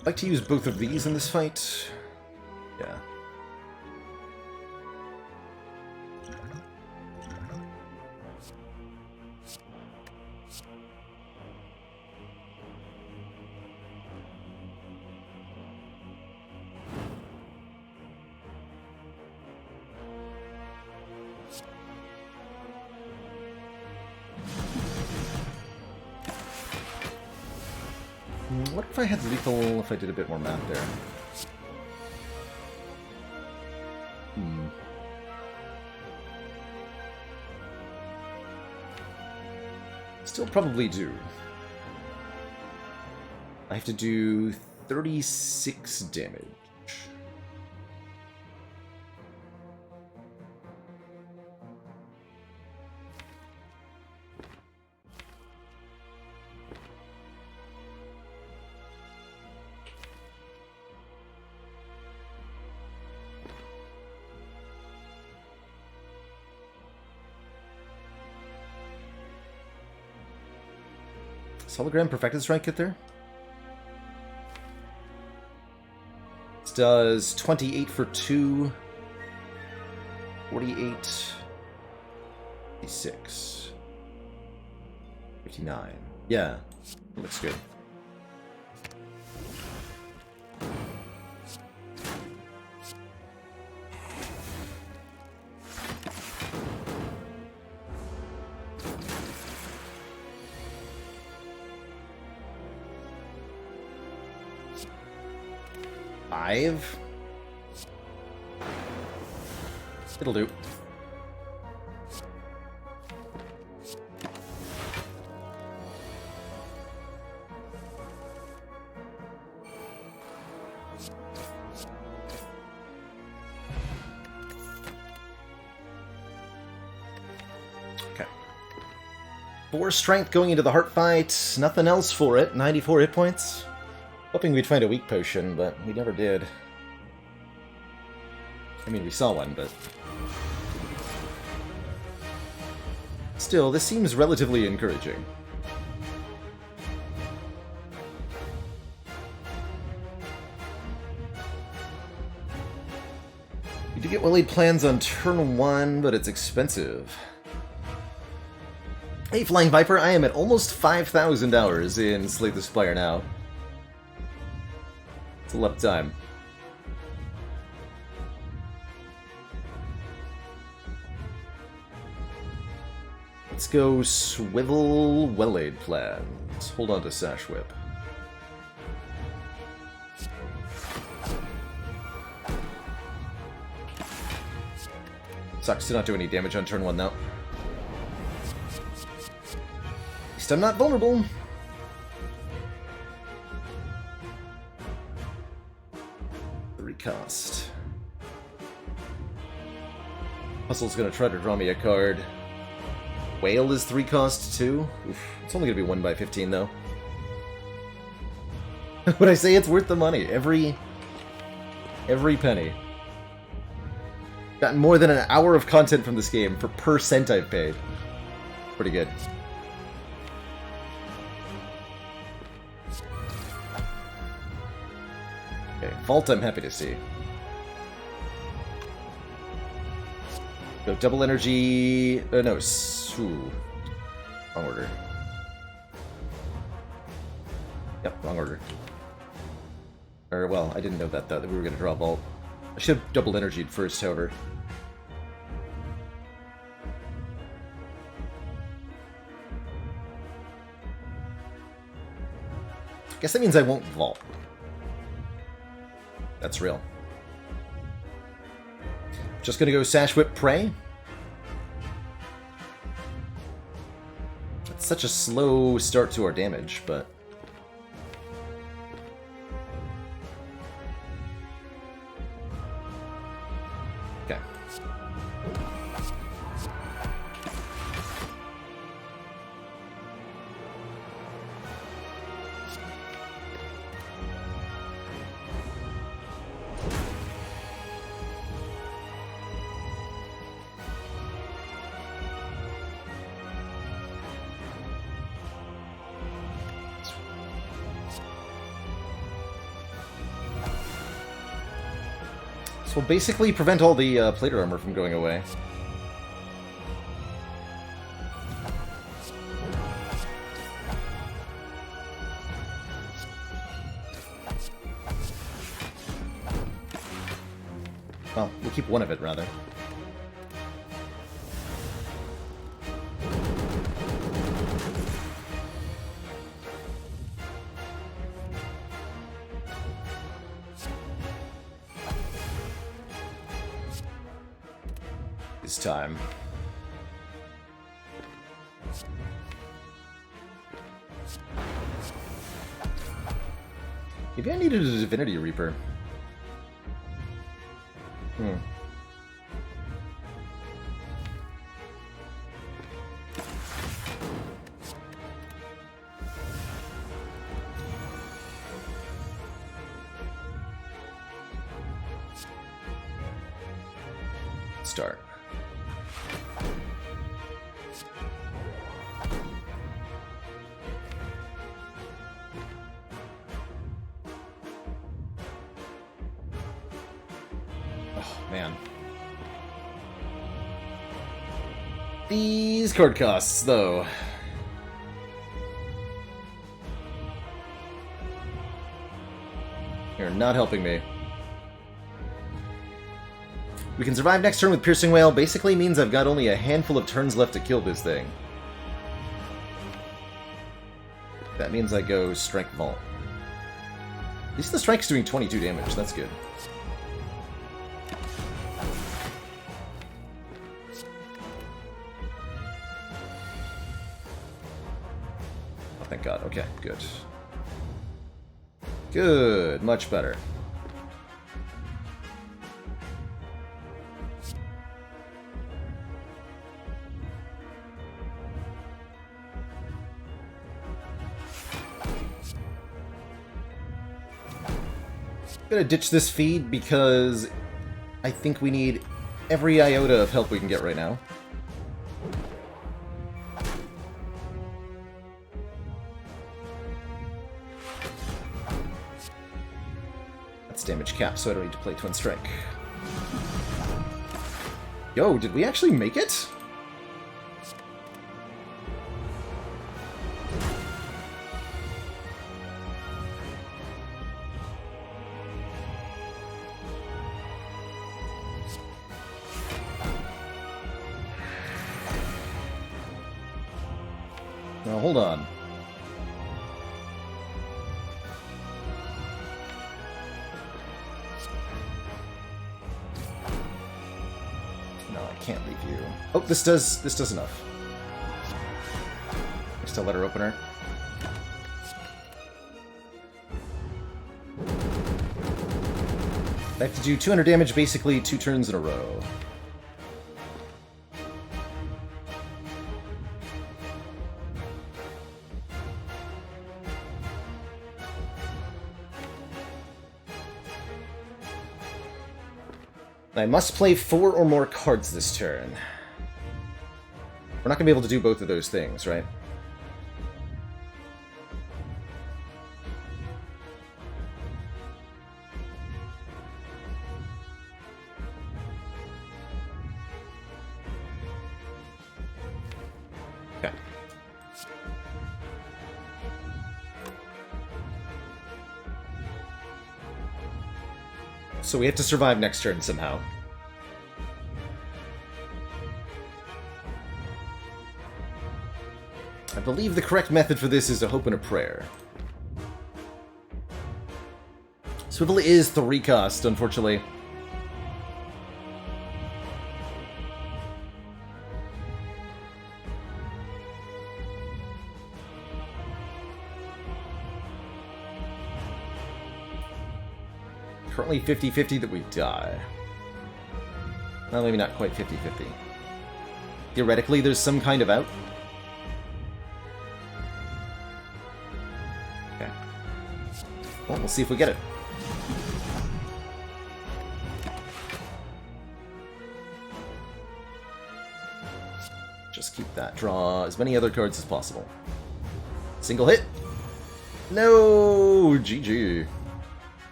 I'd like to use both of these in this fight. Yeah. What if I had lethal if I did a bit more math there? Still probably do. I have to do 36 damage. Hologram Perfected Strike get there? This does 28 for 2, 48, 56, 59. Yeah, looks good. Five. It'll do. Okay. 4 strength going into the heart fight. Nothing else for it. 94 hit points. Hoping we'd find a weak potion, but we never did. I mean, we saw one, but... Still, this seems relatively encouraging. You do get well-laid plans on turn 1, but it's expensive. Hey, Flying Viper, I am at almost 5,000 hours in Slay the Spire now. It's a lot of time. Let's go Swivel Well-Laid Plans. Hold on to Sash Whip. Sucks to not do any damage on turn 1 though. At least I'm not vulnerable. Cost. Hustle's gonna try to draw me a card. Whale is 3 cost too. Oof. It's only gonna be 1 by 15 though. When I say it's worth the money, every penny. Gotten more than an hour of content from this game for per cent I've paid. Pretty good. Okay, Vault I'm happy to see. Go double energy... no, ooh. Wrong order. Yep, wrong order. Or, well, I didn't know that, though, that we were going to draw Vault. I should have double energied first, however. Guess that means I won't Vault. That's real. Just gonna go Sash Whip Prey. It's such a slow start to our damage, but... Okay. So we'll basically prevent all the plate armor from going away. Well, we'll keep one of it, rather. Time. Maybe I needed a Divinity Reaper. Start. Man. These card costs, though. not helping me. We can survive next turn with Piercing Wail basically means I've got only a handful of turns left to kill this thing. That means I go Strength Vault. At least the Strike's doing 22 damage, that's good. Oh, thank God. Okay, good. Good, much better. I'm gonna ditch this feed because I think we need every iota of help we can get right now. That's damage cap, so I don't need to play Twin Strike. Yo, did we actually make it? Now, hold on. No, I can't leave you. Oh, this does enough. Still letter opener. I have to do 200 damage basically 2 turns in a row. I must play 4 or more cards this turn. We're not going to be able to do both of those things, right? Okay. So we have to survive next turn somehow. I believe the correct method for this is a hope and a prayer. Swivel is 3 cost, unfortunately. Currently 50-50 that we die. Well, maybe not quite 50-50. Theoretically, there's some kind of out. Okay. Well, we'll see if we get it. Just keep that. Draw as many other cards as possible. Single hit. No! GG.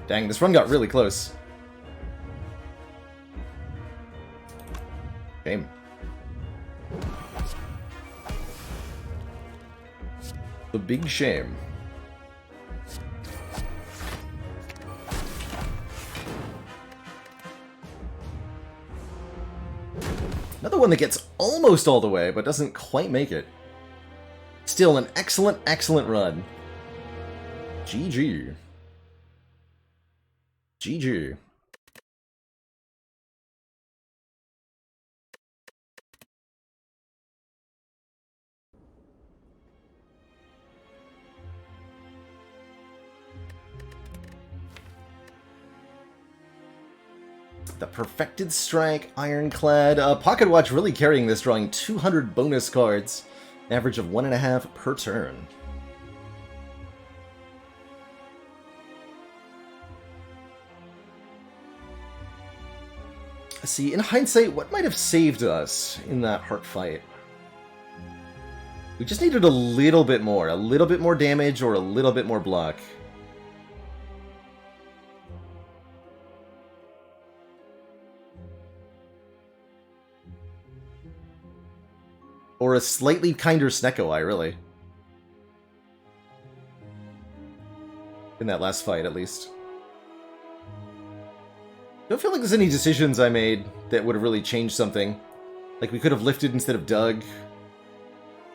Dang, this run got really close. Shame. The big shame. Another one that gets almost all the way, but doesn't quite make it. Still an excellent, excellent run. GG. GG. The Perfected Strike, Ironclad. Pocket Watch really carrying this, drawing 200 bonus cards. An average of 1.5 per turn. See, in hindsight, what might have saved us in that heart fight? We just needed a little bit more damage or a little bit more block. Or a slightly kinder Snecko Eye, really. In that last fight, at least. Don't feel like there's any decisions I made that would have really changed something. Like, we could have lifted instead of dug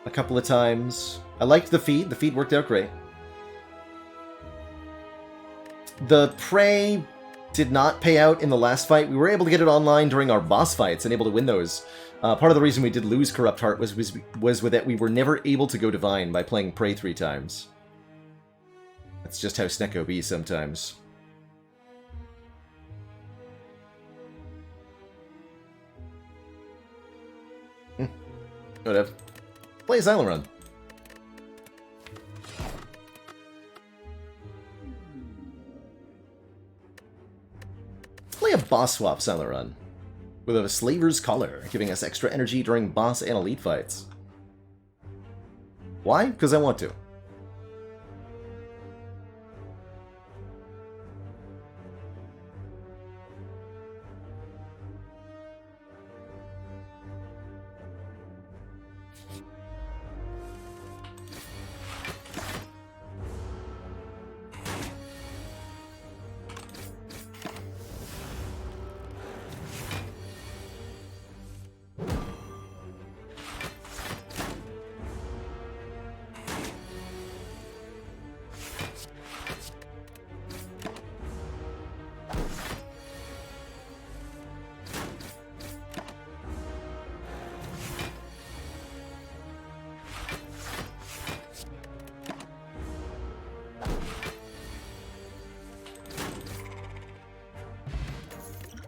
a couple of times. I liked the feed. The feed worked out great. The prey did not pay out in the last fight. We were able to get it online during our boss fights and able to win those. Part of the reason we did lose Corrupt Heart was with that we were never able to go Divine by playing Prey 3 times. That's just how Snecko be sometimes. Whatever. Play Xylem Run. Play a boss swap Xylem Run. With a Slaver's Collar, giving us extra energy during boss and elite fights. Why? Because I want to.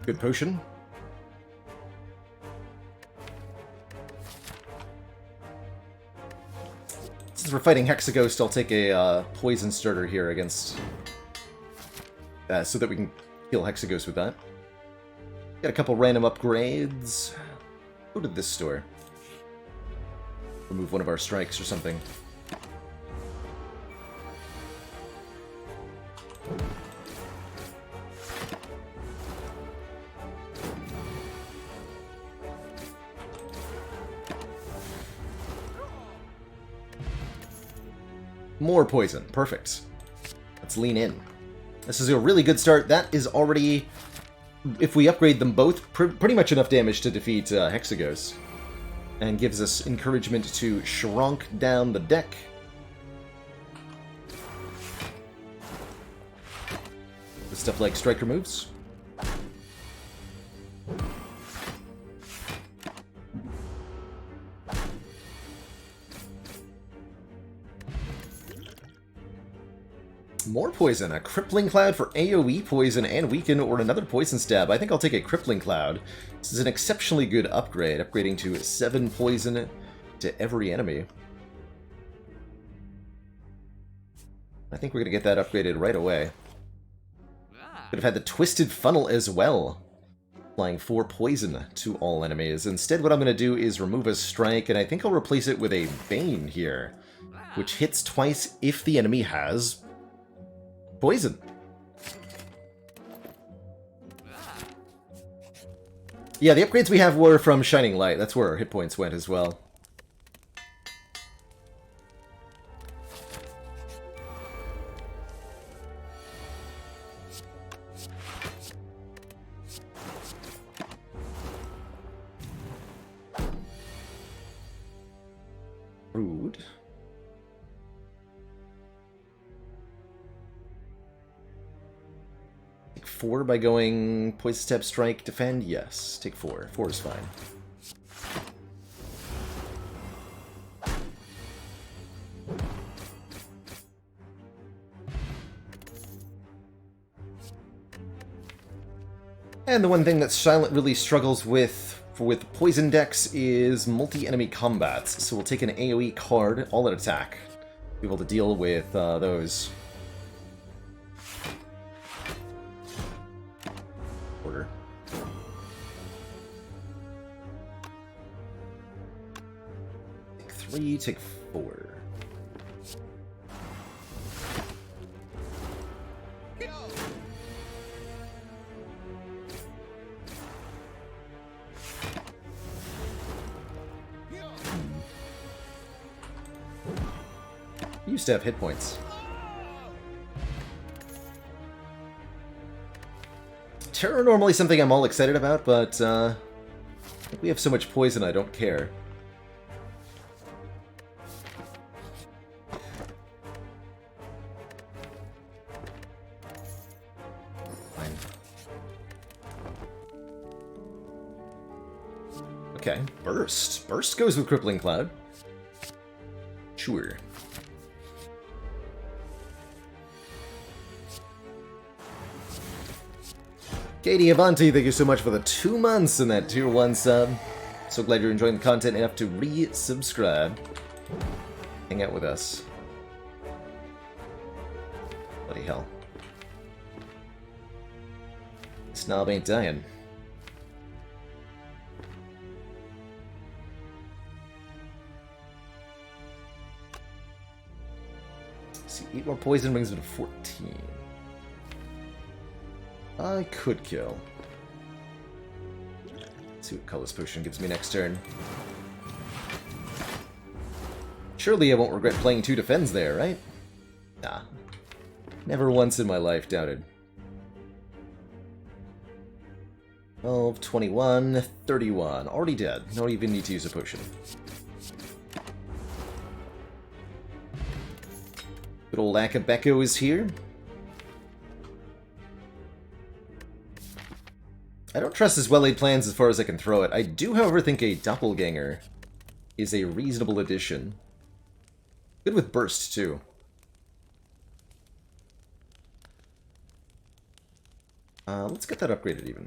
Good potion. Since we're fighting Hexaghost, I'll take a poison starter here against... so that we can kill Hexaghost with that. Got a couple random upgrades. Go to this store. Remove one of our strikes or something. More poison. Perfect. Let's lean in. This is a really good start. That is already, if we upgrade them both, pretty much enough damage to defeat Hexaghost. And gives us encouragement to shrunk down the deck. With stuff like Striker moves. More poison. A Crippling Cloud for AoE poison and weaken or another poison stab. I think I'll take a Crippling Cloud. This is an exceptionally good upgrade, upgrading to 7 poison to every enemy. I think we're going to get that upgraded right away. Could have had the Twisted Funnel as well, applying 4 poison to all enemies. Instead, what I'm going to do is remove a strike, and I think I'll replace it with a Bane here, which hits twice if the enemy has poison. Yeah, the upgrades we have were from Shining Light. That's where our hit points went as well. Rude. Take 4 by going Poison Step, Strike, Defend? Yes. Take 4. 4 is fine. And the one thing that Silent really struggles with poison decks is multi-enemy combats. So we'll take an AoE card, all at attack. Be able to deal with those. Order. Take 3, take 4. Used to have hit points. Terror normally something I'm all excited about, but we have so much poison I don't care. Fine. Okay, Burst. Burst goes with Crippling Cloud. Sure. Katie Avanti, thank you so much for the 2 months in that tier 1 sub. So glad you're enjoying the content enough to resubscribe. Hang out with us. Bloody hell. Snob ain't dying. See, 8 more poison brings me to 14. I could kill. Let's see what Colorless Potion gives me next turn. Surely I won't regret playing 2 defends there, right? Nah. Never once in my life doubted. 12, 21, 31. Already dead. Don't even need to use a potion. Good old Akabeko is here. I don't trust his well-laid plans as far as I can throw it. I do, however, think a Doppelganger is a reasonable addition. Good with Burst, too. Let's get that upgraded, even.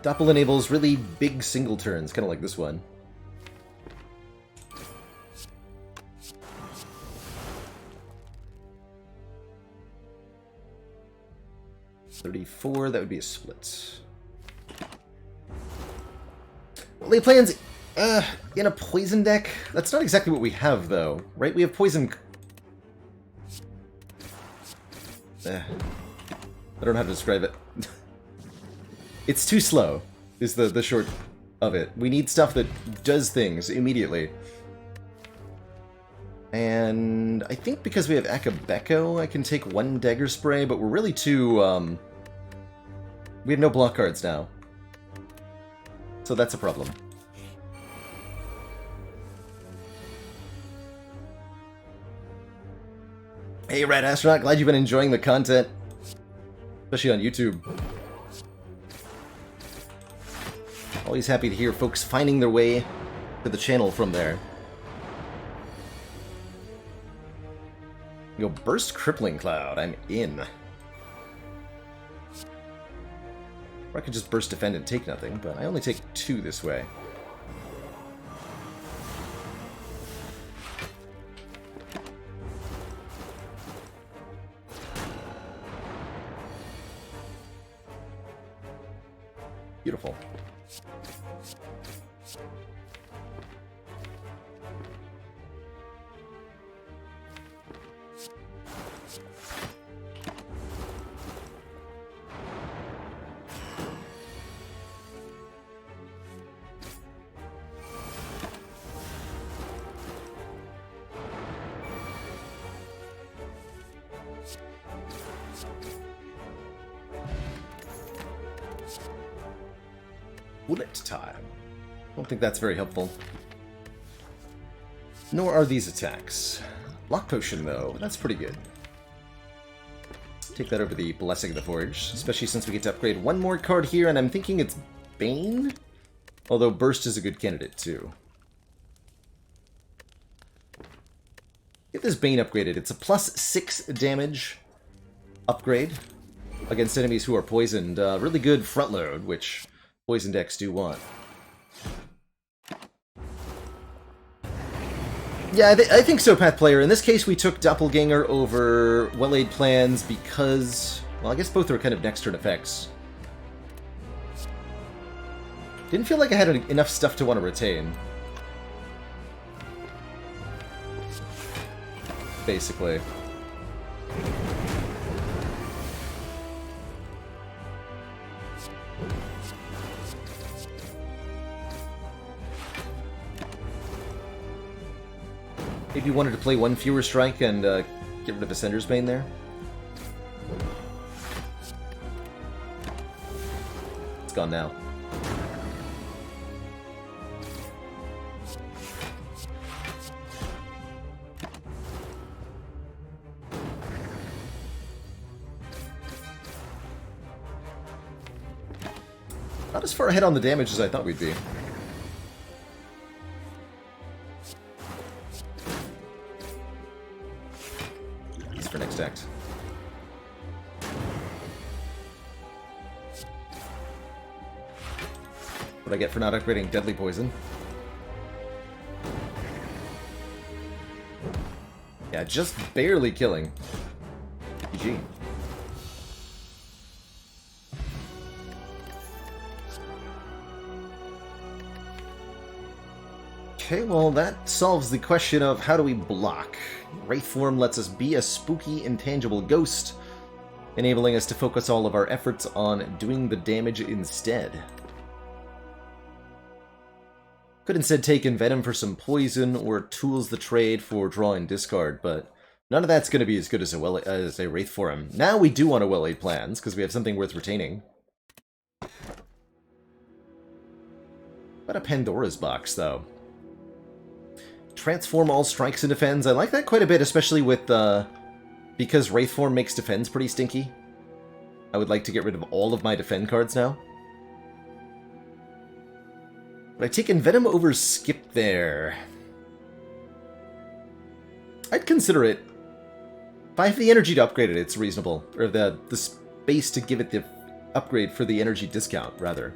Doppel enables really big single turns, kind of like this one. $34, that would be a split. Well, they plans in a poison deck? That's not exactly what we have, though, right? We have poison... I don't know how to describe it. It's too slow, is the short of it. We need stuff that does things immediately. And I think because we have Akabeko, I can take 1 Dagger Spray, but we're really too, we have no block cards now. So that's a problem. Hey, Red Astronaut, glad you've been enjoying the content. Especially on YouTube. Always happy to hear folks finding their way to the channel from there. Go Burst Crippling Cloud, I'm in. Or I could just Burst Defend and take nothing, but I only take 2 this way. Beautiful. Bullet time. I don't think that's very helpful. Nor are these attacks. Lock Potion, though. That's pretty good. Take that over the Blessing of the Forge, especially since we get to upgrade 1 more card here, and I'm thinking it's Bane? Although Burst is a good candidate, too. Get this Bane upgraded. It's a +6 damage upgrade against enemies who are poisoned. Really good front load, which poison decks do want. Yeah, I think so, Path Player. In this case, we took Doppelganger over Well-Laid Plans because... well, I guess both are kind of next turn effects. Didn't feel like I had enough stuff to want to retain. Basically. Maybe you wanted to play one fewer strike and get rid of Ascender's Bane there? It's gone now. Not as far ahead on the damage as I thought we'd be. It's for next act. What I get for not upgrading Deadly Poison. Yeah, just barely killing. GG. Okay, well, that solves the question of how do we block. Wraith form lets us be a spooky, intangible ghost, enabling us to focus all of our efforts on doing the damage instead. Could instead take Envenom for some poison, or Tools the Trade for draw and discard, but none of that's going to be as good as a Wraith form. Now we do want to well-laid plans, because we have something worth retaining. What about a Pandora's Box, though? Transform all strikes and defends. I like that quite a bit, especially with, because Wraith form makes defends pretty stinky. I would like to get rid of all of my defend cards now. But I take Envenom over Skip there. I'd consider it. If I have the energy to upgrade it, it's reasonable. Or the space to give it the upgrade for the energy discount, rather.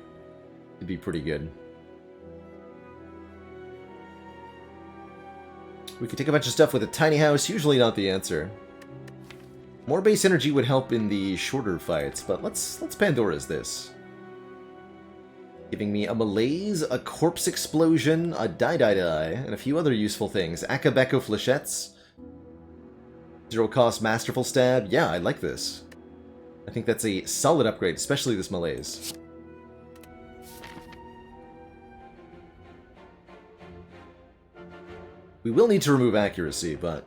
It'd be pretty good. We could take a bunch of stuff with a tiny house, usually not the answer. More base energy would help in the shorter fights, but let's Pandora's this. Giving me a Malaise, a Corpse Explosion, a Die, and a few other useful things. Akabeko Flechettes. Zero cost Masterful Stab. Yeah, I like this. I think that's a solid upgrade, especially this Malaise. We will need to remove accuracy, but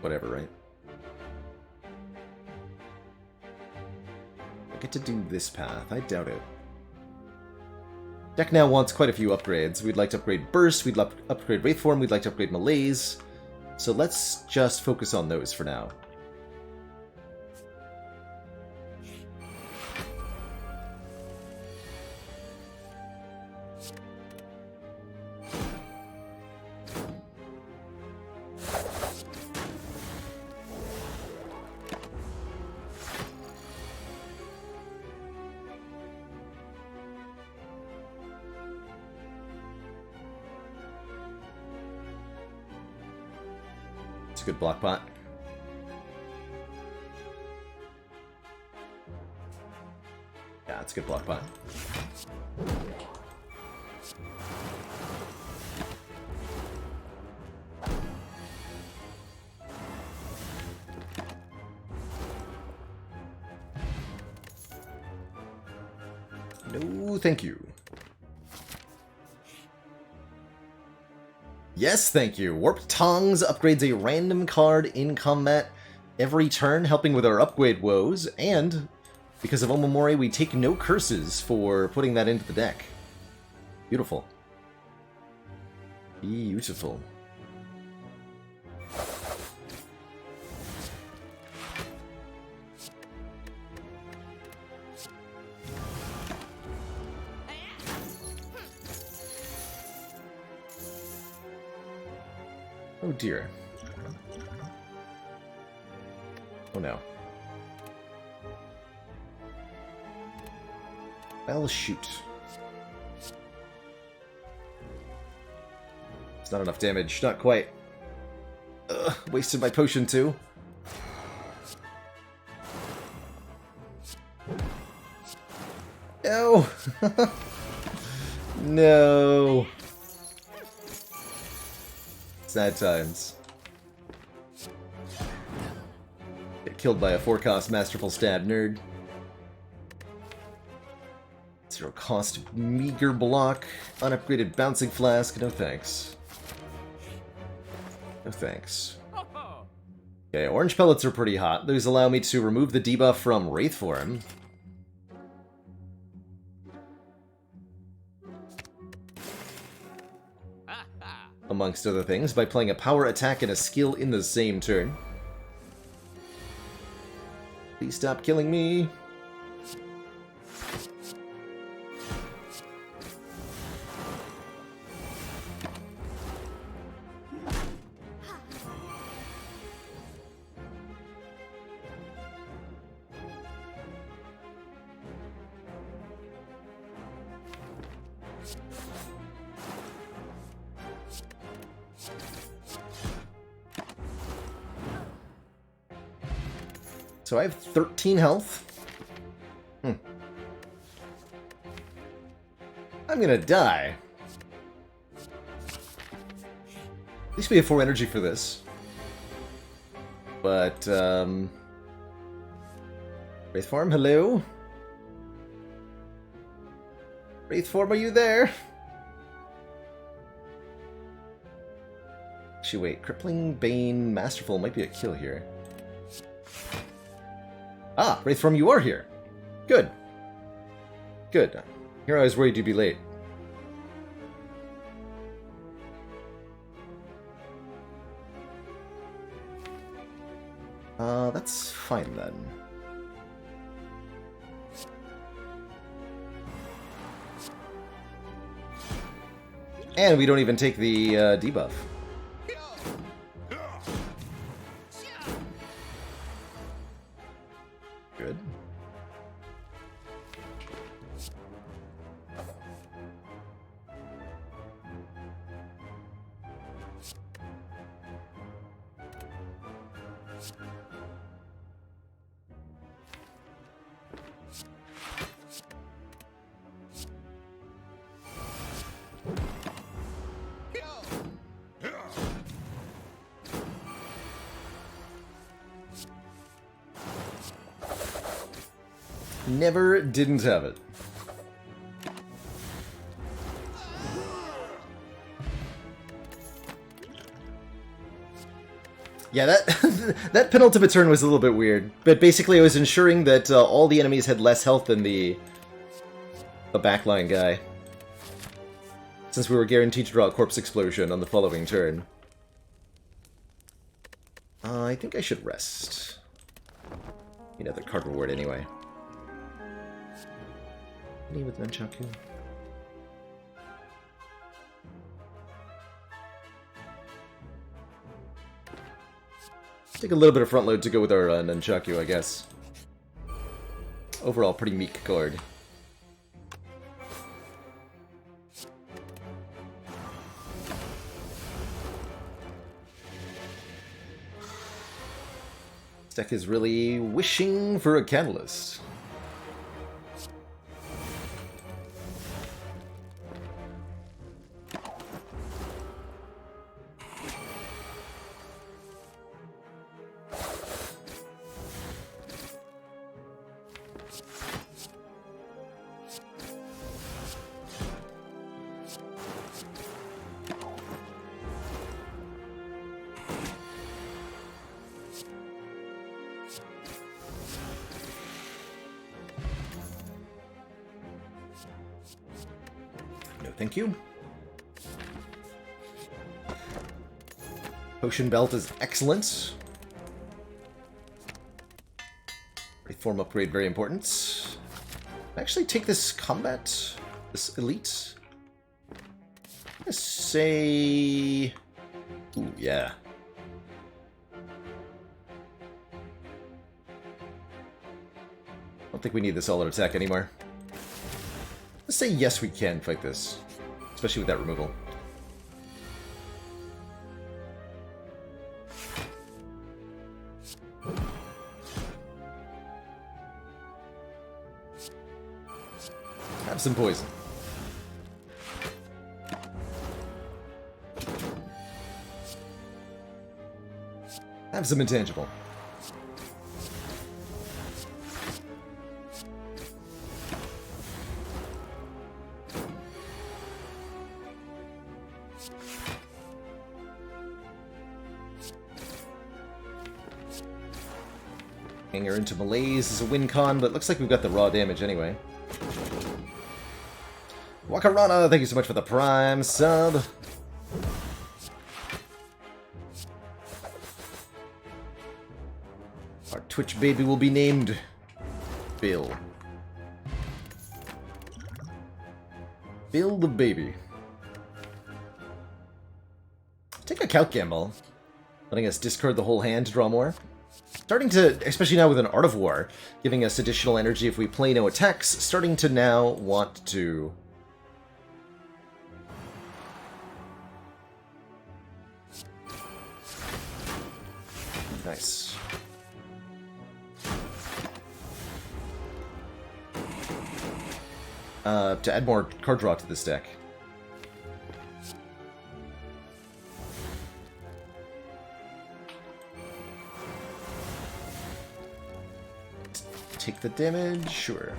whatever, right? I get to do this path. I doubt it. Deck now wants quite a few upgrades. We'd like to upgrade Burst, we'd upgrade Wraith Form, we'd like to upgrade Malaise. So let's just focus on those for now. Good block pot. Yeah, it's a good block pot. No, thank you. Yes, thank you. Warped Tongs upgrades a random card in combat every turn, helping with our upgrade woes, and because of Omamori, we take no curses for putting that into the deck. Beautiful. Beautiful. Oh dear. Oh no. Well, shoot. It's not enough damage. Not quite. Ugh, wasted my potion too. No! No! Sad times. Get killed by a 4-cost Masterful Stab nerd. 0 cost meager block. Unupgraded Bouncing Flask. No thanks. No thanks. Okay, orange pellets are pretty hot. Those allow me to remove the debuff from Wraith Form. Amongst other things, by playing a power attack and a skill in the same turn. Please stop killing me. So I have 13 health. I'm gonna die. At least we have 4 energy for this. But, Wraith Form, hello? Wraith Form, are you there? Actually, wait. Crippling, Bane, Masterful might be a kill here. Ah, Wraith Form, you are here. Good. Good. Here I was worried you'd be late. That's fine then. And we don't even take the debuff. Good. Never didn't have it. Yeah, that that penultimate turn was a little bit weird, but basically I was ensuring that all the enemies had less health than the backline guy, since we were guaranteed to draw a Corpse Explosion on the following turn. I think I should rest. Another card reward anyway. Any with Nunchaku? Take a little bit of front load to go with our Nunchaku, I guess. Overall, pretty meek card. This deck is really wishing for a catalyst. Thank you. Potion Belt is excellent. Wraith Form upgrade, very important. Actually take this combat, this elite. I'm gonna say... Ooh, yeah. I don't think we need this all-out attack anymore. Let's say yes, we can fight this. Especially with that removal. Have some poison. Have some intangible. Hanger into Malaise is a win con, but it looks like we've got the raw damage anyway. Wakarana, thank you so much for the Prime sub. Our Twitch baby will be named Bill. Bill the baby. Take a Calc Gamble, letting us discard the whole hand to draw more. Starting to, especially now with an Art of War, giving us additional energy if we play no attacks, starting to now want to... Nice. To add more card draw to this deck. Take the damage, sure.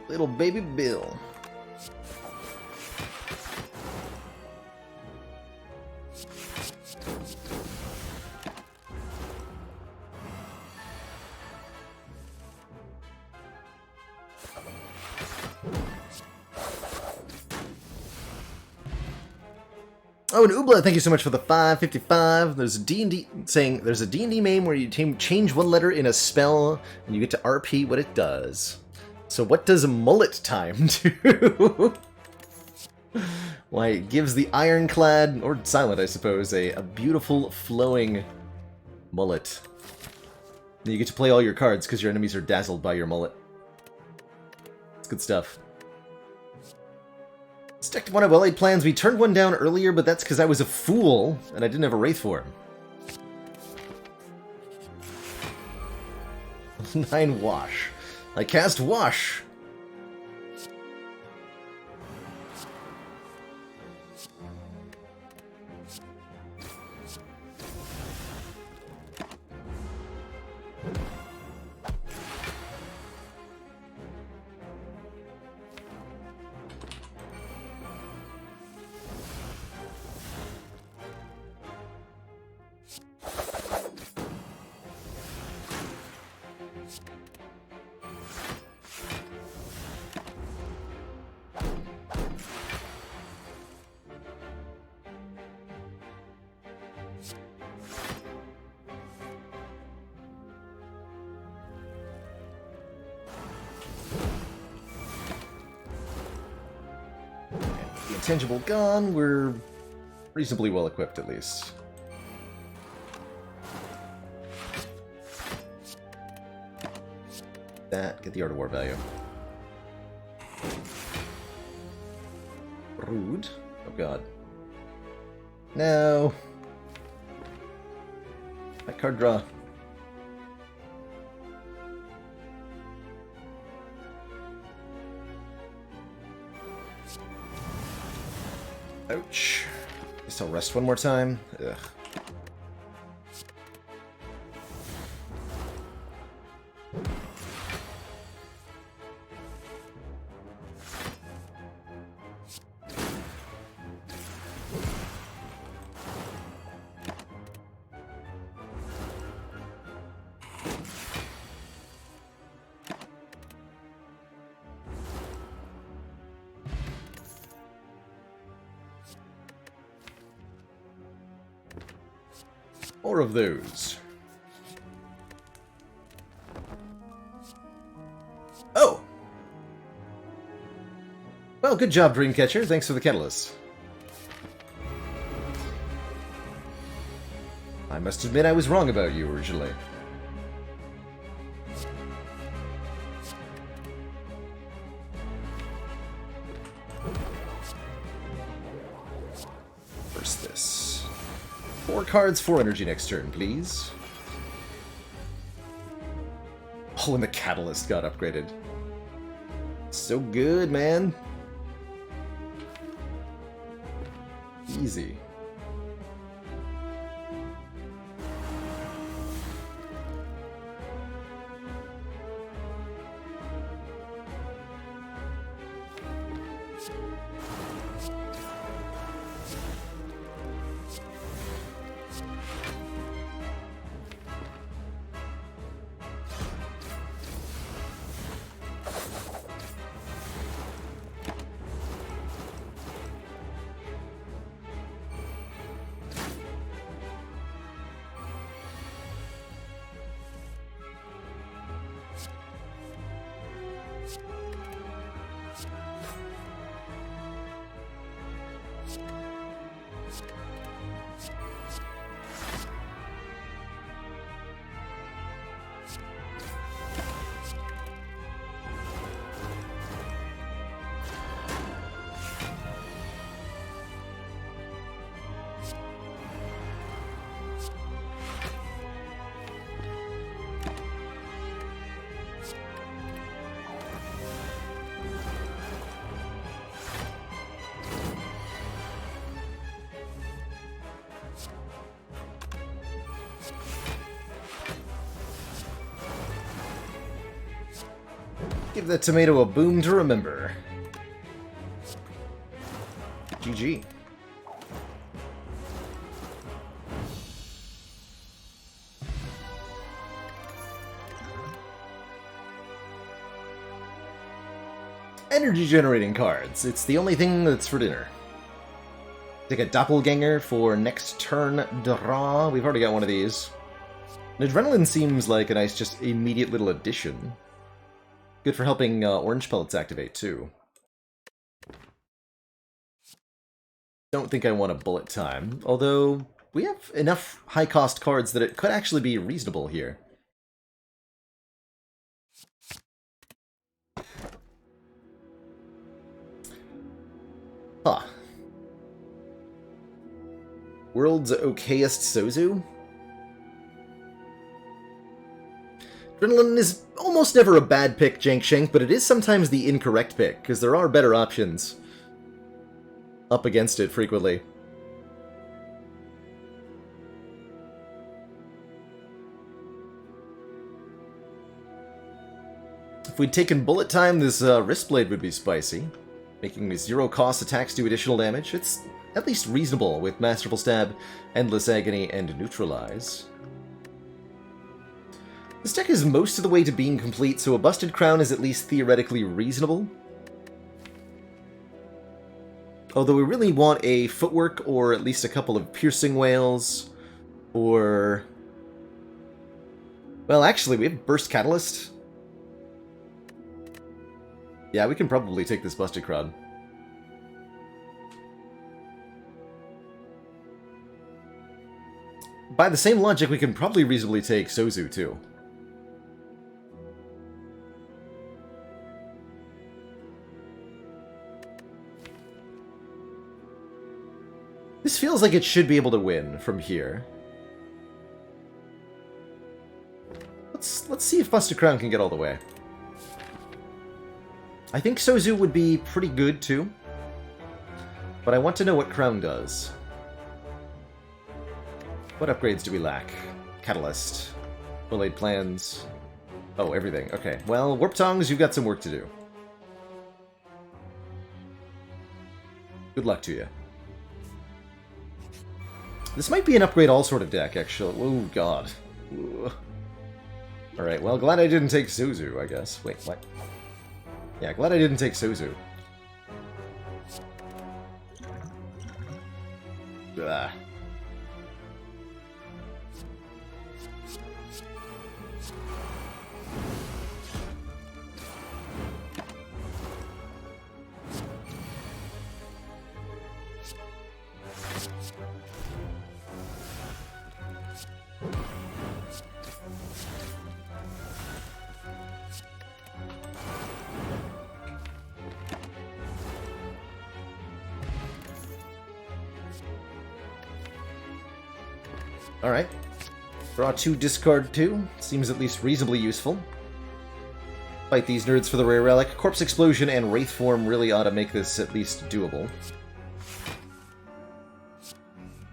Little baby Bill. Oh, and Ubla, thank you so much for the 555. There's a D&D saying there's a D&D meme where you change one letter in a spell and you get to RP what it does. So what does mullet time do? Why, it gives the ironclad, or silent I suppose, a beautiful flowing mullet. And you get to play all your cards because your enemies are dazzled by your mullet. It's good stuff. Stick to one of well-laid plans. We turned one down earlier, but that's because I was a fool, and I didn't have a Wraith for him. 9 Wash. I cast Wash. Intangible gone, we're reasonably well equipped at least. That, get the Art of War value. Rude. Oh god. No. That card draw. Ouch. Guess I'll rest one more time. Ugh. More of those. Oh! Well, good job, Dreamcatcher. Thanks for the catalyst. I must admit I was wrong about you originally. First this. 4 cards, 4 energy next turn, please. Oh, and the catalyst got upgraded. So good, man. Easy. Give that tomato a boom to remember. GG. Energy generating cards. It's the only thing that's for dinner. Take a doppelganger for next turn draw. We've already got one of these. And adrenaline seems like a nice, just immediate little addition. Good for helping orange pellets activate, too. Don't think I want a bullet time, although we have enough high-cost cards that it could actually be reasonable here. Huh. World's okayest Sozu? Adrenaline is almost never a bad pick, Jank, but it is sometimes the incorrect pick, because there are better options up against it frequently. If we'd taken bullet time, this wrist blade would be spicy. Making me zero-cost attacks do additional damage. It's at least reasonable with Masterful Stab, Endless Agony, and Neutralize. This deck is most of the way to being complete, so a Busted Crown is at least theoretically reasonable. Although we really want a Footwork, or at least a couple of Piercing Whales, or... Well, actually, we have Burst Catalyst. Yeah, we can probably take this Busted Crown. By the same logic, we can probably reasonably take Sozu, too. This feels like it should be able to win from here. Let's see if Busted Crown can get all the way. I think Sozu would be pretty good, too. But I want to know what Crown does. What upgrades do we lack? Catalyst. Well-laid plans. Oh, everything. Okay. Well, Warp Tongs, you've got some work to do. Good luck to you. This might be an upgrade all sort of deck, actually. Oh, God. Alright, well, glad I didn't take Sozu, I guess. Wait, what? Yeah, glad I didn't take Sozu. Ugh. Alright. Draw 2, discard 2. Seems at least reasonably useful. Fight these nerds for the rare relic. Corpse Explosion and Wraith Form really ought to make this at least doable.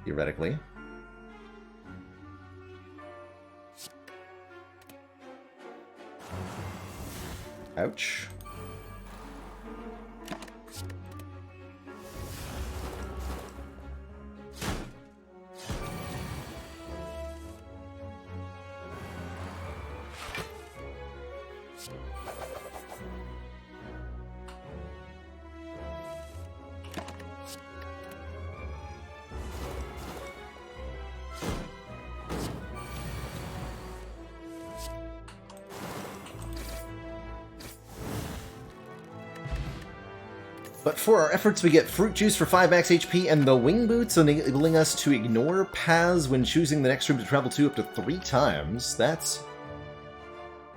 Theoretically. Ouch. But for our efforts, we get Fruit Juice for 5 max HP and the Wing Boots, enabling us to ignore paths when choosing the next room to travel to up to 3 times. That's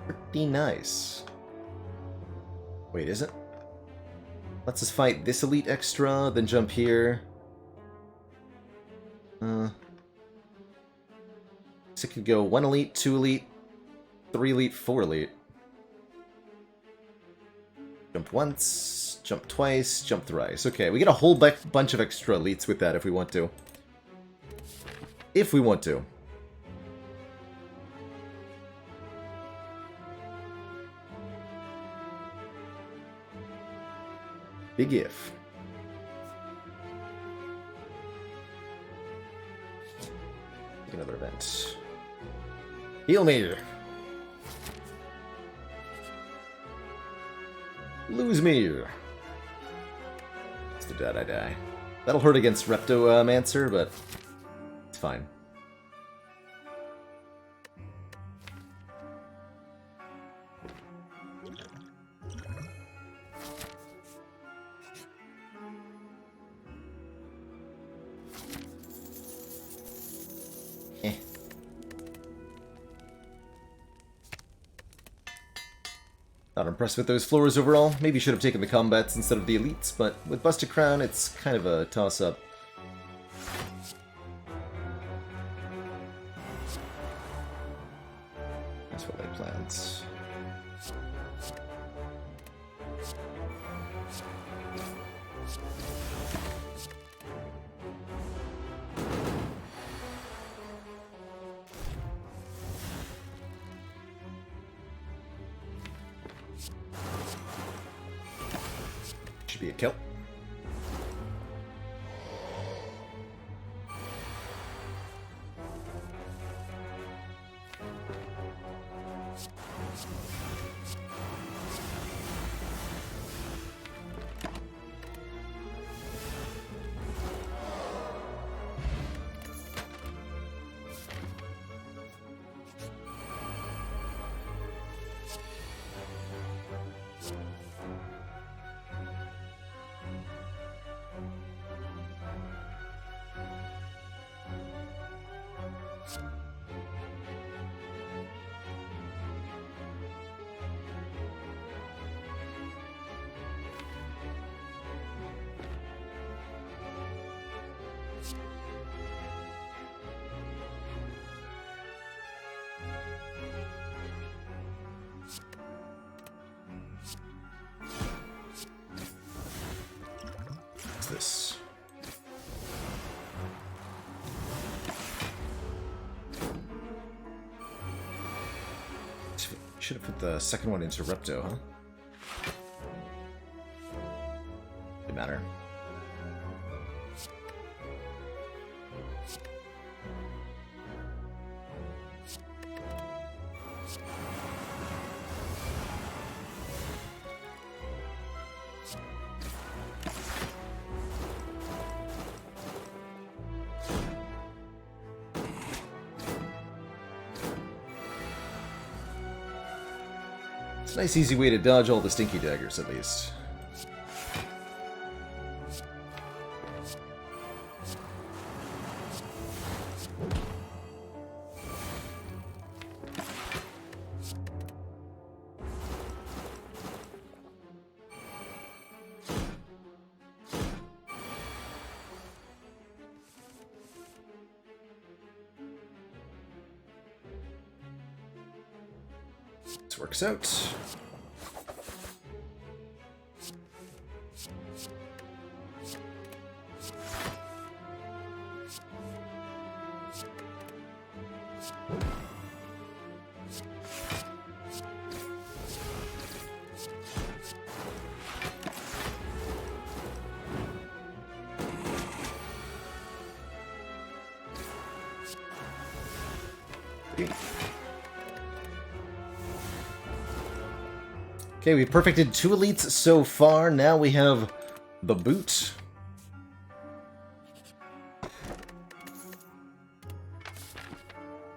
pretty nice. Wait, is it? Lets us fight this elite extra, then jump here. So it could go 1 elite, 2 elite, 3 elite, 4 elite. Jump once, jump twice, jump thrice. Okay, we get a whole bunch of extra elites with that if we want to. If we want to. Big if. Take another event. Heal me! Lose me! It's the dead I die. That'll hurt against Reptomancer, but it's fine. Not impressed with those floors overall. Maybe should have taken the combats instead of the elites, but with Busted Crown, it's kind of a toss-up. That's what I planned. Be a kill. This. Should have put the second one into Repto, huh? Didn't matter. It's a nice easy way to dodge all the stinky daggers, at least. This works out. Okay, we perfected 2 elites so far. Now we have the boot.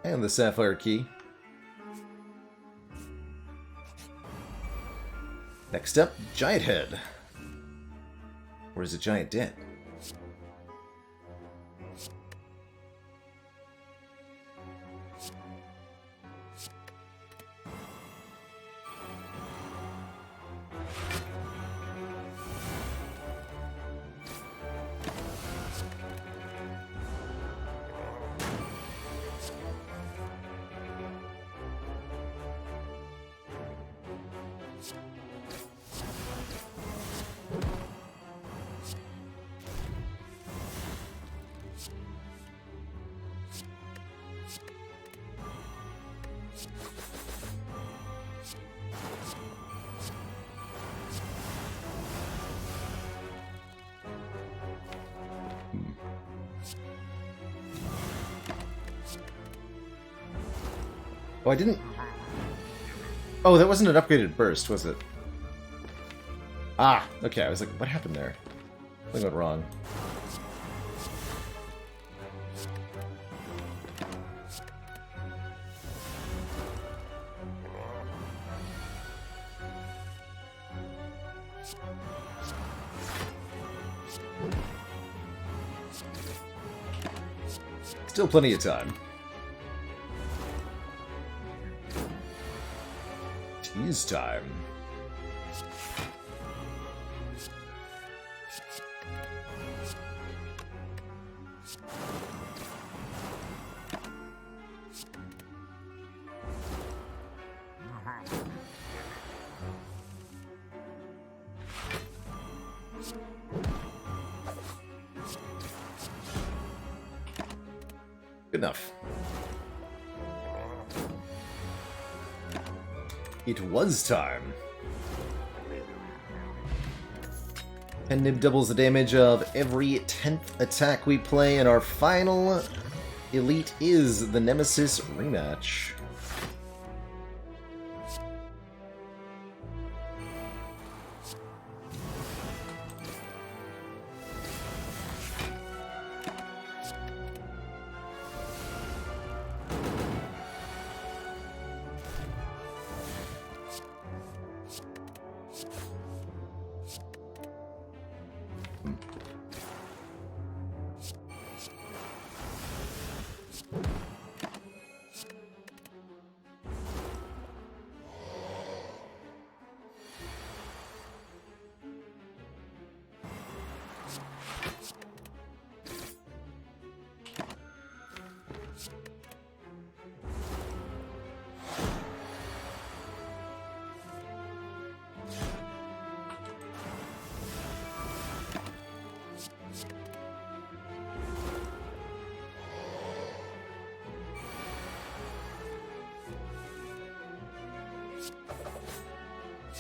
And the sapphire key. Next up, Giant Head. Or is it Giant Dead? Oh, I didn't... Oh, that wasn't an upgraded burst, was it? Ah, okay, I was like, what happened there? Something went wrong. Still plenty of time. Tease time. Good enough. It was time. And Nib doubles the damage of every 10th attack we play, and our final elite is the Nemesis rematch.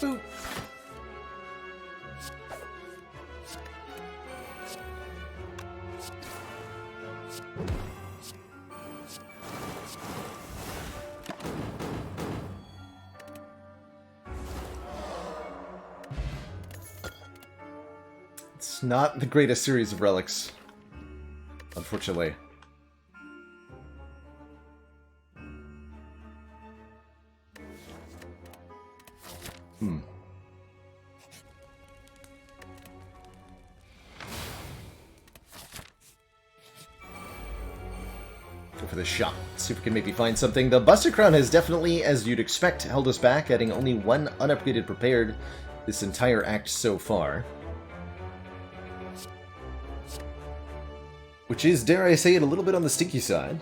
Boop. It's not the greatest series of relics, unfortunately. Go for the shot. See if we can maybe find something. The Buster Crown has definitely, as you'd expect, held us back, adding only one unupgraded prepared this entire act so far. Which is, dare I say it, a little bit on the stinky side.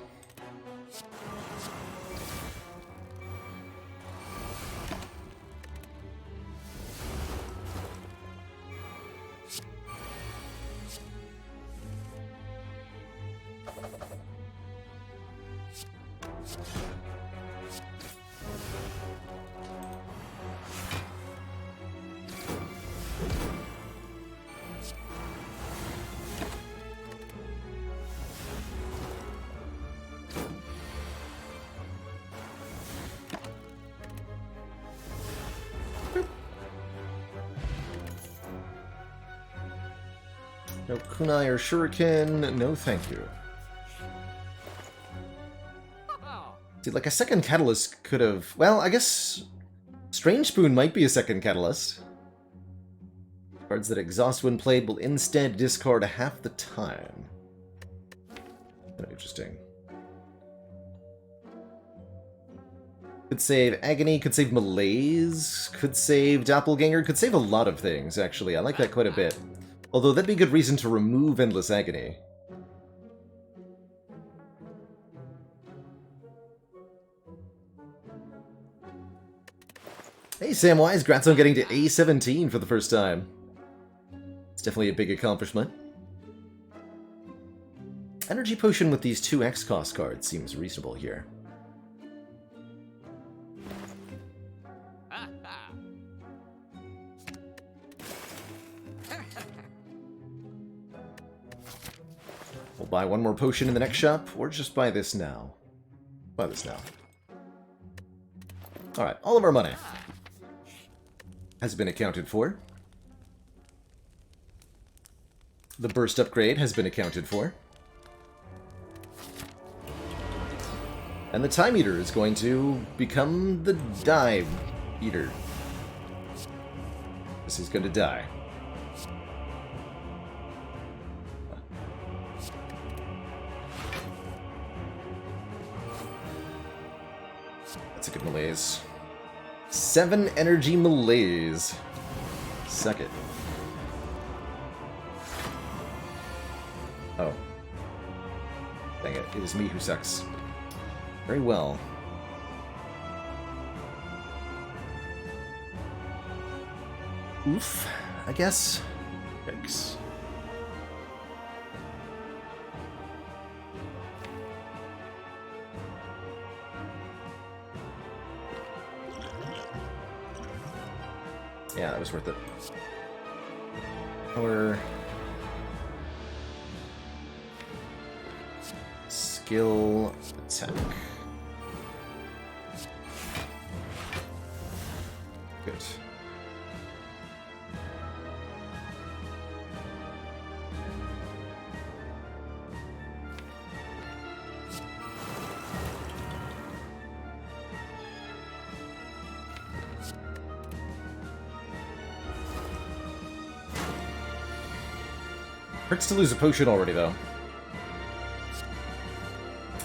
No kunai or shuriken, no thank you. See, like a second catalyst could have... Well, I guess Strange Spoon might be a second catalyst. Cards that exhaust when played will instead discard half the time. Kind of interesting. Could save Agony, could save Malaise, could save Doppelganger, could save a lot of things, actually. I like that quite a bit. Although that'd be a good reason to remove Endless Agony. Hey Samwise, congrats on getting to A17 for the first time. It's definitely a big accomplishment. Energy Potion with these 2 X cost cards seems reasonable here. We'll buy one more potion in the next shop, or just buy this now. Buy this now. Alright, all of our money has been accounted for. The burst upgrade has been accounted for. And the time eater is going to become the die eater. This is going to die. That's a good malaise. 7 energy malaise. Suck it. Oh. Dang it. It is me who sucks. Very well. Oof, I guess. Yikes. Yeah, that was worth it. Or skill attack. Good. Hurts to lose a potion already, though.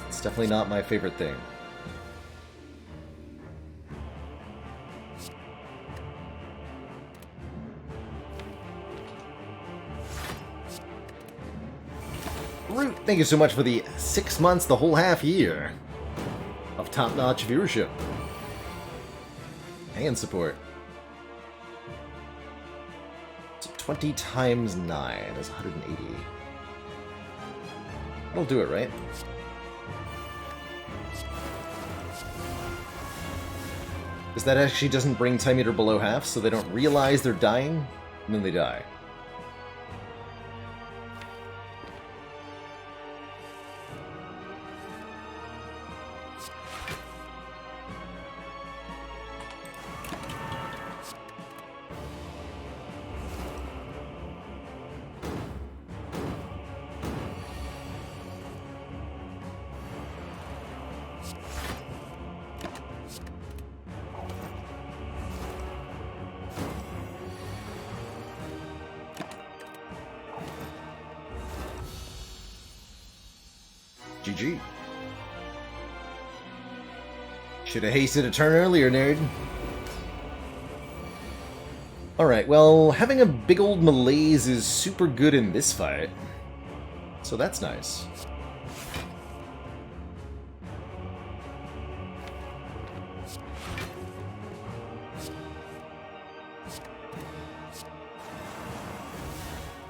It's definitely not my favorite thing. Root, thank you so much for the 6 months, the whole half year of top-notch viewership and support. So 20 times 9 is 180. That'll do it, right? Because that actually doesn't bring time meter below half, so they don't realize they're dying, and then they die. GG. Should have hasted a turn earlier, nerd. Alright, well, having a big old malaise is super good in this fight. So that's nice.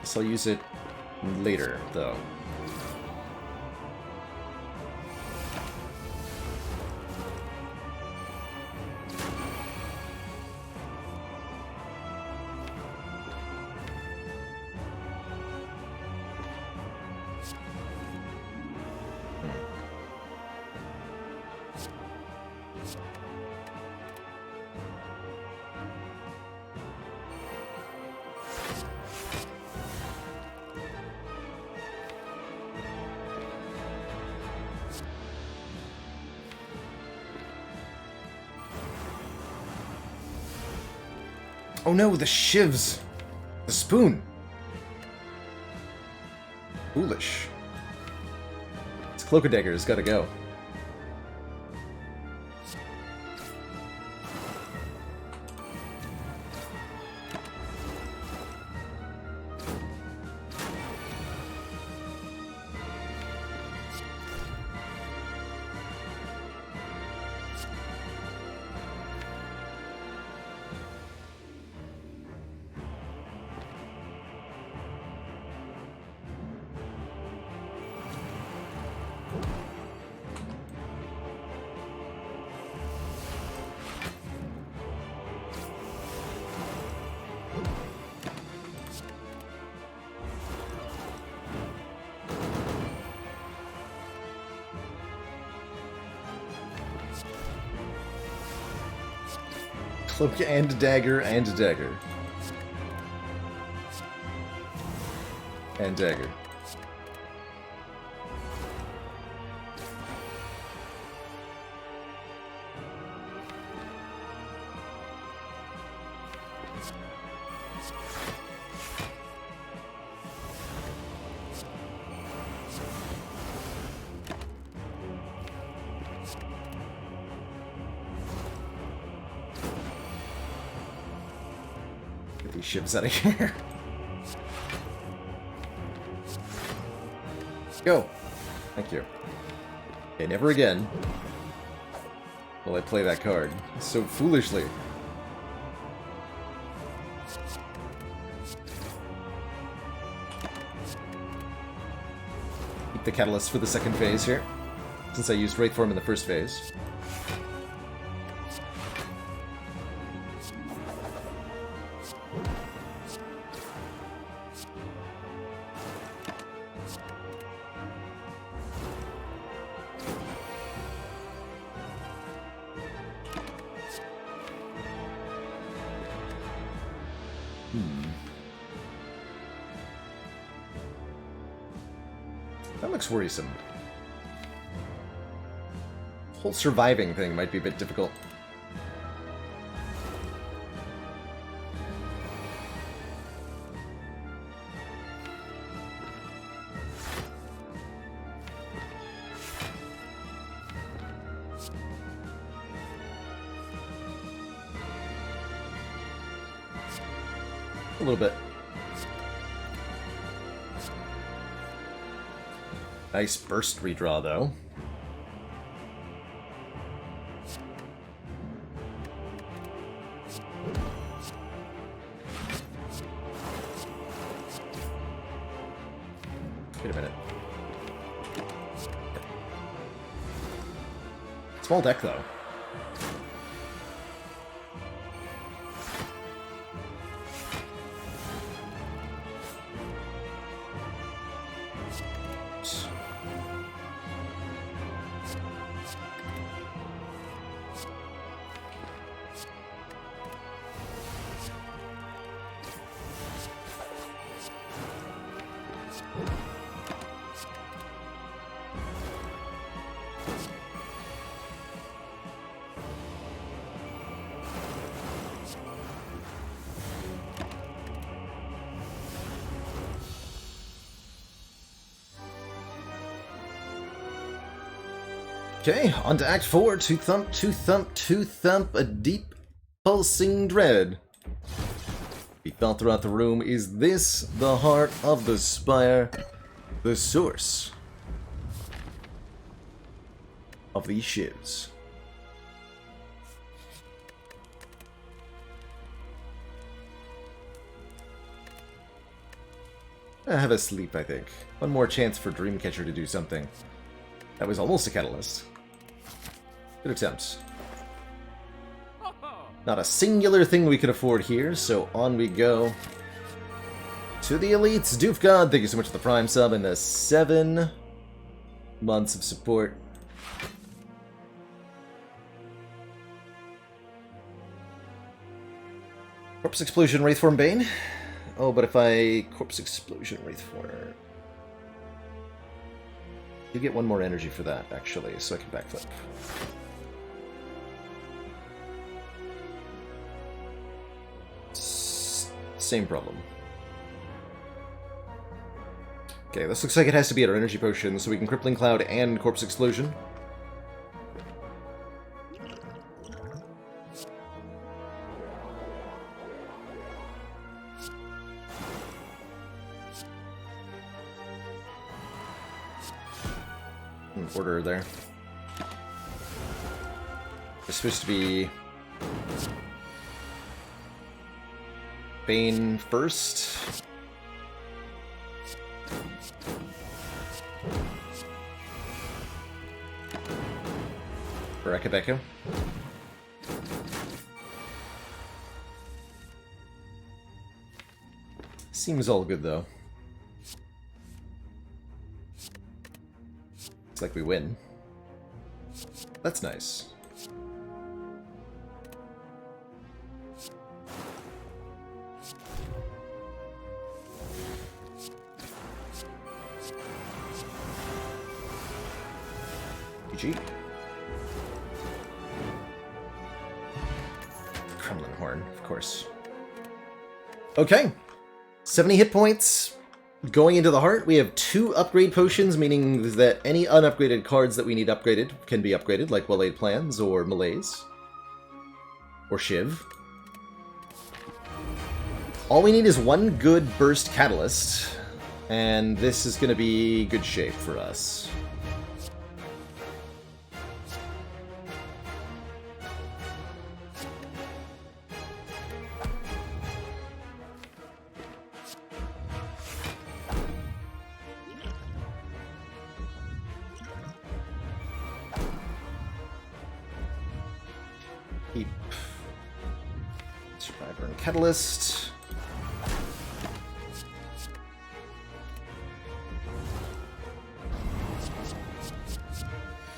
Guess I'll use it later, though. Oh no, the shivs! The spoon! Foolish. This Cloakadagger's gotta go. Cloak and dagger and dagger. And dagger. Get these ships out of here. Go. Thank you. Okay, never again will I play that card so foolishly. Keep the catalyst for the second phase here, since I used Wraith Form in the first phase. That looks worrisome. The whole surviving thing might be a bit difficult. A little bit. Nice burst redraw, though. Wait a minute. Small deck, though. Okay, on to Act 4. To thump, to thump, to thump, a deep, pulsing dread. Be felt throughout the room. Is this the heart of the Spire? The source of these shivs? I have a sleep, I think. One more chance for Dreamcatcher to do something. That was almost a catalyst. Good attempts. Not a singular thing we can afford here, so on we go. To the elites, Doof God, thank you so much for the Prime sub and the 7 months of support. Corpse Explosion, Wraithform Bane. Oh, but if I Corpse Explosion, Wraithform... You get one more energy for that, actually, so I can backflip. Same problem. Okay, this looks like it has to be at our energy potion, so we can Crippling Cloud and Corpse Explosion. Order there. It's supposed to be Bane first. Rekabeko. Seems all good though. Looks like we win. That's nice. GG. Kremlin Horn, of course. Okay. 70 hit points. Going into the heart, we have 2 upgrade potions, meaning that any unupgraded cards that we need upgraded can be upgraded, like Well-Laid Plans or Malaise. Or Shiv. All we need is 1 good burst catalyst, and this is going to be good shape for us. Keep Survivor and Catalyst.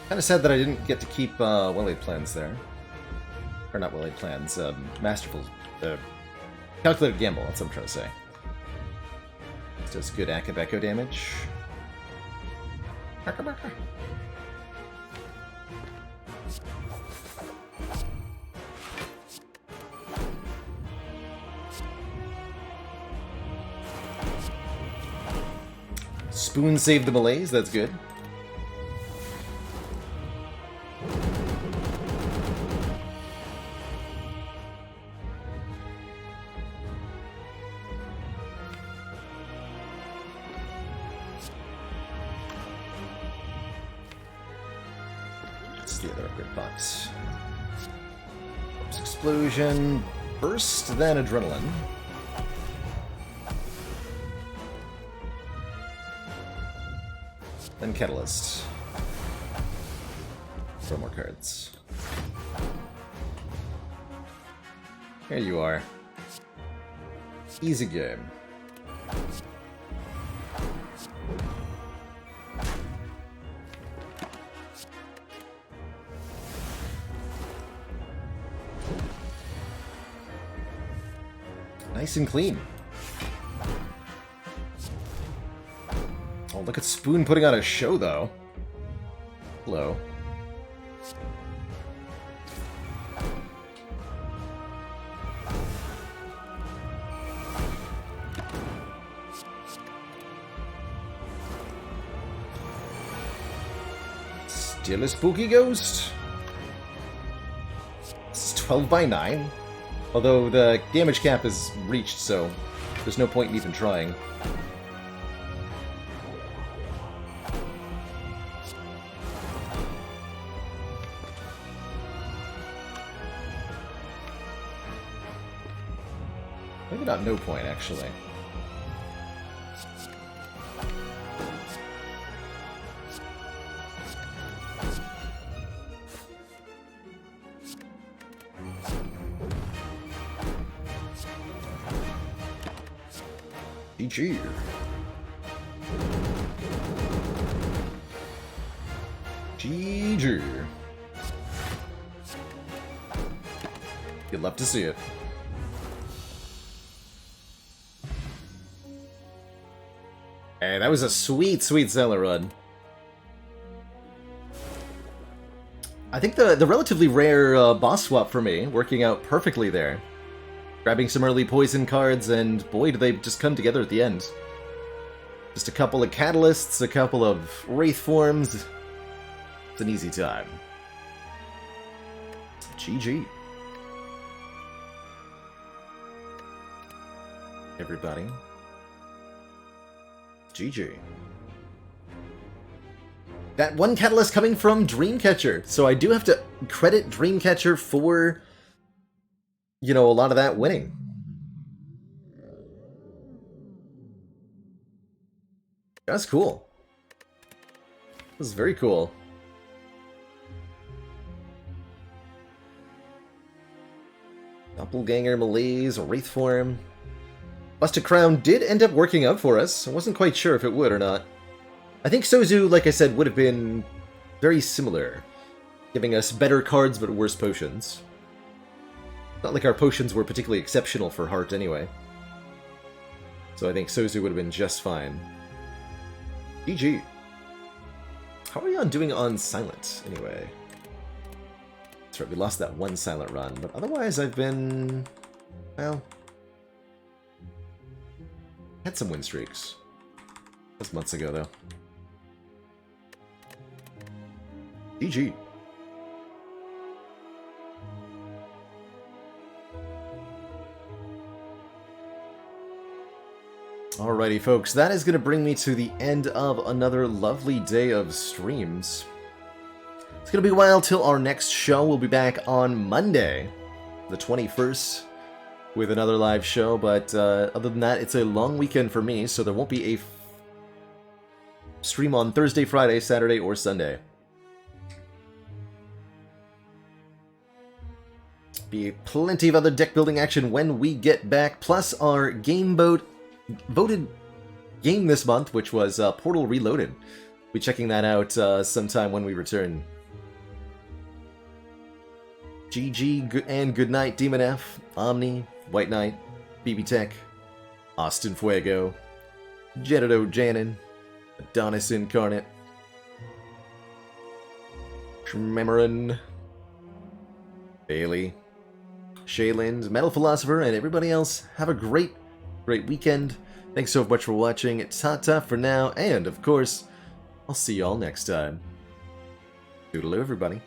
Kind of sad that I didn't get to keep Well-Laid Plans there. Or not Well-Laid Plans, Masterful... Calculated Gamble, that's what I'm trying to say. This does good Akabeko damage. Spoon saved the Malaise, that's good. What's the other upgrade box? Explosion, Burst, then Adrenaline. Then Catalyst. 4 more cards. Here you are. Easy game. Nice and clean. Oh, look at Spoon putting on a show, though. Hello. Still a spooky ghost. This is 12 by 9. Although the damage cap is reached, so there's no point in even trying. Maybe not no point, actually. GG. GG. You'd love to see it. Hey, that was a sweet, sweet Zelda run. I think the relatively rare boss swap for me, working out perfectly there. Grabbing some early poison cards, and boy, do they just come together at the end. Just a couple of catalysts, a couple of wraith forms. It's an easy time. GG. Everybody. GG. That one catalyst coming from Dreamcatcher, so I do have to credit Dreamcatcher for, you know, a lot of that winning. That's cool. This is very cool. Doppelganger, Malaise, Wraith Form. Busted Crown did end up working out for us. I wasn't quite sure if it would or not. I think Sozu, like I said, would have been very similar, giving us better cards but worse potions. Not like our potions were particularly exceptional for Heart anyway. So I think Sozu would have been just fine. GG. How are we on doing on silent, anyway? That's right, we lost that one silent run, but otherwise I've been... well... had some win streaks. That was months ago, though. GG. Alrighty, folks, that is going to bring me to the end of another lovely day of streams. It's going to be a while till our next show. We'll be back on Monday, the 21st, with another live show, but other than that, it's a long weekend for me, so there won't be a stream on Thursday, Friday, Saturday, or Sunday. Be plenty of other deck building action when we get back, plus our voted game this month, which was Portal Reloaded. We'll be checking that out sometime when we return. GG and good night, Demon F, Omni, White Knight, BB Tech, Austin Fuego, Jedido Janin, Adonis Incarnate, Trememorin, Bailey, Shaylind, Metal Philosopher, and everybody else. Have a great weekend. Thanks so much for watching. Ta-ta for now, and of course, I'll see y'all next time. Toodaloo, everybody.